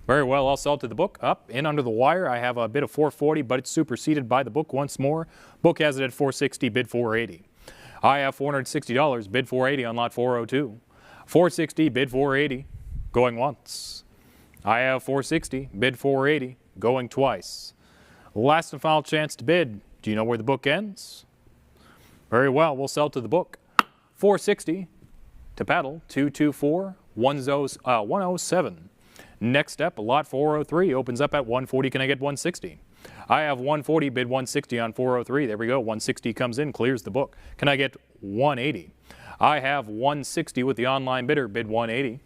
Very well, I'll sell to the book. Up, in under the wire, I have a bid of 440, but it's superseded by the book once more. Book has it at 460, bid 480. I have $460, bid 480 on lot 402. 460, bid 480, going once. I have 460, bid 480, going twice. Last and final chance to bid. Do you know where the book ends? Very well, we'll sell to the book. 460 to paddle 224 107. Next up, lot 403 opens up at 140. Can I get 160? I have 140, bid 160 on 403. There we go. 160 comes in, clears the book. Can I get 180? I have 160 with the online bidder, bid 180.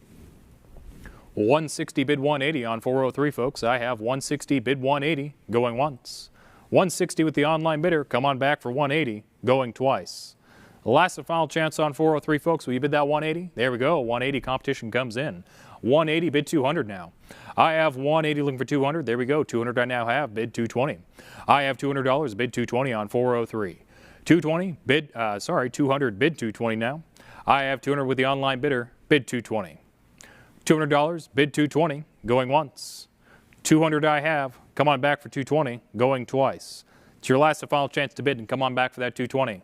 160, bid 180 on 403, folks. I have 160, bid 180, going once. 160 with the online bidder, come on back for 180, going twice. Last and final chance on 403, folks. Will you bid that 180? There we go. 180 competition comes in. 180, bid 200 now. I have 180 looking for 200. There we go. 200 I now have, bid 220. I have $200, bid 220 on 403. 220, bid, 200, bid 220 now. I have 200 with the online bidder, bid 220. $200, bid 220, going once. 200 I have, come on back for 220, going twice. It's your last and final chance to bid and come on back for that 220.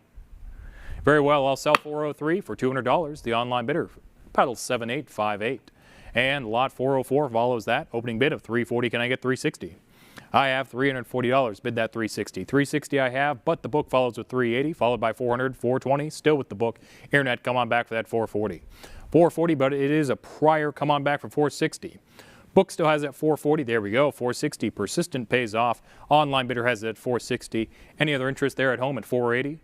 Very well, I'll sell 403 for $200. The online bidder, paddle 7858. And lot 404 follows that. Opening bid of 340, can I get 360? I have $340, bid that 360. 360 I have, but the book follows with 380, followed by 400, 420, still with the book. Internet, come on back for that 440. 440, but it is a prior, come on back for 460. Book still has that 440, there we go, 460, persistent pays off. Online bidder has it at 460. Any other interest there at home at 480?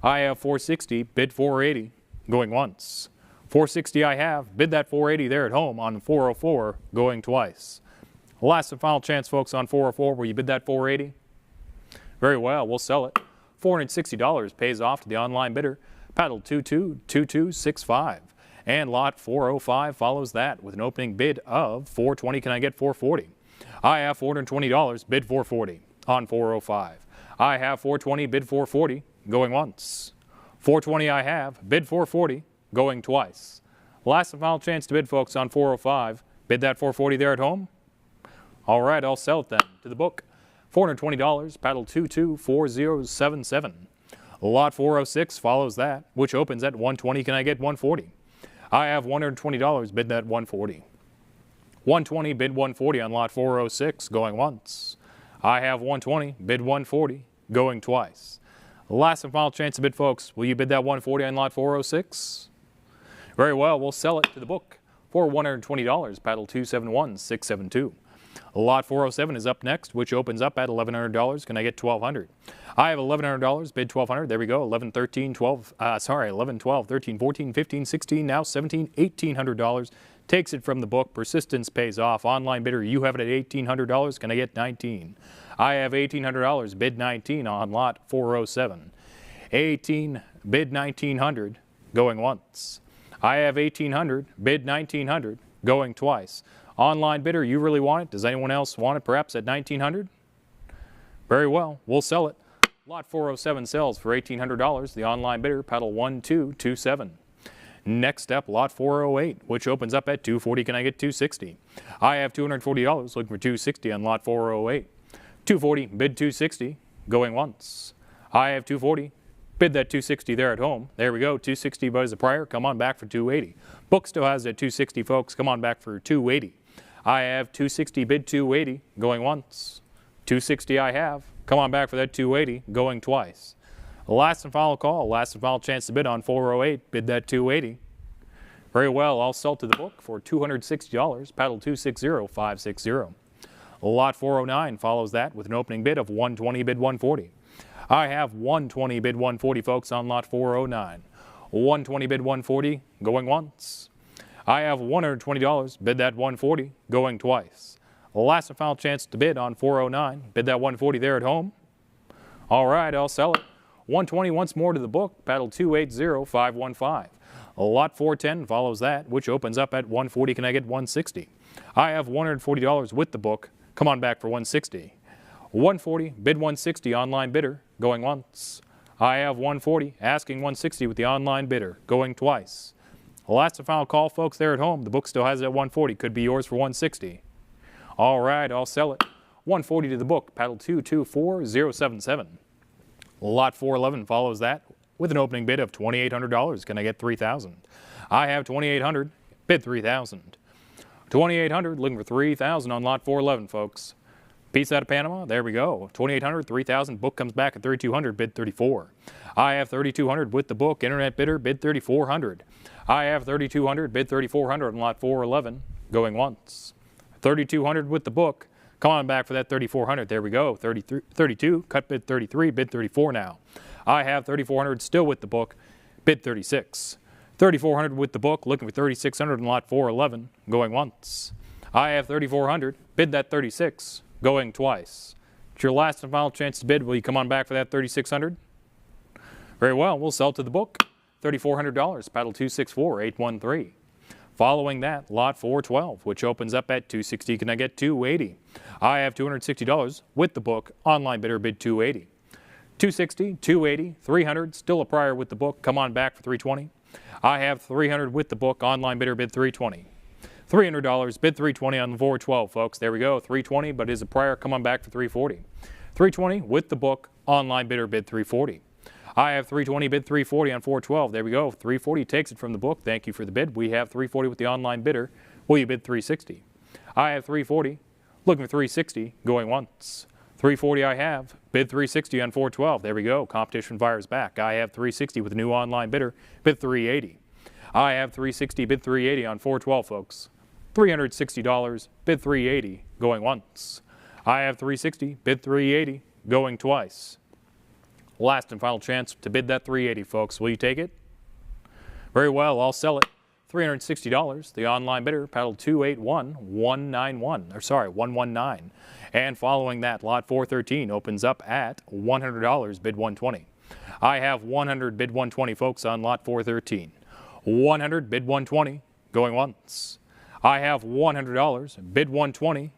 I have 460, bid 480, going once. 460 I have, bid that 480 there at home on 404, going twice. Last and final chance, folks, on 404, will you bid that 480? Very well, we'll sell it. $460 pays off to the online bidder, paddle 222265. And lot 405 follows that with an opening bid of 420. Can I get 440? I have $420, bid 440 on 405. I have 420, bid 440, going once. 420 I have, bid 440, going twice. Last and final chance to bid, folks, on 405. Bid that 440 there at home? All right, I'll sell it then to the book. $420, paddle 224077. Lot 406 follows that, which opens at 120. Can I get 140? I have $120, bid that 140. 120, bid 140 on lot 406, going once. I have 120, bid 140, going twice. Last and final chance to bid, folks. Will you bid that 140 on lot 406? Very well, we'll sell it to the book for $120, paddle 271672. Lot 407 is up next, which opens up at $1,100. Can I get $1,200? I have $1,100, bid $1,200. There we go. 11, 12, 13, 14, 15, 16, now $1,700, $1,800. Takes it from the book. Persistence pays off. Online bidder, you have it at $1,800. Can I get $19? I have $1,800, bid $19 on lot 407. 18, bid $1,900, going once. I have $1,800, bid $1,900, going twice. Online bidder, you really want it? Does anyone else want it perhaps at $1,900? Very well, we'll sell it. Lot 407 sells for $1,800. The online bidder, paddle 1227. Next up, lot 408, which opens up at $240. Can I get $260? I have $240, looking for $260 on lot 408. $240, bid $260, going once. I have $240, bid that $260 there at home. There we go, $260 but as a prior, come on back for $280. Book still has it at $260, folks, come on back for $280. I have $260, bid $280, going once. $260 I have, come on back for that $280, going twice. Last and final call, last and final chance to bid on 408, bid that $280. Very well, I'll sell to the book for $260, paddle 260560. Lot 409 follows that with an opening bid of 120, bid 140. I have 120, bid 140, folks, on lot 409. 120, bid 140, going once. I have $120, bid that 140, going twice. Last and final chance to bid on 409, bid that 140 there at home. All right, I'll sell it. 120 once more to the book, paddle 280515. Lot 410 follows that, which opens up at 140. Can I get 160? I have $140 with the book. Come on back for 160. 140, bid 160, online bidder, going once. I have 140, asking 160 with the online bidder, going twice. Last and final call, folks, there at home. The book still has it at 140, could be yours for 160. All right, I'll sell it. 140 to the book, paddle 224077. Lot 411 follows that with an opening bid of $2,800. Can I get $3,000? I have $2,800, bid $3,000. $2,800, looking for $3,000 on lot 411, folks. Piece out of Panama, there we go. $2,800, $3,000, book comes back at $3,200, bid $3,400. I have $3,200 with the book, internet bidder, bid $3,400. I have $3,200, bid $3,400 on lot 411, going once. $3,200 with the book, come on back for that $3,400, there we go. 32, cut bid 33, bid 34 now. I have $3,400 still with the book, bid 36. $3,400 with the book, looking for $3,600 on lot 411, going once. I have $3,400, bid that 36, going twice. It's your last and final chance to bid. Will you come on back for that $3,600? Very well, we'll sell to the book. $3,400, paddle 264813. Following that, lot 412, which opens up at $260. Can I get $280? I have $260 with the book. Online bidder bid $280. $260, $280, $300, still a prior with the book. Come on back for $320. I have $300 with the book. Online bidder bid $320. $300, bid $320 on the 412, folks. There we go, $320, but is a prior. Come on back for $340. $320 with the book. Online bidder bid $340. I have $320, bid $340 on 412. There we go. $340 takes it from the book. Thank you for the bid. We have $340 with the online bidder. Will you bid $360? I have $340, looking for $360, going once. $340 I have, bid $360 on 412. There we go. Competition fires back. I have $360 with a new online bidder, bid $380. I have $360, bid $380 on 412, folks. $360, bid $380, going once. I have $360, bid $380, going twice. Last and final chance to bid that $380, folks. Will you take it? Very well, I'll sell it. $360. The online bidder, paddle 119. And following that, lot 413 opens up at $100, bid $120. I have $100, bid $120, folks, on lot 413. $100, bid $120, going once. I have $100, bid $120,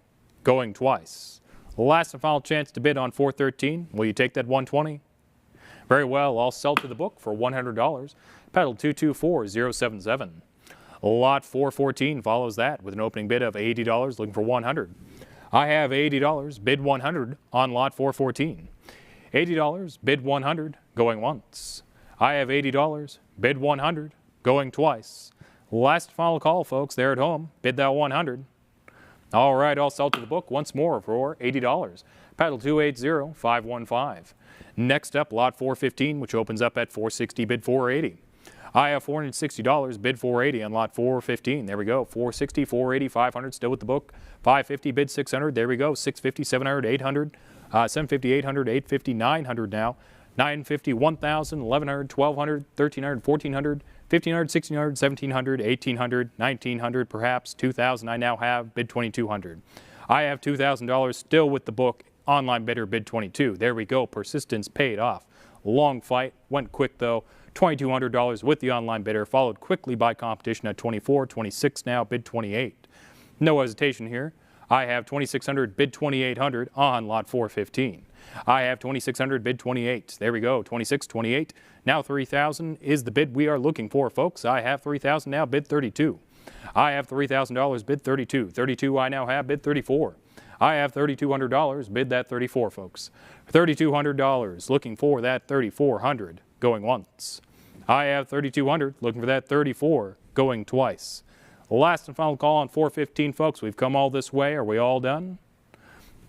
going twice. Last and final chance to bid on 413. Will you take that $120? Very well, I'll sell to the book for $100. Paddle 224077. Lot 414 follows that with an opening bid of $80, looking for $100. I have $80, bid $100 on lot 414. $80, bid $100, going once. I have $80, bid $100, going twice. Last final call, folks, there at home. Bid that $100. All right, I'll sell to the book once more for $80. Paddle 280515. Next up, lot 415, which opens up at $460, bid $480. I have $460, bid $480 on lot 415. There we go. $460, $480, $500 still with the book. $550, bid $600. There we go. $650, $700, $800, $750, $800, $850, $900 now. $950, $1,000, $1,100, $1,200, $1,300, $1,400, $1,500, $1,600, $1,700, $1,800, $1,900, perhaps $2,000. I now have bid $2,200. I have $2,000 still with the book. Online bidder bid $22. There we go. Persistence paid off. Long fight. Went quick though. $2,200 with the online bidder, followed quickly by competition at $24, $26 now, bid $28. No hesitation here. I have $2,600, bid $2,800 on lot 415. I have $2,600, bid $28. There we go. $26, $28. Now $3,000 is the bid we are looking for, folks. I have $3,000 now, bid $32. I have $3,000, bid $32. $32 I now have, bid $34. I have $3,200, bid that $34, folks. $3,200, looking for that $3,400, going once. I have $3,200, looking for that $34, going twice. Last and final call on 415, folks. We've come all this way. Are we all done?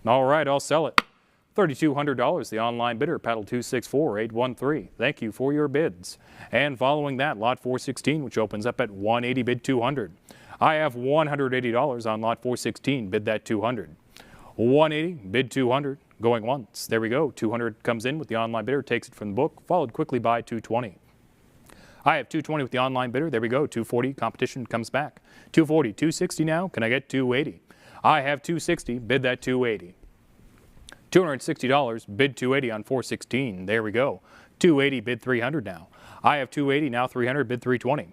All right, I'll sell it. $3,200, the online bidder, paddle 264813. Thank you for your bids. And following that, lot 416, which opens up at $180, bid $200. I have $180 on lot 416, bid that $200. $180, bid $200, going once. There we go. $200 comes in with the online bidder, takes it from the book, followed quickly by $220. I have $220 with the online bidder. There we go. $240, competition comes back. $240, $260 now. Can I get $280? I have $260, bid that $280. $260, bid $280 on 416. There we go. $280, bid $300 now. I have $280, now $300, bid $320.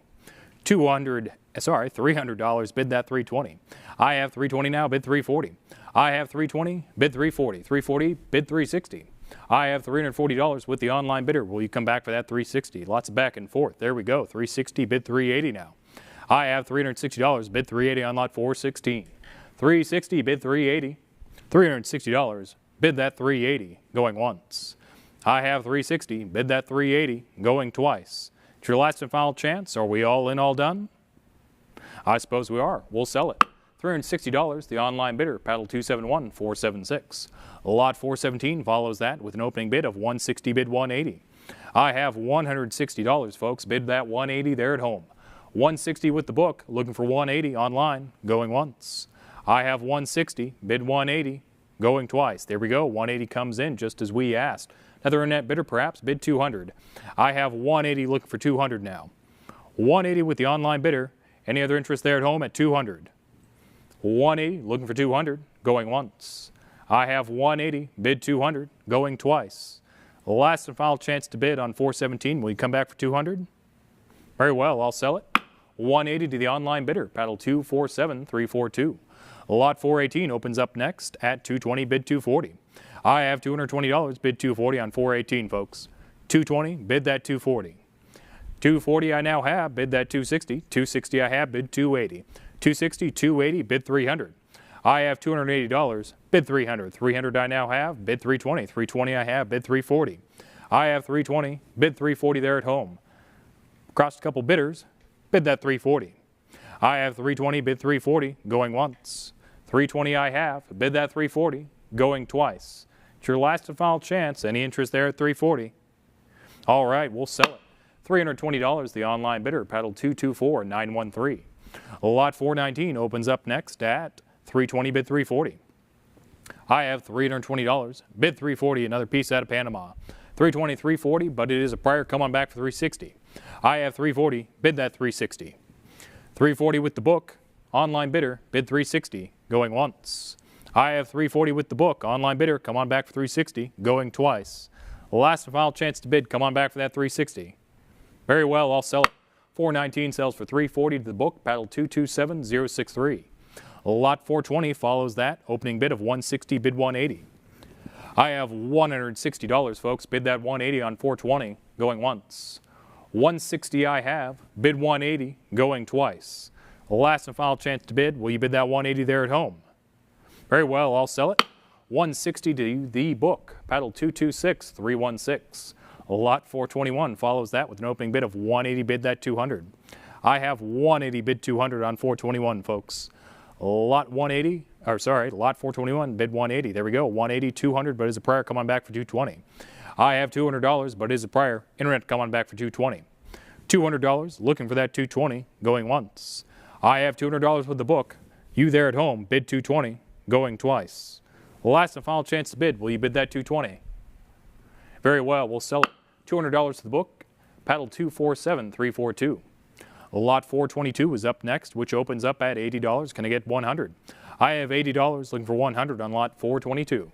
$300, bid that $320. I have $320 now, bid $340. I have 320, bid 340. 340, bid 360. I have $340 with the online bidder. Will you come back for that 360? Lots of back and forth. There we go. 360, bid 380 now. I have $360, bid 380 on lot 416. 360, bid 380. $360, bid that 380, going once. I have 360, bid that 380, going twice. It's your last and final chance. Are we all in, all done? I suppose we are. We'll sell it. $360, the online bidder, paddle 271-476. Lot 417 follows that with an opening bid of 160, bid 180. I have $160, folks. Bid that 180 there at home. 160 with the book, looking for 180 online, going once. I have 160, bid 180, going twice. There we go. 180 comes in just as we asked. Another net bidder perhaps, bid 200. I have 180 looking for 200 now. 180 with the online bidder. Any other interest there at home at 200? 180 looking for 200, going once. I have 180, bid 200, going twice. Last and final chance to bid on 417. Will you come back for 200? Very well, I'll sell it. 180 to the online bidder, paddle 247-342. Lot 418 opens up next at 220, bid 240. I have $220, bid 240 on 418, folks. 220, bid that 240. 240 I now have, bid that 260. 260 I have, bid 280. 260, 280, bid 300. I have $280, bid 300. 300 I now have, bid 320. 320 I have, bid 340. I have 320, bid 340 there at home. Crossed a couple bidders, bid that 340. I have 320, bid 340, going once. 320 I have, bid that 340, going twice. It's your last and final chance. Any interest there at 340? All right, we'll sell it. $320, the online bidder, paddle 224-913. Lot 419 opens up next at 320, bid 340. I have $320, bid 340, another piece out of Panama. 320, 340, but it is a prior, come on back for 360. I have 340, bid that 360. 340 with the book, online bidder, bid 360, going once. I have 340 with the book, online bidder, come on back for 360, going twice. Last and final chance to bid, come on back for that 360. Very well, I'll sell it. 419 sells for 340 to the book, paddle 227063. Lot 420 follows that, opening bid of 160, bid 180. I have $160, folks, bid that 180 on 420, going once. 160 I have, bid 180, going twice. Last and final chance to bid, will you bid that 180 there at home? Very well, I'll sell it. 160 to the book, paddle 226316. Lot 421 follows that with an opening bid of 180, bid that 200. I have 180, bid 200 on 421, folks. Lot 421, bid 180. There we go, 180, 200, but is a prior, come on back for 220. I have $200, but is a prior, internet, come on back for 220. $200, looking for that 220, going once. I have $200 with the book. You there at home, bid 220, going twice. Last and final chance to bid, will you bid that 220? Very well, we'll sell it. $200 to the book, paddle 247-342. Lot 422 is up next, which opens up at $80. Can I get 100? I have $80, looking for 100 on lot 422.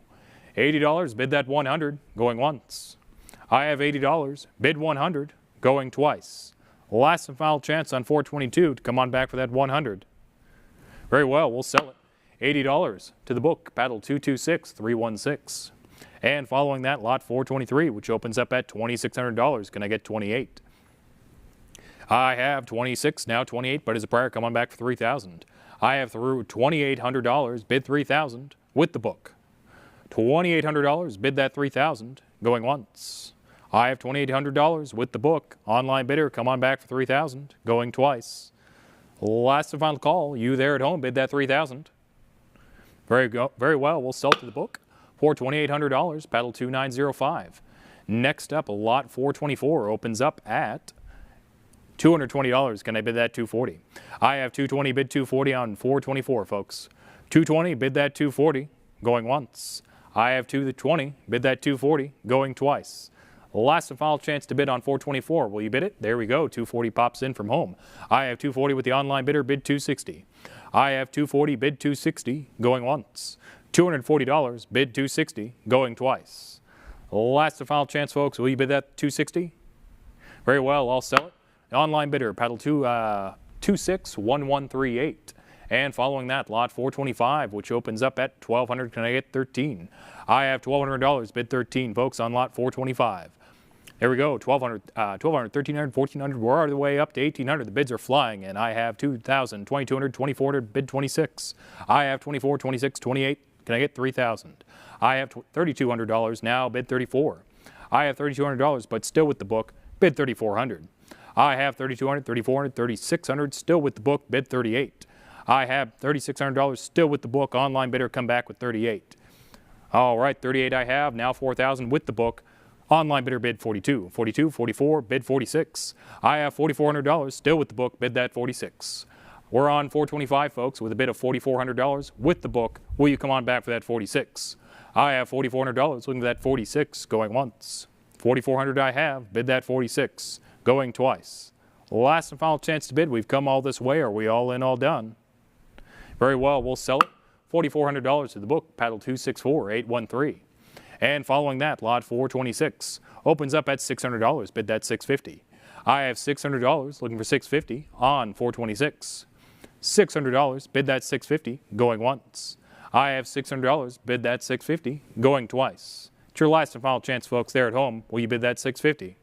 $80, bid that 100, going once. I have $80, bid 100, going twice. Last and final chance on 422 to come on back for that 100. Very well, we'll sell it. $80 to the book, paddle 226316. And following that, lot 423, which opens up at $2,600. Can I get 28? I have 26, now 28, but as a prior, come on back for 3,000. I have through $2,800, bid 3,000 with the book. $2,800, bid that 3,000, going once. I have $2,800 with the book. Online bidder, come on back for 3,000, going twice. Last and final call, you there at home, bid that 3,000. Very well, we'll sell it to the book for $2,800, paddle 2905. Next up, lot 424 opens up at $220. Can I bid that 240? I have 220, bid 240 on 424, folks. 220, bid that 240, going once. I have 220, bid that 240, going twice. Last and final chance to bid on 424. Will you bid it? There we go. 240 pops in from home. I have 240 with the online bidder, bid 260. I have 240, bid 260, going once. $240, bid 260, going twice. Last and final chance, folks. Will you bid that 260? Very well, I'll sell it. The online bidder, paddle 261138. And following that, lot 425, which opens up at 1,200. Can I get 13? I have $1,200, bid 13, folks, on lot 425. There we go, 1,200, 1,300, 1,400. We're all the way up to 1,800. The bids are flying, and I have 2,000, 2,200, 2,400, bid 26. I have 24, 26, 28. Can I get 3,000? I have $3,200 now, bid 34. I have $3,200, but still with the book, bid 3,400. I have $3,200, 3,400, 3,600, still with the book, bid 38. I have $3,600, still with the book, online bidder come back with 38. All right, 38 I have, now 4,000 with the book. Online bidder bid 42, 42, 44, bid 46. I have $4,400, still with the book, bid that 46. We're on 425, folks, with a bid of $4,400 with the book. Will you come on back for that 46? I have $4,400, looking for that 46, going once. 4,400 I have, bid that 46, going twice. Last and final chance to bid. We've come all this way. Are we all in, all done? Very well, we'll sell it. $4,400 to the book, paddle 264-813. And following that, lot 426 opens up at $600, bid that $650. I have $600, looking for $650 on 426. $600, bid that $650, going once. I have $600, bid that $650, going twice. It's your last and final chance, folks, there at home. Will you bid that $650?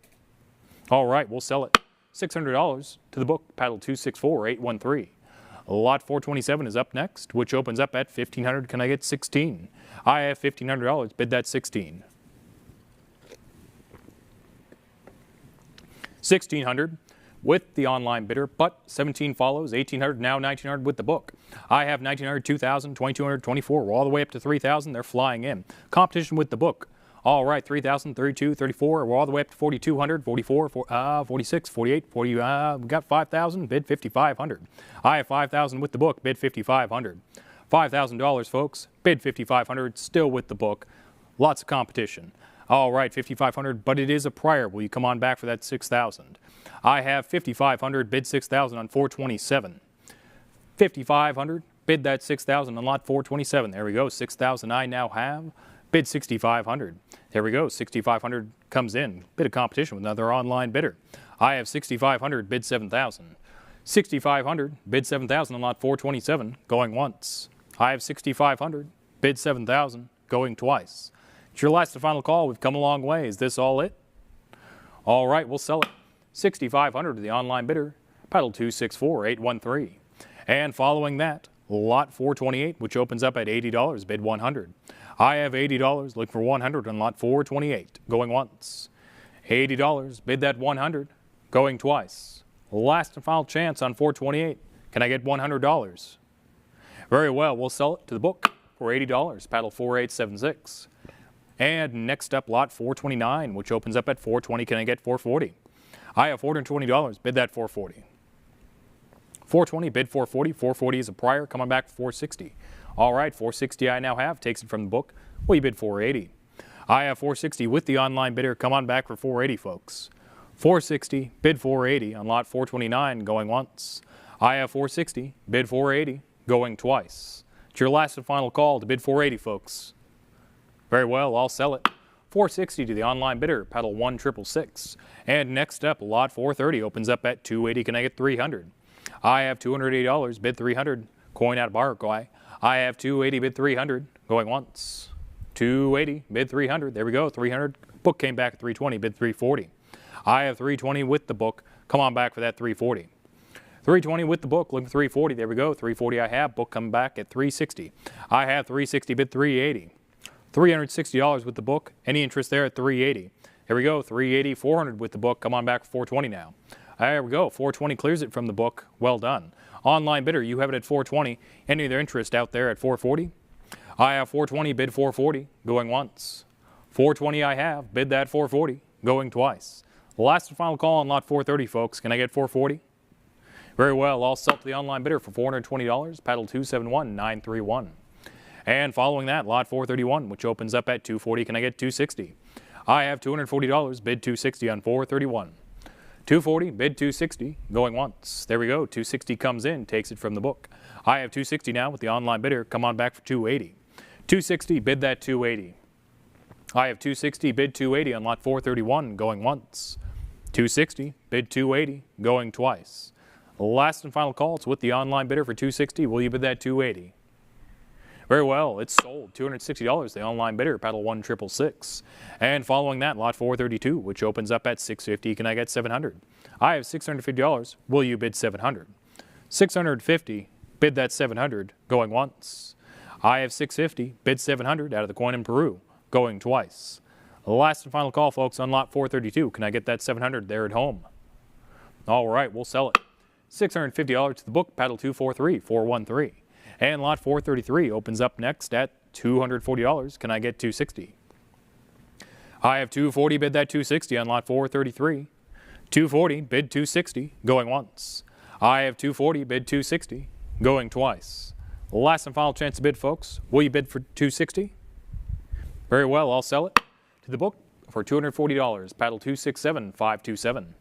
All right, we'll sell it. $600 to the book, paddle 264-813. Lot 427 is up next, which opens up at $1,500. Can I get 16? I have $1,500. Bid that 16. 1,600 with the online bidder, but 17 follows. 1,800, now 1,900 with the book. I have 1,900, 2,000, 2,200, 24. We're all the way up to 3,000. They're flying in. Competition with the book. All right, 3,000, 32, 34. We're all the way up to 4,200, 44, 46, 48, 40. We got 5,000, bid 5,500. I have 5,000 with the book, bid 5,500. $5,000, folks, bid 5,500, still with the book. Lots of competition. All right, 5,500, but it is a prior. Will you come on back for that 6,000? I have 5,500, bid 6,000 on 427. 5,500, bid that 6,000 on lot 427. There we go, 6,000 I now have. Bid 6,500. There we go, 6,500 comes in. Bit of competition with another online bidder. I have 6,500, bid 7,000. 6,500, bid 7,000 on lot 427, going once. I have 6,500, bid 7,000, going twice. It's your last and final call. We've come a long way. Is this all it? All right, we'll sell it. 6,500 to the online bidder, paddle 264-813. And following that, lot 428, which opens up at $80, bid 100. I have $80, looking for 100 on lot 428, going once. $80, bid that 100, going twice. Last and final chance on 428. Can I get $100? Very well, we'll sell it to the book for $80, paddle 4876. And next up, lot 429, which opens up at 420. Can I get 440? I have $420, bid that 440. 420, bid 440. 440 is a prior, coming back for 460. All right, 460 I now have, takes it from the book. Well, you bid 480. I have 460 with the online bidder. Come on back for 480, folks. 460, bid 480 on lot 429, going once. I have 460, bid 480, going twice. It's your last and final call to bid 480, folks. Very well, I'll sell it. 460 to the online bidder, paddle 1,666. And next up, lot 430 opens up at 280. Can I get 300? I have $280, bid 300, coin out of Paraguay. I have 280, bid 300, going once. 280, bid 300, there we go, 300. Book came back at 320, bid 340. I have 320 with the book, come on back for that 340. 320 with the book, looking for 340, there we go, 340 I have, book coming back at 360. I have 360, bid 380. $360 with the book, any interest there at 380. Here we go, 380, 400 with the book, come on back for 420 now. There we go, 420 clears it from the book, well done. Online bidder, you have it at 420. Any other interest out there at 440? I have 420, bid 440, going once. 420 I have, bid that 440, going twice. Last and final call on lot 430, folks. Can I get 440? Very well, I'll sell to the online bidder for $420, paddle 271-931. And following that, lot 431, which opens up at 240. Can I get 260? I have $240, bid 260 on 431. 240, bid 260, going once. There we go, 260 comes in, takes it from the book. I have 260 now with the online bidder. Come on back for 280. 260, bid that 280. I have 260, bid 280 on lot 431, going once. 260, bid 280, going twice. Last and final call, it's with the online bidder for 260. Will you bid that 280? Very well, it's sold. $260, the online bidder, paddle 1666. And following that, lot 432, which opens up at 650. Can I get 700? I have $650. Will you bid 700? 650, bid that 700, going once. I have 650, bid 700 out of the coin in Peru, going twice. Last and final call, folks, on lot 432. Can I get that 700 there at home? All right, we'll sell it. $650 to the book, paddle 243, 413. And lot 433 opens up next at $240. Can I get 260? I have 240, bid that 260 on lot 433. 240, bid 260, going once. I have 240, bid 260, going twice. Last and final chance to bid, folks. Will you bid for 260? Very well, I'll sell it to the book for $240. Paddle 267, 527.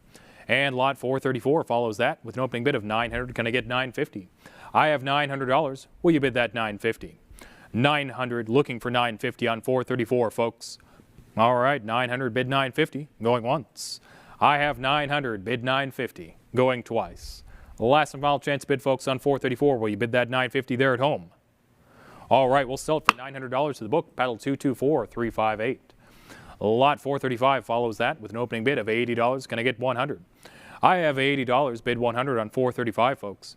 And lot 434 follows that with an opening bid of $900. Can I get $950? I have $900. Will you bid that $950? $900, looking for $950 on 434, folks. All right, $900, bid $950, going once. I have $900, bid $950, going twice. Last and final chance bid, folks, on 434. Will you bid that $950 there at home? All right, we'll sell it for $900 to the book. Paddle 224, 358. Lot 435 follows that with an opening bid of $80. Can I get $100? I have $80, bid $100 on 435, folks.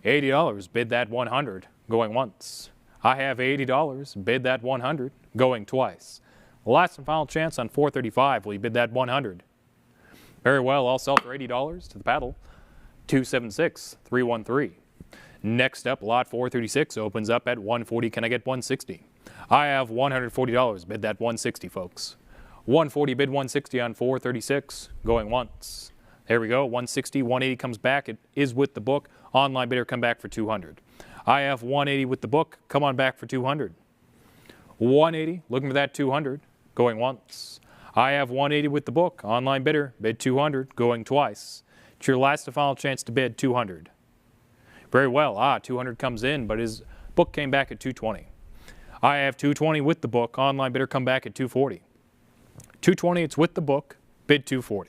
$80, bid that $100, going once. I have $80, bid that $100, going twice. Last and final chance on 435. Will you bid that $100? Very well, I'll sell for $80 to the paddle. 276, 313. Next up, lot 436 opens up at $140. Can I get $160? I have $140, bid that $160, folks. $140, bid $160 on 436, going once. There we go, $160, $180 comes back. It is with the book. Online bidder, come back for $200. I have $180 with the book. Come on back for $200. $180, looking for that $200, going once. I have $180 with the book. Online bidder, bid $200, going twice. It's your last and final chance to bid $200. Very well, $200 comes in, but his book came back at $220. I have $220 with the book. Online bidder, come back at $240. $220, it's with the book, bid $240.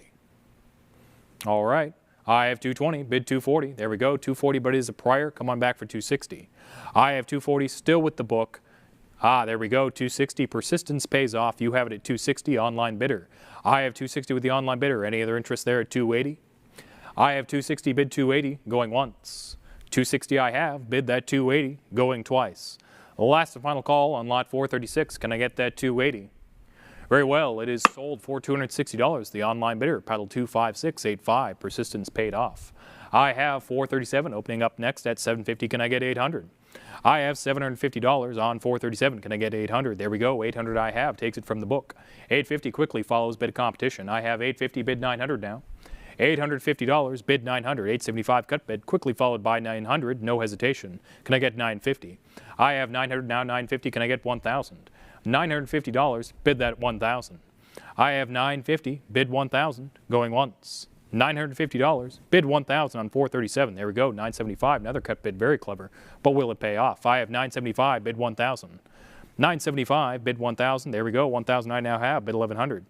All right, I have $220, bid $240. There we go, $240, but it is a prior. Come on back for $260. I have $240, still with the book. There we go, $260. Persistence pays off. You have it at $260, online bidder. I have $260 with the online bidder. Any other interest there at $280? I have $260, bid $280, going once. $260 I have, bid that $280, going twice. The last and final call on lot 436. Can I get that $280? Very well, it is sold for $260. The online bidder, paddle 25685. Persistence paid off. I have 437 opening up next at $750. Can I get $800? I have $750 on 437. Can I get $800? There we go, $800 I have. Takes it from the book. $850 quickly follows bid of competition. I have $850, bid $900 now. $850, bid $900. $875 cut bid, quickly followed by $900, no hesitation. Can I get $950? I have $900 now, $950. Can I get $1,000? $950, bid that $1,000. I have $950, bid $1,000, going once. $950, bid $1,000 on 437. There we go, $975, another cut bid, very clever. But will it pay off? I have $975, bid $1,000. $975, bid $1,000. There we go, $1,000 I now have, bid $1,100.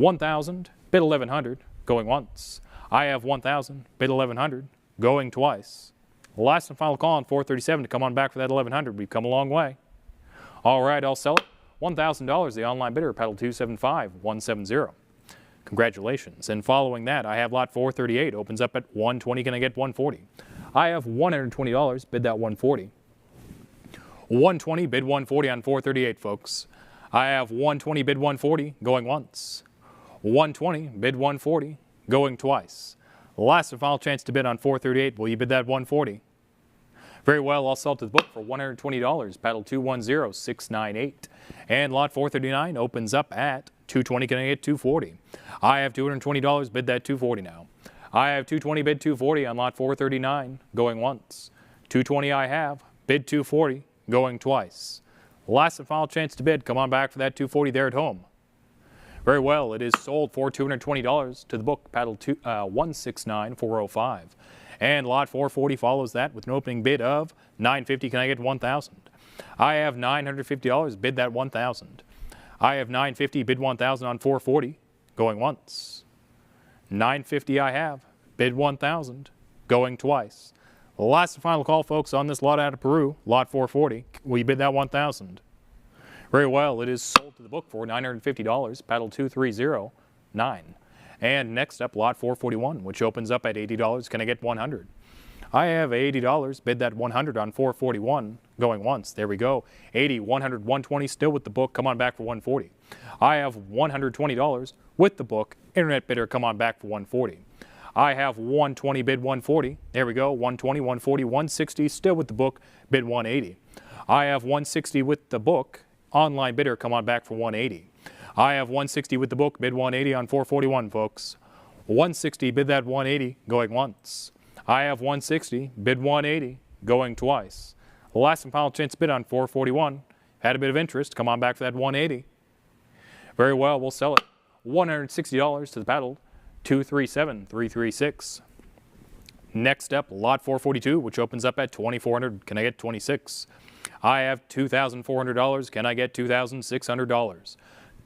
$1,000, bid $1,100, going once. I have $1,000, bid $1,100, going twice. Last and final call on 437 to come on back for that $1,100. We've come a long way. All right, I'll sell it. $1,000, the online bidder, paddle 275-170. Congratulations. And following that, I have lot 438, opens up at $120. Can I get $140? I have $120, bid that $140. $120, bid $140 on 438, folks. I have $120, bid $140, going once. $120, bid $140, going twice. Last and final chance to bid on 438. Will you bid that $140? Very well, I'll sell it to the book for $120. Paddle 210-698. And lot 439 opens up at $220. Can I get $240? I have $220. Bid that $240 now. I have $220. Bid $240 on lot 439. Going once. $220 I have. Bid $240. Going twice. Last and final chance to bid. Come on back for that $240 there at home. Very well, it is sold for $220 to the book. Paddle 169-405. And lot 440 follows that with an opening bid of $950. Can I get $1,000? I have $950. Bid that $1,000. I have $950. Bid $1,000 on 440. Going once. $950 I have. Bid $1,000. going twice. Last and final call, folks, on this lot out of Peru, lot 440. Will you bid that 1,000? Very well, it is sold to the book for $950, paddle 2309. And next up, lot 441, which opens up at $80. Can I get 100? I have $80, bid that 100 on 441, going once. There we go. 80, 100, 120, still with the book. Come on back for 140. I have $120 with the book. Internet bidder, come on back for 140. I have 120, bid 140. There we go. 120, 140, 160, still with the book. Bid 180. I have 160 with the book. Online bidder, come on back for 180. I have 160 with the book. Bid 180 on 441, folks. 160, bid that 180, going once. I have 160, bid 180, going twice. Last and final chance bid on 441. Had a bit of interest. Come on back for that 180. Very well, we'll sell it. $160 to the paddle. 237336. Next up, lot 442, which opens up at $2,400. Can I get 26? I have $2,400. Can I get $2,600?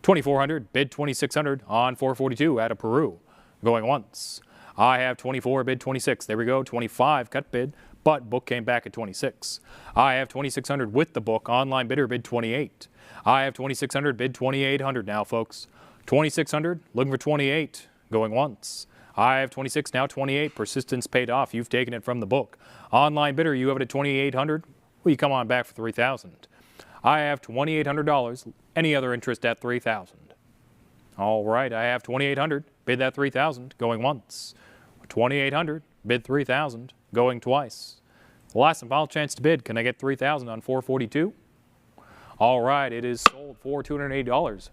2,400, bid 2,600 on 442 out of Peru. Going once. I have 24, bid 26. There we go. 25 cut bid, but book came back at 26. I have 2,600 with the book. Online bidder bid 28. I have 2,600, bid 2,800 now, folks. 2,600, looking for 28. Going once. I have 26, now 28. Persistence paid off. You've taken it from the book. Online bidder, you have it at 2,800. Will you come on back for 3,000? I have $2,800. Any other interest at 3,000? All right, I have 2,800. Bid that 3,000. Going once. 2,800. Bid 3,000. Going twice. Last and final chance to bid. Can I get 3,000 on 442? All right, it is sold for $280.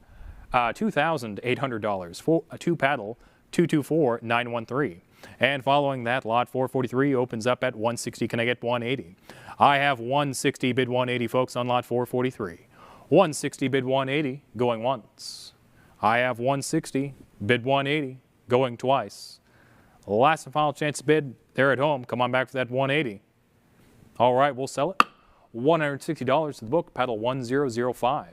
$2,800 for a two paddle 224913. And following that, lot 443 opens up at 160. Can I get 180? I have 160, bid 180, folks, on lot 443. 160, bid 180, going once. I have 160, bid 180, going twice. Last and final chance to bid. They're at home. Come on back for that 180. All right, we'll sell it. $160 to the book, paddle 1005.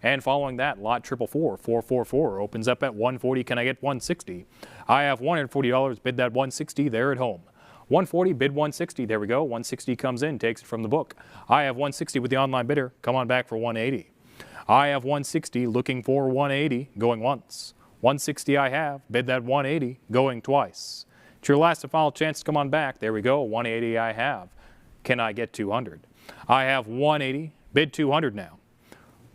And following that, lot 444 opens up at 140. Can I get 160? I have $140. Bid that 160. They're at home. 140, bid 160. There we go. 160 comes in, takes it from the book. I have 160 with the online bidder. Come on back for 180. I have 160, looking for 180, going once. 160 I have. Bid that 180, going twice. It's your last and final chance to come on back. There we go. 180 I have. Can I get 200? I have 180. Bid 200 now.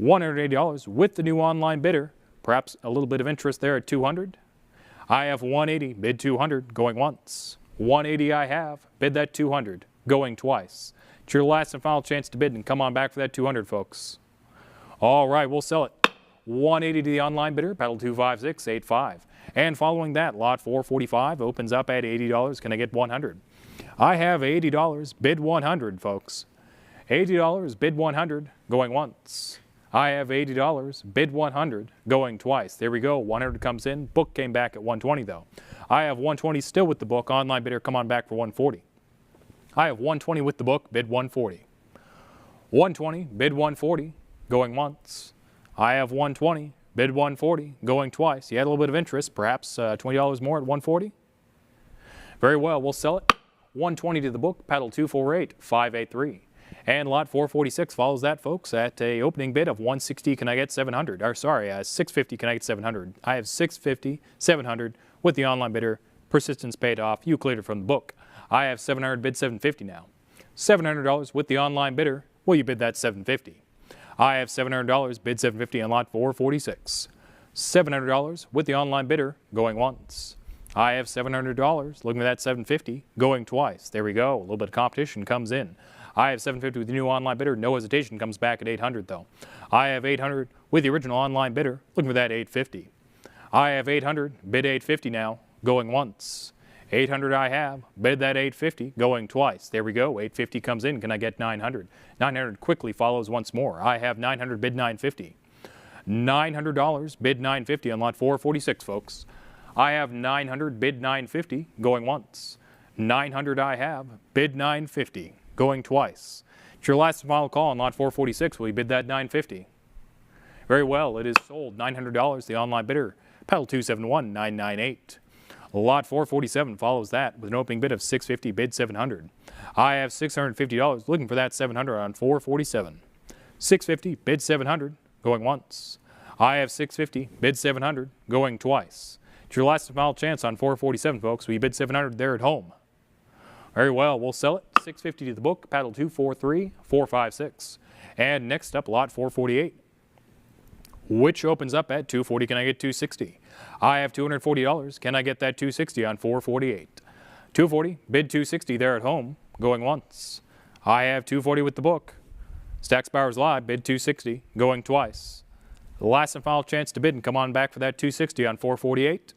$180 with the new online bidder. Perhaps a little bit of interest there at 200. I have 180. Bid 200. Going once. 180 I have. Bid that 200. Going twice. It's your last and final chance to bid and come on back for that 200, folks. All right, we'll sell it. 180 to the online bidder. Paddle 25685. And following that, lot 445 opens up at $80. Can I get 100? I have $80. Bid 100, folks. $80. Bid 100. Going once. I have $80. Bid 100. Going twice. There we go. 100 comes in. Book came back at 120 though. I have 120 still with the book. Online bidder, come on back for 140. I have 120 with the book. Bid 140. 120. Bid 140. Going once. I have 120. Bid 140. Going twice. You had a little bit of interest. Perhaps $20 more at 140. Very well. We'll sell it. 120 to the book. Paddle 248583. And lot 446 follows that, folks, at a opening bid of 160. Can I get 700? Or sorry, 650. Can I get 700? I have 650, 700 with the online bidder. Persistence paid off. You cleared it from the book. I have 700. Bid 750 now. $700 with the online bidder. Will you bid that 750? I have $700. Bid 750 on lot 446. $700 with the online bidder. Going once. I have $700. Looking at that 750. Going twice. There we go. A little bit of competition comes in. I have 750 with the new online bidder. No hesitation. Comes back at 800 though. I have 800 with the original online bidder. Looking for that 850. I have 800. Bid 850 now. Going once. 800 I have. Bid that 850. Going twice. There we go. 850 comes in. Can I get 900? 900 quickly follows once more. I have 900. Bid 950. $900. Bid 950 on lot 446, folks. I have 900. Bid 950. Going once. 900 I have. Bid 950. Going twice. It's your last and final call on lot 446. Will you bid that 950? Very well. It is sold. $900. The online bidder. Paddle 271998. Lot 447 follows that with an opening bid of $650, bid $700. I have $650 looking for that $700 on 447. $650, bid $700, going once. I have $650, bid $700, going twice. It's your last and final chance on 447, folks. We bid $700 there at home. Very well, we'll sell it. $650 to the book, paddle 243-456. And next up, lot 448, which opens up at $240. Can I get $260? I have $240. Can I get that $260 on 448? $240, bid $260 there at home, going once. I have $240 with the book. Stacks Bowers Live, bid $260, going twice. The last and final chance to bid and come on back for that $260 on 448.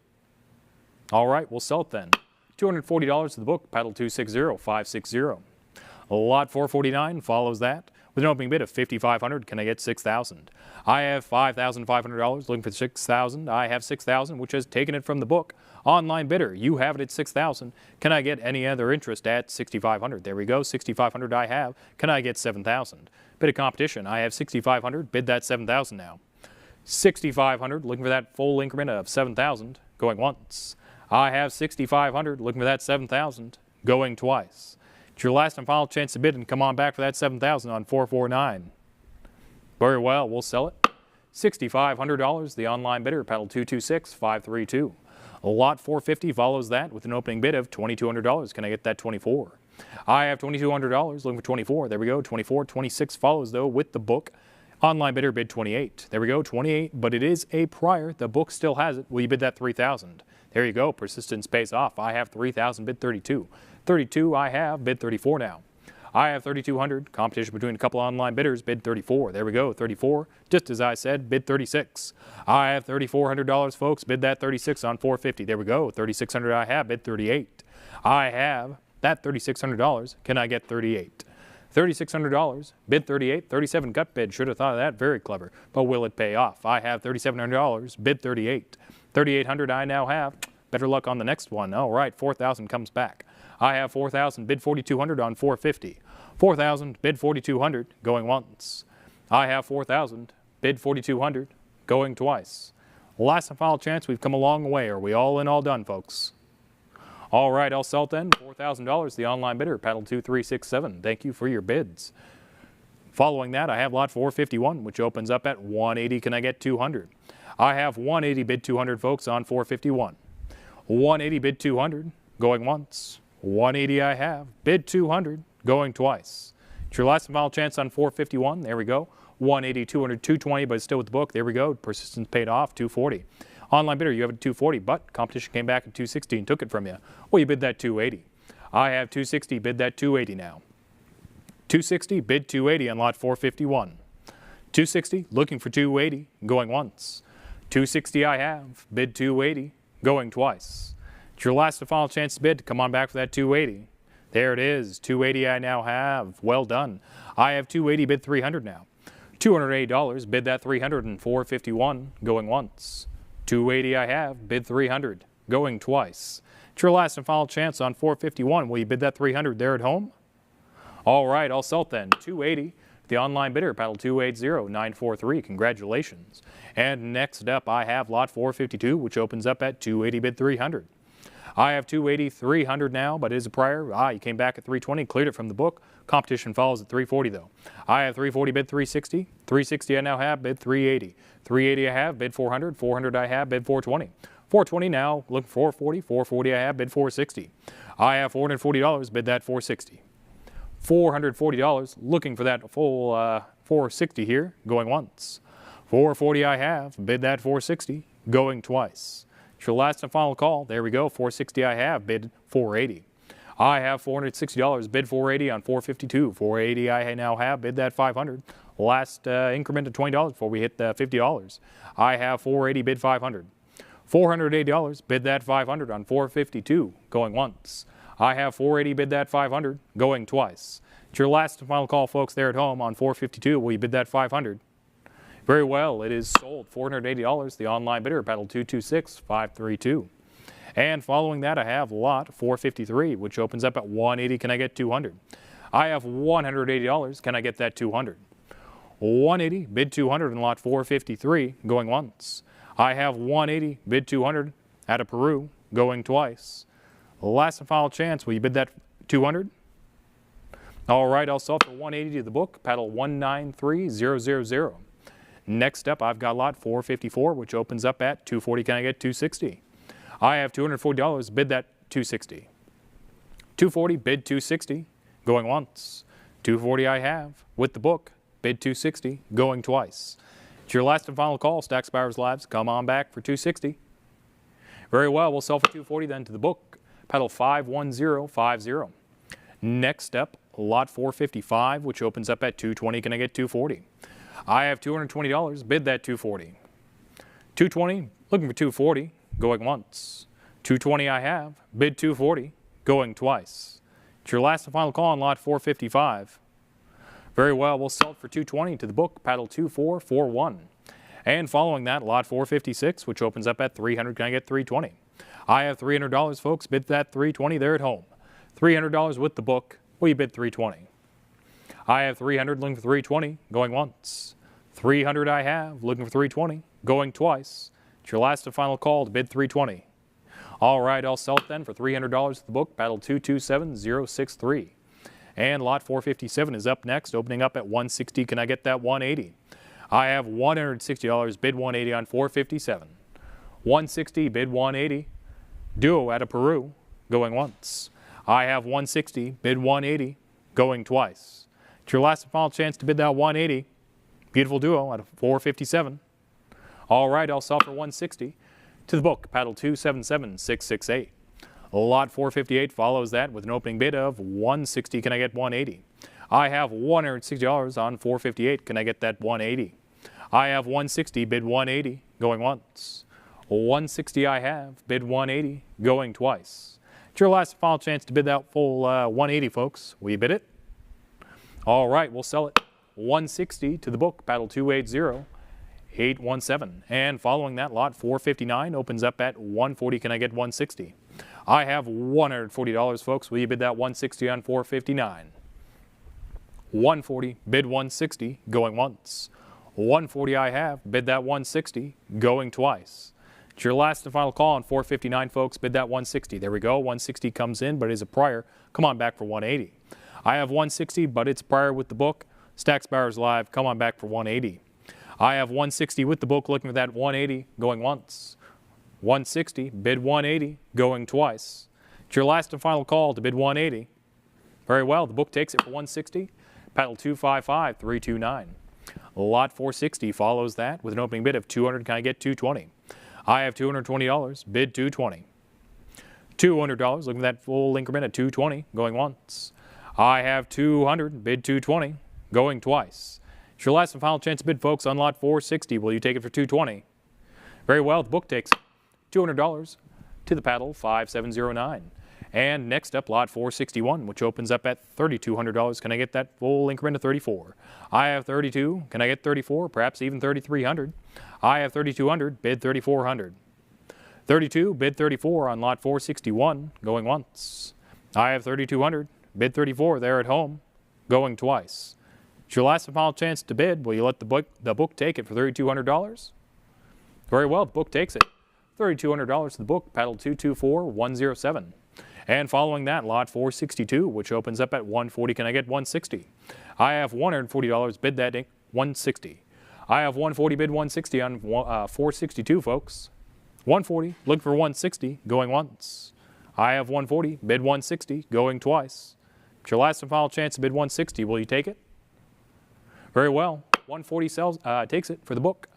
All right, we'll sell it then. $240 to the book, paddle 260-560. Lot 449 follows that with an opening bid of $5,500. Can I get $6,000? I have $5,500 looking for $6,000. I have $6,000, which has taken it from the book. Online bidder, you have it at $6,000. Can I get any other interest at $6,500? There we go, $6,500 I have. Can I get $7,000? Bid of competition, I have $6,500. Bid that $7,000 now. $6,500, looking for that full increment of $7,000, going once. I have $6,500, looking for that $7,000, going twice. It's your last and final chance to bid and come on back for that $7,000 on 449. Very well, we'll sell it. $6,500, the online bidder, paddle 226-532. Lot 450 follows that with an opening bid of $2,200. Can I get that 24? I have $2,200, looking for 24. There we go, 24. 26 follows though with the book. Online bidder bid 28. There we go, 28, but it is a prior. The book still has it. Will you bid that 3,000? There you go, persistence pays off. I have 3,000, bid 32. 32 I have, bid 34 now. I have 3,200, competition between a couple online bidders, bid 34. There we go, 34, just as I said, bid 36. I have $3,400, folks, bid that 36 on 450. There we go, 3,600 I have, bid 38. I have that $3,600, can I get 38? $3,600, bid 38, 37 gut bid, should have thought of that, very clever, but will it pay off? I have $3,700, bid 38. 3,800 I now have, better luck on the next one. All right, 4,000 comes back. I have 4,000, bid 4,200 on 450. 4,000, bid 4,200, going once. I have 4,000, bid 4,200, going twice. Last and final chance, we've come a long way. Are we all in, all done, folks? All right, I'll sell it then. $4,000, the online bidder, paddle 2367. Thank you for your bids. Following that, I have lot 451, which opens up at 180. Can I get 200? I have 180, bid 200, folks, on 451. 180, bid 200, going once. 180 I have, bid 200, going twice. It's your last and final chance on 451. There we go. 180, 200, 220, but it's still with the book. There we go. Persistence paid off, 240. Online bidder, you have it at 240, but competition came back at 260 and took it from you. Well, you bid that 280. I have 260, bid that 280 now. 260, bid 280 on lot 451. 260, looking for 280, going once. 260 I have, bid 280, going twice. It's your last and final chance to bid to come on back for that 280. There it is, 280 I now have. Well done. I have 280, bid 300 now. $280, bid that 300 and 451, going once. 280 I have, bid 300, going twice. It's your last and final chance on 451. Will you bid that 300 there at home? All right, I'll sell it then. 280, the online bidder, paddle 280-943. Congratulations. And next up, I have lot 452, which opens up at 280, bid 300. I have 280, 300 now, but it is a prior. You came back at 320, cleared it from the book. Competition follows at 340 though. I have 340, bid 360. 360 I now have, bid 380. 380 I have, bid 400. 400 I have, bid 420. 420 now, look for 440. 440 I have, bid 460. I have $440, bid that 460. $440, looking for that full 460 here, going once. 440 I have, bid that 460, going twice. It's your last and final call. There we go, 460 I have, bid 480. I have $460, bid 480 on 452. 480 I now have, bid that 500. Last increment of $20 before we hit the $50. I have 480, bid 500. $480, bid that 500 on 452, going once. I have 480, bid that 500, going twice. It's your last and final call, folks, there at home on 452. Will you bid that 500? Very well, it is sold. $480, the online bidder, paddle 226-532. And following that, I have lot 453, which opens up at 180. Can I get 200? I have $180. Can I get that 200? 180, bid 200 in lot 453, going once. I have 180, bid 200 out of Peru, going twice. Last and final chance, will you bid that 200? All right, I'll sell for 180 to the book, paddle 193000. Next up, I've got lot 454, which opens up at 240. Can I get 260? I have $240, bid that 260. 240, bid 260, going once. 240 I have, with the book, bid 260, going twice. It's your last and final call, Stacks Bowers Lives. Come on back for 260. Very well, we'll sell for 240 then to the book, paddle 51050. Next up, lot 455, which opens up at 220. Can I get 240? I have $220, bid that 240. 220, looking for 240, going once. 220 I have, bid 240, going twice. It's your last and final call on lot 455. Very well, we'll sell it for 220 to the book, paddle 2441. And following that, lot 456, which opens up at 300. Can I get 320? I have $300, folks. Bid that 320 there at home. $300 with the book. Will you bid 320? I have 300, looking for 320, going once. 300 I have, looking for 320, going twice. It's your last and final call to bid 320. All right, I'll sell it then for $300 to the book, paddle 227063. And lot 457 is up next, opening up at 160. Can I get that 180? I have $160, bid 180 on 457. 160, bid 180. Duo out of Peru, going once. I have 160, bid 180, going twice. It's your last and final chance to bid that 180. Beautiful duo out of 457. All right, I'll sell for 160 to the book, paddle 277668. Lot 458 follows that with an opening bid of 160. Can I get 180? I have $160 on 458. Can I get that 180? I have 160, bid 180, going once. 160 I have, bid 180, going twice. It's your last and final chance to bid that full 180, folks. Will you bid it? All right, we'll sell it 160 to the book, paddle 280817. And following that, lot 459 opens up at 140. Can I get 160? I have $140, folks. Will you bid that 160 on 459? 140, bid 160, going once. 140 I have, bid that 160, going twice. It's your last and final call on 459, folks. Bid that 160. There we go. 160 comes in, but it is a prior. Come on back for 180. I have 160, but it's prior with the book. Stacks Bowers Live. Come on back for 180. I have 160 with the book, looking for that 180, going once. 160, bid 180, going twice. It's your last and final call to bid 180. Very well, the book takes it for 160. Paddle 255329. Lot 460 follows that with an opening bid of 200. Can I get 220? I have $220, bid 220. $200, looking for that full increment at 220, going once. I have 200, bid 220, going twice. It's your last and final chance to bid, folks, on lot 460. Will you take it for 220? Very well, the book takes $200 to the paddle 5709. And next up, lot 461, which opens up at $3,200. Can I get that full increment of 34? I have 32. Can I get 34? Perhaps even 3,300. I have 3,200. Bid 3,400. 32. Bid 34 on lot 461. Going once. I have 3,200. Bid 34 there at home. Going twice. It's your last and final chance to bid. Will you let the book take it for $3,200? Very well. The book takes it. $3,200 to the book. Paddle 224107. And following that, lot 462, which opens up at 140. Can I get 160? I have $140. Bid that 160. I have 140. Bid 160 on 462, folks. 140. Look for 160. Going once. I have 140. Bid 160. Going twice. It's your last and final chance to bid 160. Will you take it? Very well. 140 takes it for the book.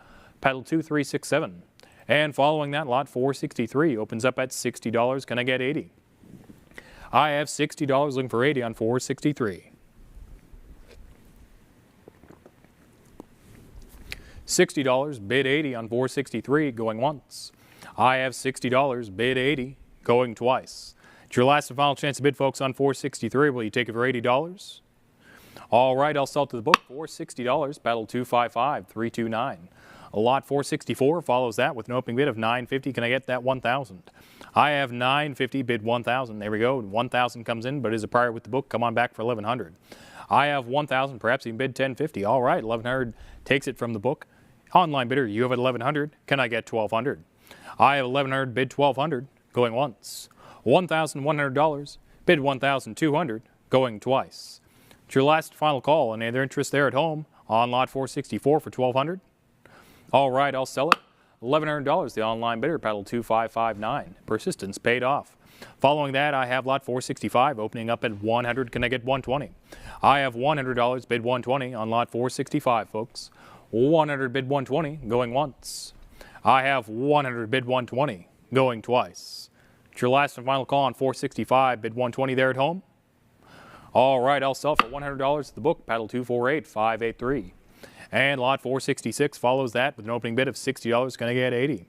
Paddle 2367. And following that, lot 463 opens up at $60. Can I get 80? I have $60, looking for 80 on 463. $60, bid 80 on 463, going once. I have $60, bid 80, going twice. It's your last and final chance to bid, folks, on 463. Will you take it for $80? All right, I'll sell it to the book for $60, paddle 255329. Lot 464 follows that with an opening bid of $950. Can I get that 1,000? I have $950, bid 1,000. There we go. 1,000 comes in, but is a prior with the book. Come on back for 1,100. I have 1,000, perhaps even bid 1,050. All right, 1,100 takes it from the book. Online bidder, you have at 1,100. Can I get 1,200? I have 1,100, bid 1,200, going once. $1,100, bid $1,200, going twice. It's your last final call. Any other interest there at home on lot 464 for $1,200? All right, I'll sell it. $1,100, the online bidder, paddle 2559. Persistence paid off. Following that, I have lot 465 opening up at 100. Can I get 120? I have $100, bid 120 on lot 465, folks. 100 bid 120, going once. I have 100 bid 120, going twice. It's your last and final call on 465, bid 120 there at home. All right, I'll sell for $100 at the book, paddle 248583. And lot 466 follows that with an opening bid of $60. Can I get 80?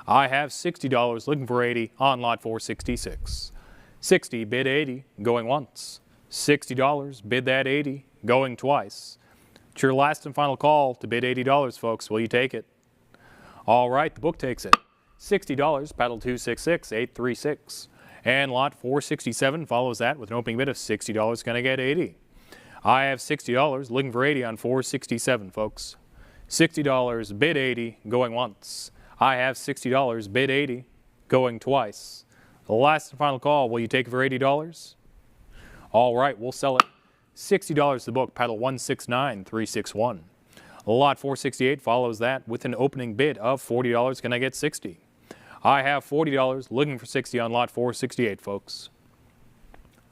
I have $60, looking for 80 on lot 466. 60, bid 80, going once. $60, bid that 80, going twice. It's your last and final call to bid $80, folks. Will you take it? All right, the book takes it. $60, paddle 266836. And lot 467 follows that with an opening bid of $60. Can I get 80? I have $60, looking for 80 on 467, folks. $60, bid 80, going once. I have $60, bid 80, going twice. The last and final call, will you take it for $80? All right, we'll sell it. $60 the book, paddle 169361. Lot 468 follows that with an opening bid of $40. Can I get 60? I have $40, looking for 60 on lot 468, folks.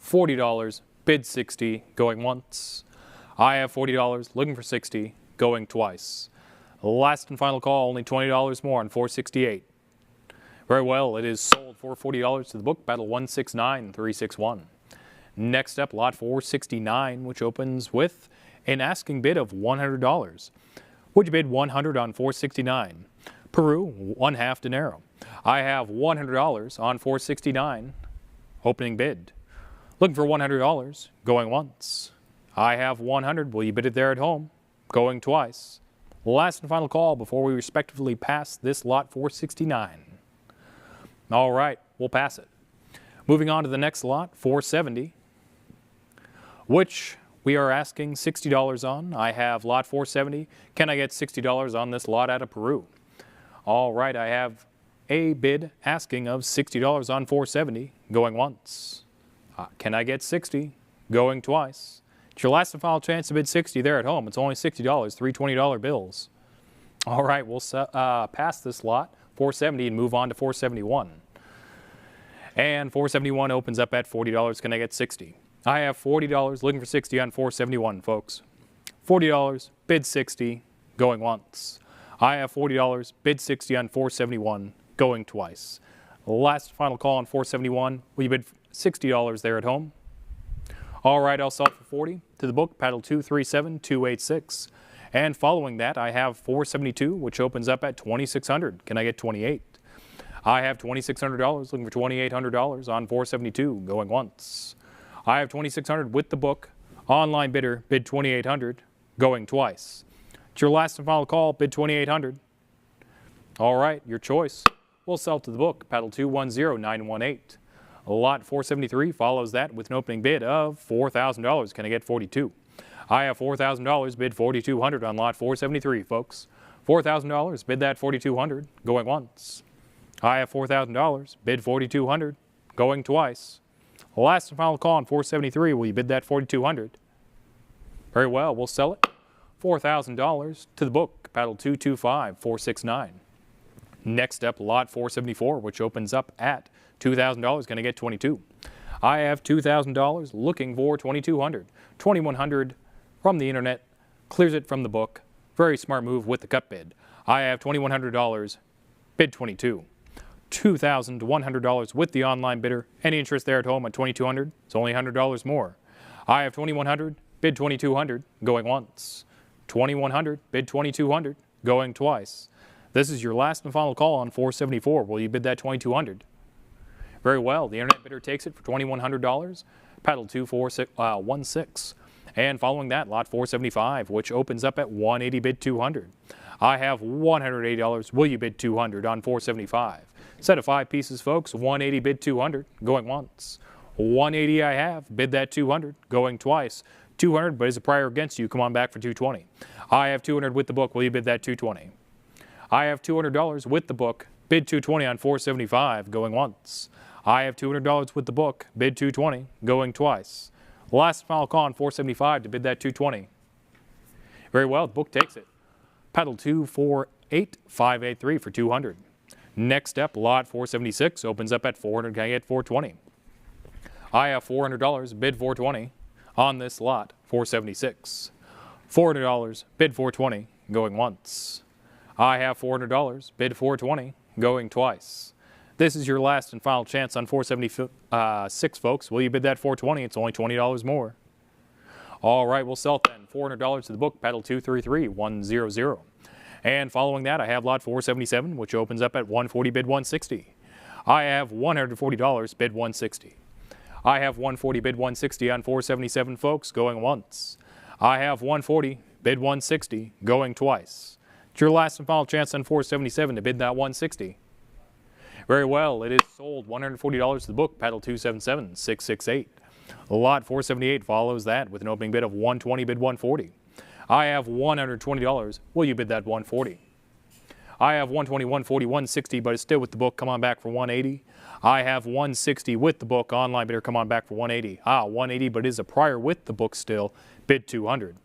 $40, bid 60, going once. I have $40, looking for 60, going twice. Last and final call, only $20 more on 468. Very well, it is sold for $40 to the book, paddle 169361. Next up, lot 469, which opens with an asking bid of $100. Would you bid $100 on 469? Peru, 1/2 dinero. I have $100 on 469, opening bid. Looking for $100, going once. I have $100, will you bid it there at home? Going twice. Last and final call before we respectively pass this lot 469. All right, we'll pass it. Moving on to the next lot, 470, which we are asking $60 on. I have lot 470. Can I get $60 on this lot out of Peru? All right, I have a bid asking of $60 on 470, going once. Can I get 60? Going twice. It's your last and final chance to bid 60 there at home. It's only $60, 3 $20 bills. All right, we'll pass this lot, 470, and move on to 471. And 471 opens up at $40. Can I get 60? I have $40, looking for 60 on 471, folks. $40, bid 60, going once. I have $40, bid 60 on 471, going twice. Last final call on 471. Will you bid $60 there at home? All right, I'll sell it for 40 to the book, paddle 237286. And following that, I have 472, which opens up at $2,600. Can I get 28? I have $2,600, looking for $2,800 on 472, going once. I have $2,600 with the book. Online bidder, bid $2,800, going twice. It's your last and final call, bid $2,800. All right, your choice. We'll sell to the book, paddle 210918. Lot 473 follows that with an opening bid of $4,000. Can I get 42? I have $4,000, bid $4,200 on lot 473, folks. $4,000, bid that $4,200, going once. I have $4,000, bid $4,200, going twice. Last and final call on 473, will you bid that $4,200? Very well, we'll sell it. $4,000 to the book, paddle 225469. Next up, lot 474, which opens up at $2,000. Going to get 22. I have $2,000, looking for 2,200. 2,100 from the internet, clears it from the book. Very smart move with the cut bid. I have $2,100, bid 22. $2,100 with the online bidder. Any interest there at home at 2,200? It's only $100 more. I have 2,100, bid 2,200, going once. 2,100, bid 2,200, going twice. This is your last and final call on 474. Will you bid that 2,200? Very well. The internet bidder takes it for $2,100. Paddle 2416. And following that, lot 475, which opens up at 180, bid 200. I have $180. Will you bid 200 on 475? Set of 5 pieces, folks. 180, bid 200, going once. 180 I have, bid that 200, going twice. 200, but is a prior against you. Come on back for 220. I have 200 with the book. Will you bid that 220? I have $200 with the book. Bid 220 on 475, going once. I have $200 with the book. Bid 220, going twice. Last and final call on 475 to bid that 220. Very well, the book takes it. Paddle 248583 for 200. Next up, lot 476 opens up at 400. Can I get 420? I have $400, bid 420 on this lot 476. $400, bid 420, going once. I have $400, bid 420, going twice. This is your last and final chance on 476, folks. Will you bid that 420? It's only $20 more. All right, we'll sell it then. $400 to the book, paddle 233100. And following that, I have lot 477, which opens up at 140, bid 160. I have $140, bid 160. I have 140, bid 160 on 477, folks, going once. I have 140, bid 160, going twice. It's your last and final chance on 477 to bid that 160. Very well, it is sold. $140 to the book, paddle 277668. Lot 478 follows that with an opening bid of 120, bid 140. I have $120. Will you bid that 140? I have 120, 140, 160, but it's still with the book. Come on back for 180. I have 160 with the book. Online bidder, come on back for 180. 180, but it is a prior with the book still. Bid 200.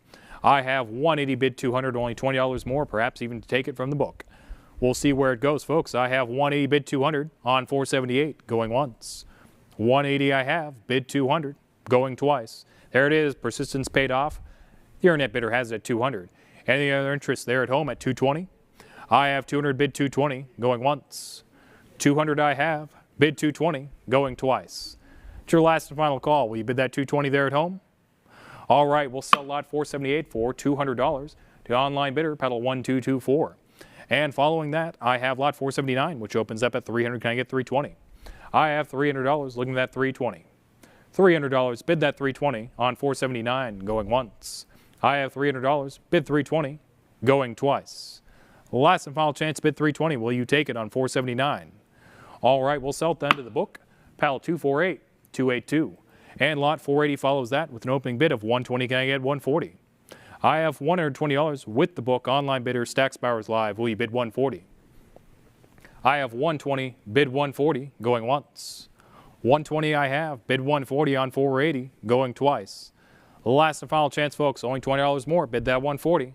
I have 180, bid 200, only $20 more, perhaps even to take it from the book. We'll see where it goes, folks. I have 180, bid 200 on 478, going once. 180 I have, bid 200, going twice. There it is, persistence paid off. The internet bidder has it at 200. Any other interest there at home at 220? I have 200, bid 220, going once. 200 I have, bid 220, going twice. It's your last and final call. Will you bid that 220 there at home? All right, we'll sell lot 478 for $200 to online bidder, paddle 1224. And following that, I have lot 479, which opens up at 300. Can I get 320? I have $300, looking at that 320. $300, bid that 320 on 479, going once. I have $300, bid 320, going twice. Last and final chance, bid 320. Will you take it on 479? All right, we'll sell it then to the book, paddle 248282. And lot 480 follows that with an opening bid of 120. Can I get 140? I have $120 with the book. Online bidder, Stack's Bowers Live. Will you bid 140? I have 120, bid 140, going once. 120 I have, bid 140 on 480, going twice. Last and final chance, folks. Only $20 more. Bid that 140.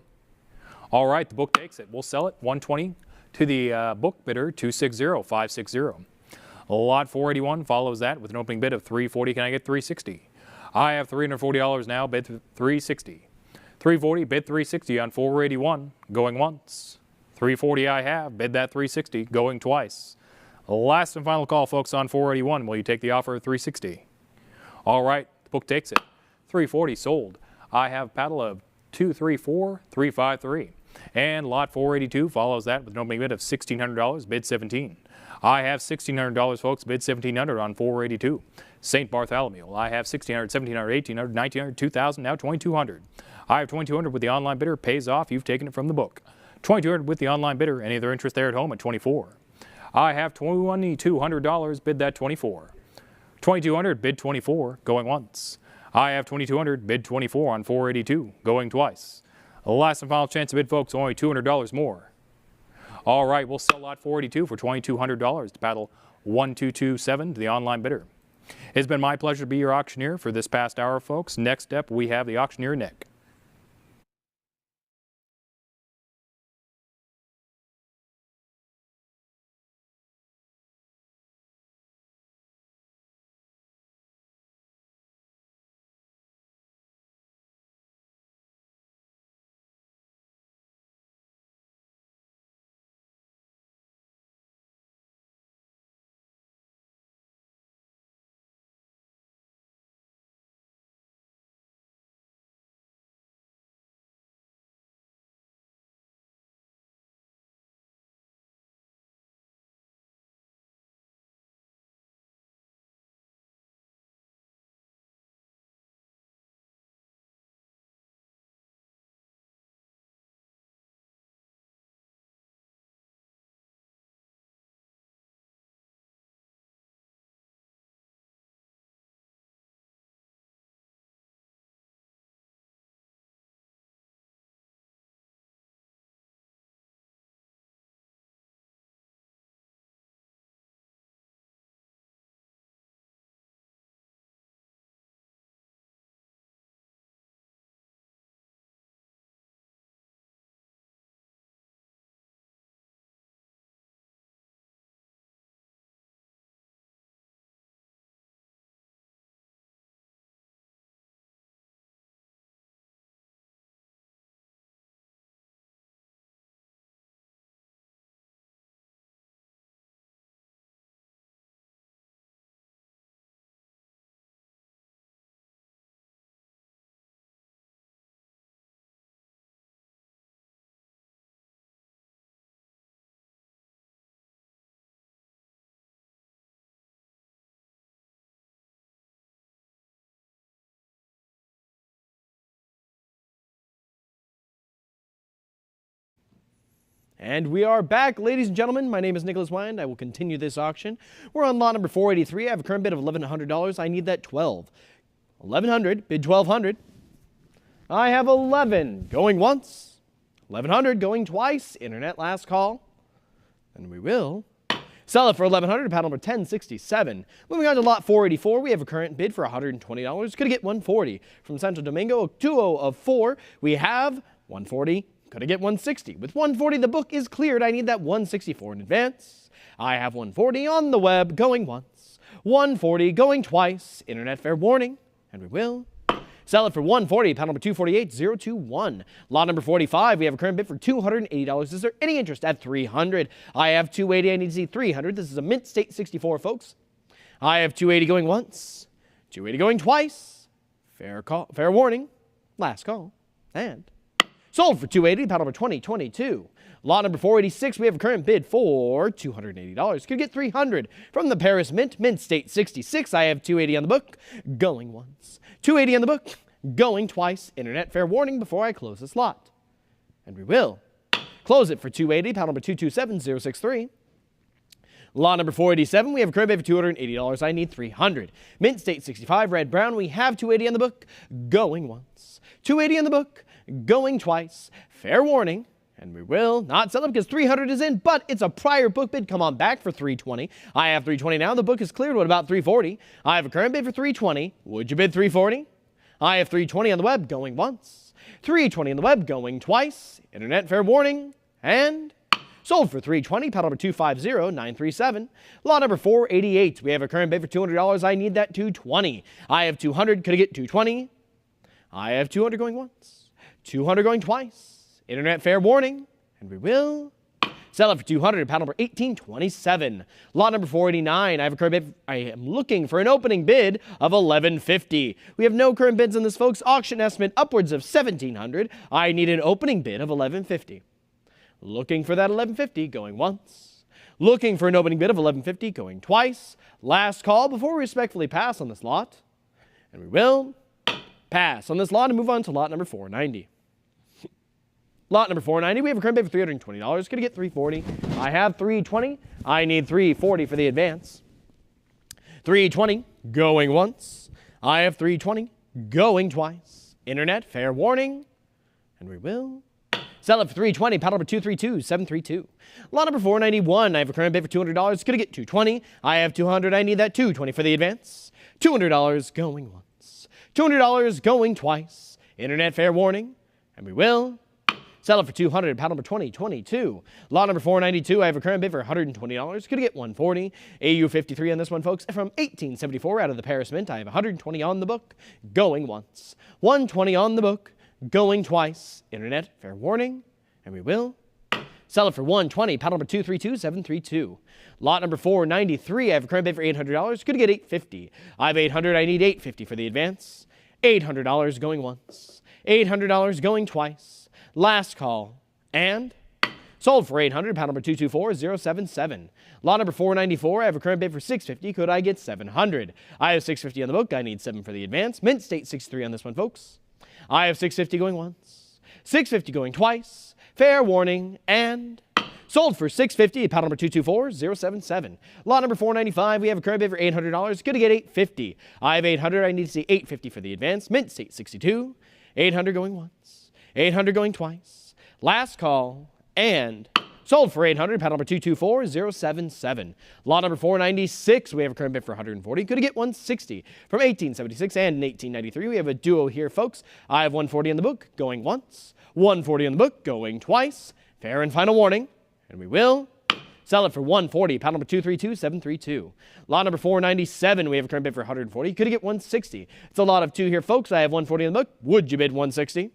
All right, the book takes it. We'll sell it 120 to the book bidder 260560. Lot 481 follows that with an opening bid of 340. Can I get 360? I have $340 now. Bid 360. 340, bid 360 on 481, going once. 340 I have, bid that 360, going twice. Last and final call, folks, on 481. Will you take the offer of 360? All right, the book takes it. 340 sold. I have paddle of 234353. And lot 482 follows that with an opening bid of $1,600, bid 17. I have $1,600, folks, bid $1,700 on 482. St. Bartholomew, I have $1,600, $1,700, $1,800, $1,900, $2,000, now $2,200. I have $2,200 with the online bidder, pays off, you've taken it from the book. $2,200 with the online bidder, any other interest there at home at 24. I have $2,200, bid that 24. 2,200, bid 24, going once. I have 2,200, bid 24 on 482, going twice. Last and final chance to bid, folks, only $200 more. All right, we'll sell lot 482 for $2,200 to paddle 1227 to the online bidder. It's been my pleasure to be your auctioneer for this past hour, folks. Next up, we have the auctioneer, Nick. And we are back, ladies and gentlemen. My name is Nicholas Wyand. I will continue this auction. We're on lot number 483. I have a current bid of $1,100. I need that 12. 1,100, bid 1,200. I have 11 going once. 1,100 going twice. Internet last call. And we will sell it for $1,100, pad number 1067. Moving on to lot 484, we have a current bid for $120. Could get 140 from Santo Domingo, 2-0 of 4. We have 140. Could I get 160? With 140, the book is cleared. I need that 164 in advance. I have 140 on the web going once. 140 going twice. Internet fair warning. And we will sell it for 140, pad number 248021. Lot number 45, we have a current bid for $280. Is there any interest at 300? I have 280. I need to see 300. This is a Mint State 64, folks. I have 280 going once. 280 going twice. Fair call, fair warning. Last call. And sold for $280, pad number 2022. Lot number 486, we have a current bid for $280. Could get 300 from the Paris Mint, Mint State 66. I have 280 on the book, going once. 280 on the book, going twice. Internet fair warning before I close this lot. And we will close it for $280, pad number 227063. Lot number 487, we have a current bid for $280. I need 300. Mint State 65, red brown. We have 280 on the book, going once. 280 on the book, going twice. Fair warning. And we will not sell it because 300 is in, but it's a prior book bid. Come on back for 320. I have 320 now. The book is cleared. What about 340? I have a current bid for 320. Would you bid 340? I have 320 on the web going once. 320 on the web going twice. Internet fair warning. And sold for 320, pad number 250937. Lot number 488. We have a current bid for $200. I need that 220. I have 200. Could I get 220? I have 200 going once. 200 going twice. Internet fair warning, and we will sell it for 200, pad number 1827. Lot number 489, I have a current bid. I am looking for an opening bid of $1,150. We have no current bids on this, folks. Auction estimate upwards of $1,700. I need an opening bid of $1,150. Looking for that $1,150, going once. Looking for an opening bid of $1,150, going twice. Last call before we respectfully pass on this lot. And we will pass on this lot and move on to lot number 490. Lot number 490, we have a current bid for $320. Going to get 340. I have 320. I need 340 for the advance. 320, going once. I have 320, going twice. Internet, fair warning. And we will sell it for 320, pad number 232732. Lot number 491, I have a current bid for $200. Going to get 220. I have 200. I need that 220 for the advance. $200 going once. $200 going twice. Internet, fair warning. And we will sell it for 200, pad number 2022. Lot number 492, I have a current bid for $120. Could get 140. AU53 on this one, folks. From 1874 out of the Paris Mint, I have 120 on the book, going once. 120 on the book, going twice. Internet, fair warning. And we will sell it for 120, pad number 232732. Lot number 493, I have a current bid for $800. Could get 850. I have 800. I need 850 for the advance. $800 going once. $800 going twice. Last call, and sold for $800, pad number 224077. Lot number 494, I have a current bid for $650. Could I get 700? I have 650 on the book. I need 7 for the advance. Mint State 63 on this one, folks. I have 650 going once. 650 going twice. Fair warning, and sold for $650, pad number 224077. Lot number 495, we have a current bid for $800. Could I get 850? I have 800. I need to see 850 for the advance. Mint State 62. 800 going once. 800 going twice. Last call, and sold for $800, pad number 224077. Lot number 496, we have a current bid for $140. Could I get 160? From 1876 and 1893, we have a duo here, folks. I have 140 on the book, going once. 140 on the book, going twice. Fair and final warning. And we will sell it for $140, pad number 232732. Lot number 497, we have a current bid for $140. Could I get 160? It's a lot of two here, folks. I have 140 on the book. Would you bid 160?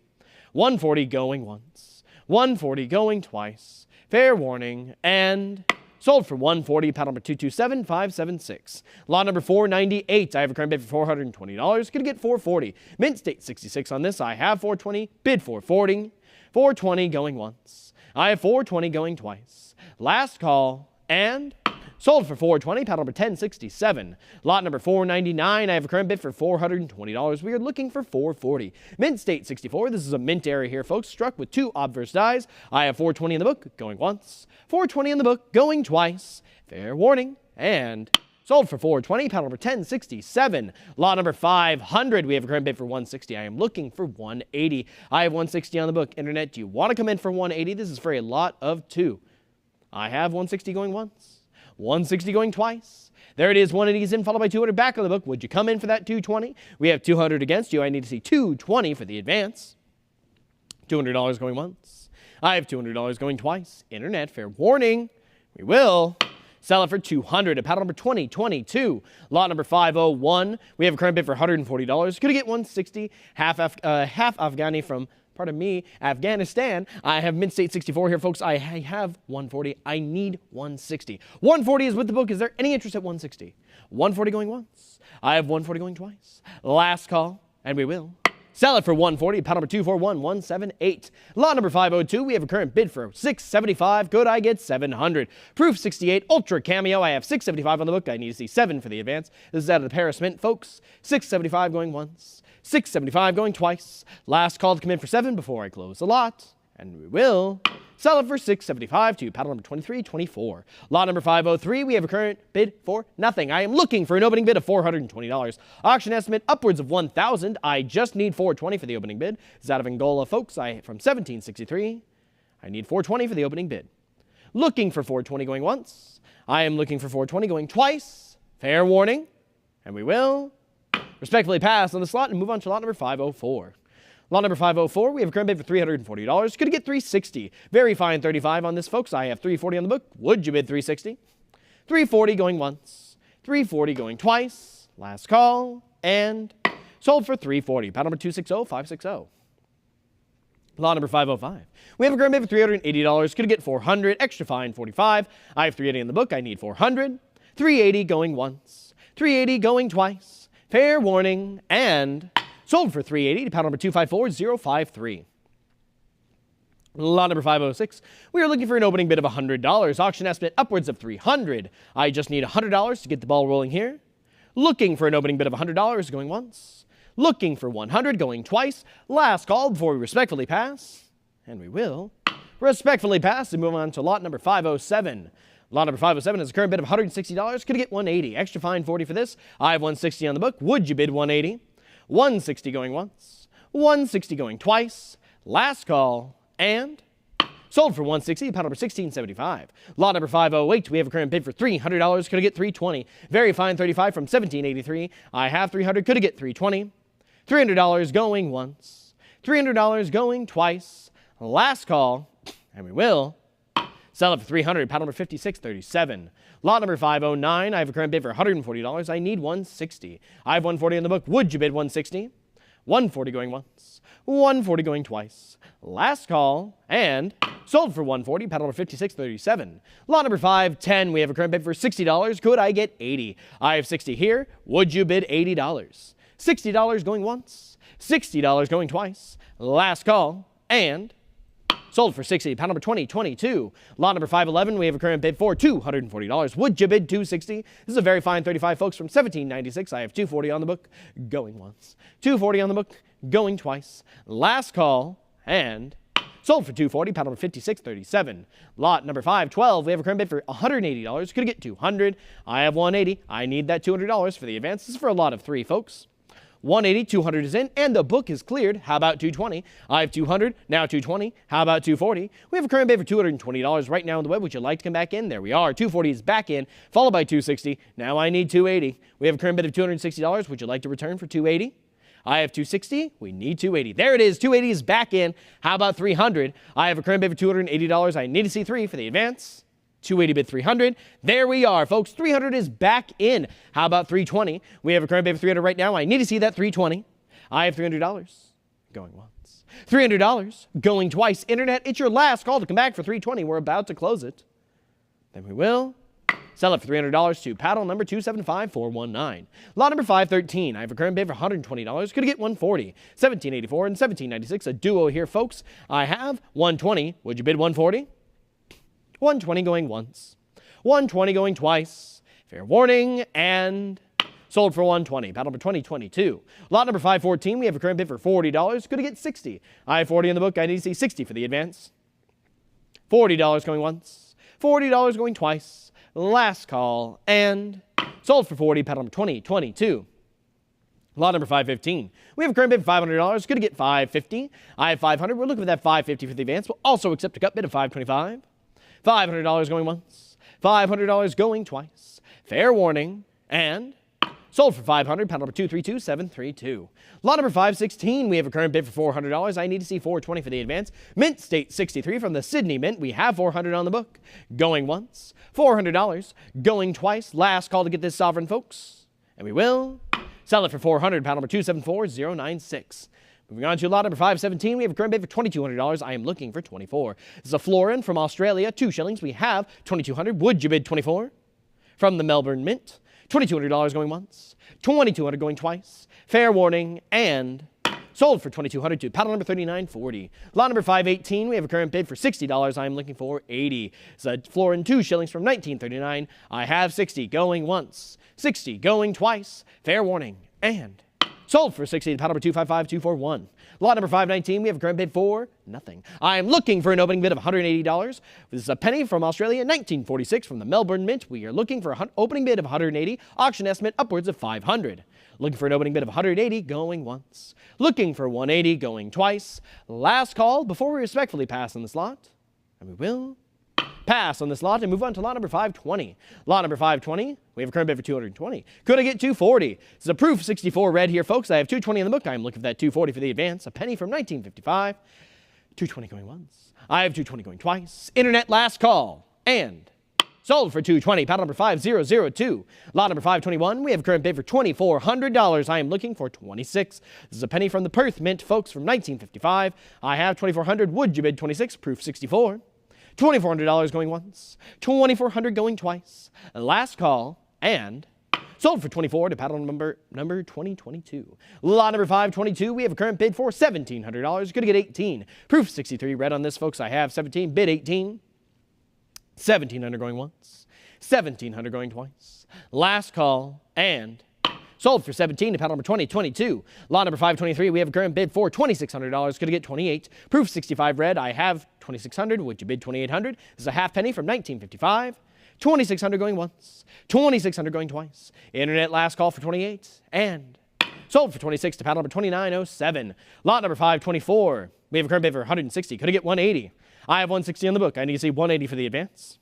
140 going once. 140 going twice. Fair warning, and sold for $140, pad number 227576. Lot number 498, I have a current bid for $420. Could I get 440? Mint State 66 on this. I have 420, bid 440. 420 going once. I have 420 going twice. Last call, and Sold for $420, paddle number 1067. Lot number 499, I have a current bid for $420. We are looking for $440. Mint State 64, this is a mint area here, folks, struck with 2 obverse dies. I have $420 in the book, going once. $420 in the book, going twice. Fair warning, and sold for $420, paddle number 1067. Lot number 500, we have a current bid for $160. I am looking for $180. I have $160 on the book. Internet, do you want to come in for $180? This is for a lot of 2. I have $160 going once. $160 going twice. There it is, $180 is in, followed by $200 back on the book. Would you come in for that $220? We have $200 against you. I need to see $220 for the advance. $200 going once. I have $200 going twice. Internet, fair warning. We will sell it for $200 at paddle number 2022. Lot number 501. We have a current bid for $140. Could I get $160? Half Afghani from, pardon me, Afghanistan. I have Mint State 64 here, folks. I have $140. I need $160. $140 is with the book. Is there any interest at $160? $140 going once. I have $140 going twice. Last call, and we will sell it for $140. Paddle number 241178. Lot number 502. We have a current bid for $675. Could I get $700? Proof 68. Ultra Cameo. I have $675 on the book. I need to see 7 for the advance. This is out of the Paris Mint, folks. $675 going once. $675 going twice. Last call to come in for 7 before I close the lot. And we will sell it for $675 to paddle number 2324. Lot number 503, we have a current bid for nothing. I am looking for an opening bid of $420. Auction estimate upwards of $1,000. I just need $420 for the opening bid. This is out of Angola, folks. From 1763. I need $420 for the opening bid. Looking for $420 going once. I am looking for $420 going twice. Fair warning. And we will respectfully pass on the slot and move on to lot number 504. Lot number 504, we have a current bid for $340. Could I get $360? Very fine 35 on this, folks. I have $340 on the book. Would you bid $360? $340 going once. $340 going twice. Last call. And sold for $340. Paddle number 260560. Lot number 505. We have a current bid for $380. Could I get $400? Extra fine 45. I have $380 in the book. I need $400. $380 going once. $380 going twice. Fair warning, and sold for $380 to paddle number 254053. Lot number 506. We are looking for an opening bid of $100. Auction estimate upwards of $300. I just need $100 to get the ball rolling here. Looking for an opening bid of $100 going once. Looking for $100 going twice. Last call before we respectfully pass. And we will respectfully pass and move on to lot number 507. Lot number 507 is a current bid of $160. Could I get $180? Extra fine 40 for this. I have $160 on the book. Would you bid $180? $160 going once. $160 going twice. Last call. And sold for $160. Paddle number 1675. Lot number 508. We have a current bid for $300. Could I get $320? Very fine 35 from 1783. I have $300. Could I get $320? $300 going once. $300 going twice. Last call. And we will sell it for $300. Paddle number 5637. Lot number 509. I have a current bid for $140. I need $160. I have $140 in the book. Would you bid $160? $140 going once. $140 going twice. Last call. And sold for $140. Paddle number 5637. Lot number 510. We have a current bid for $60. Could I get $80? I have $60 here. Would you bid $80? $60 going once. $60 going twice. Last call. And sold for $60. Paddle number 2022. Lot number 511. We have a current bid for $240. Would you bid $260? This is a very fine 35, folks, from 1796. I have $240 on the book, going once. $240 on the book, going twice. Last call, and sold for $240. Paddle number 5637. Lot number 512. We have a current bid for $180. Could I get $200? I have $180. I need that $200 for the advance. This is for a lot of 3, folks. 180, 200 is in, and the book is cleared. How about 220? I have 200, now 220. How about 240? We have a current bid for $220 right now on the web. Would you like to come back in? There we are. 240 is back in, followed by 260. Now I need 280. We have a current bid of $260. Would you like to return for 280? I have 260. We need 280. There it is. 280 is back in. How about 300? I have a current bid for $280. I need to see 3 for the advance. 280 bid 300. There we are, folks. 300 is back in. How about 320? We have a current bid for 300 right now. I need to see that 320. I have $300 going once. $300 going twice. Internet, it's your last call to come back for 320. We're about to close it. Then we will sell it for $300 to paddle number 275419. Lot number 513. I have a current bid for $120. Could I get $140? 1784 and 1796. A duo here, folks. I have $120. Would you bid $140? $120 going once. 120 going twice. Fair warning, and sold for 120. Paddle number 2022. Lot number 514, we have a current bid for $40. Could get 60. I have 40 in the book. I need to see 60 for the advance. $40 going once. $40 going twice. Last call, and sold for 40. Paddle number 2022. Lot number 515. We have a current bid for $500. Going to get 550. I have 500. We're looking for that 550 for the advance. We'll also accept a cut bid of 525. $500 going once. $500 going twice. Fair warning. And sold for 500. Paddle number 232732. Lot number 516. We have a current bid for $400. I need to see 420 for the advance. Mint State 63 from the Sydney Mint. We have 400 on the book. Going once. $400. Going twice. Last call to get this sovereign, folks. And we will sell it for 400. Paddle number 274096. Moving on to lot number 517, we have a current bid for $2,200. I am looking for 24. This is a florin from Australia, 2 shillings. We have 2,200. Would you bid 24? From the Melbourne Mint, $2,200 going once, 2,200 going twice. Fair warning, and sold for 2,200 to paddle number 3940. Lot number 518, we have a current bid for $60. I am looking for 80. It's a florin, 2 shillings from 1939. I have 60 going once, 60 going twice. Fair warning, and sold for 60 to paddle number 255241. Lot number 519, we have a current bid for nothing. I am looking for an opening bid of $180. This is a penny from Australia, 1946 from the Melbourne Mint. We are looking for an opening bid of $180. Auction estimate upwards of $500. Looking for an opening bid of $180 going once. Looking for $180 going twice. Last call before we respectfully pass on this lot. And we will pass on this lot and move on to lot number 520. Lot number 520, we have a current bid for $220. Could I get $240? This is a proof 64 red here, folks. I have $220 in the book. I'm looking for that $240 for the advance. A penny from 1955. $220 going once. I have $220 going twice. Internet last call. And sold for $220. Paddle number 5002. Lot number 521, we have a current bid for $2,400. I am looking for 26. This is a penny from the Perth Mint, folks, from 1955. I have $2,400. Would you bid 26? Proof 64. $2,400 going once, $2,400 going twice. Last call, and sold for 24 to paddle number 2022. Lot number 522, we have a current bid for $1,700. Going to get 18. Proof 63 red on this, folks. I have 17. Bid 18. $1,700 going once, $1,700 going twice. Last call, and sold for 17 to paddle number 2022. Lot number 523, we have a current bid for $2,600. Going to get 28. Proof 65 red. I have 2,600. Would you bid 2,800? This is a half penny from 1955. 2,600 going once. 2,600 going twice. Internet last call for 28. And sold for 26 to paddle number 2907. Lot number 524. We have a current bid for 160. Could I get 180? I have 160 on the book. I need to see 180 for the advance.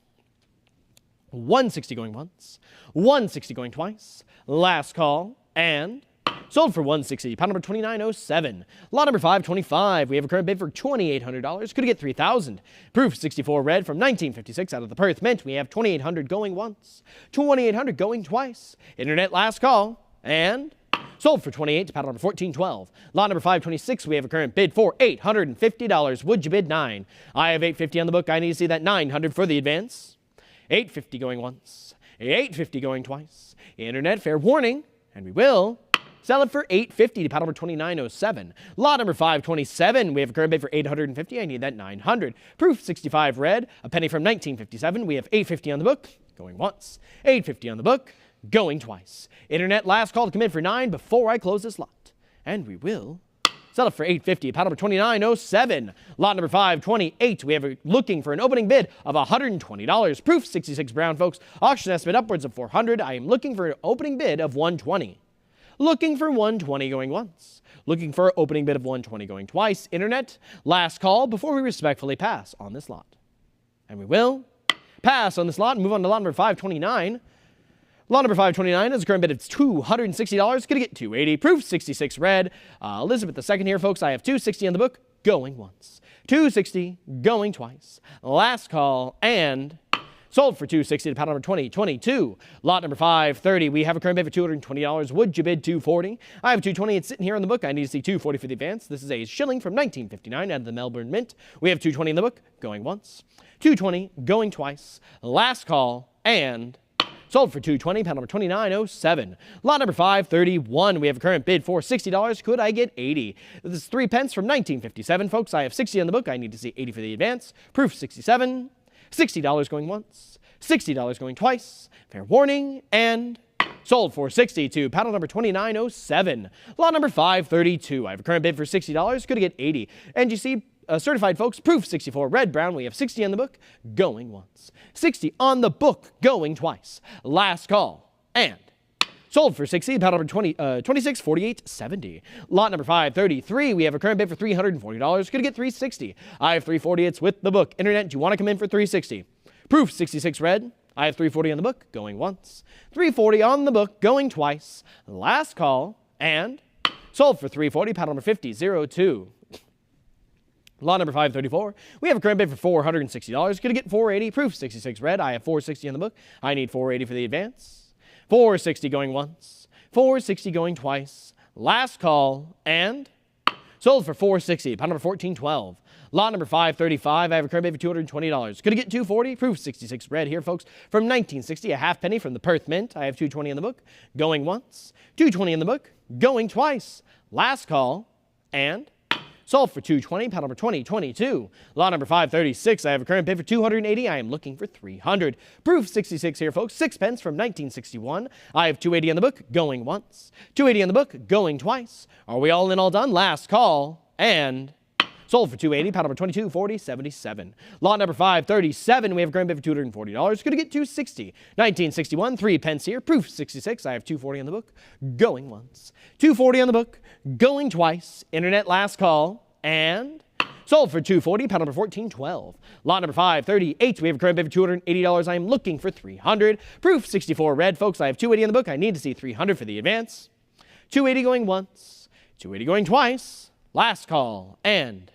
160 going once. 160 going twice. Last call, and sold for 160. Pound number 2907. Lot number 525. We have a current bid for $2,800. Could get 3,000. Proof 64 red from 1956 out of the Perth Mint. We have 2,800 going once. 2,800 going twice. Internet last call, and sold for 28 to paddle number 1412. Lot number 526. We have a current bid for $850. Would you bid 9? I have 850 on the book. I need to see that 900 for the advance. 850 going once. 850 going twice. Internet fair warning, and we will sell it for $850 to paddle number 2907. Lot number 527, we have a current bid for $850. I need that 900. Proof 65 red, a penny from 1957. We have $850 on the book, going once. $850 on the book, going twice. Internet last call to come in for 9 before I close this lot. And we will sell it for $850. Paddle number 2907. Lot number 528. We have looking for an opening bid of $120. Proof 66 brown, folks. Auction estimate upwards of $400. I am looking for an opening bid of $120. Looking for $120 going once. Looking for an opening bid of $120 going twice. Internet last call before we respectfully pass on this lot. And we will pass on this lot and move on to lot number 529. Lot number 529 is a current bid of $260. Going to get 280. Proof 66 red. Elizabeth II here, folks. I have 260 on the book, going once. 260 going twice. Last call, and sold for $260 to paddle number 2022. Lot number 530. We have a current bid for $220. Would you bid $240? I have $220. It's sitting here on the book. I need to see $240 for the advance. This is a shilling from 1959 out of the Melbourne Mint. We have $220 in the book, going once. $220 going twice. Last call, and sold for $220, paddle number 2907. Lot number 531. We have a current bid for $60. Could I get 80? This is 3 pence from 1957, folks. I have 60 on the book. I need to see 80 for the advance. Proof 67. $60 going once. $60 going twice. Fair warning, and sold for $60 to paddle number 2907. Lot number 532. I have a current bid for $60. Could get $80. NGC certified, folks. Proof 64. Red, brown. We have 60 on the book. Going once. 60 on the book. Going twice. Last call. And sold for $60. Paddle number 2648.70. Lot number 533. We have a current bid for $340. Could get $360. I have $340. It's with the book. Internet, do you want to come in for $360? Proof 66. Red. I have $340 on the book, going once. $340 on the book, going twice. Last call, and sold for $340, paddle number 5002. Lot number 534. We have a current bid for $460. Gonna get $480. Proof 66 red. I have $460 on the book. I need $480 for the advance. $460 going once. $460 going twice. Last call, and sold for $460, paddle number 1412. Lot number 535, I have a current bid for $220. Gonna get $240, proof 66 red here, folks. From 1960, a half penny from the Perth Mint. I have $220 in the book, going once. $220 in the book, going twice. Last call, and sold for $220, paddle number 2022. Lot number 536, I have a current bid for $280. I am looking for $300. Proof 66 here, folks. 6 pence from 1961. I have $280 on the book, going once. $280 on the book, going twice. Are we all in, all done? Last call, and sold for $280, paddle number 2240.77. Lot number 537, we have a current bid for $240. Gonna get $260. 1961, 3 pence here. Proof 66, I have $240 on the book, going once. $240 on the book, going twice. Internet, last call, and sold for $240, paddle number 1412. Lot number 538, we have a current bid for $280. I am looking for $300. Proof 64 red, folks. I have $280 on the book. I need to see $300 for the advance. $280 going once. $280 going twice. Last call, and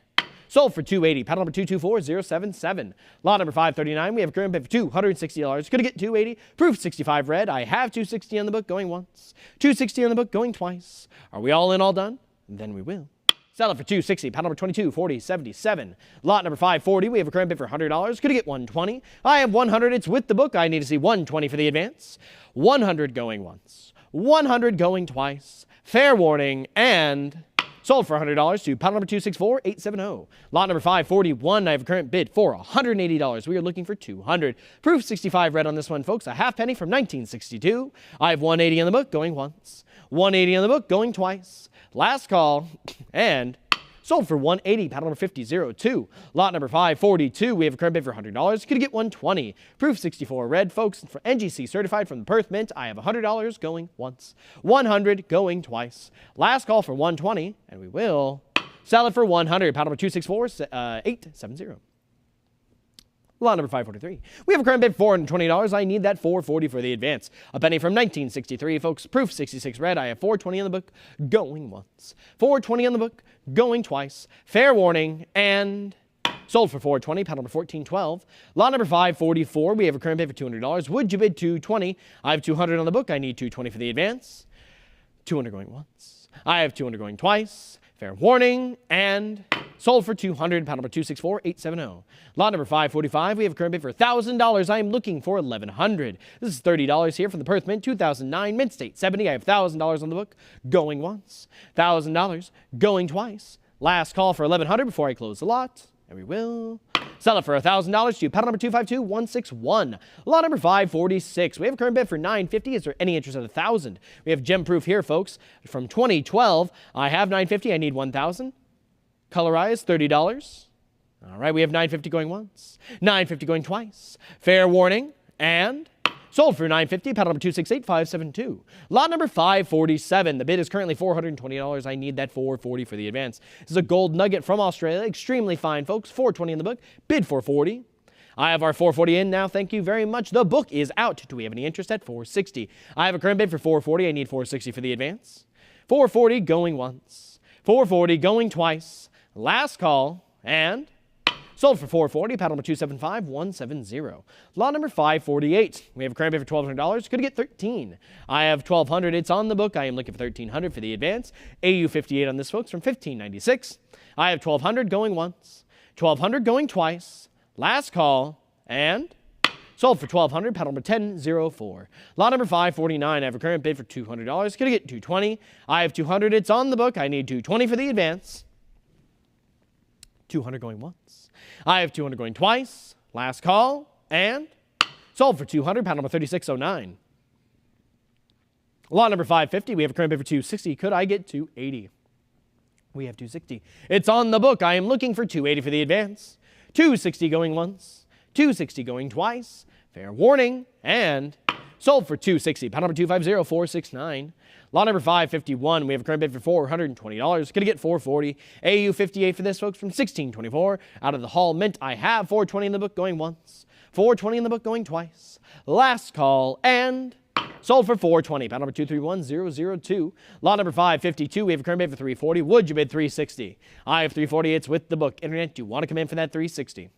sold for $280, paddle number 224077. Lot number 539, we have a current bid for $260. Gonna get $280, proof 65 red. I have $260 on the book, going once. $260 on the book, going twice. Are we all in, all done? Then we will sell it for $260, paddle number 2240.77. Lot number 540, we have a current bid for $100. Gonna get $120. I have $100, it's with the book. I need to see $120 for the advance. $100 going once. $100 going twice. Fair warning, and sold for $100 to paddle number 264870. Lot number 541, I have a current bid for $180. We are looking for $200. Proof 65 red on this one, folks. A half penny from 1962. I have $180 on the book, going once. $180 on the book, going twice. Last call, and sold for $180, paddle number 5002. Lot number 542, we have a current bid for $100. Gonna get $120. Proof 64 red, folks. For NGC certified from the Perth Mint, I have $100 going once. $100 going twice. Last call for $120, and we will sell it for $100. Paddle number 264870. Lot number 543. We have a current bid for $420. I need that $440 for the advance. A penny from 1963, folks. Proof 66 red. I have $420 on the book, going once. $420 on the book, going twice. Fair warning, and sold for $420, paddle number 1412. Lot number 544, we have a current bid for $200. Would you bid $220? I have $200 on the book. I need $220 for the advance. $200 going once. I have $200 going twice. Fair warning, and sold for $200, paddle number 264870. Lot number 545, we have a current bid for $1,000. I am looking for $1,100. This is $30 here from the Perth Mint, 2009, Mint State 70. I have $1,000 on the book, going once. $1,000 going twice. Last call for $1,100 before I close the lot, and we will sell it for $1,000 to paddle number 252161. Lot number 546. We have a current bid for $950. Is there any interest at $1,000? We have gem proof here, folks. From 2012, I have $950. I need $1,000. Colorized, $30. All right, we have $950 going once. $950 going twice. Fair warning, and sold for $950, paddle number 268572. Lot number 547. The bid is currently $420. I need that $440 for the advance. This is a gold nugget from Australia. Extremely fine, folks. $420 in the book. Bid $440. I have our $440 in now. Thank you very much. The book is out. Do we have any interest at $460? I have a current bid for $440. I need $460 for the advance. $440 going once. $440 going twice. Last call, and sold for $440, paddle number 275170. Lot number 548. We have a current bid for $1,200. Could get $13. I have $1,200. It's on the book. I am looking for $1,300 for the advance. AU 58 on this, folks, from 1596. I have $1,200 going once. $1,200 going twice. Last call, and sold for $1,200, paddle number 1004. Lot number 549. I have a current bid for $200. Could get $220. I have $200. It's on the book. I need $220 for the advance. $200 going once. I have $200 going twice. Last call, and Sold for 200, panel number 3609. Lot number 550, we have a current bid for 260. Could I get 280? We have 260. It's on the book. I am looking for 280 for the advance. 260 going once, 260 going twice. Fair warning, and sold for 260. Panel number 250469. Lot number 551, we have a current bid for $420. Gonna get 440. AU 58 for this, folks, from 1624. Out of the Hall Mint, I have 420 in the book going once, 420 in the book going twice. Last call, and sold for 420. Panel number 231002. Lot number 552, we have a current bid for 340. Would you bid 360? I have 340. It's with the book. Internet, do you want to come in for that 360?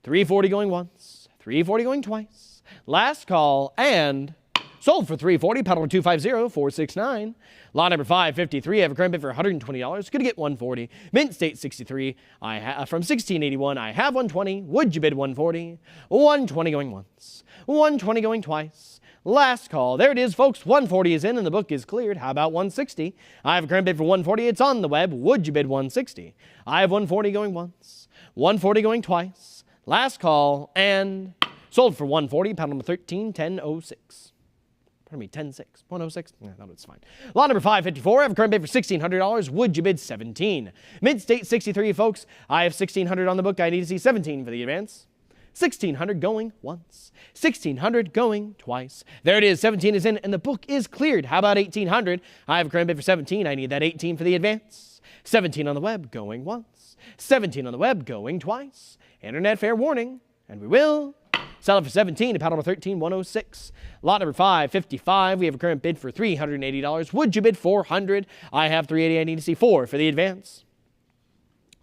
340 going once, 340 going twice. Last call, and sold for 340. Panel number 250469. Lot number 553, I have a current bid for $120. Gonna get 140. Mint State 63. I have from 1681. I have 120. Would you bid 140? 120 going once, 120 going twice. Last call. There it is, folks. 140 is in and the book is cleared. How about 160? I have a current bid for 140. It's on the web. Would you bid 160? I have 140 going once, 140 going twice. Last call, and sold for 140. Panel number 131006. Pardon me, 106. 106? Yeah, no, it's fine. Lot number 554. I have a current bid for $1,600. Would you bid 17? Mint State 63, folks. I have 1,600 on the book. I need to see 17 for the advance. 1,600 going once, 1,600 going twice. There it is. 17 is in and the book is cleared. How about 1,800? I have a current bid for 17. I need that 18 for the advance. 17 on the web going once, 17 on the web going twice. Internet, fair warning, and we will sell it for 17 to panel number 13106. Lot number 555. We have a current bid for $380. Would you bid 400? I have 380. I need to see 4 for the advance.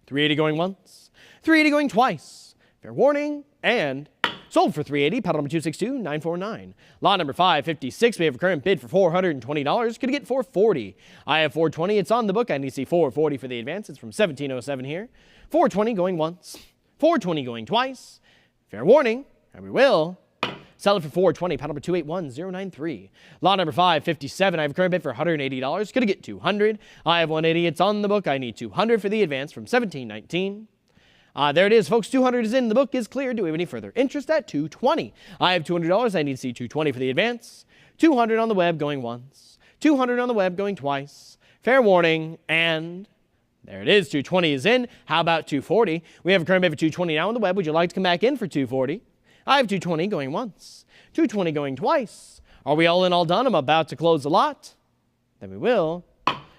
380 going once, 380 going twice. Fair warning, and sold for 380. Panel number 262949. Lot number 556. We have a current bid for $420. Could get 440. I have 420. It's on the book. I need to see 440 for the advance. It's from 1707 here. 420 going once, 420 going twice. Fair warning, and we will sell it for 420. Panel number 281093. Lot number 557. I have a current bid for $180. Could get 200. I have 180. It's on the book. I need 200 for the advance from 1719. There it is, folks. 200 is in. The book is cleared. Do we have any further interest at 220? I have $200. I need to see 220 for the advance. 200 on the web going once, 200 on the web going twice. Fair warning, and there it is. 220 is in. How about 240? We have a current bid for 220 now on the web. Would you like to come back in for 240? I have 220 going once, 220 going twice. Are we all in, all done? I'm about to close the lot. Then we will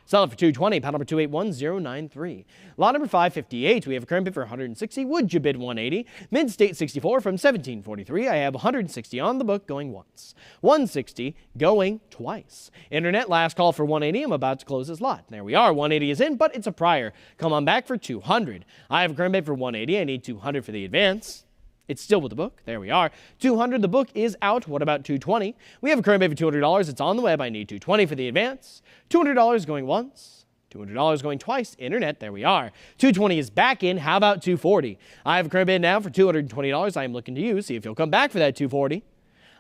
sell it for 220. Panel number 281093. Lot number 558. We have a current bid for 160. Would you bid 180? Mint State 64 from 1743. I have 160 on the book going once, 160 going twice. Internet, last call for 180. I'm about to close this lot. There we are. 180 is in, but it's a prior. Come on back for 200. I have a current bid for 180. I need 200 for the advance. It's still with the book. There we are. 200. The book is out. What about 220? We have a current bid for $200. It's on the web. I need 220 for the advance. $200 going once, $200 going twice. Internet, there we are. 220 is back in. How about 240? I have a current bid now for $220. I am looking to you. See if you'll come back for that 240.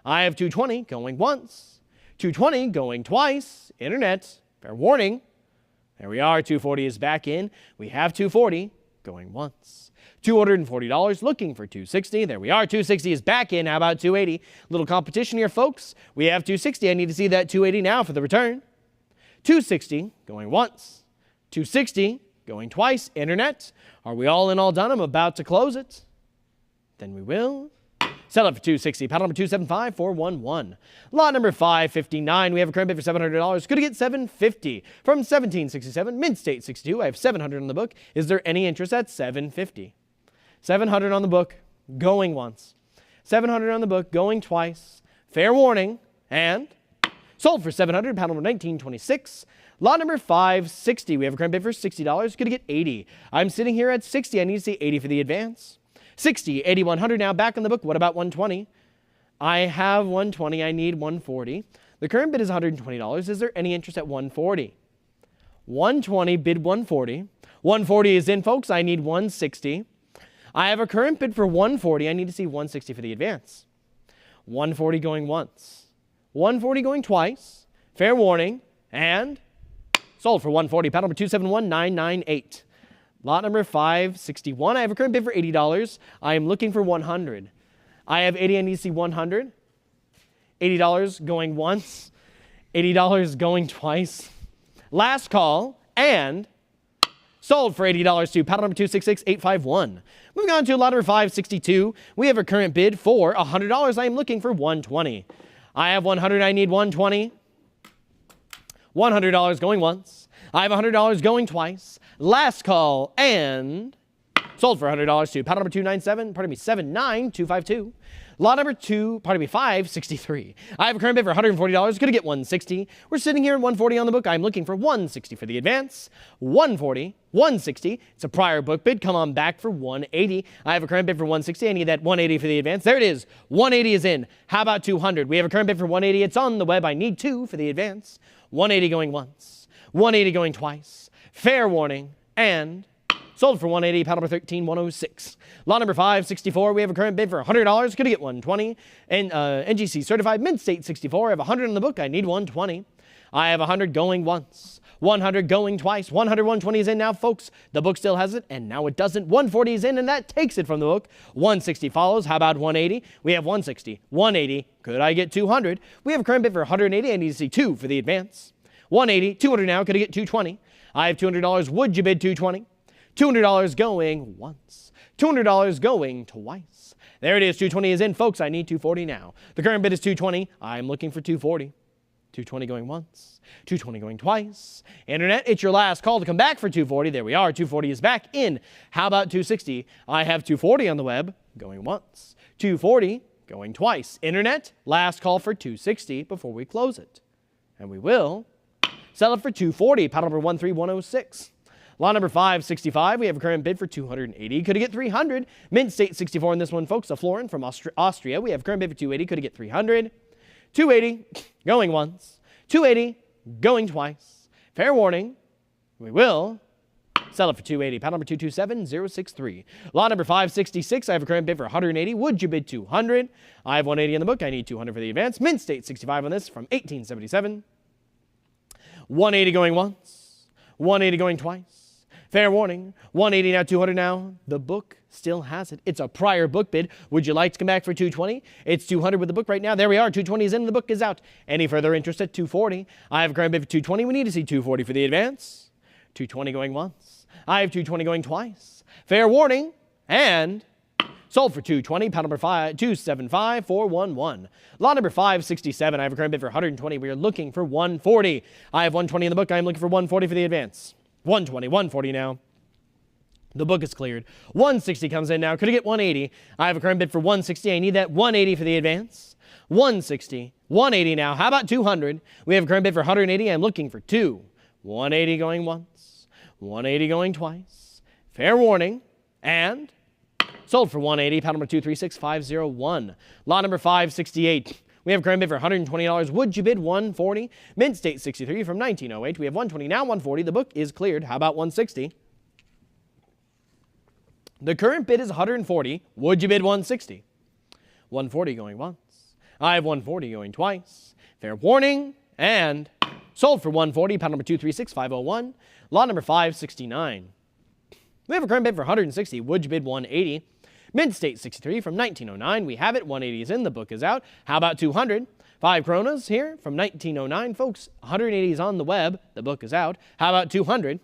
I have 220 going once, 220 going twice. Internet, fair warning. There we are. 240 is back in. We have 240 going once. $240, looking for 260. There we are. 260 is back in. How about 280? Little competition here, folks. We have 260. I need to see that 280 now for the return. 260 going once, 260 going twice. Internet, are we all in, all done? I'm about to close it. Then we will sell it for 260. Panel number 275411. Lot number 559. We have a current bid for $700. Could get 750 from 1767. Mint State 62. I have 700 on the book. Is there any interest at 750? 700 on the book, going once. 700 on the book, going twice. Fair warning, and sold for 700. Panel number 1926. Lot number 560. We have a current bid for $60. Could get 80. I'm sitting here at 60. I need to see 80 for the advance. 60, 80, 100 now back on the book. What about 120? I have 120. I need 140. The current bid is $120. Is there any interest at 140? 120, bid 140. 140 is in, folks. I need 160. I have a current bid for 140. I need to see 160 for the advance. 140 going once, 140 going twice. Fair warning, and sold for 140. Panel number 271998. Lot number 561. I have a current bid for $80. I am looking for 100. I have 80. I need to see 100. $80 going once, $80 going twice. Last call, and sold for $80 to paddle number 266851. Moving on to lot number 562, we have a current bid for $100. I am looking for $120. I have $100, I need $120. $100 going once. I have $100 going twice. Last call, and sold for $100 to paddle number 79252. Lot number 563. I have a current bid for $140. Gonna get $160. We're sitting here at $140 on the book. I'm looking for $160 for the advance. $140, $160. It's a prior book bid. Come on back for $180. I have a current bid for $160. I need that $180 for the advance. There it is. $180 is in. How about $200? We have a current bid for $180. It's on the web. I need $2 for the advance. $180 going once. $180 going twice. Fair warning. And sold for $180, paddle number 13106. Lot number 564, we have a current bid for $100. Going to get $120. And NGC certified mint state 64. I have $100 on the book. I need $120. I have $100 going once. $100 going twice. $100, $120 is in now, folks. The book still has it, and now it doesn't. $140 is in, and that takes it from the book. $160 follows. How about $180? We have $160. $180. Could I get $200? We have a current bid for $180. I need to see $2 for the advance. $180. $200 now. Could I get $220? I have $200. Would you bid $220? $200 going once. $200 going twice. There it is. $220 is in, folks. I need $240 now. The current bid is $220. I'm looking for $240. $220 going once. $220 going twice. Internet, it's your last call to come back for $240. There we are. $240 is back in. How about $260? I have $240 on the web going once. $240 going twice. Internet, last call for $260 before we close it. And we will sell it for $240. Paddle number 13106. Lot number 565, we have a current bid for $280. Could it get $300? Mint state 64 in this one, folks. A Florin from Austria. We have a current bid for $280. Could it get $300? $280 going once. $280 going twice. Fair warning. We will sell it for $280. Paddle number 227063. Lot number 566, I have a current bid for $180. Would you bid $200? I have $180 in the book. I need $200 for the advance. Mint state 65 on this from 1877. $180 going once. $180 going twice. Fair warning, $180 now, $200 now. The book still has it. It's a prior book bid. Would you like to come back for $220? It's $200 with the book right now. There we are. $220 is in, the book is out. Any further interest at $240? I have a current bid for $220. We need to see $240 for the advance. $220 going once. I have $220 going twice. Fair warning, and sold for $220. Paddle number 275411. Lot number 567. I have a current bid for $120. We are looking for $140. I have $120 in the book. I am looking for $140 for the advance. $120, $140 now. The book is cleared. $160 comes in now. Could I get $180? I have a current bid for $160. I need that $180 for the advance. $160, $180 now. How about $200? We have a current bid for $180. I'm looking for $2. $180 going once. $180 going twice. Fair warning. And sold for $180. Paddle number 236501. Lot number 568. We have a current bid for $120. Would you bid $140? Mint state 63 from 1908. We have $120 now, $140. The book is cleared. How about $160? The current bid is $140. Would you bid $160? $140 going once. I have $140 going twice. Fair warning. And sold for $140. Paddle number 236501. Lot number 569. We have a current bid for $160. Would you bid $180? Mint state 63 from 1909. We have it. $180 is in. The book is out. How about $200? 5 kronas here from 1909. Folks, $180 is on the web. The book is out. How about $200?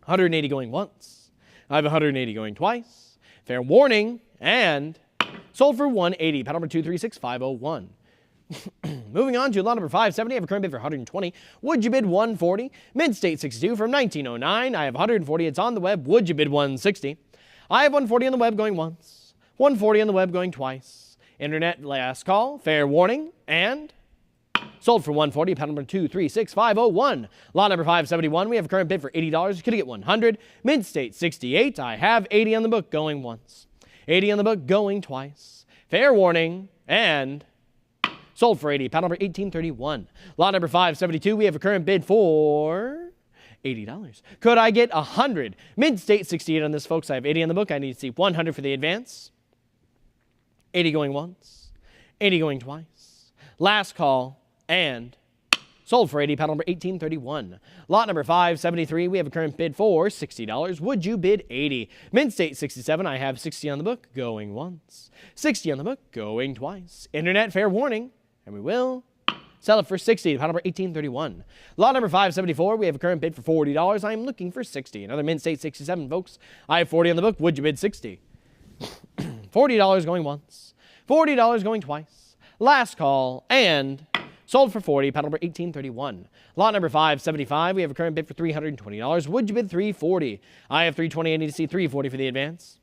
$180 going once. I have $180 going twice. Fair warning. And sold for $180. Paddle number 236501. Moving on to lot number 570. I have a current bid for $120. Would you bid $140? Mint state 62 from 1909. I have $140. It's on the web. Would you bid $160? I have $140 on the web going once. $140 on the web going twice. Internet, last call. Fair warning. And sold for $140. Paddle number 236501. Lot number 571. We have a current bid for $80. Could I get $100? Mint state 68. I have $80 on the book going once. $80 on the book going twice. Fair warning. And sold for $80. Paddle number 1831. Lot number 572. We have a current bid for $80. Could I get $100? Mint state 68 on this, folks. I have $80 on the book. I need to see $100 for the advance. $80 going once. $80 going twice. Last call. And sold for $80. Paddle number 1831. Lot number 573. We have a current bid for $60. Would you bid $80? Mint state 67. I have $60 on the book going once. $60 on the book going twice. Internet, fair warning. And we will sell it for 60. Pot number 1831. Lot number 574. We have a current bid for $40. I'm looking for 60. Another Mint State 67, folks. I have 40 on the book. Would you bid 60? $40 going once. $40 going twice. Last call. And sold for 40. Pot number 1831. Lot number 575. We have a current bid for $320. Would you bid 340? I have 320. I need to see 340 for the advance.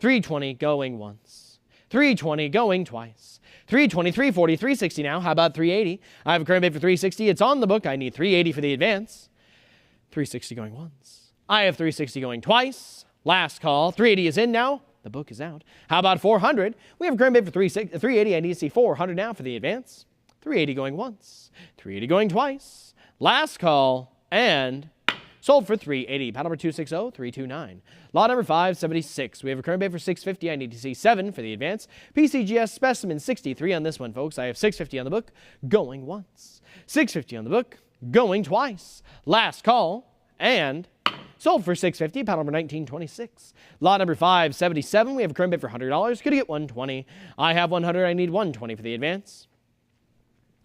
320 going once. 320 going twice. 320, 340, 360 now. How about 380? I have a current bid for 360. It's on the book. I need 380 for the advance. 360 going once. I have 360 going twice. Last call. 380 is in now. The book is out. How about 400? We have a current bid for 380. I need to see 400 now for the advance. 380 going once. 380 going twice. Last call. And sold for 380. Pot number 260, 329. Lot number 576. We have a current bid for 650. I need to see 7 for the advance. PCGS specimen 63 on this one, folks. I have 650 on the book. Going once. 650 on the book. Going twice. Last call. And sold for 650. Pot number 1926. Lot number 577. We have a current bid for $100. Could I get 120? I have 100. I need 120 for the advance.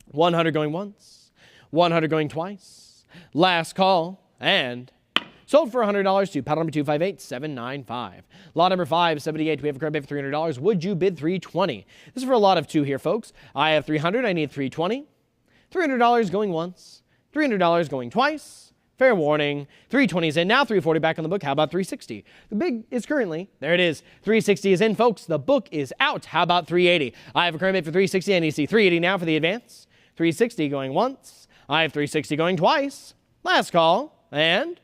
100 going once. 100 going twice. Last call. And sold for $100 to pot number 258795. Lot number 578, we have a current bid for $300. Would you bid 320? This is for a lot of 2 here, folks. I have 300, I need 320. $300 going once. $300 going twice. Fair warning. 320 is in now, 340 back on the book. How about 360? The big is currently, there it is. 360 is in, folks. The book is out. How about 380? I have a current bid for 360. I need to see 380 now for the advance. 360 going once. I have 360 going twice. Last call. And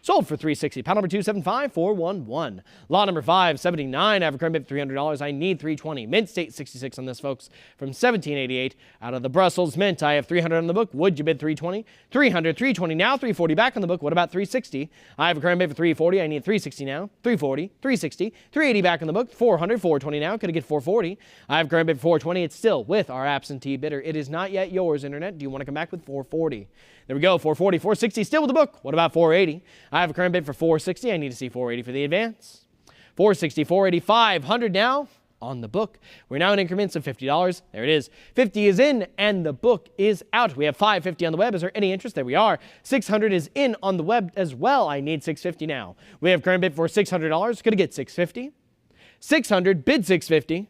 sold for 360. Pot number 275411. Lot number 579. I have a current bid for $300. I need 320. Mint State 66 on this, folks. From 1788 out of the Brussels Mint. I have 300 on the book. Would you bid 320? 300, 320 now, 340 back on the book. What about 360? I have a current bid for 340. I need 360 now. 340, 360, 380 back on the book. 400, 420 now. Could I get 440? I have a current bid for 420. It's still with our absentee bidder. It is not yet yours, Internet. Do you want to come back with 440? There we go, 440, 460, still with the book. What about 480? I have a current bid for 460. I need to see 480 for the advance. 460, 480, 500 now on the book. We're now in increments of $50. There it is. 50 is in, and the book is out. We have 550 on the web. Is there any interest? There we are. 600 is in on the web as well. I need 650 now. We have current bid for $600. Could I get 650? 600, bid 650.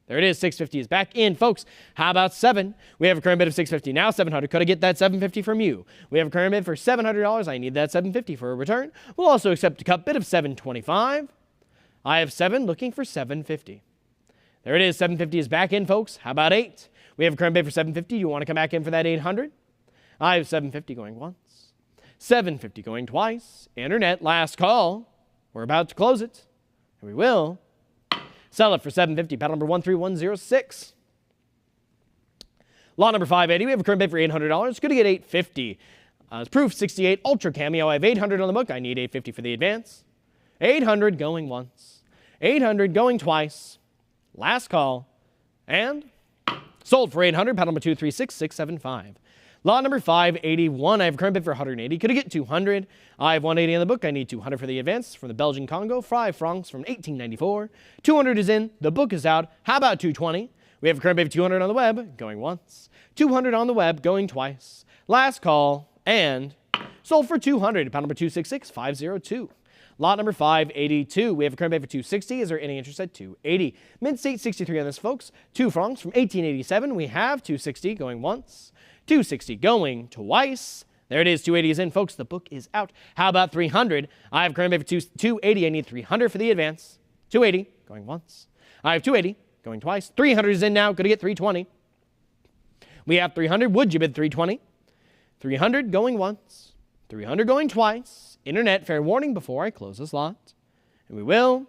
There it is. 650 is back in, folks. How about 7? We have a current bid of 650. Now 700. Could I get that 750 from you? We have a current bid for $700. I need that 750 for a return. We'll also accept a cut bid of 725. I have 7 looking for 750. There it is. 750 is back in, folks. How about 8? We have a current bid for 750. You want to come back in for that 800? I have 750 going once. 750 going twice. Internet, last call. We're about to close it. And we will sell it for $750. Paddle number 13106. Lot number 580. We have a current bid for $800. Could I get $850? Proof 68 Ultra Cameo. I have $800 on the book. I need $850 for the advance. $800 going once. $800 going twice. Last call. And sold for $800. Paddle number 236675. Lot number 581. I have a current bid for $180. Could I get $200? I have $180 on the book. I need $200 for the advance from the Belgian Congo. 5 francs from 1894. $200 is in. The book is out. How about $220? We have a current bid for $200 on the web. Going once. $200 on the web. Going twice. Last call. And sold for $200. Pound number 266502. Lot number 582. We have a current bid for $260. Is there any interest at $280? Mint State 63 on this, folks. 2 francs from 1887. We have $260 going once. $260 going twice. There it is. $280 is in, folks. The book is out. How about $300? I have current bid for $280. I need $300 for the advance. $280 going once. I have $280 going twice. $300 is in now. Going to get $320. We have $300. Would you bid $320? $300 going once. $300 going twice. Internet, fair warning before I close this lot. And we will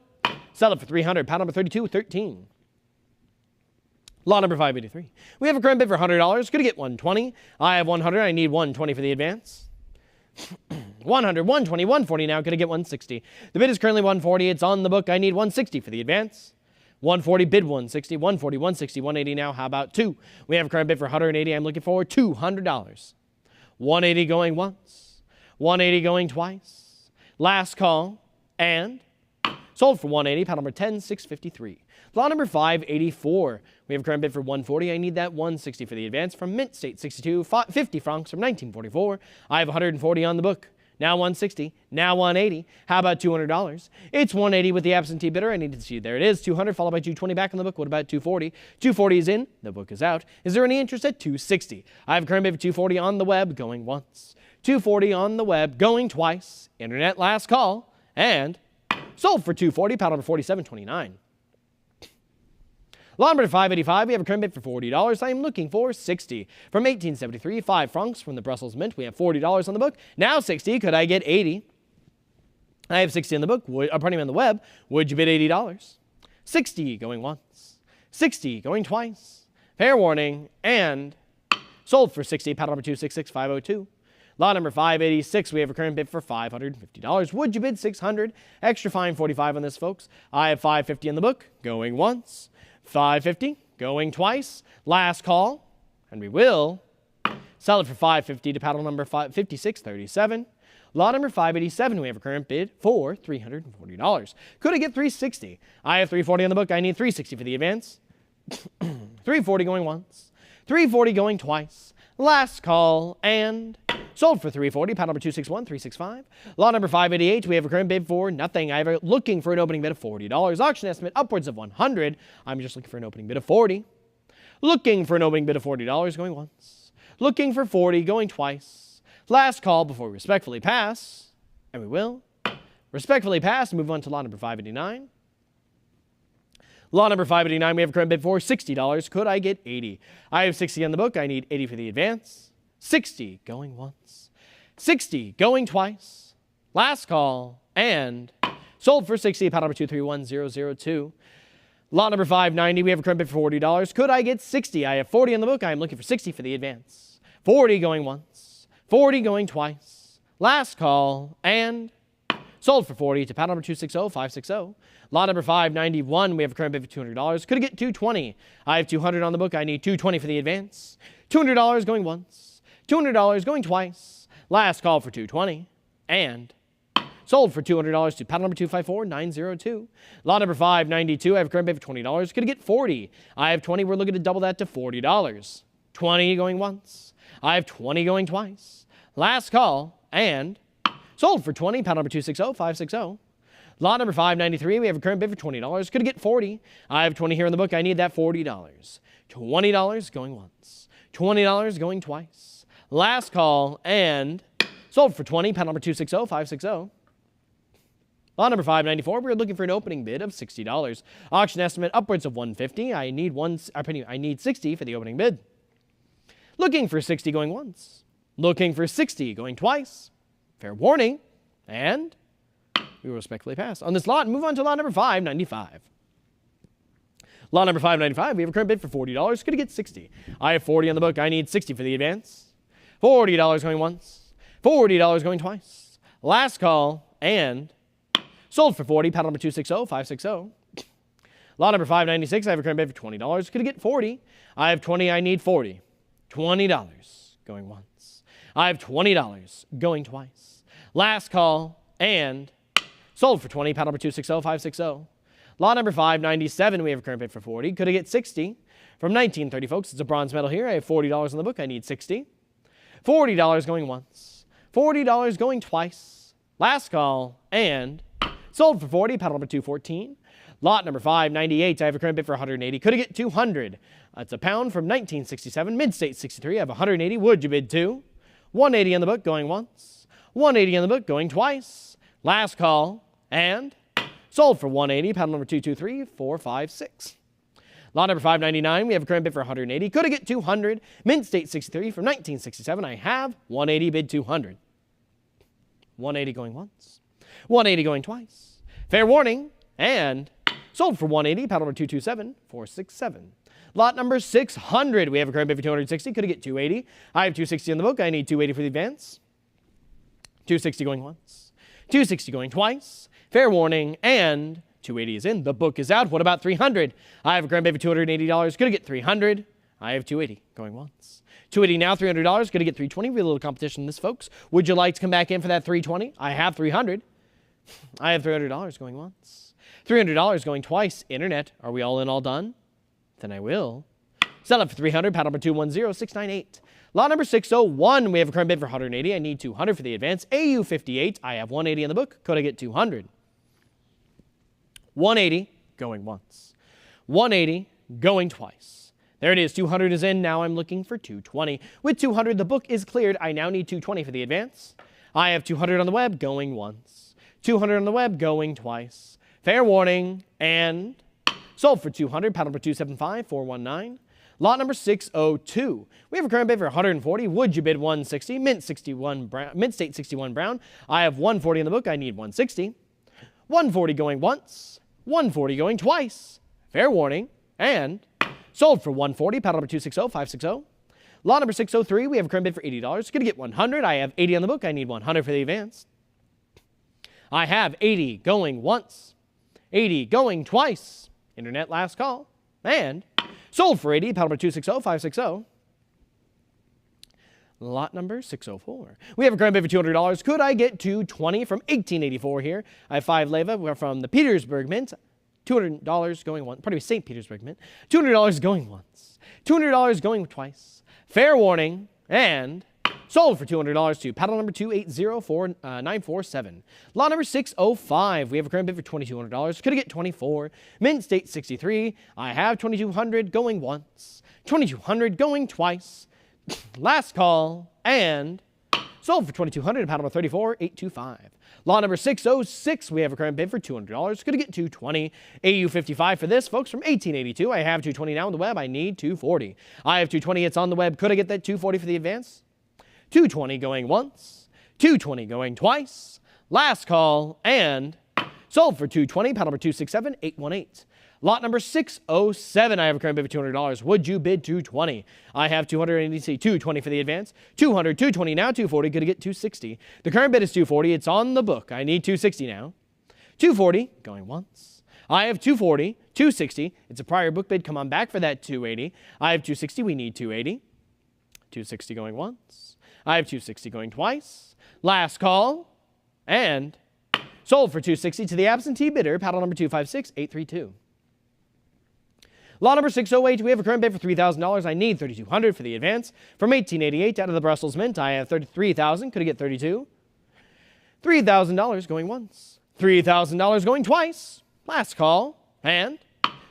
sell it for $300. Pound number 3213. Lot number 583. We have a current bid for $100. Could I get $120? I have $100. I need $120 for the advance. $100, $120, $140 now. Could I get $160? The bid is currently $140. It's on the book. I need $160 for the advance. $140, bid $160, $140, $160, $180 now. How about 2? We have a current bid for $180. I'm looking for $200. $180 going once. $180 going twice. Last call. And sold for $180. Pound number 10653. Lot number 584. We have a current bid for 140. I need that 160 for the advance. From Mint State 62, 50 francs from 1944. I have 140 on the book. Now 160. Now 180. How about $200? It's 180 with the absentee bidder. I need to see. There it is. 200 followed by 220 back on the book. What about 240? 240 is in. The book is out. Is there any interest at 260? I have a current bid for 240 on the web going once. 240 on the web going twice. Internet last call. And sold for 240. Paddle number 4729. Lot number 585, we have a current bid for $40. I am looking for 60. From 1873, 5 francs from the Brussels Mint. We have $40 on the book. Now 60. Could I get 80? I have 60 on the book. Pardon me, on the web. Would you bid $80? 60 going once. 60 going twice. Fair warning. And sold for 60. Paddle number 266502. Lot number 586, we have a current bid for $550. Would you bid 600? Extra fine 45 on this, folks. I have 550 in the book. Going once. 550, going twice, last call, and we will sell it for 550 to paddle number 5637. Lot number 587, we have a current bid for $340. Could I get 360? I have 340 on the book. I need 360 for the advance. 340 going once, 340 going twice, last call, and sold for 340, paddle number 261365. Lot number 588, we have a current bid for nothing. I have a looking for an opening bid of $40. Auction estimate upwards of 100. I'm just looking for an opening bid of 40. Looking for an opening bid of $40 going once. Looking for 40 going twice. Last call before we respectfully pass. And we will respectfully pass and move on to lot number 589. Lot number 589, we have a current bid for $60. Could I get 80? I have 60 on the book. I need 80 for the advance. 60 going once, 60 going twice, last call, and sold for 60, paddle number 231002. Lot number 590, we have a current bid for $40. Could I get 60? I have 40 on the book. I am looking for 60 for the advance. 40 going once, 40 going twice, last call, and sold for 40 to paddle number 260560. Lot number 591, we have a current bid for $200. Could I get 220? I have 200 on the book. I need 220 for the advance. $200 going once. $200 going twice. Last call for 220. And sold for $200 to paddle number 254902. Lot number 592, I have a current bid for $20. Could I get 40? I have 20. We're looking to double that to $40. 20 going once. I have 20 going twice. Last call. And sold for 20. Paddle number 260560. Lot number 593, we have a current bid for $20. Could I get 40? I have 20 here in the book. I need that $40. $20 going once. $20 going twice. Last call, and sold for 20, paddle number 260560. Lot number 594, we're looking for an opening bid of $60. Auction estimate upwards of 150. I need 60 for the opening bid. Looking for 60 going once. Looking for 60 going twice. Fair warning, and we will respectfully pass on this lot and move on to lot number 595. Lot number 595, we have a current bid for $40. Could I get 60? I have 40 on the book. I need 60 for the advance. $40 going once. $40 going twice. Last call, and sold for 40. Paddle number 260560. Lot number 596, I have a current bid for $20. Could I get 40? I have 20. I need 40. $20 going once. I have $20 going twice. Last call, and sold for 20. Paddle number 260560. Lot number 597, we have a current bid for 40. Could I get 60? From 1930, folks, it's a bronze medal here. I have $40 on the book. I need 60. $40 going once. $40 going twice. Last call, and sold for 40. Paddle number 214. Lot number 598, I have a current bid for 180. Could I get 200? That's a pound from 1967. Mid-State 63, I have 180. Would you bid 2? 180 on the book going once. 180 on the book going twice. Last call, and sold for 180. Paddle number 223456. Lot number 599, we have a current bid for 180. Could I get 200? Mint State 63 from 1967. I have 180, bid 200. 180 going once. 180 going twice. Fair warning, and sold for 180. Paddle number 227467. Lot number 600, we have a current bid for 260. Could I get 280? I have 260 in the book. I need 280 for the advance. 260 going once. 260 going twice. Fair warning, and 280 is in. The book is out. What about 300? I have a current bid for $280. Could I get 300? I have 280 going once. 280 now, $300. Could I get 320? We have a little competition in this, folks. Would you like to come back in for that 320? I have 300. I have $300 going once. $300 going twice. Internet, are we all in, all done? then I will sell it for 300. Paddle number 210698. Lot number 601, we have a current bid for 180. I need 200 for the advance. AU 58, I have 180 in the book. Could I get 200? 180, going once. 180, going twice. There it is, 200 is in. Now I'm looking for 220. With 200, the book is cleared. I now need 220 for the advance. I have 200 on the web, going once. 200 on the web, going twice. Fair warning, and sold for 200. Paddle number 275, 419. Lot number 602. We have a current bid for 140. Would you bid 160? Mint 61 brown, Mint State 61 brown. I have 140 in the book. I need 160. 140 going once. 140 going twice. Fair warning, and sold for 140. Paddle number 260, 560. Lot number 603. We have a current bid for $80. Going to get 100. I have 80 on the book. I need 100 for the advance. I have 80 going once. 80 going twice. Internet last call, and sold for 80. Paddle number 260, 560. Lot number 604. We have a current bid for $200. Could I get 220 from 1884 here? I have 5 leva. We're from the Petersburg Mint. $200 going once. Pardon me, St. Petersburg Mint. $200 going once. $200 going twice. Fair warning, and sold for $200 to paddle number 280497. Lot number 605. We have a current bid for $2,200. Could I get 24? Mint State 63. I have 2,200 going once. 2,200 going twice. Last call, and sold for $2,200. Paddle number 34825. Lot number 606. We have a current bid for $200. Could I get 220? AU 55 for this, folks, from 1882. I have 220 now on the web. I need 240. I have 220. It's on the web. Could I get that 240 for the advance? 220 going once, 220 going twice. Last call, and sold for 220. Paddle number 267818. Lot number 607. I have a current bid for $200. Would you bid 220? I have 280. 220 for the advance. 200, 220 now, 240. Could I get 260? The current bid is 240. It's on the book. I need 260 now. 240 going once. I have 240, 260. It's a prior book bid. Come on back for that 280. I have 260. We need 280. 260 going once. I have 260 going twice. Last call, and sold for 260 to the absentee bidder, paddle number 256832. Lot number 608, we have a current bid for $3,000. I need $3,200 for the advance. From 1888 out of the Brussels Mint, I have $33,000. Could I get 32? $3,000 going once. $3,000 going twice. Last call, and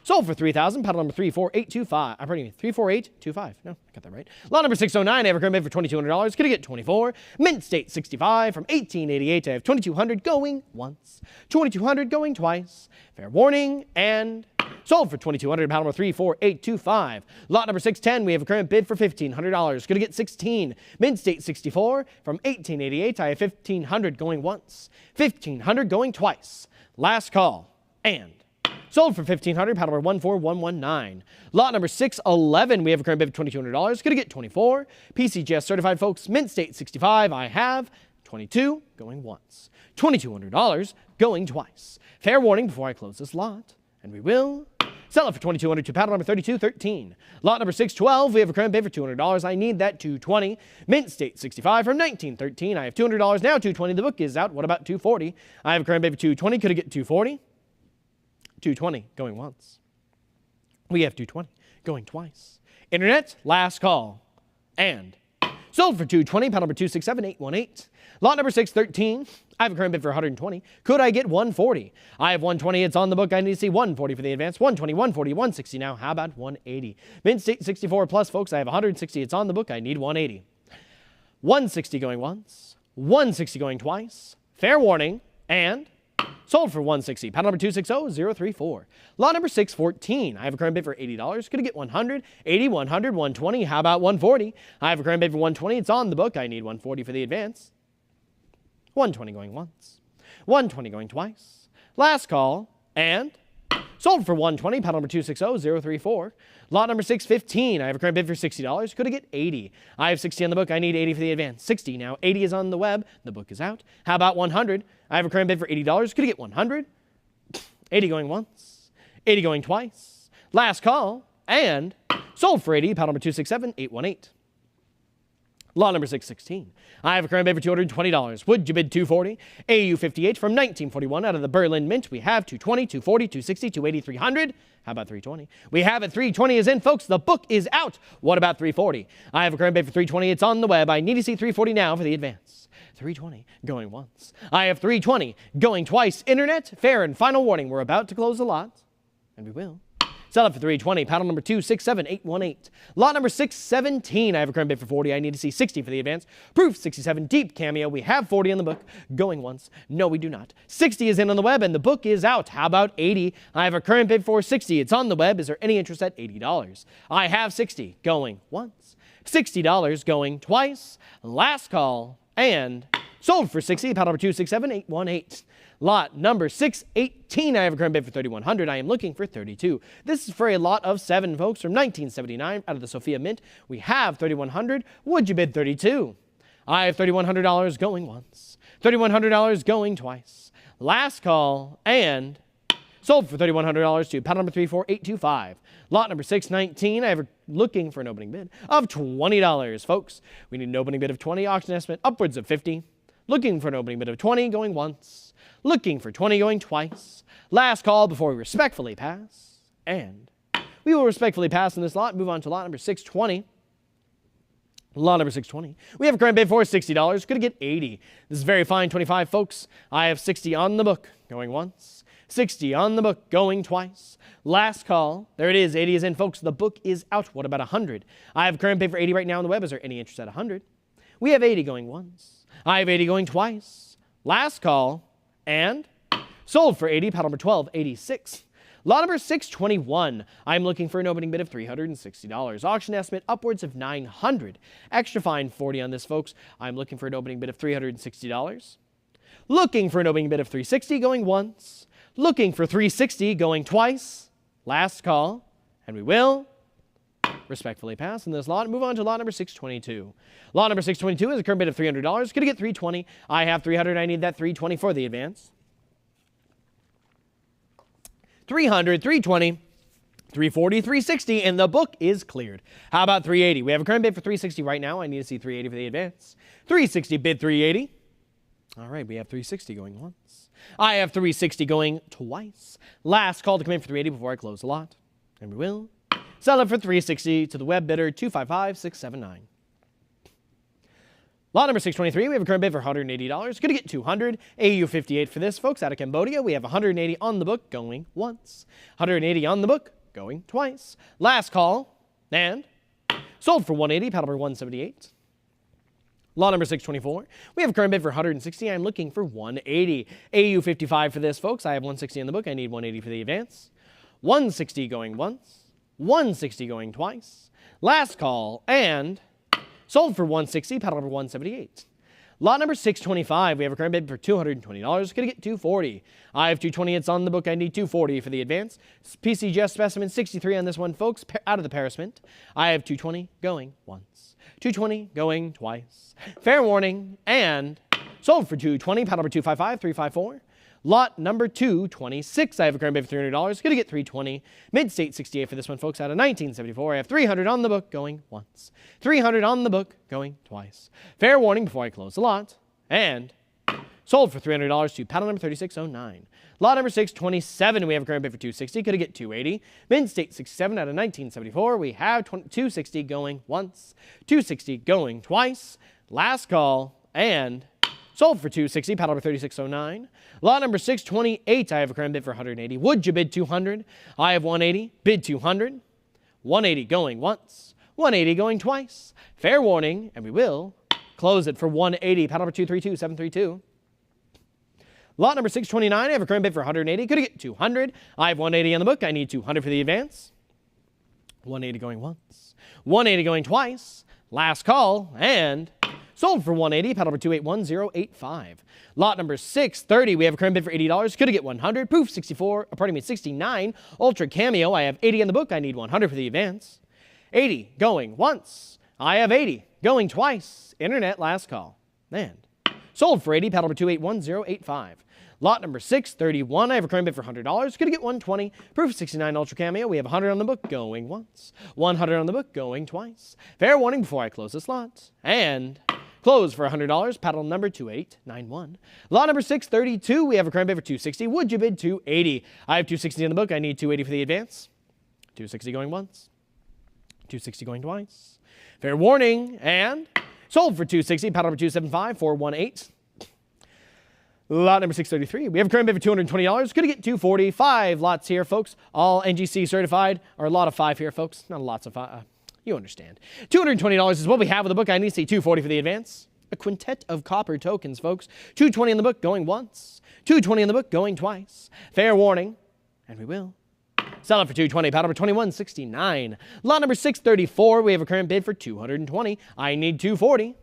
sold for $3,000. Paddle number 34825. Pardon me, 34825. No, I got that right. Lot number 609. I have a current bid for $2,200. Could I get 24? Mint State 65 from 1888. I have 2,200 going once. 2,200 going twice. Fair warning, and sold for $2,200. Paddle number 34825. Lot number 610. We have a current bid for $1,500. Could I get 16? Mint State 64 from 1888. I have 1,500 going once. 1,500 going twice. Last call, and sold for $1,500. Paddle number 14119. Lot number 611. We have a current bid of $2,200. Could I get 24? PCGS certified, folks. Mint State 65. I have 22 going once. $2,200 going twice. Fair warning before I close this lot, and we will sell it for $2,200 to paddle number 3213. Lot number 612. We have a current bid for $200. I need that 220. Mint State 65 from 1913. I have $200 now. 220. The book is out. What about 240? I have a current bid for 220. Could I get 240? 220 going once. We have 220 going twice. Internet, last call, and sold for 220. Paddle number 267818. Lot number 613. I have a current bid for 120. Could I get 140? I have 120. It's on the book. I need to see 140 for the advance. 120, 140, 160 now. How about 180? Mint State 64 plus, folks. I have 160. It's on the book. I need 180. 160 going once. 160 going twice. Fair warning, and sold for 160. Paddle number 260034. Lot number 614. I have a current bid for $80. Could I get 100? 80, 100, 120. How about 140? I have a current bid for 120. It's on the book. I need 140 for the advance. 120 going once. 120 going twice. Last call, and sold for 120. Paddle number 260034. Lot number 615. I have a current bid for $60. Could I get 80? I have 60 on the book. I need 80 for the advance. 60 now. 80 is on the web. The book is out. How about 100? I have a current bid for $80. Could I get 100? 80 going once. 80 going twice. Last call, and sold for 80. Paddle number 267818. Lot number 616. I have a current bid for $220. Would you bid $240? AU 58 from 1941 out of the Berlin Mint. We have $220, $240, $260, $280, $300. How about $320? We have it. $320 is in, folks. The book is out. What about $340? I have a current bid for $320. It's on the web. I need to see $340 now for the advance. $320 going once. I have $320 going twice. Internet, fair and final warning. We're about to close the lot, and we will. Sell it for $320. Paddle number 267818. Lot number 617. I have a current bid for $40. I need to see $60 for the advance. Proof 67 deep cameo. We have $40 in the book. Going once. No, we do not. $60 is in on the web and the book is out. How about $80? I have a current bid for $60. It's on the web. Is there any interest at $80? I have $60 going once. $60 going twice. Last call and sold for $60. Paddle number 267818. Lot number 618, I have a current bid for $3,100. I am looking for $32. This is for a lot of 7, folks, from 1979 out of the Sophia Mint. We have $3,100. Would you bid $32? I have $3,100 going once. $3,100 going twice. Last call and sold for $3,100 to paddle number 34825. Lot number 619, I have looking for an opening bid of $20, folks. We need an opening bid of $20, auction estimate upwards of $50. Looking for an opening bid of $20 going once. Looking for $20 going twice. Last call before we respectfully pass. And we will respectfully pass in this lot. Move on to lot number 620. Lot number 620. We have a current bid for $60. Could get $80. This is very fine 25, folks. I have $60 on the book going once. $60 on the book going twice. Last call. There it is. $80 is in, folks. The book is out. What about $100? I have a current bid for $80 right now on the web. Is there any interest at $100? We have $80 going once. I have $80 going twice. Last call. And sold for $80, paddle number 1286. Lot number 621. I'm looking for an opening bid of $360. Auction estimate upwards of $900. Extra fine $40 on this, folks. I'm looking for an opening bid of $360. Looking for an opening bid of $360 going once. Looking for $360 going twice. Last call. And we will respectfully pass in this lot. Move on to lot number 622. Lot number 622 is a current bid of $300. Going to get $320. I have $300. I need that $320 for the advance. $300, $320, $340, $360, and the book is cleared. How about $380? We have a current bid for $360 right now. I need to see $380 for the advance. $360 bid $380. All right, we have $360 going once. I have $360 going twice. Last call to come in for $380 before I close the lot. And we will sell it for $360 to the web bidder, $255,679. Lot number 623, we have a current bid for $180. Going to get $200. AU 58 for this, folks, out of Cambodia. We have $180 on the book going once. $180 on the book going twice. Last call and sold for $180, paddle number 178. Lot number 624, we have a current bid for $160. I'm looking for $180. AU 55 for this, folks. I have $160 in the book. I need $180 for the advance. $160 going once. $160 going twice. Last call and sold for $160, paddle number 178. Lot number 625, we have a current bid for $220. Going to get $240. I have $220. It's on the book. I need $240 for the advance. PCGS specimen 63 on this one, folks, out of the Paris Mint. I have $220 going once. $220 going twice. Fair warning and sold for $220, paddle number 255354. Lot number 226, I have a current bid for $300. Going to get $320. Mid-State 68 for this one, folks, out of 1974. I have $300 on the book going once. $300 on the book going twice. Fair warning before I close the lot. And sold for $300 to paddle number 3609. Lot number 627, we have a current bid for $260. Could get $280. Mid-State 67 out of 1974. We have $260 going once. $260 going twice. Last call and sold for $260, paddle number 3609. Lot number 628, I have a current bid for $180. Would you bid $200? I have $180, bid $200. $180 going once, $180 going twice. Fair warning, and we will close it for $180, paddle number 232732. Lot number 629, I have a current bid for $180. Could get $200? I have $180 on the book. I need $200 for the advance. $180 going once, $180 going twice. Last call, and sold for $180, paddle number 281085. Lot number 630, we have a current bid for $80. Could get $100. Proof 69. Ultra Cameo, I have $80 in the book. I need $100 for the advance. $80 going once. I have $80 going twice. Internet last call. And sold for $80, paddle number 281085. Lot number 631, I have a current bid for $100. Going to get 120. Proof of 69 Ultra Cameo. We have 100 on the book going once. 100 on the book going twice. Fair warning before I close this lot. And close for $100. Paddle number 2891. Lot number 632, we have a current bid for $260. Would you bid $280? I have $260 on the book. I need $280 for the advance. $260 going once. $260 going twice. Fair warning. And sold for $260. Paddle number 275, 418. Lot number 633. We have a current bid for $220. Going to get $240. 5 lots here, folks. All NGC certified. Or a lot of 5 here, folks. Not lots of 5. You understand. $220 is what we have with the book. I need to see $240 for the advance. A quintet of copper tokens, folks. $220 in the book going once. $220 in the book going twice. Fair warning. And we will sell it for $220. Paddle number 2169. Lot number 634. We have a current bid for $220. I need $240.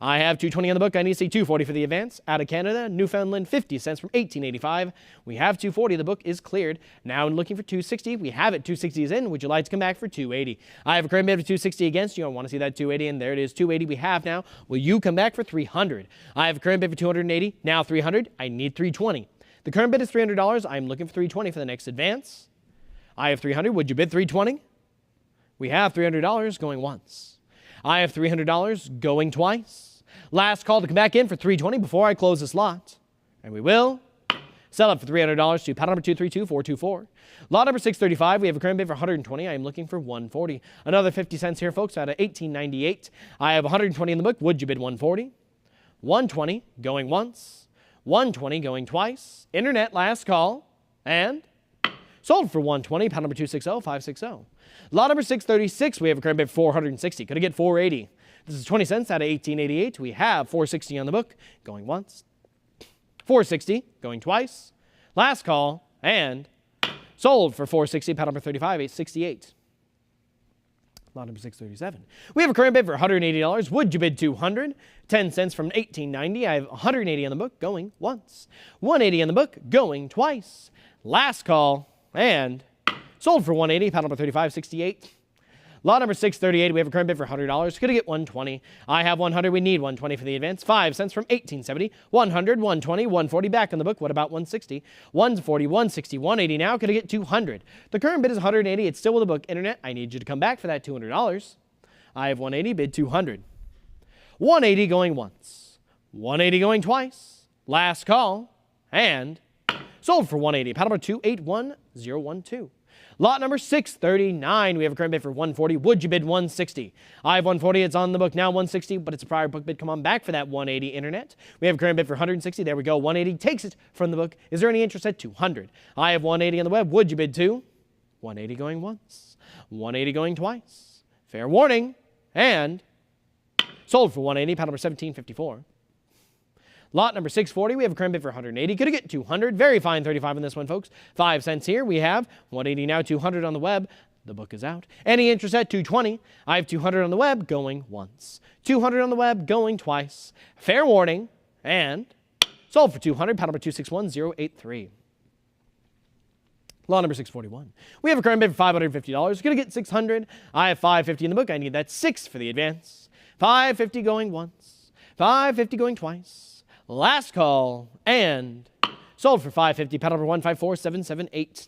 I have $220 on the book. I need to see $240 for the advance. Out of Canada, Newfoundland, 50 cents from $18.85. We have $240. The book is cleared. Now I'm looking for $260. We have it. $260 is in. Would you like to come back for $280? I have a current bid for $260 against you. I want to see that $280, and there it is. $280 we have now. Will you come back for $300? I have a current bid for $280. Now $300. I need $320. The current bid is $300. I'm looking for $320 for the next advance. I have $300. Would you bid $320? We have $300 going once. I have $300 going twice. Last call to come back in for $320 before I close this lot. And we will sell it for $300 to paddle number 232424. Lot number 635, we have a current bid for $120. I am looking for $140. Another 50 cents here, folks, out of $18.98. I have $120 in the book. Would you bid $140? $120 going once. $120 going twice. Internet last call. And sold for $120. Paddle number 260560. Lot number 636, we have a current bid for $460. Could I get $480? This is 20 cents out of $18.88. We have $460 on the book, going once. $460 going twice. Last call, and sold for $460. Paddle number 35868. Lot number 637. We have a current bid for $180. Would you bid $200? 10 cents from $18.90. I have $180 on the book, going once. $180 on the book, going twice. Last call, and sold for $180. Paddle number 3568. Lot number 638, we have a current bid for $100. Could I get $120? I have $100. We need $120 for the advance. 5 cents from $18.70. $100, $120, $140 back on the book. What about $160? $140, $160, $180 now. Could I get $200? The current bid is $180. It's still with the book. Internet, I need you to come back for that $200. I have $180, bid $200. $180 going once. $180 going twice. Last call. And sold for $180. Paddle number 281012. Lot number 639, we have a current bid for $140. Would you bid $160? I have $140. It's on the book now, $160, but it's a prior book bid. Come on back for that $180. Internet. We have a current bid for $160. There we go. $180 takes it from the book. Is there any interest at $200? I have $180 on the web. Would you bid $2? $180 going once. $180 going twice. Fair warning. And sold for $180. Paddle number 1754. Lot number 640, we have a current bid for $180. Could I get $200? Very fine 35 on this one, folks. 5 cents here. We have $180 now, $200 on the web. The book is out. Any interest at $220? I have $200 on the web going once. $200 on the web going twice. Fair warning. And sold for $200. Paddle number 261083. Lot number 641. We have a current bid for $550. Could I get $600? I have $550 in the book. I need that 6 for the advance. $550 going once. $550 going twice. Last call, and sold for $550. Paddle number 154778.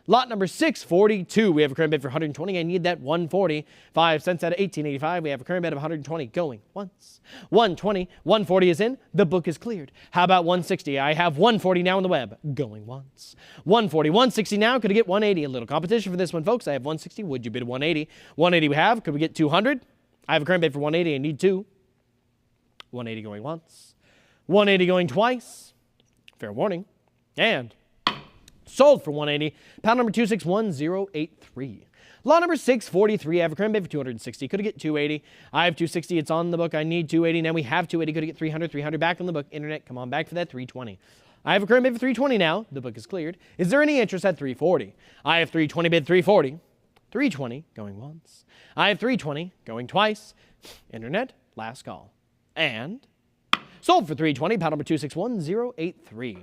Lot number 642. We have a current bid for $120. I need that $140. 5 cents out of $18.85. We have a current bid of $120 going once. $120. $140 is in. The book is cleared. How about $160? I have $140 now on the web going once. $140. $160 now. Could I get $180? A little competition for this one, folks. I have $160. Would you bid $180? $180 we have. Could we get $200? I have a current bid for $180. I need $2. $180 going once. $180 going twice. Fair warning. And sold for $180. Paddle number 261083. Lot number 643. I have a current bid for $260. Could I get $280? I have $260. It's on the book. I need $280. Now we have $280. Could I get $300? $300 back on the book. Internet, come on back for that $320. I have a current bid for $320 now. The book is cleared. Is there any interest at $340? I have $320 bid $340. $320 going once. I have $320 going twice. Internet, last call. And sold for $320. Paddle number 261083.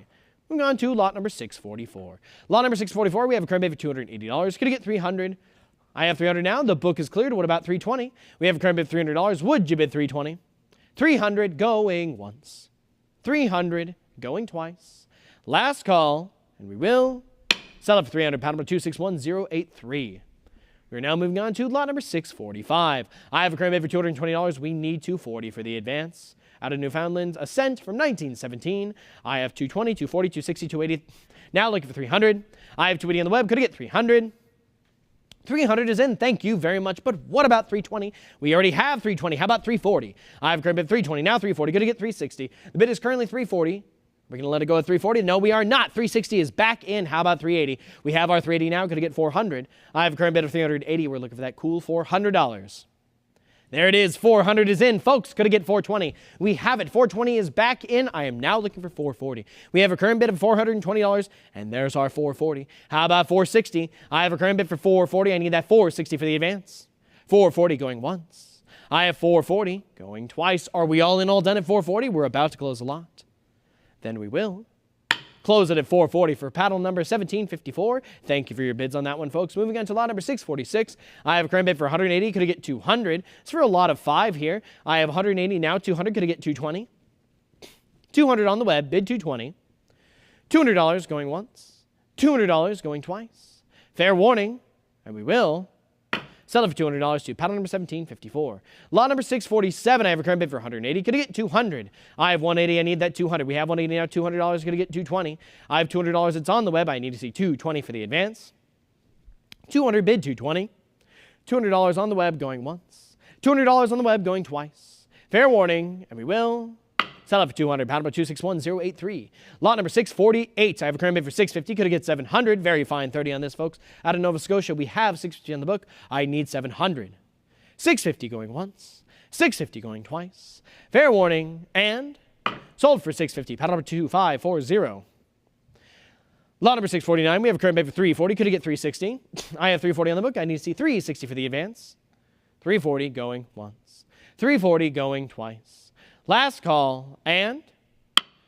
Moving on to lot number 644. Lot number 644, we have a current bid for $280. Could I get $300? I have $300 now. The book is cleared. What about $320? We have a current bid for $300. Would you bid $320? $300 going once. $300 going twice. Last call, and we will sell it for 300, paddle number 261083. We're now moving on to lot number 645. I have a current bid for $220. We need $240 for the advance. Out of Newfoundland's Ascent from 1917. I have $220, $240, $260, $280. Now looking for $300. I have $280 on the web. Could I get $300? $300 is in. Thank you very much. But what about $320? We already have $320. How about $340? I have a current bid of $320. Now $340. Could I get $360? The bid is currently $340. We're going to let it go at $340. No, we are not. $360 is back in. How about $380? We have our $380 now. Could I get $400? I have a current bid of $380. We're looking for that cool $400. There it is. $400 is in. Folks, could I get $420? We have it. $420 is back in. I am now looking for $440. We have a current bid of $420, and there's our $440. How about $460? I have a current bid for $440. I need that $460 for the advance. $440 going once. I have $440 going twice. Are we all in, all done at $440? We're about to close a lot. Then we will close it at $440 for paddle number 1754. Thank you for your bids on that one, folks. Moving on to lot number 646. I have a current bid for $180. Could I get $200? It's for a lot of 5 here. I have $180 now. $200. Could I get $220? $200 on the web. Bid $220. $200 going once. $200 going twice. Fair warning, and we will sell it for $200 to paddle number 1754. Lot number 647, I have a current bid for $180. Could I get $200? I have $180. I need that $200. We have $180 now. $200. Could I get $220? I have $200. It's on the web. I need to see $220 for the advance. $200 bid $220. $200 on the web going once. $200 on the web going twice. Fair warning, and we will sell it for $200. Paddle number 261083. Lot number 648. I have a current bid for $650. Could I get $700? Very fine. 30 on this, folks. Out of Nova Scotia, we have $650 on the book. I need $700. $650 going once. $650 going twice. Fair warning, and sold for $650. Paddle number 2540. Lot number 649. We have a current bid for $340. Could I get $360? I have $340 on the book. I need to see $360 for the advance. $340 going once. $340 going twice. Last call, and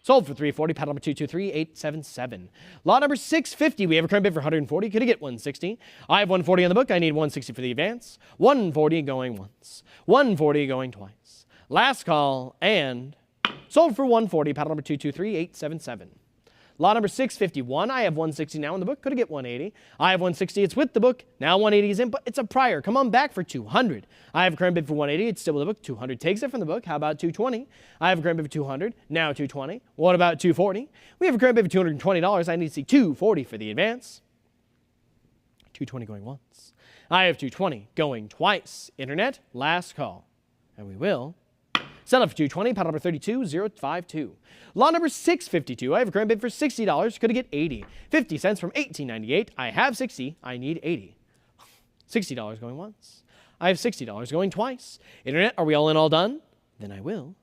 sold for $340. Paddle number 223877. Lot number 650. We have a current bid for $140. Could I get $160? I have $140 on the book. I need $160 for the advance. $140 going once. $140 going twice. Last call, and sold for $140. Paddle number 223877. Lot number 651. I have $160 now in the book. Could I get $180? I have $160. It's with the book. Now $180 is in, but it's a prior. Come on back for $200. I have a current bid for $180. It's still with the book. $200 takes it from the book. How about $220? I have a current bid for $200. Now $220. What about $240? We have a current bid for $220. I need to see $240 for the advance. $220 going once. I have $220 going twice. Internet, last call. And we will sell it for $220. Paddle number 32052. Lot number 652. I have a current bid for $60. Could I get $80? 50 cents from $18.98. I have $60. I need $80. $60 going once. I have $60 going twice. Internet, are we all in, all done? Then I will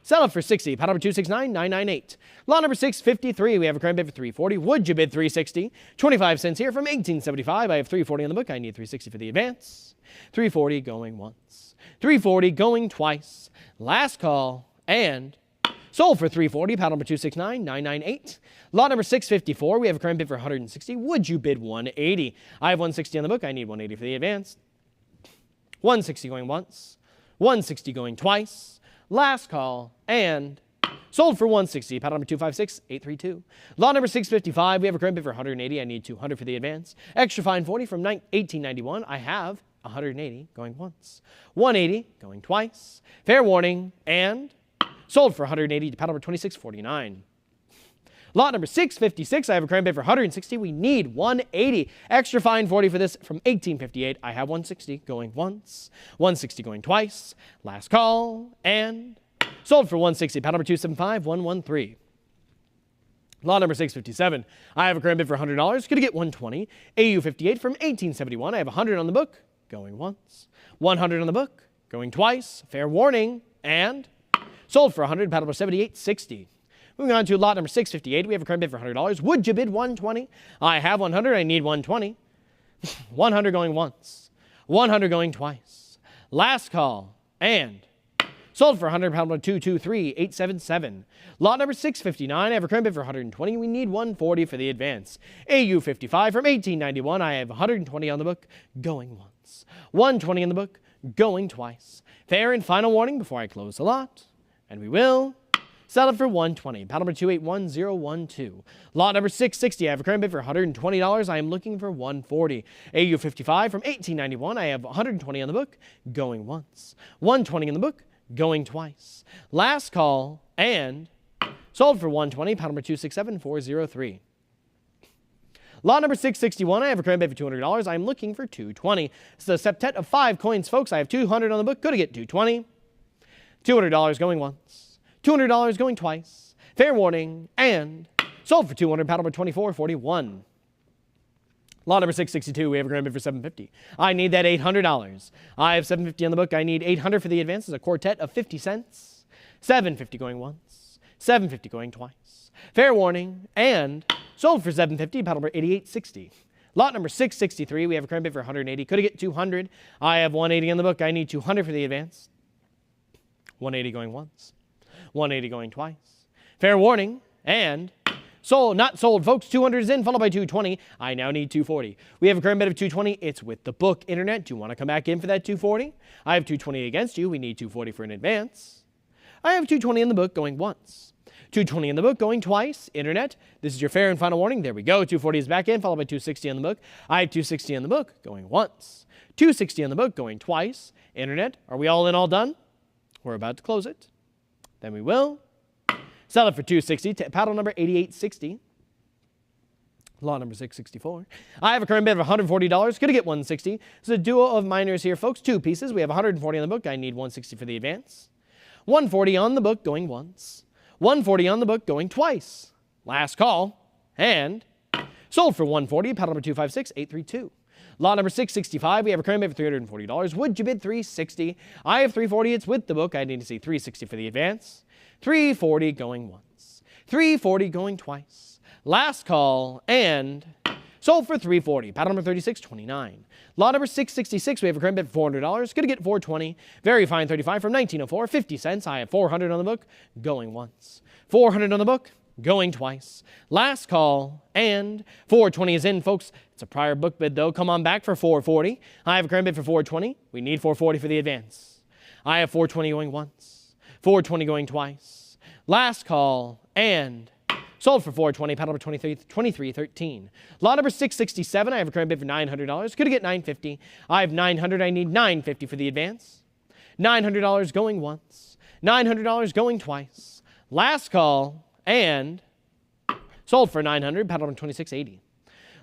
sell it for $60. Paddle number 269998. Lot number 653. We have a current bid for $340. Would you bid $360? 25 cents here from $18.75. I have $340 on the book. I need $360 for the advance. $340 going once. $340 going twice. Last call, and sold for $340. Paddle number 269998. Lot number 654. We have a current bid for $160. Would you bid $180? I have $160 on the book. I need $180 for the advance. $160 going once. $160 going twice. Last call, and sold for $160. Paddle number 256832. Lot number 655. We have a current bid for $180. I need $200 for the advance. Extra fine $40 from $18.91. I have $180 going once. $180 going twice. Fair warning, and sold for $180 to paddle number 2649. Lot number 656. I have a current bid for $160. We need $180. Extra fine $40 for this from $18.58. I have $160 going once. $160 going twice. Last call, and sold for $160. Paddle number 275113. Lot number 657. I have a current bid for $100. Could I get $120? AU 58 from $18.71. I have $100 on the book. Going once. $100 on the book. Going twice. Fair warning, and sold for $100. Paddle number 7860. Moving on to lot number 658. We have a current bid for $100. Would you bid $120? I have $100. I need $120. $100 going once. $100 going twice. Last call, and sold for $100. Paddle number 223877. Lot number 659. I have a current bid for $120. We need $140 for the advance. AU 55 from $18.91. I have $120 on the book. Going once. $120 in the book. Going twice. Fair and final warning before I close the lot. And we will Sell it for 120. Paddle number 281012. Lot number 660. I have a current bid for $120. I am looking for 140. AU 55 from 1891. I have 120 on the book. Going once. 120 in the book. Going twice. Last call and sold for 120. Paddle number 267403. Lot number 661, I have a current bid for $200. I'm looking for 220. It's a septet of 5 coins, folks. I have 200 on the book. Going to get 220. $200 going once. $200 going twice. Fair warning. And sold for 200. Paddle number 2441. Lot number 662, we have a current bid for $750. I need that $800. I have $750 on the book. I need $800 for the advance. It's a quartet of 50 cents. $750 going once. $750 going twice. Fair warning. And sold for $750. Paddle number 8860. Lot number 663, we have a current bid for $180. Could I get $200? I have $180 on the book. I need $200 for the advance. $180 going once. $180 going twice. Fair warning. And sold, not sold, folks. 200 is in, followed by 220. I now need 240. We have a current bid of 220. It's with the book. Internet, do you want to come back in for that 240? I have 220 against you. We need 240 for an advance. I have 220 in the book going once. 220 in the book going twice. Internet, this is your fair and final warning. There we go. 240 is back in, followed by 260 on the book. I have 260 in the book going once. 260 on the book going twice. Internet, are we all in, all done? We're about to close it. Then we will sell it for 260. Paddle number 8860. Lot number 664. I have a current bid of $140. Going to get 160. It's a duo of minors here, folks. 2 pieces. We have 140 on the book. I need 160 for the advance. 140 on the book going once. 140 on the book going twice. Last call. And sold for 140. Paddle number 256832. Lot number 665, we have a current bid for $340. Would you bid 360? I have 340. It's with the book. I need to see 360 for the advance. 340 going once. 340 going twice. Last call and sold for 340. Paddle number 3629. Lot number 666, we have a current bid for $400. Going to get 420. Very fine 35 from 1904. 50 cents. I have 400 on the book. Going once. 400 on the book. Going twice. Last call, and 420 is in, folks. It's a prior book bid, though. Come on back for 440. I have a current bid for 420. We need 440 for the advance. I have 420 going once. 420 going twice. Last call, and sold for 420. Paddle number 2313. Lot number 667. I have a current bid for $900. Could I get $950? I have $900. I need $950 for the advance. $900 going once. $900 going twice. Last call. And sold for $900. Paddle number 2680.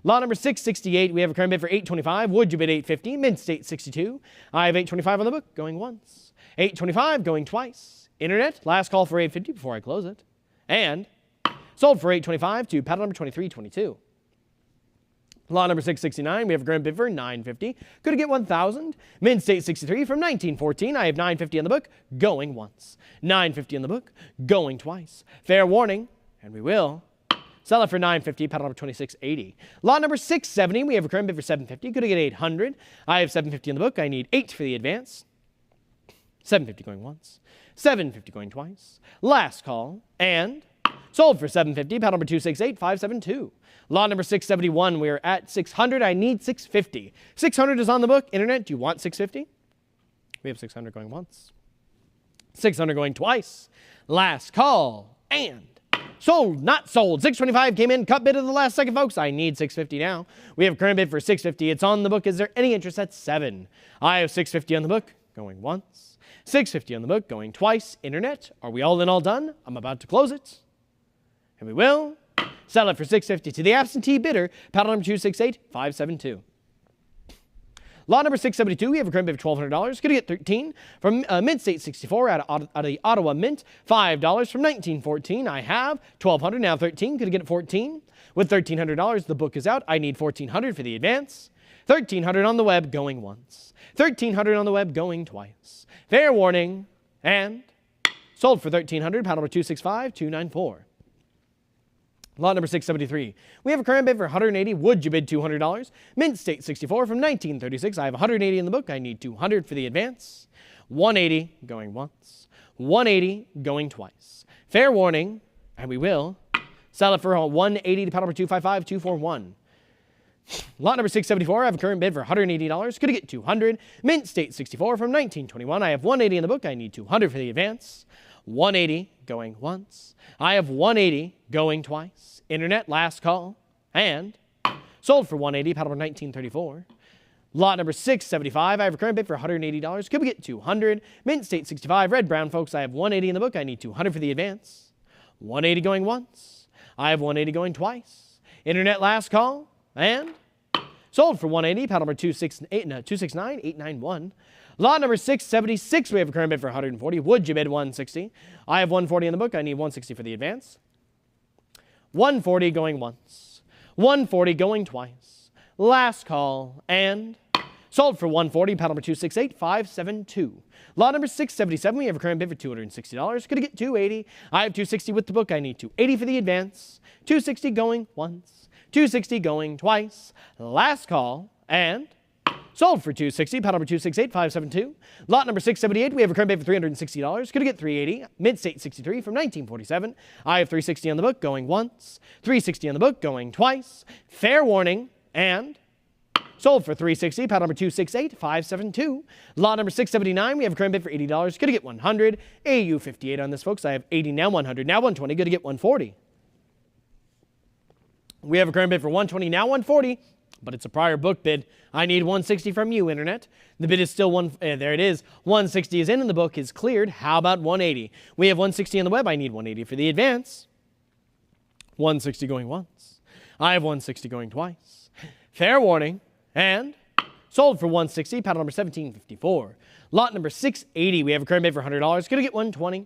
Lot number 668. We have a current bid for $825. Would you bid $850? Mid-state 62. I have $825 on the book. Going once. $825 going twice. Internet. Last call for $850 before I close it. And sold for $825 to paddle number 2322. Lot number 669. We have a current bid for $950. Could I get $1,000? Mid-state 63 from 1914. I have $950 on the book. Going once. $950 on the book. Going twice. Fair warning. And we will sell it for $950. Paddle number 2680. Lot number 670. We have a current bid for $750. Could I get $800? I have $750 on the book. I need $8 for the advance. $750 going once. $750 going twice. Last call. And sold for $750. Paddle number 268572. Lot number 671, we are at $600. I need $650. $600 is on the book. Internet, do you want $650? We have $600 going once. $600 going twice. Last call. And sold, not sold. $625 came in, cut bid of the last second, folks. I need $650 now. We have a current bid for $650. It's on the book. Is there any interest at 7? I have $650 on the book, going once. $650 on the book, going twice. Internet, are we all in, all done? I'm about to close it. And we will sell it for $650 to the absentee bidder, paddle number 268572. Lot number 672, we have a current bid of $1,200. Going to get 13 from Mid-State 64 out of the Ottawa Mint. $5 from 1914. I have $1,200, now 13. Could I get it 14? With $1,300, the book is out. I need $1,400 for the advance. $1,300 on the web, going once. $1,300 on the web, going twice. Fair warning, and sold for $1,300, paddle number 265294. Lot number 673. We have a current bid for $180. Would you bid $200? Mint State 64 from 1936. I have $180 in the book. I need $200 for the advance. $180 going once. $180 going twice. Fair warning, and we will sell it for $180 to paddle number 255241. Lot number 674. I have a current bid for $180. Could I get $200? Mint State 64 from 1921. I have $180 in the book. I need $200 for the advance. 180 going once. I have 180 going twice. Internet, last call, and sold for 180, paddle number 1934. Lot number 675, I have a current bid for $180. Could we get 200? Mint State 65, red, brown, folks, I have 180 in the book. I need 200 for the advance. 180 going once. I have 180 going twice. Internet, last call, and sold for 180, paddle number 269891. Lot number 676, we have a current bid for 140. Would you bid 160? I have 140 in the book. I need 160 for the advance. 140 going once. 140 going twice. Last call, and sold for 140, paddle number 268572. Lot number 677, we have a current bid for $260. Could I get 280? I have 260 with the book. I need 280 for the advance. 260 going once. 260 going twice. Last call, and sold for 260, paddle number 268572. Lot number 678, we have a current bid for $360. Could I get 380? Mid-State 63 from 1947. I have 360 on the book going once. 360 on the book going twice. Fair warning, and sold for 360, paddle number 268572. Lot number 679, we have a current bid for $80. Could I get 100? AU 58 on this, folks. I have 80, now 100, now 120. Good to get 140. We have a current bid for 120, now 140, but it's a prior book bid. I need 160 from you, Internet. The bid is still there it is. 160 is in and the book is cleared. How about 180? We have 160 on the web. I need 180 for the advance. 160 going once. I have 160 going twice. Fair warning, and sold for 160, paddle number 1754. Lot number 680, we have a current bid for $100. Could I get 120?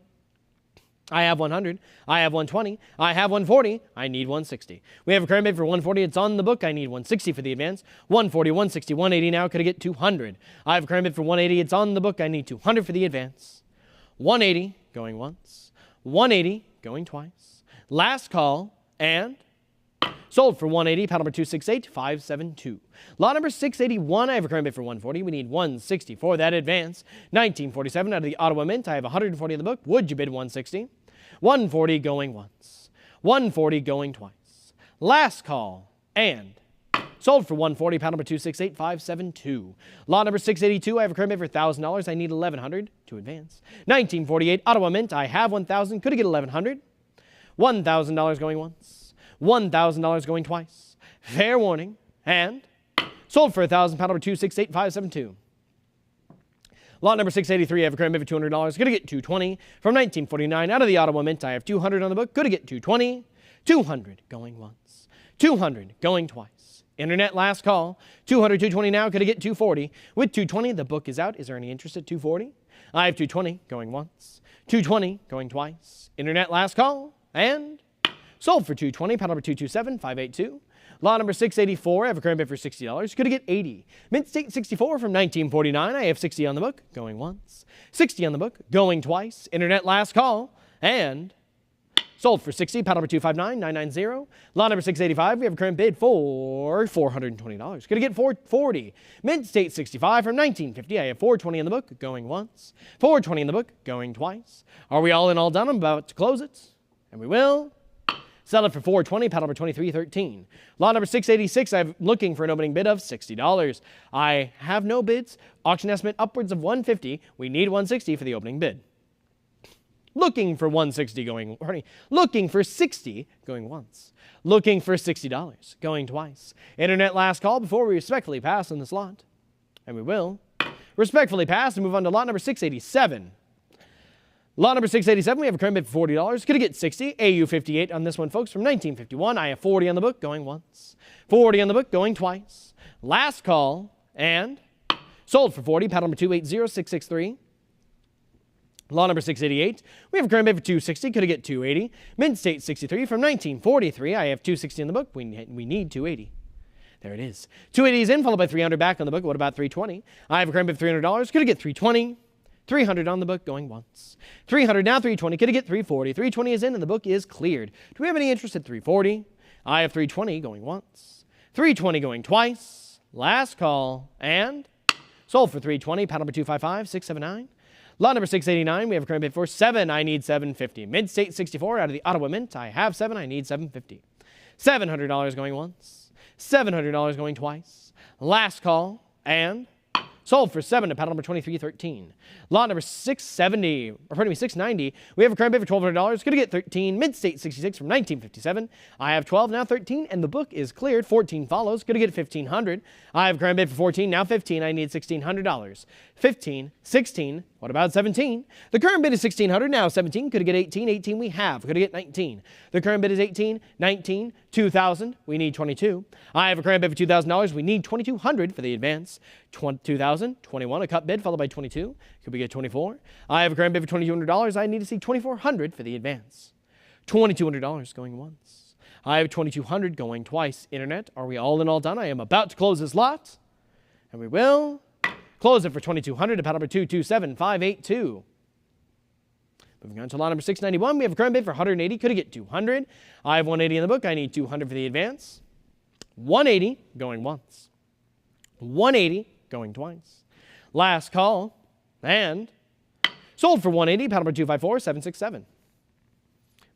I have 100. I have 120. I have 140. I need 160. We have a current bid for 140. It's on the book. I need 160 for the advance. 140, 160, 180 now. Could I get 200? I have a current bid for 180. It's on the book. I need 200 for the advance. 180 going once. 180 going twice. Last call, and sold for 180, paddle number 268572. Lot number 681, I have a current bid for 140. We need 160 for that advance. 1947 out of the Ottawa Mint. I have 140 in the book. Would you bid 160? 140 going once. 140 going twice. Last call, and sold for 140, paddle number 268572. Lot number 682, I have a current bid for $1,000. I need 1,100 to advance. 1948 Ottawa Mint. I have 1,000. Could I get 1,100? $1,000 going once. $1,000 going twice. Fair warning, and sold for 1,000, paddle number 268572. Lot number 683, I have a current bid for $200. Could I get 220? From 1949 out of the Ottawa Mint, I have 200 on the book. Could I get 220? 200 going once. 200 going twice. Internet, last call. 200, 220 now. Could I get 240? With 220, the book is out. Is there any interest at 240? I have 220 going once. 220 going twice. Internet, last call, and sold for 220, paddle number 227582. Lot number 684, I have a current bid for $60. Could I get 80? Mint State 64 from 1949. I have 60 on the book, going once. 60 on the book, going twice. Internet, last call, and sold for 60, paddle number 259990. Lot number 685, we have a current bid for $420. Could I get 440? Mint State 65 from 1950. I have 420 in the book, going once. 420 in the book, going twice. Are we all in, all done? I'm about to close it, and we will. Sell it for $420, paddle number 2313. Lot number 686, I'm looking for an opening bid of $60. I have no bids. Auction estimate upwards of $150. We need $160 for the opening bid. Looking for $160 going, looking for $60 going once. Looking for $60 going twice. Internet, last call before we respectfully pass on this lot. And we will respectfully pass and move on to lot number 687. Lot number 687, we have a current bid for $40. Could I get 60? AU 58 on this one, folks, from 1951. I have 40 on the book, going once. 40 on the book, going twice. Last call, and sold for 40, paddle number 280663. Lot number 688, we have a current bid for $260. Could I get 280? Mint State 63 from 1943. I have 260 in the book. We need 280. There it is. 280 is in, followed by 300 back on the book. What about 320? I have a current bid for $300. Could I get 320? 300 on the book, going once. 300, now 320. Could I get 340? 320 is in, and the book is cleared. Do we have any interest at 340? I have 320 going once. 320 going twice. Last call, and sold for 320. Paddle number 255679. Lot number 689, we have a current bid for 7. I need 750. Mid-State 64 out of the Ottawa Mint. I have 7. I need 750. $700 going once. $700 going twice. Last call, and Sold for 7 to paddle number 2313. Lot number 690. We have a current bid for $1,200. Going to get 13. Mid-state 66 from 1957. I have 12, now 13, and the book is cleared. 14 follows. Going to get 1,500. I have a current bid for 14, now 15. I need $1,600. 15, 16. What about 17? The current bid is 1,600, now 17. Could get 18. 18 we have. Could get 19. The current bid is 18, 19, 2,000. We need 22. I have a current bid for $2,000. We need 2,200 for the advance. 2,000, 21, a cut bid followed by 22. Could we get 24? I have a current bid for $2,200. I need to see 2,400 for the advance. $2,200 going once. I have 2,200 going twice. Internet, are we all in all done? I am about to close this lot, and we will close it for 2,200 to paddle number 227582. Moving on to lot number 691, we have a current bid for 180. Could I get 200? I have 180 in the book. I need 200 for the advance. 180 going once. 180 going twice. Last call, and sold for 180, paddle number 254767.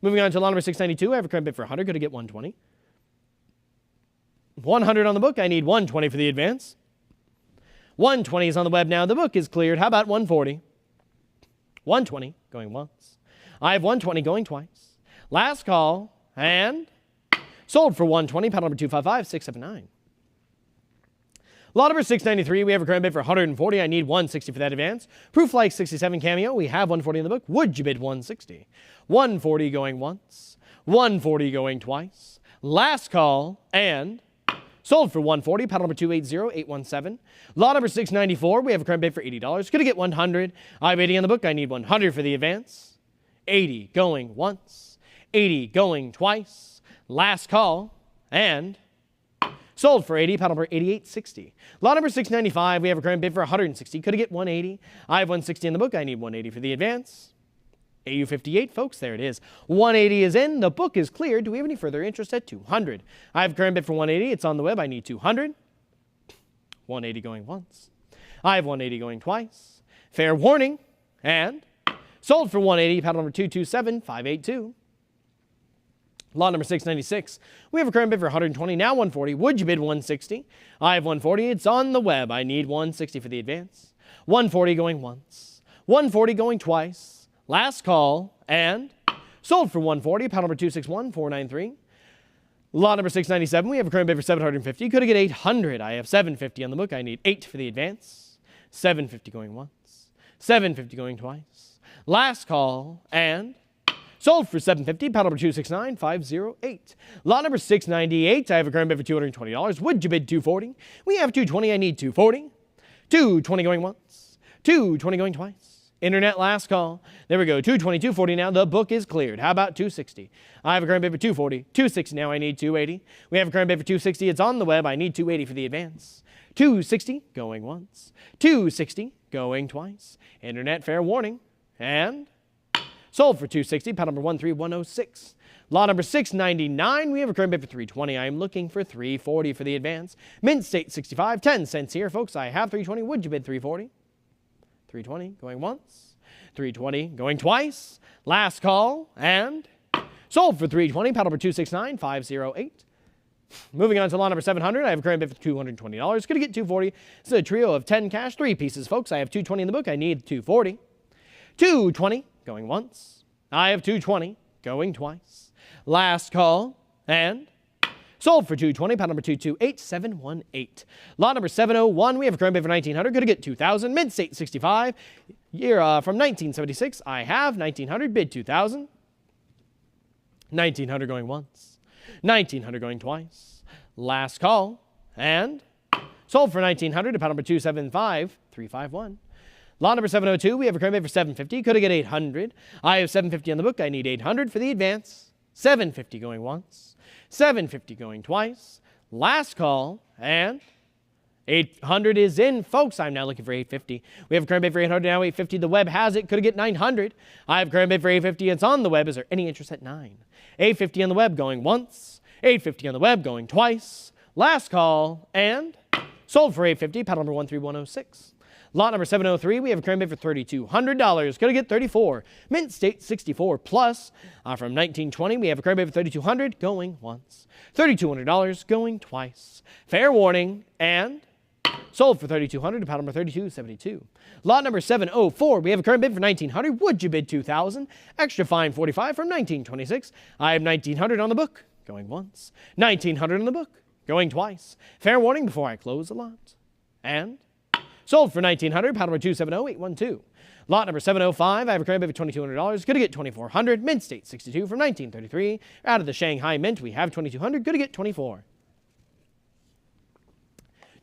Moving on to lot number 692, I have a current bid for 100. Could I get 120? 100 on the book. I need 120 for the advance. 120 is on the web now. The book is cleared. How about 140? 120 going once. I have 120 going twice. Last call, and sold for 120, paddle number 255679. Lot number 693, we have a current bid for 140. I need 160 for that advance. Proof like 67 cameo, we have 140 in the book. Would you bid 160? 140 going once. 140 going twice. Last call, and sold for 140, paddle number 280817. Lot number 694, we have a current bid for $80. Could I get 100? I have 80 in the book. I need 100 for the advance. 80 going once. 80 going twice. Last call, and sold for 80, paddle number 8860. Lot number 695, we have a current bid for 160. Could I get 180? I have 160 in the book. I need 180 for the advance. AU58, folks, there it is. 180 is in. The book is cleared. Do we have any further interest at 200? I have a current bid for 180. It's on the web. I need 200. 180 going once. I have 180 going twice. Fair warning. And sold for 180, paddle number 227582. Lot number 696, we have a current bid for 120, now 140. Would you bid 160? I have 140. It's on the web. I need 160 for the advance. 140 going once. 140 going twice. Last call, and sold for 140, paddle number 261493. Lot number 697, we have a current bid for 750. Could I get 800? I have 750 on the book. I need 8 for the advance. 750 going once. 750 going twice. Last call, and sold for 750, paddle number 269508. Lot number 698, I have a current bid for $220. Would you bid 240? We have 220, I need 240. 220 going once. 220 going twice. Internet last call. There we go, 220, 240 now. The book is cleared. How about 260? I have a current bid for 240. 260 now, I need 280. We have a current bid for 260. It's on the web. I need 280 for the advance. 260 going once. 260 going twice. Internet fair warning. And sold for 260, paddle number 13106. Lot number 699, we have a current bid for 320. I am looking for 340 for the advance. Mint state 65, 10 cents here, folks. I have 320. Would you bid 340? 320 going once. 320 going twice. Last call, and sold for 320, paddle number 269508. Moving on to lot number 700, I have a current bid for $220. Could I get 240? This is a trio of 10 cash, 3 pieces, folks. I have 220 in the book. I need 240. 220 going once. I have 220 going twice. Last call, and sold for 220, paddle number 228718. Lot number 701, we have a current bid for 1900. Could I get 2000? Mid state 65. Year from 1976. I have 1900. Bid 2000. 1900 going once. 1900 going twice. Last call, and sold for 1900 to paddle number 275351. Lot number 702, we have a current bid for 750. Could I get 800? I have 750 on the book. I need 800 for the advance. 750 going once. 750 going twice. Last call, and 800 is in, folks. I'm now looking for 850. We have a current bid for 800 now. 850. The web has it. Could I get 900? I have a current bid for 850. It's on the web. Is there any interest at 9? 850 on the web going once. 850 on the web going twice. Last call, and sold for 850. Paddle number 13106. Lot number 703, we have a current bid for $3,200. Could I get 34? Mint state 64 plus. From 1920, we have a current bid for $3,200 going once. $3,200 going twice. Fair warning, and Sold for $3,200 to pile number 3272. Lot number 704, we have a current bid for $1,900. Would you bid $2,000? Extra fine $45 from $1,926. I have $1,900 on the book. Going once. $1,900 on the book. Going twice. Fair warning before I close the lot. And sold for $1,900. Pile number 270812. Lot number 705, I have a current bid for $2,200. Going to get $2,400. Mint state 62 from 1933. Out of the Shanghai Mint, we have $2,200. Going to get $24.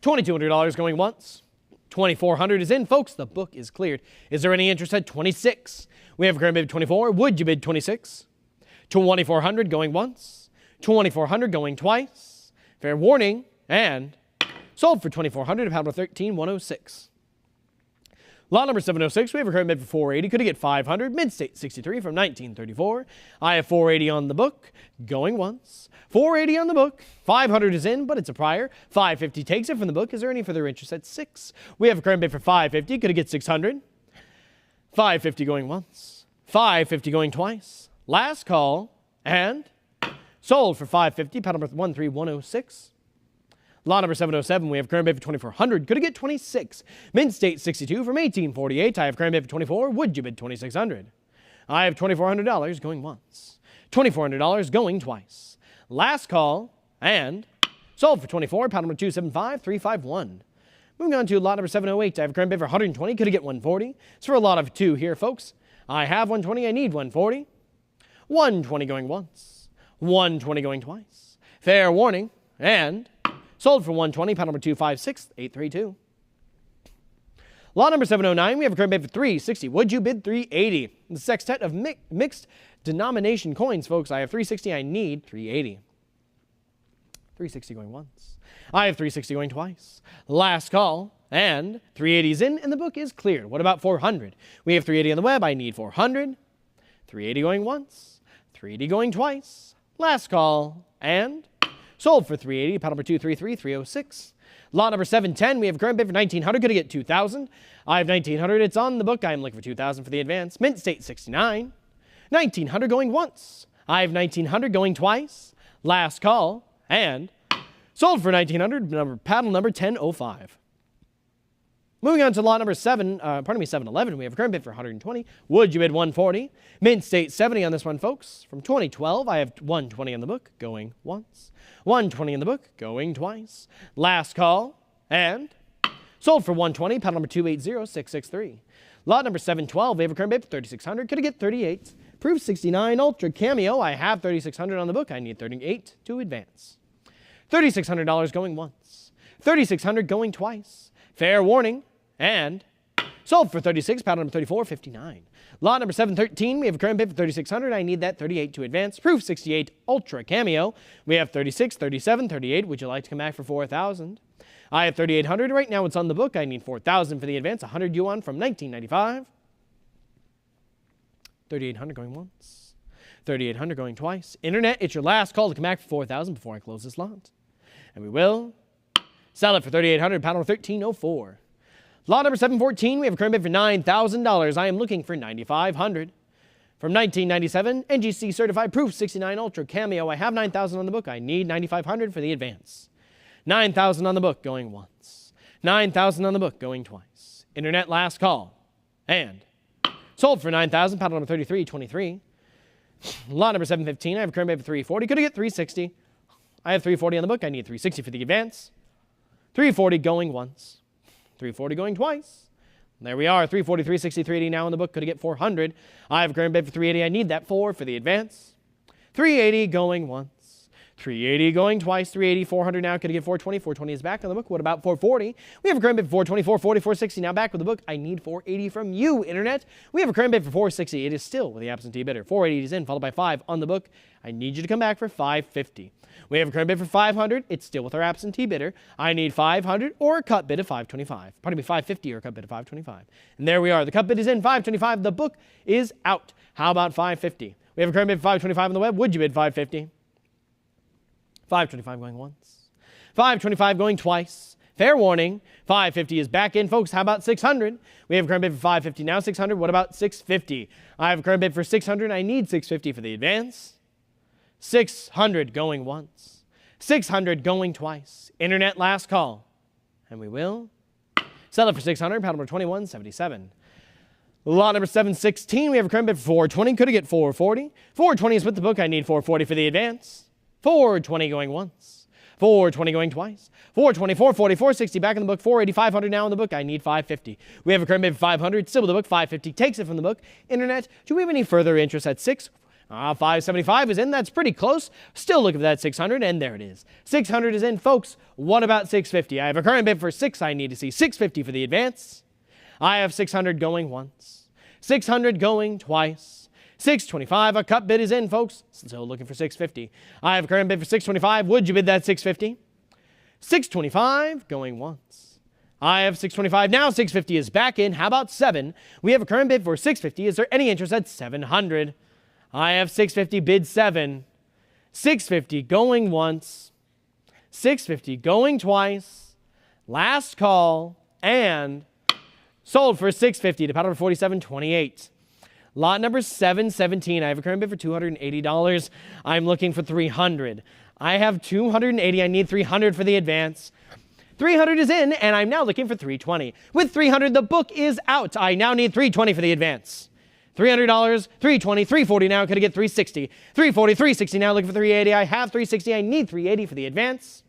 $2,200 going once. $2,400 is in, folks. The book is cleared. Is there any interest at $26? We have a current bid of $24. Would you bid $26? $2,400 going once. $2,400 going twice. Fair warning. And sold for $2,400 to pile number 13106. Lot number 706, we have a current bid for $480. Could he get $500? Mid-state 63 from 1934. I have $480 on the book. Going once. $480 on the book. $500 is in, but it's a prior. $550 takes it from the book. Is there any further interest at $6? We have a current bid for $550. Could he get $600? $550 going once. $550 going twice. Last call. And sold for $550. Pile number 13106. Lot number 707, we have current bid for $2,400. Could it get $26? Mint state 62 from 1848. I have current bid for $24. Would you bid $2,600? I have $2,400 going once. $2,400 going twice. Last call. And sold for $24. Pile number 275351. Moving on to lot number 708. I have a current bid for $120. Could it get $140? It's for a lot of 2 here, folks. I have $120. I need $140. $120 going once. $120 going twice. Fair warning. And sold for $120, pile number 256832. Lot number 709, we have a current bid for $360. Would you bid $380? The sextet of mixed denomination coins, folks. I have $360, I need $380. $360 going once. I have $360 going twice. Last call, and $380 is in, and the book is cleared. What about $400? We have $380 on the web, I need $400. $380 going once. $380 going twice. Last call, and sold for $380, pile number 233306. Lot number 710, we have a current bid for $1,900. Could I get $2,000? I have $1,900. It's on the book. I am looking for $2,000 for the advance. Mint state 69. $1,900 going once. I have $1,900 going twice. Last call. And sold for $1,900. Paddle number 1005. Moving on to lot number 711, we have a current bid for $120. Would you bid $140? Mint state 70 on this one, folks. From 2012, I have $120 on the book, going once. $120 in the book, going twice. Last call, and sold for $120, paddle number 280663. Lot number 712, we have a current bid for $3,600. Could I get $38? Proof 69, Ultra Cameo. I have $3,600 on the book. I need $38 to advance. $3,600 going once. $3,600 going twice. Fair warning, and sold for $36, paddle number 3459. Lot number 713, we have a current bid for $3,600. I need that $38 to advance. Proof 68, Ultra Cameo. We have $36, $37, $38. Would you like to come back for $4,000? I have $3,800. Right now it's on the book. I need $4,000 for the advance. 100 yuan from 1995. $3,800 going once. $3,800 going twice. Internet, it's your last call to come back for $4,000 before I close this lot. And we will sell it for $3,800, paddle 1304. Lot number 714, we have a current bid for $9,000. I am looking for $9,500. From 1997, NGC certified proof 69 Ultra Cameo. I have $9,000 on the book. I need $9,500 for the advance. $9,000 on the book going once. $9,000 on the book going twice. Internet last call. And sold for $9,000, paddle number 3323. Lot number 715, I have a current bid for $340. Could I get $360? I have $340 on the book. I need $360 for the advance. $340 going once. $340 going twice. There we are, $340, $360, $380 now in the book. Could I get $400? I have a current bid for $380. I need that for the advance. $380 going once. $380 going twice. $380, $400 now. Could I get $420? $420 is back on the book. What about $440? We have a current bid for $420, $440, $460 now back with the book. I need $480 from you, Internet. We have a current bid for $460. It is still with the absentee bidder. $480 is in, followed by $5 on the book. I need you to come back for $550. We have a current bid for $500. It's still with our absentee bidder. I need $500 or a cut bid of $525. Pardon me, $550 or a cut bid of $525. And there we are. The cut bid is in, $525. The book is out. How about $550? We have a current bid for $525 on the web. Would you bid $550? $525 going once. $525 going twice. Fair warning. $550 is back in, folks. How about $600? We have a current bid for $550 now. $600. What about $650? I have a current bid for $600. I need $650 for the advance. $600 going once. $600 going twice. Internet last call. And we will sell it for 600, paddle number 2177. Lot number 716, we have a current bid for 420. Could it get 440? 420 is with the book. I need 440 for the advance. 420 going once. 420 going twice. 420, 440, 460 back in the book. 480, 500 now in the book. I need 550. We have a current bid for 500. Still with the book. 550 takes it from the book. Internet, do we have any further interest at 6? 575 is in. That's pretty close. Still looking for that 600, and there it is. 600 is in, folks. What about 650? I have a current bid for 6. I need to see 650 for the advance. I have 600 going once. 600 going twice. 625. A cut bid is in, folks. Still looking for 650. I have a current bid for 625. Would you bid that 650? 625 going once. I have 625. Now 650 is back in. How about 7? We have a current bid for 650. Is there any interest at 700? I have 650, bid 7. 650 going once. 650 going twice. Last call. And sold for 650 to paddle number 4728. Lot number 717. I have a current bid for $280. I'm looking for 300. I have 280. I need 300 for the advance. 300 is in, and I'm now looking for 320. With 300, the book is out. I now need 320 for the advance. $300, 320, 340 now. Could I get 360? 340, 360 now. Looking for 380. I have 360. I need 380 for the advance.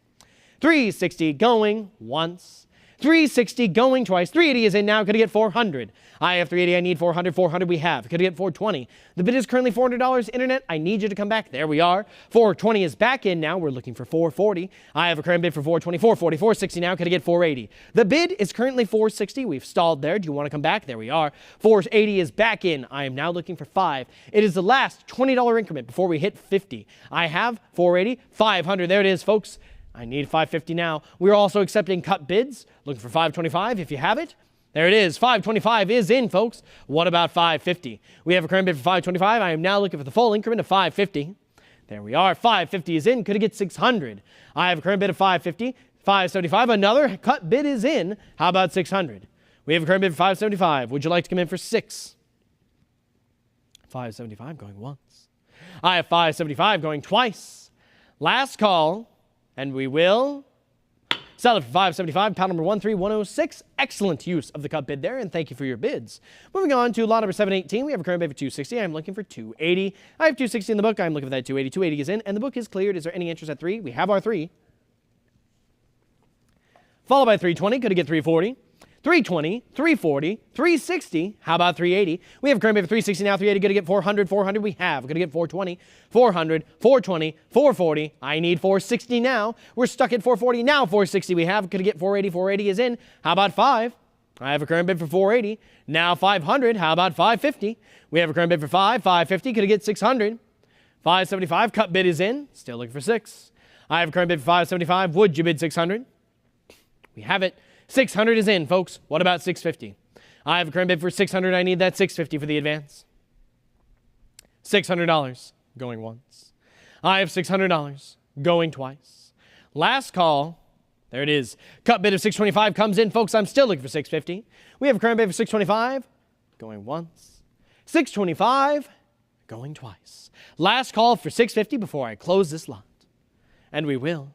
360 going once. 360 going twice. 380 is in now. Could I get 400? I have 380. I need 400. 400 we have. Could I get 420? The bid is currently $400. Internet, I need you to come back. There we are. 420 is back in now. We're looking for 440. I have a current bid for 420, 440, 460 now. Could I get 480? The bid is currently 460. We've stalled there. Do you want to come back? There we are. 480 is back in. I am now looking for 5. It is the last $20 increment before we hit 50. I have 480, 500. There it is, folks. I need 550 now. We're also accepting cut bids. Looking for 525 if you have it. There it is. 525 is in, folks. What about 550? We have a current bid for 525. I am now looking for the full increment of 550. There we are. 550 is in. Could it get 600? I have a current bid of 550. 575. Another cut bid is in. How about 600? We have a current bid for 575. Would you like to come in for 6? 575 going once. I have 575 going twice. Last call. And we will sell it for 575, pound number 13106. Excellent use of the cut bid there, and thank you for your bids. Moving on to lot number 718, we have a current bid for 260. I'm looking for 280. I have 260 in the book. I'm looking for that 280. 280 is in, and the book is cleared. Is there any interest at 3? We have our 3. Followed by 320. Could it get 340? 320, 340, 360. How about 380? We have a current bid for 360 now. 380. Going to get 400. 400 we have. Going to get 420, 400, 420, 440. I need 460 now. We're stuck at 440 now. 460 we have. Going to get 480. 480 is in. How about 5? I have a current bid for 480. Now 500. How about 550? We have a current bid for 5. 550. Could it get 600? 575. Cut bid is in. Still looking for 6. I have a current bid for 575. Would you bid 600? We have it. 600 is in, folks. What about 650? I have a current bid for 600. I need that 650 for the advance. $600 going once. I have $600 going twice. Last call. There it is. Cut bid of 625 comes in, folks. I'm still looking for 650. We have a current bid for 625 going once. 625 going twice. Last call for 650 before I close this lot. And we will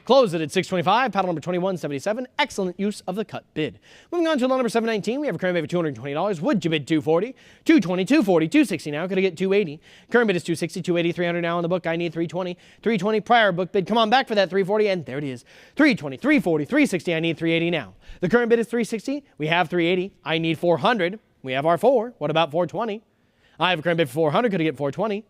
close it at 625, paddle number 2177. Excellent use of the cut bid. Moving on to lot number 719, we have a current bid for $220. Would you bid 240? 220, 240, 260 now. Could I get 280? Current bid is 260, 280, 300 now on the book. I need 320. 320 prior book bid. Come on back for that 340, and there it is. 320, 340, 360. I need 380 now. The current bid is 360. We have 380. I need 400. We have our 4. What about 420? I have a current bid for 400. Could I get 420?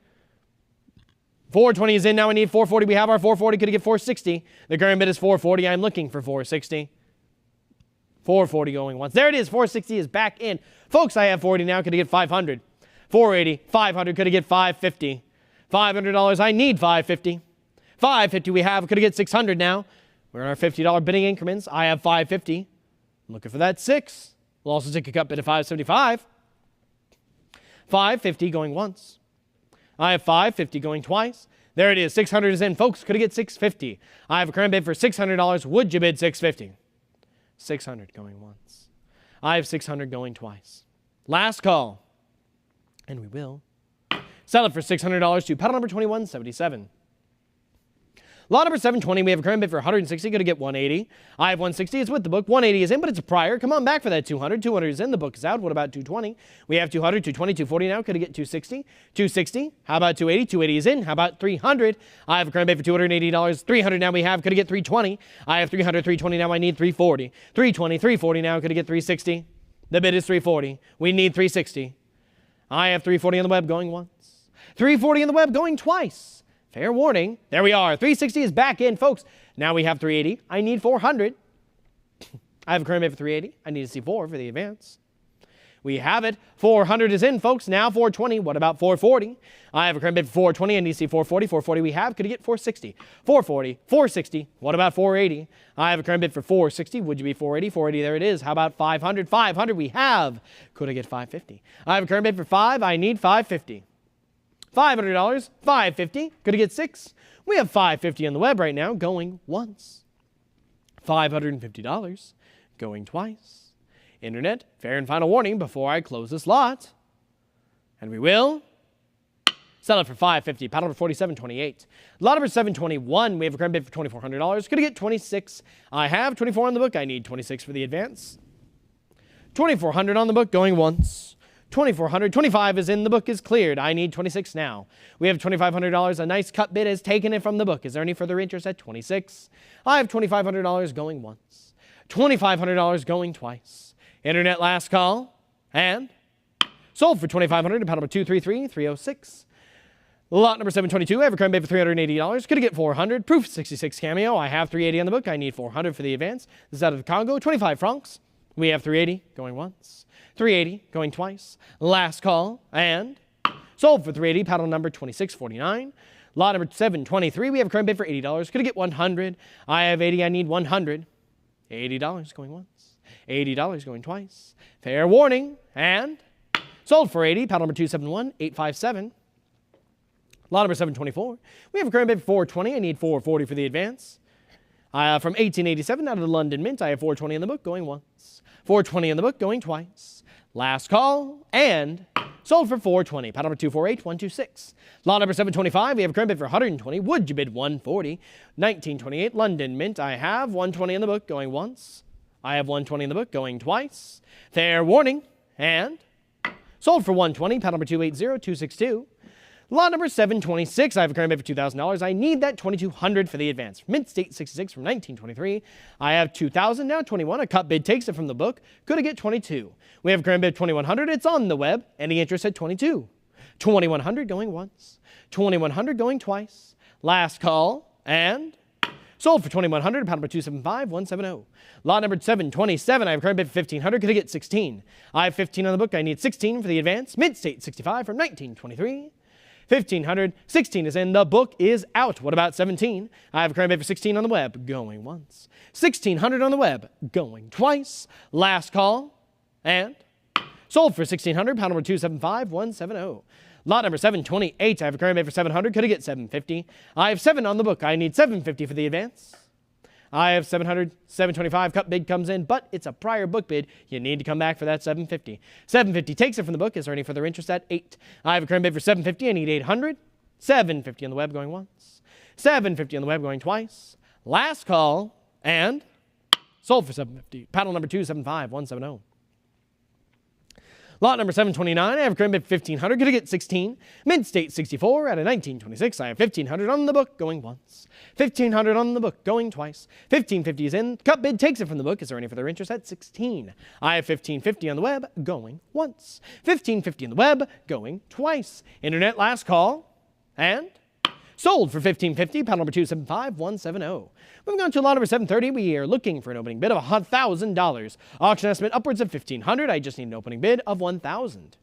420 is in now. I need 440. We have our 440. Could I get 460? The current bid is 440. I'm looking for 460. 440 going once. There it is. 460 is back in. Folks, I have 40 now. Could I get 500? 480. 500. Could I get 550? $500. I need 550. 550 we have. Could I get 600 now? We're in our $50 bidding increments. I have 550. I'm looking for that 6. We'll also take a cut bid of 575. 550 going once. I have 550 going twice. There it is. 600 is in. Folks, could I get 650? I have a current bid for $600. Would you bid 650? 600 going once. I have 600 going twice. Last call. And we will sell it for $600 to paddle number 2177. Lot number 720, we have a current bid for 160, going to get 180. I have 160, it's with the book. 180 is in, but it's a prior. Come on back for that 200. 200 is in, the book is out. What about 220? We have 200, 220, 240 now. Could it get 260? 260. How about 280? 280 is in. How about 300? I have a current bid for $280. 300 now we have. Could it get 320? I have 300, 320 now. I need 340. 320, 340 now. Could it get 360? The bid is 340. We need 360. I have 340 on the web going once. 340 on the web going twice. Fair warning. There we are. 360 is back in, folks. Now we have 380. I need 400. I have a current bid for 380. I need to see 4 for the advance. We have it. 400 is in, folks. Now 420. What about 440? I have a current bid for 420. I need to see 440. 440 we have. Could you get 460? 440. 460. What about 480? I have a current bid for 460. Would you be 480? 480, there it is. How about 500? 500 we have. Could I get 550? I have a current bid for 5. I need 550. $500, $550. Could I get 6? We have $550 on the web right now, going once. $550, going twice. Internet, fair and final warning before I close this lot. And we will sell it for $550. Paddle number 4728. Lot number 721. We have a current bid for $2,400. Could I get 26? I have 24 on the book. I need 26 for the advance. 2,400 on the book, going once. 2,400, 25 is in, the book is cleared. I need 26 now. We have $2,500. A nice cut bid has taken it from the book. Is there any further interest at 26? I have $2,500 going once. $2,500 going twice. Internet last call. And sold for $2,500 to paddle number 233306. Lot number 722. I have a current bid for $380. Could I get 400? Proof 66 cameo. I have 380 on the book. I need 400 for the advance. This is out of the Congo. 25 francs. We have 380 going once. 380 going twice. Last call and sold for 380. Paddle number 2649. Lot number 723. We have a current bid for $80. Could I get 100? I have 80. I need 100. $80 going once. $80 going twice. Fair warning and sold for 80. Paddle number 271857. Lot number 724. We have a current bid for 420. I need 440 for the advance. From 1887 out of the London Mint, I have 420 in the book going once. 420 in the book going twice. Last call and sold for 420. Paddle number 248126. Lot number 725. We have a current bid for 120. Would you bid 140? 1928 London Mint. I have 120 in the book going once. I have 120 in the book going twice. Fair warning and sold for 120. Paddle number 280262. Lot number 726, I have a current bid for $2,000. I need that $2,200 for the advance. Mint State 66 from 1923. I have $2,000, now $21. A cut bid takes it from the book. Could I get $22? We have a current bid of $2,100. It's on the web. Any interest at $22? $2,100 going once. $2,100 going twice. Last call and sold for $2,100. Pound number 275170. Lot number 727. I have a current bid for $1,500. Could I get 16? I have 15 on the book. I need 16 for the advance. Mint State 65 from 1923. 1,500. 16 is in. The book is out. What about 17? I have a current bid for 16 on the web. Going once. 1,600 on the web. Going twice. Last call. And sold for 1,600. Pound number 275170. Lot number 728. I have a current bid for 700. Could I get 750? I have 7 on the book. I need 750 for the advance. I have 700, 725, cut bid comes in, but it's a prior book bid. You need to come back for that 750. 750 takes it from the book. Is there any further interest at 8? I have a current bid for 750. I need 800. 750 on the web going once. 750 on the web going twice. Last call and sold for 750. Paddle number 275170. Lot number 729, I have a current bid for 1,500. Could I get 16? Mint State 64 out of 1926. I have 1,500 on the book going once. 1,500 on the book going twice. 1,550 is in. Cut bid takes it from the book. Is there any further interest at 16? I have 1,550 on the web going once. 1,550 on the web going twice. Internet last call and sold for 1,550. Paddle number 275170. Moving on to lot number 730, we are looking for an opening bid of $1,000. Auction estimate upwards of 1,500. I just need an opening bid of 1,000.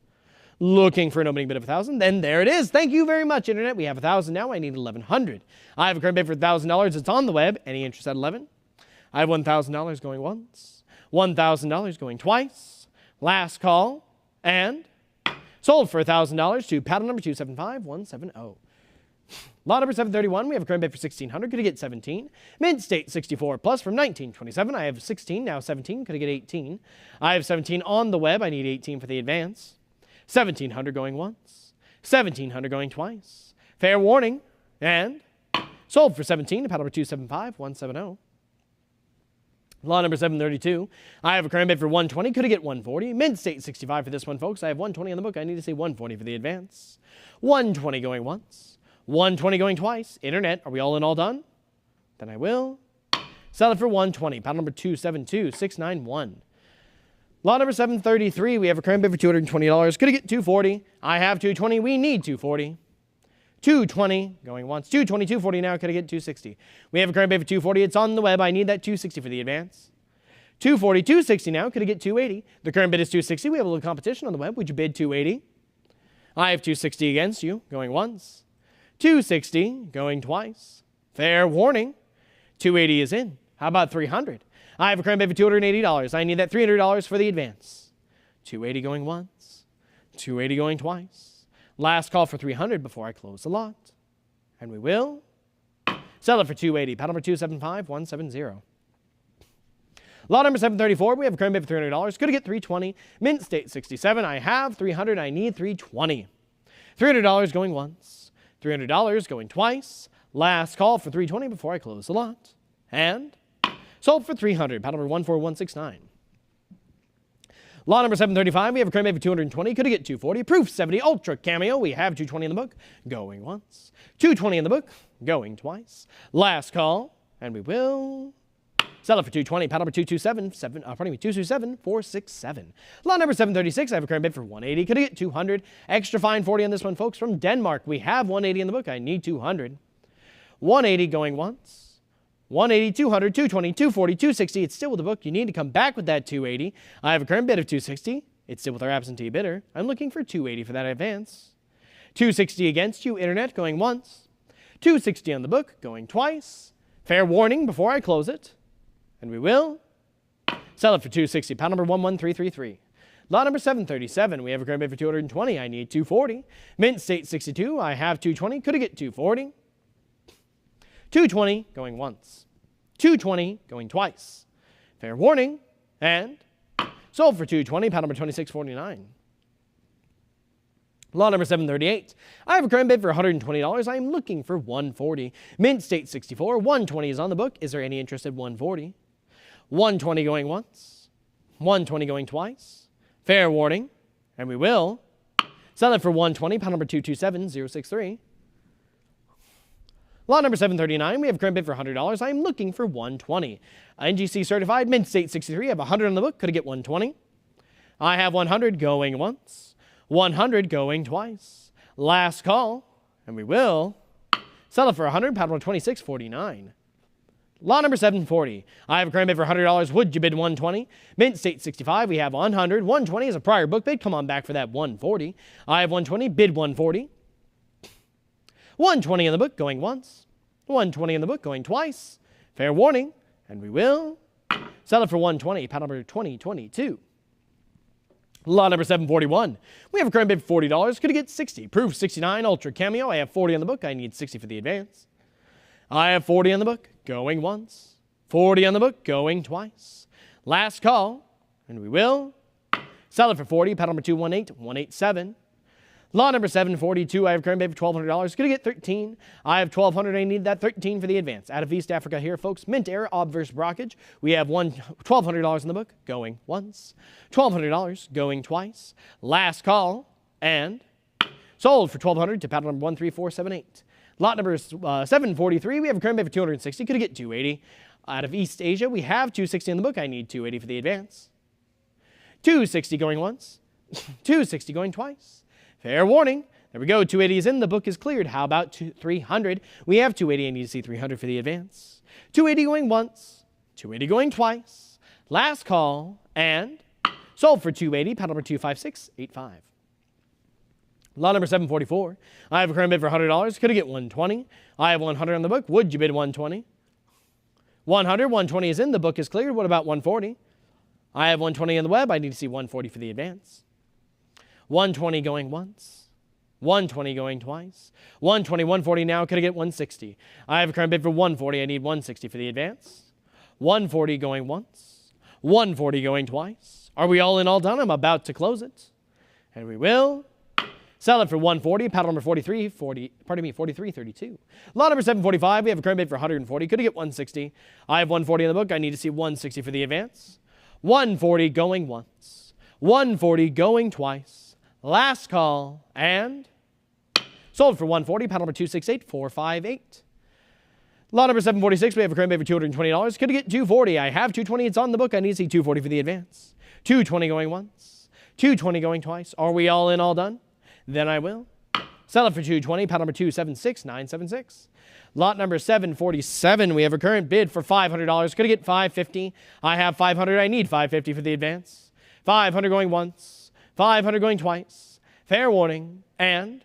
Looking for an opening bid of 1,000. Then there it is. Thank you very much, Internet. We have 1,000 now. I need 1,100. I have a current bid for $1,000. It's on the web. Any interest at 11? I have $1,000 going once. $1,000 going twice. Last call and sold for $1,000 to paddle number 275170. Lot number 731, we have a current bid for 1,600. Could I get 17? Mint State 64 plus from 1927. I have 16, now 17. Could I get 18? I have 17 on the web. I need 18 for the advance. 1,700 going once. 1,700 going twice. Fair warning. And Sold for 17 to paddle number 275, 170. Lot number 732. I have a current bid for 120. Could I get 140? Mint state 65 for this one, folks. I have 120 on the book. I need to say 140 for the advance. 120 going once. 120 going twice. Internet, are we all in, all done? Then I will sell it for 120. Paddle number 272, 691. Lot number 733. We have a current bid for $220. Could I get 240? I have 220. We need 240. 220 going once. 220, 240 now. Could I get 260? We have a current bid for 240. It's on the web. I need that 260 for the advance. 240, 260 now. Could I get 280? The current bid is 260. We have a little competition on the web. Would you bid 280? I have 260 against you. Going once. 260 going twice. Fair warning. 280 is in. How about 300? I have a current bid for $280. I need that $300 for the advance. 280 going once. 280 going twice. Last call for 300 before I close the lot. And we will sell it for 280. Paddle number 275, 170. Lot number 734, we have a current bid for $300. Could I get 320? Mint state 67. I have 300. I need 320. $300 going once. $300 going twice. Last call for 320 before I close the lot. And sold for 300. Paddle number 14169. Lot number 735, we have a current bid for 220. Could I get 240? Proof 70 Ultra Cameo. We have 220 in the book. Going once. 220 in the book. Going twice. Last call. And we will sell it for 220. Paddle number 227, 467. Lot number 736, I have a current bid for 180. Could I get 200? Extra fine 40 on this one, folks. From Denmark, we have 180 in the book. I need 200. 180 going once. 180, 200, 220, 240, 260. It's still with the book. You need to come back with that 280. I have a current bid of 260. It's still with our absentee bidder. I'm looking for 280 for that advance. 260 against you. Internet going once. 260 on the book going twice. Fair warning before I close it. And we will sell it for 260. Pound number 11333. Lot number 737. We have a current bid for 220. I need 240. Mint state 62. I have 220. Could I get 240? 220 going once. 220 going twice. Fair warning. And sold for 220. Pound number 2649. Lot number 738. I have a current bid for $120. I am looking for 140. Mint state 64. 120 is on the book. Is there any interest at 140? 120 going once. 120 going twice. Fair warning. And we will sell it for 120. Pound number 227063. Lot number 739, we have a current bid for $100. I am looking for 120. NGC certified, Mint state 63. I have 100 on the book. Could I get 120? I have 100 going once. 100 going twice. Last call. And we will sell it for 100. Pound number 2649. Lot number 740. I have a current bid for $100. Would you bid 120? Mint state 65. We have 100. 120 is a prior book bid. Come on back for that 140. I have 120. Bid 140. 120 in the book, going once. 120 in the book, going twice. Fair warning. And we will sell it for 120. Pound number 2022. Lot number 741. We have a current bid for $40. Could I get 60? Proof 69, Ultra Cameo. I have 40 on the book. I need 60 for the advance. I have 40 on the book, going once. 40 on the book, going twice. Last call. And we will sell it for 40. Pound number 218187. Lot number 742, I have a current bid for $1,200. Could I get 13? I have 1,200. I need that 13 for the advance. Out of East Africa here, folks. Mint Air, obverse brockage. We have $1,200 in the book, going once. $1,200 going twice. Last call, and sold for $1,200 to paddle number 13478. Lot number 743, we have a current bid for $260. Could I get 280? Out of East Asia, we have 260 in the book. I need 280 for the advance. 260 going once. 260 going twice. Fair warning. There we go. 280 is in. The book is cleared. How about 300? We have 280. I need to see 300 for the advance. 280 going once. 280 going twice. Last call. And sold for 280. Paddle number 25685. Lot number 744. I have a current bid for $100. Could I get 120? I have 100 on the book. Would you bid 120? 100. 120 is in. The book is cleared. What about 140? I have 120 on the web. I need to see 140 for the advance. 120 going once. 120 going twice. 120, 140 now. Could I get 160? I have a current bid for 140. I need 160 for the advance. 140 going once. 140 going twice. Are we all in, all done? I'm about to close it. And we will Sell it for 140. Paddle number 4332. Lot number 745. We have a current bid for 140. Could I get 160? I have 140 in the book. I need to see 160 for the advance. 140 going once. 140 going twice. Last call and sold for 140. Paddle number 268458. Lot number 746. We have a current bid for $220. Could I get 240? I have 220. It's on the book. I need to see 240 for the advance. 220 going once. 220 going twice. Are we all in, all done? Then I will. Sell it for 220. Paddle number 276976. Lot number 747. We have a current bid for $500. Could I get 550? I have 500. I need 550 for the advance. 500 going once. 500 going twice. Fair warning. And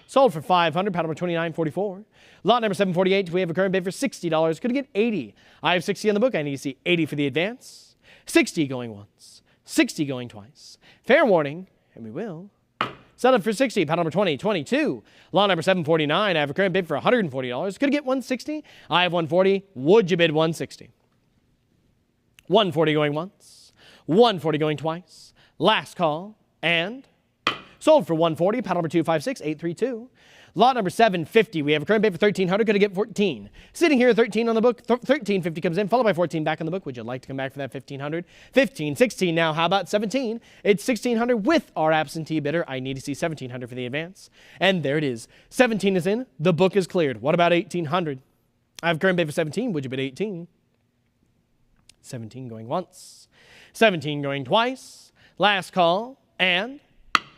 sold for 500. Paddle number 2944. Lot number 748. We have a current bid for $60. Could I get 80? I have 60 on the book. I need to see 80 for the advance. 60 going once. 60 going twice. Fair warning. And we will. Sell it for 60. Paddle number 2022. Lot number 749. I have a current bid for $140. Could I get 160? I have 140. Would you bid 160? 140 going once. 140 going twice. Last call. And sold for 140. Paddle number 256832. Lot number 750. We have a current bid for $1,300. Could I get 14? Sitting here at 13 on the book. 1350 comes in, followed by 14 back on the book. Would you like to come back for that 1,500? 15, 16 now. How about 17? It's 1,600 with our absentee bidder. I need to see 1,700 for the advance. And there it is. 17 is in. The book is cleared. What about 1,800? I have a current bid for 17. Would you bid 18? 17 going once. 17 going twice. Last call. And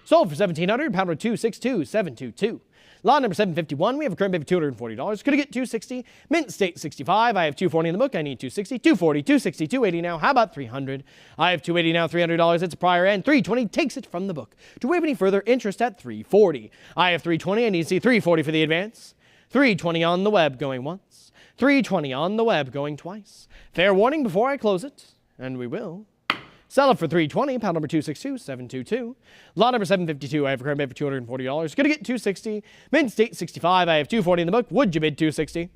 sold for 1,700. Paddle number 262722. Lot number 751, we have a current bid for $240. Could I get 260? Mint state 65. I have 240 in the book. I need 260. 240, 260, 280 now. How about 300? I have 280 now, $300. It's a prior and 320 takes it from the book. Do we have any further interest at 340? I have 320. I need to see 340 for the advance. 320 on the web going once. 320 on the web going twice. Fair warning before I close it, and we will. Sell it for $320. Paddle number 262722. Lot number 752. I have a current bid for $240. Gonna get 260. Mint state 65. I have 240 in the book. Would you bid 260?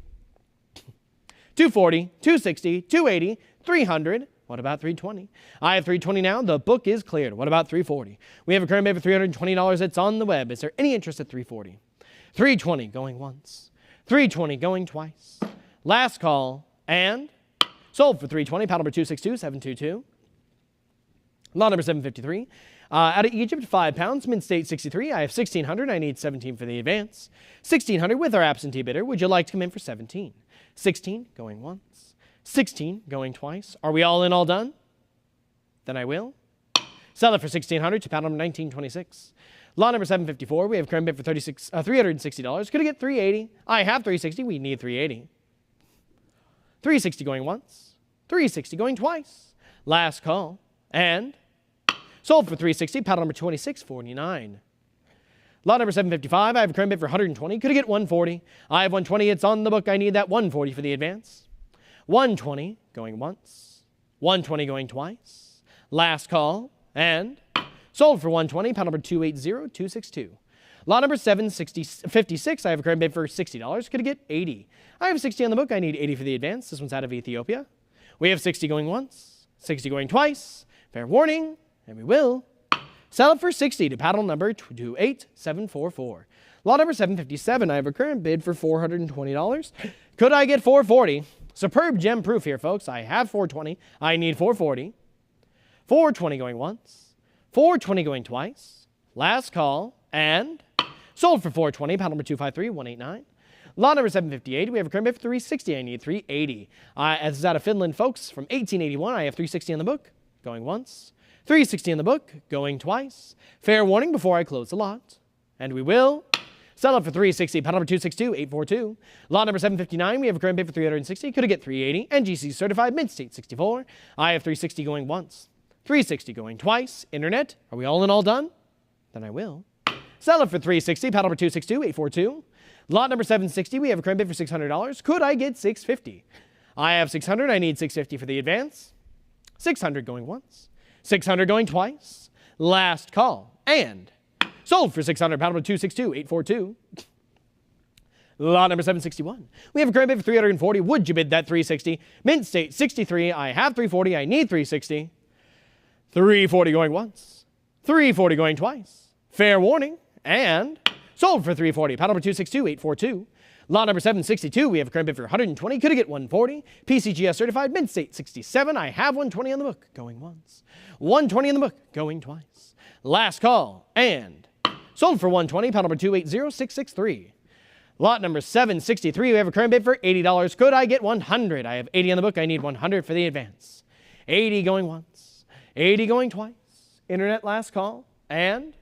240, 260, 280, 300. What about 320? I have 320 now. The book is cleared. What about 340? We have a current bid for $320. It's on the web. Is there any interest at 340? 320 going once. 320 going twice. Last call and sold for 320. Paddle number 262722. Lot number 753. Out of Egypt, 5 pounds. Mint state 63. I have 1,600. I need 17 for the advance. 1,600 with our absentee bidder. Would you like to come in for 17? 16 going once. 16 going twice. Are we all in, all done? Then I will. Sell it for 1,600 to paddle number 1926. Lot number 754. We have current bid for $360. Could I get 380? I have 360. We need 380. 360 going once. 360 going twice. Last call. And sold for 360, paddle number 2649. Lot number 755, I have a current bid for 120. Could I get 140? I have 120. It's on the book. I need that 140 for the advance. 120 going once. 120 going twice. Last call. And sold for 120, paddle number 280262. Lot number 756, I have a current bid for $60. Could I get 80? I have 60 on the book. I need 80 for the advance. This one's out of Ethiopia. We have 60 going once. 60 going twice. Fair warning, and we will. Sell it for 60 to paddle number 28744. Lot number 757, I have a current bid for $420. Could I get 440? Superb gem proof here, folks. I have 420. I need 440. 420 going once. 420 going twice. Last call, and sold for 420, paddle number 253189. Lot number 758, we have a current bid for 360. I need 380. As is out of Finland, folks, from 1881, I have 360 in the book. Going once. 360 in the book. Going twice. Fair warning before I close the lot. And we will. Sell it for 360. Paddle number 262842. Lot number 759. We have a current bid for 360. Could I get 380? NGC certified. Mint state 64. I have 360 going once. 360 going twice. Internet. Are we all in, all done? Then I will. Sell it for 360. Paddle number 262842. Lot number 760. We have a current bid for $600. Could I get 650? I have 600. I need 650 for the advance. 600 going once. 600 going twice. Last call. And sold for 600. Paddle number 262842. Lot number 761. We have a current bid for 340. Would you bid that 360? Mint state 63. I have 340. I need 360. 340 going once. 340 going twice. Fair warning. and sold for $340. Paddle number 262842. Lot number 762, we have a current bid for $120. Could I get $140? PCGS certified, mid-state 67. I have $120 on the book, going once. $120 on the book, going twice. Last call, and sold for $120. Paddle number 280663. Lot number 763, we have a current bid for $80. Could I get $100? I have $80 on the book. I need $100 for the advance. $80 going once. $80 going twice. Internet last call. And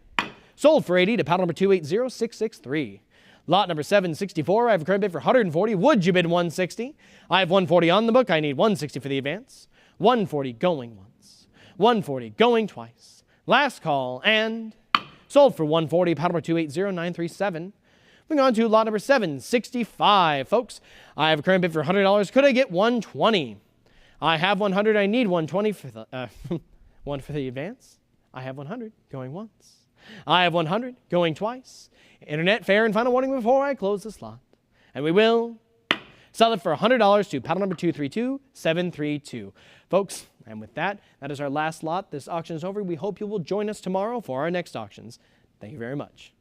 sold for $80 to paddle number 280663. Lot number 764, I have a current bid for $140. Would you bid $160? I have $140 on the book. I need $160 for the advance. $140 going once. $140 going twice. Last call. And sold for $140. Paddle number 280937. Moving on to lot number 765, folks. I have a current bid for $100. Could I get $120? I have $100. I need $120 for the one for the advance. I have $100 going once. I have $100 going twice. Internet fair and final warning before I close the slot. And we will sell it for $100 to paddle number 232732. Folks, and with that, that is our last lot. This auction is over. We hope you will join us tomorrow for our next auctions. Thank you very much.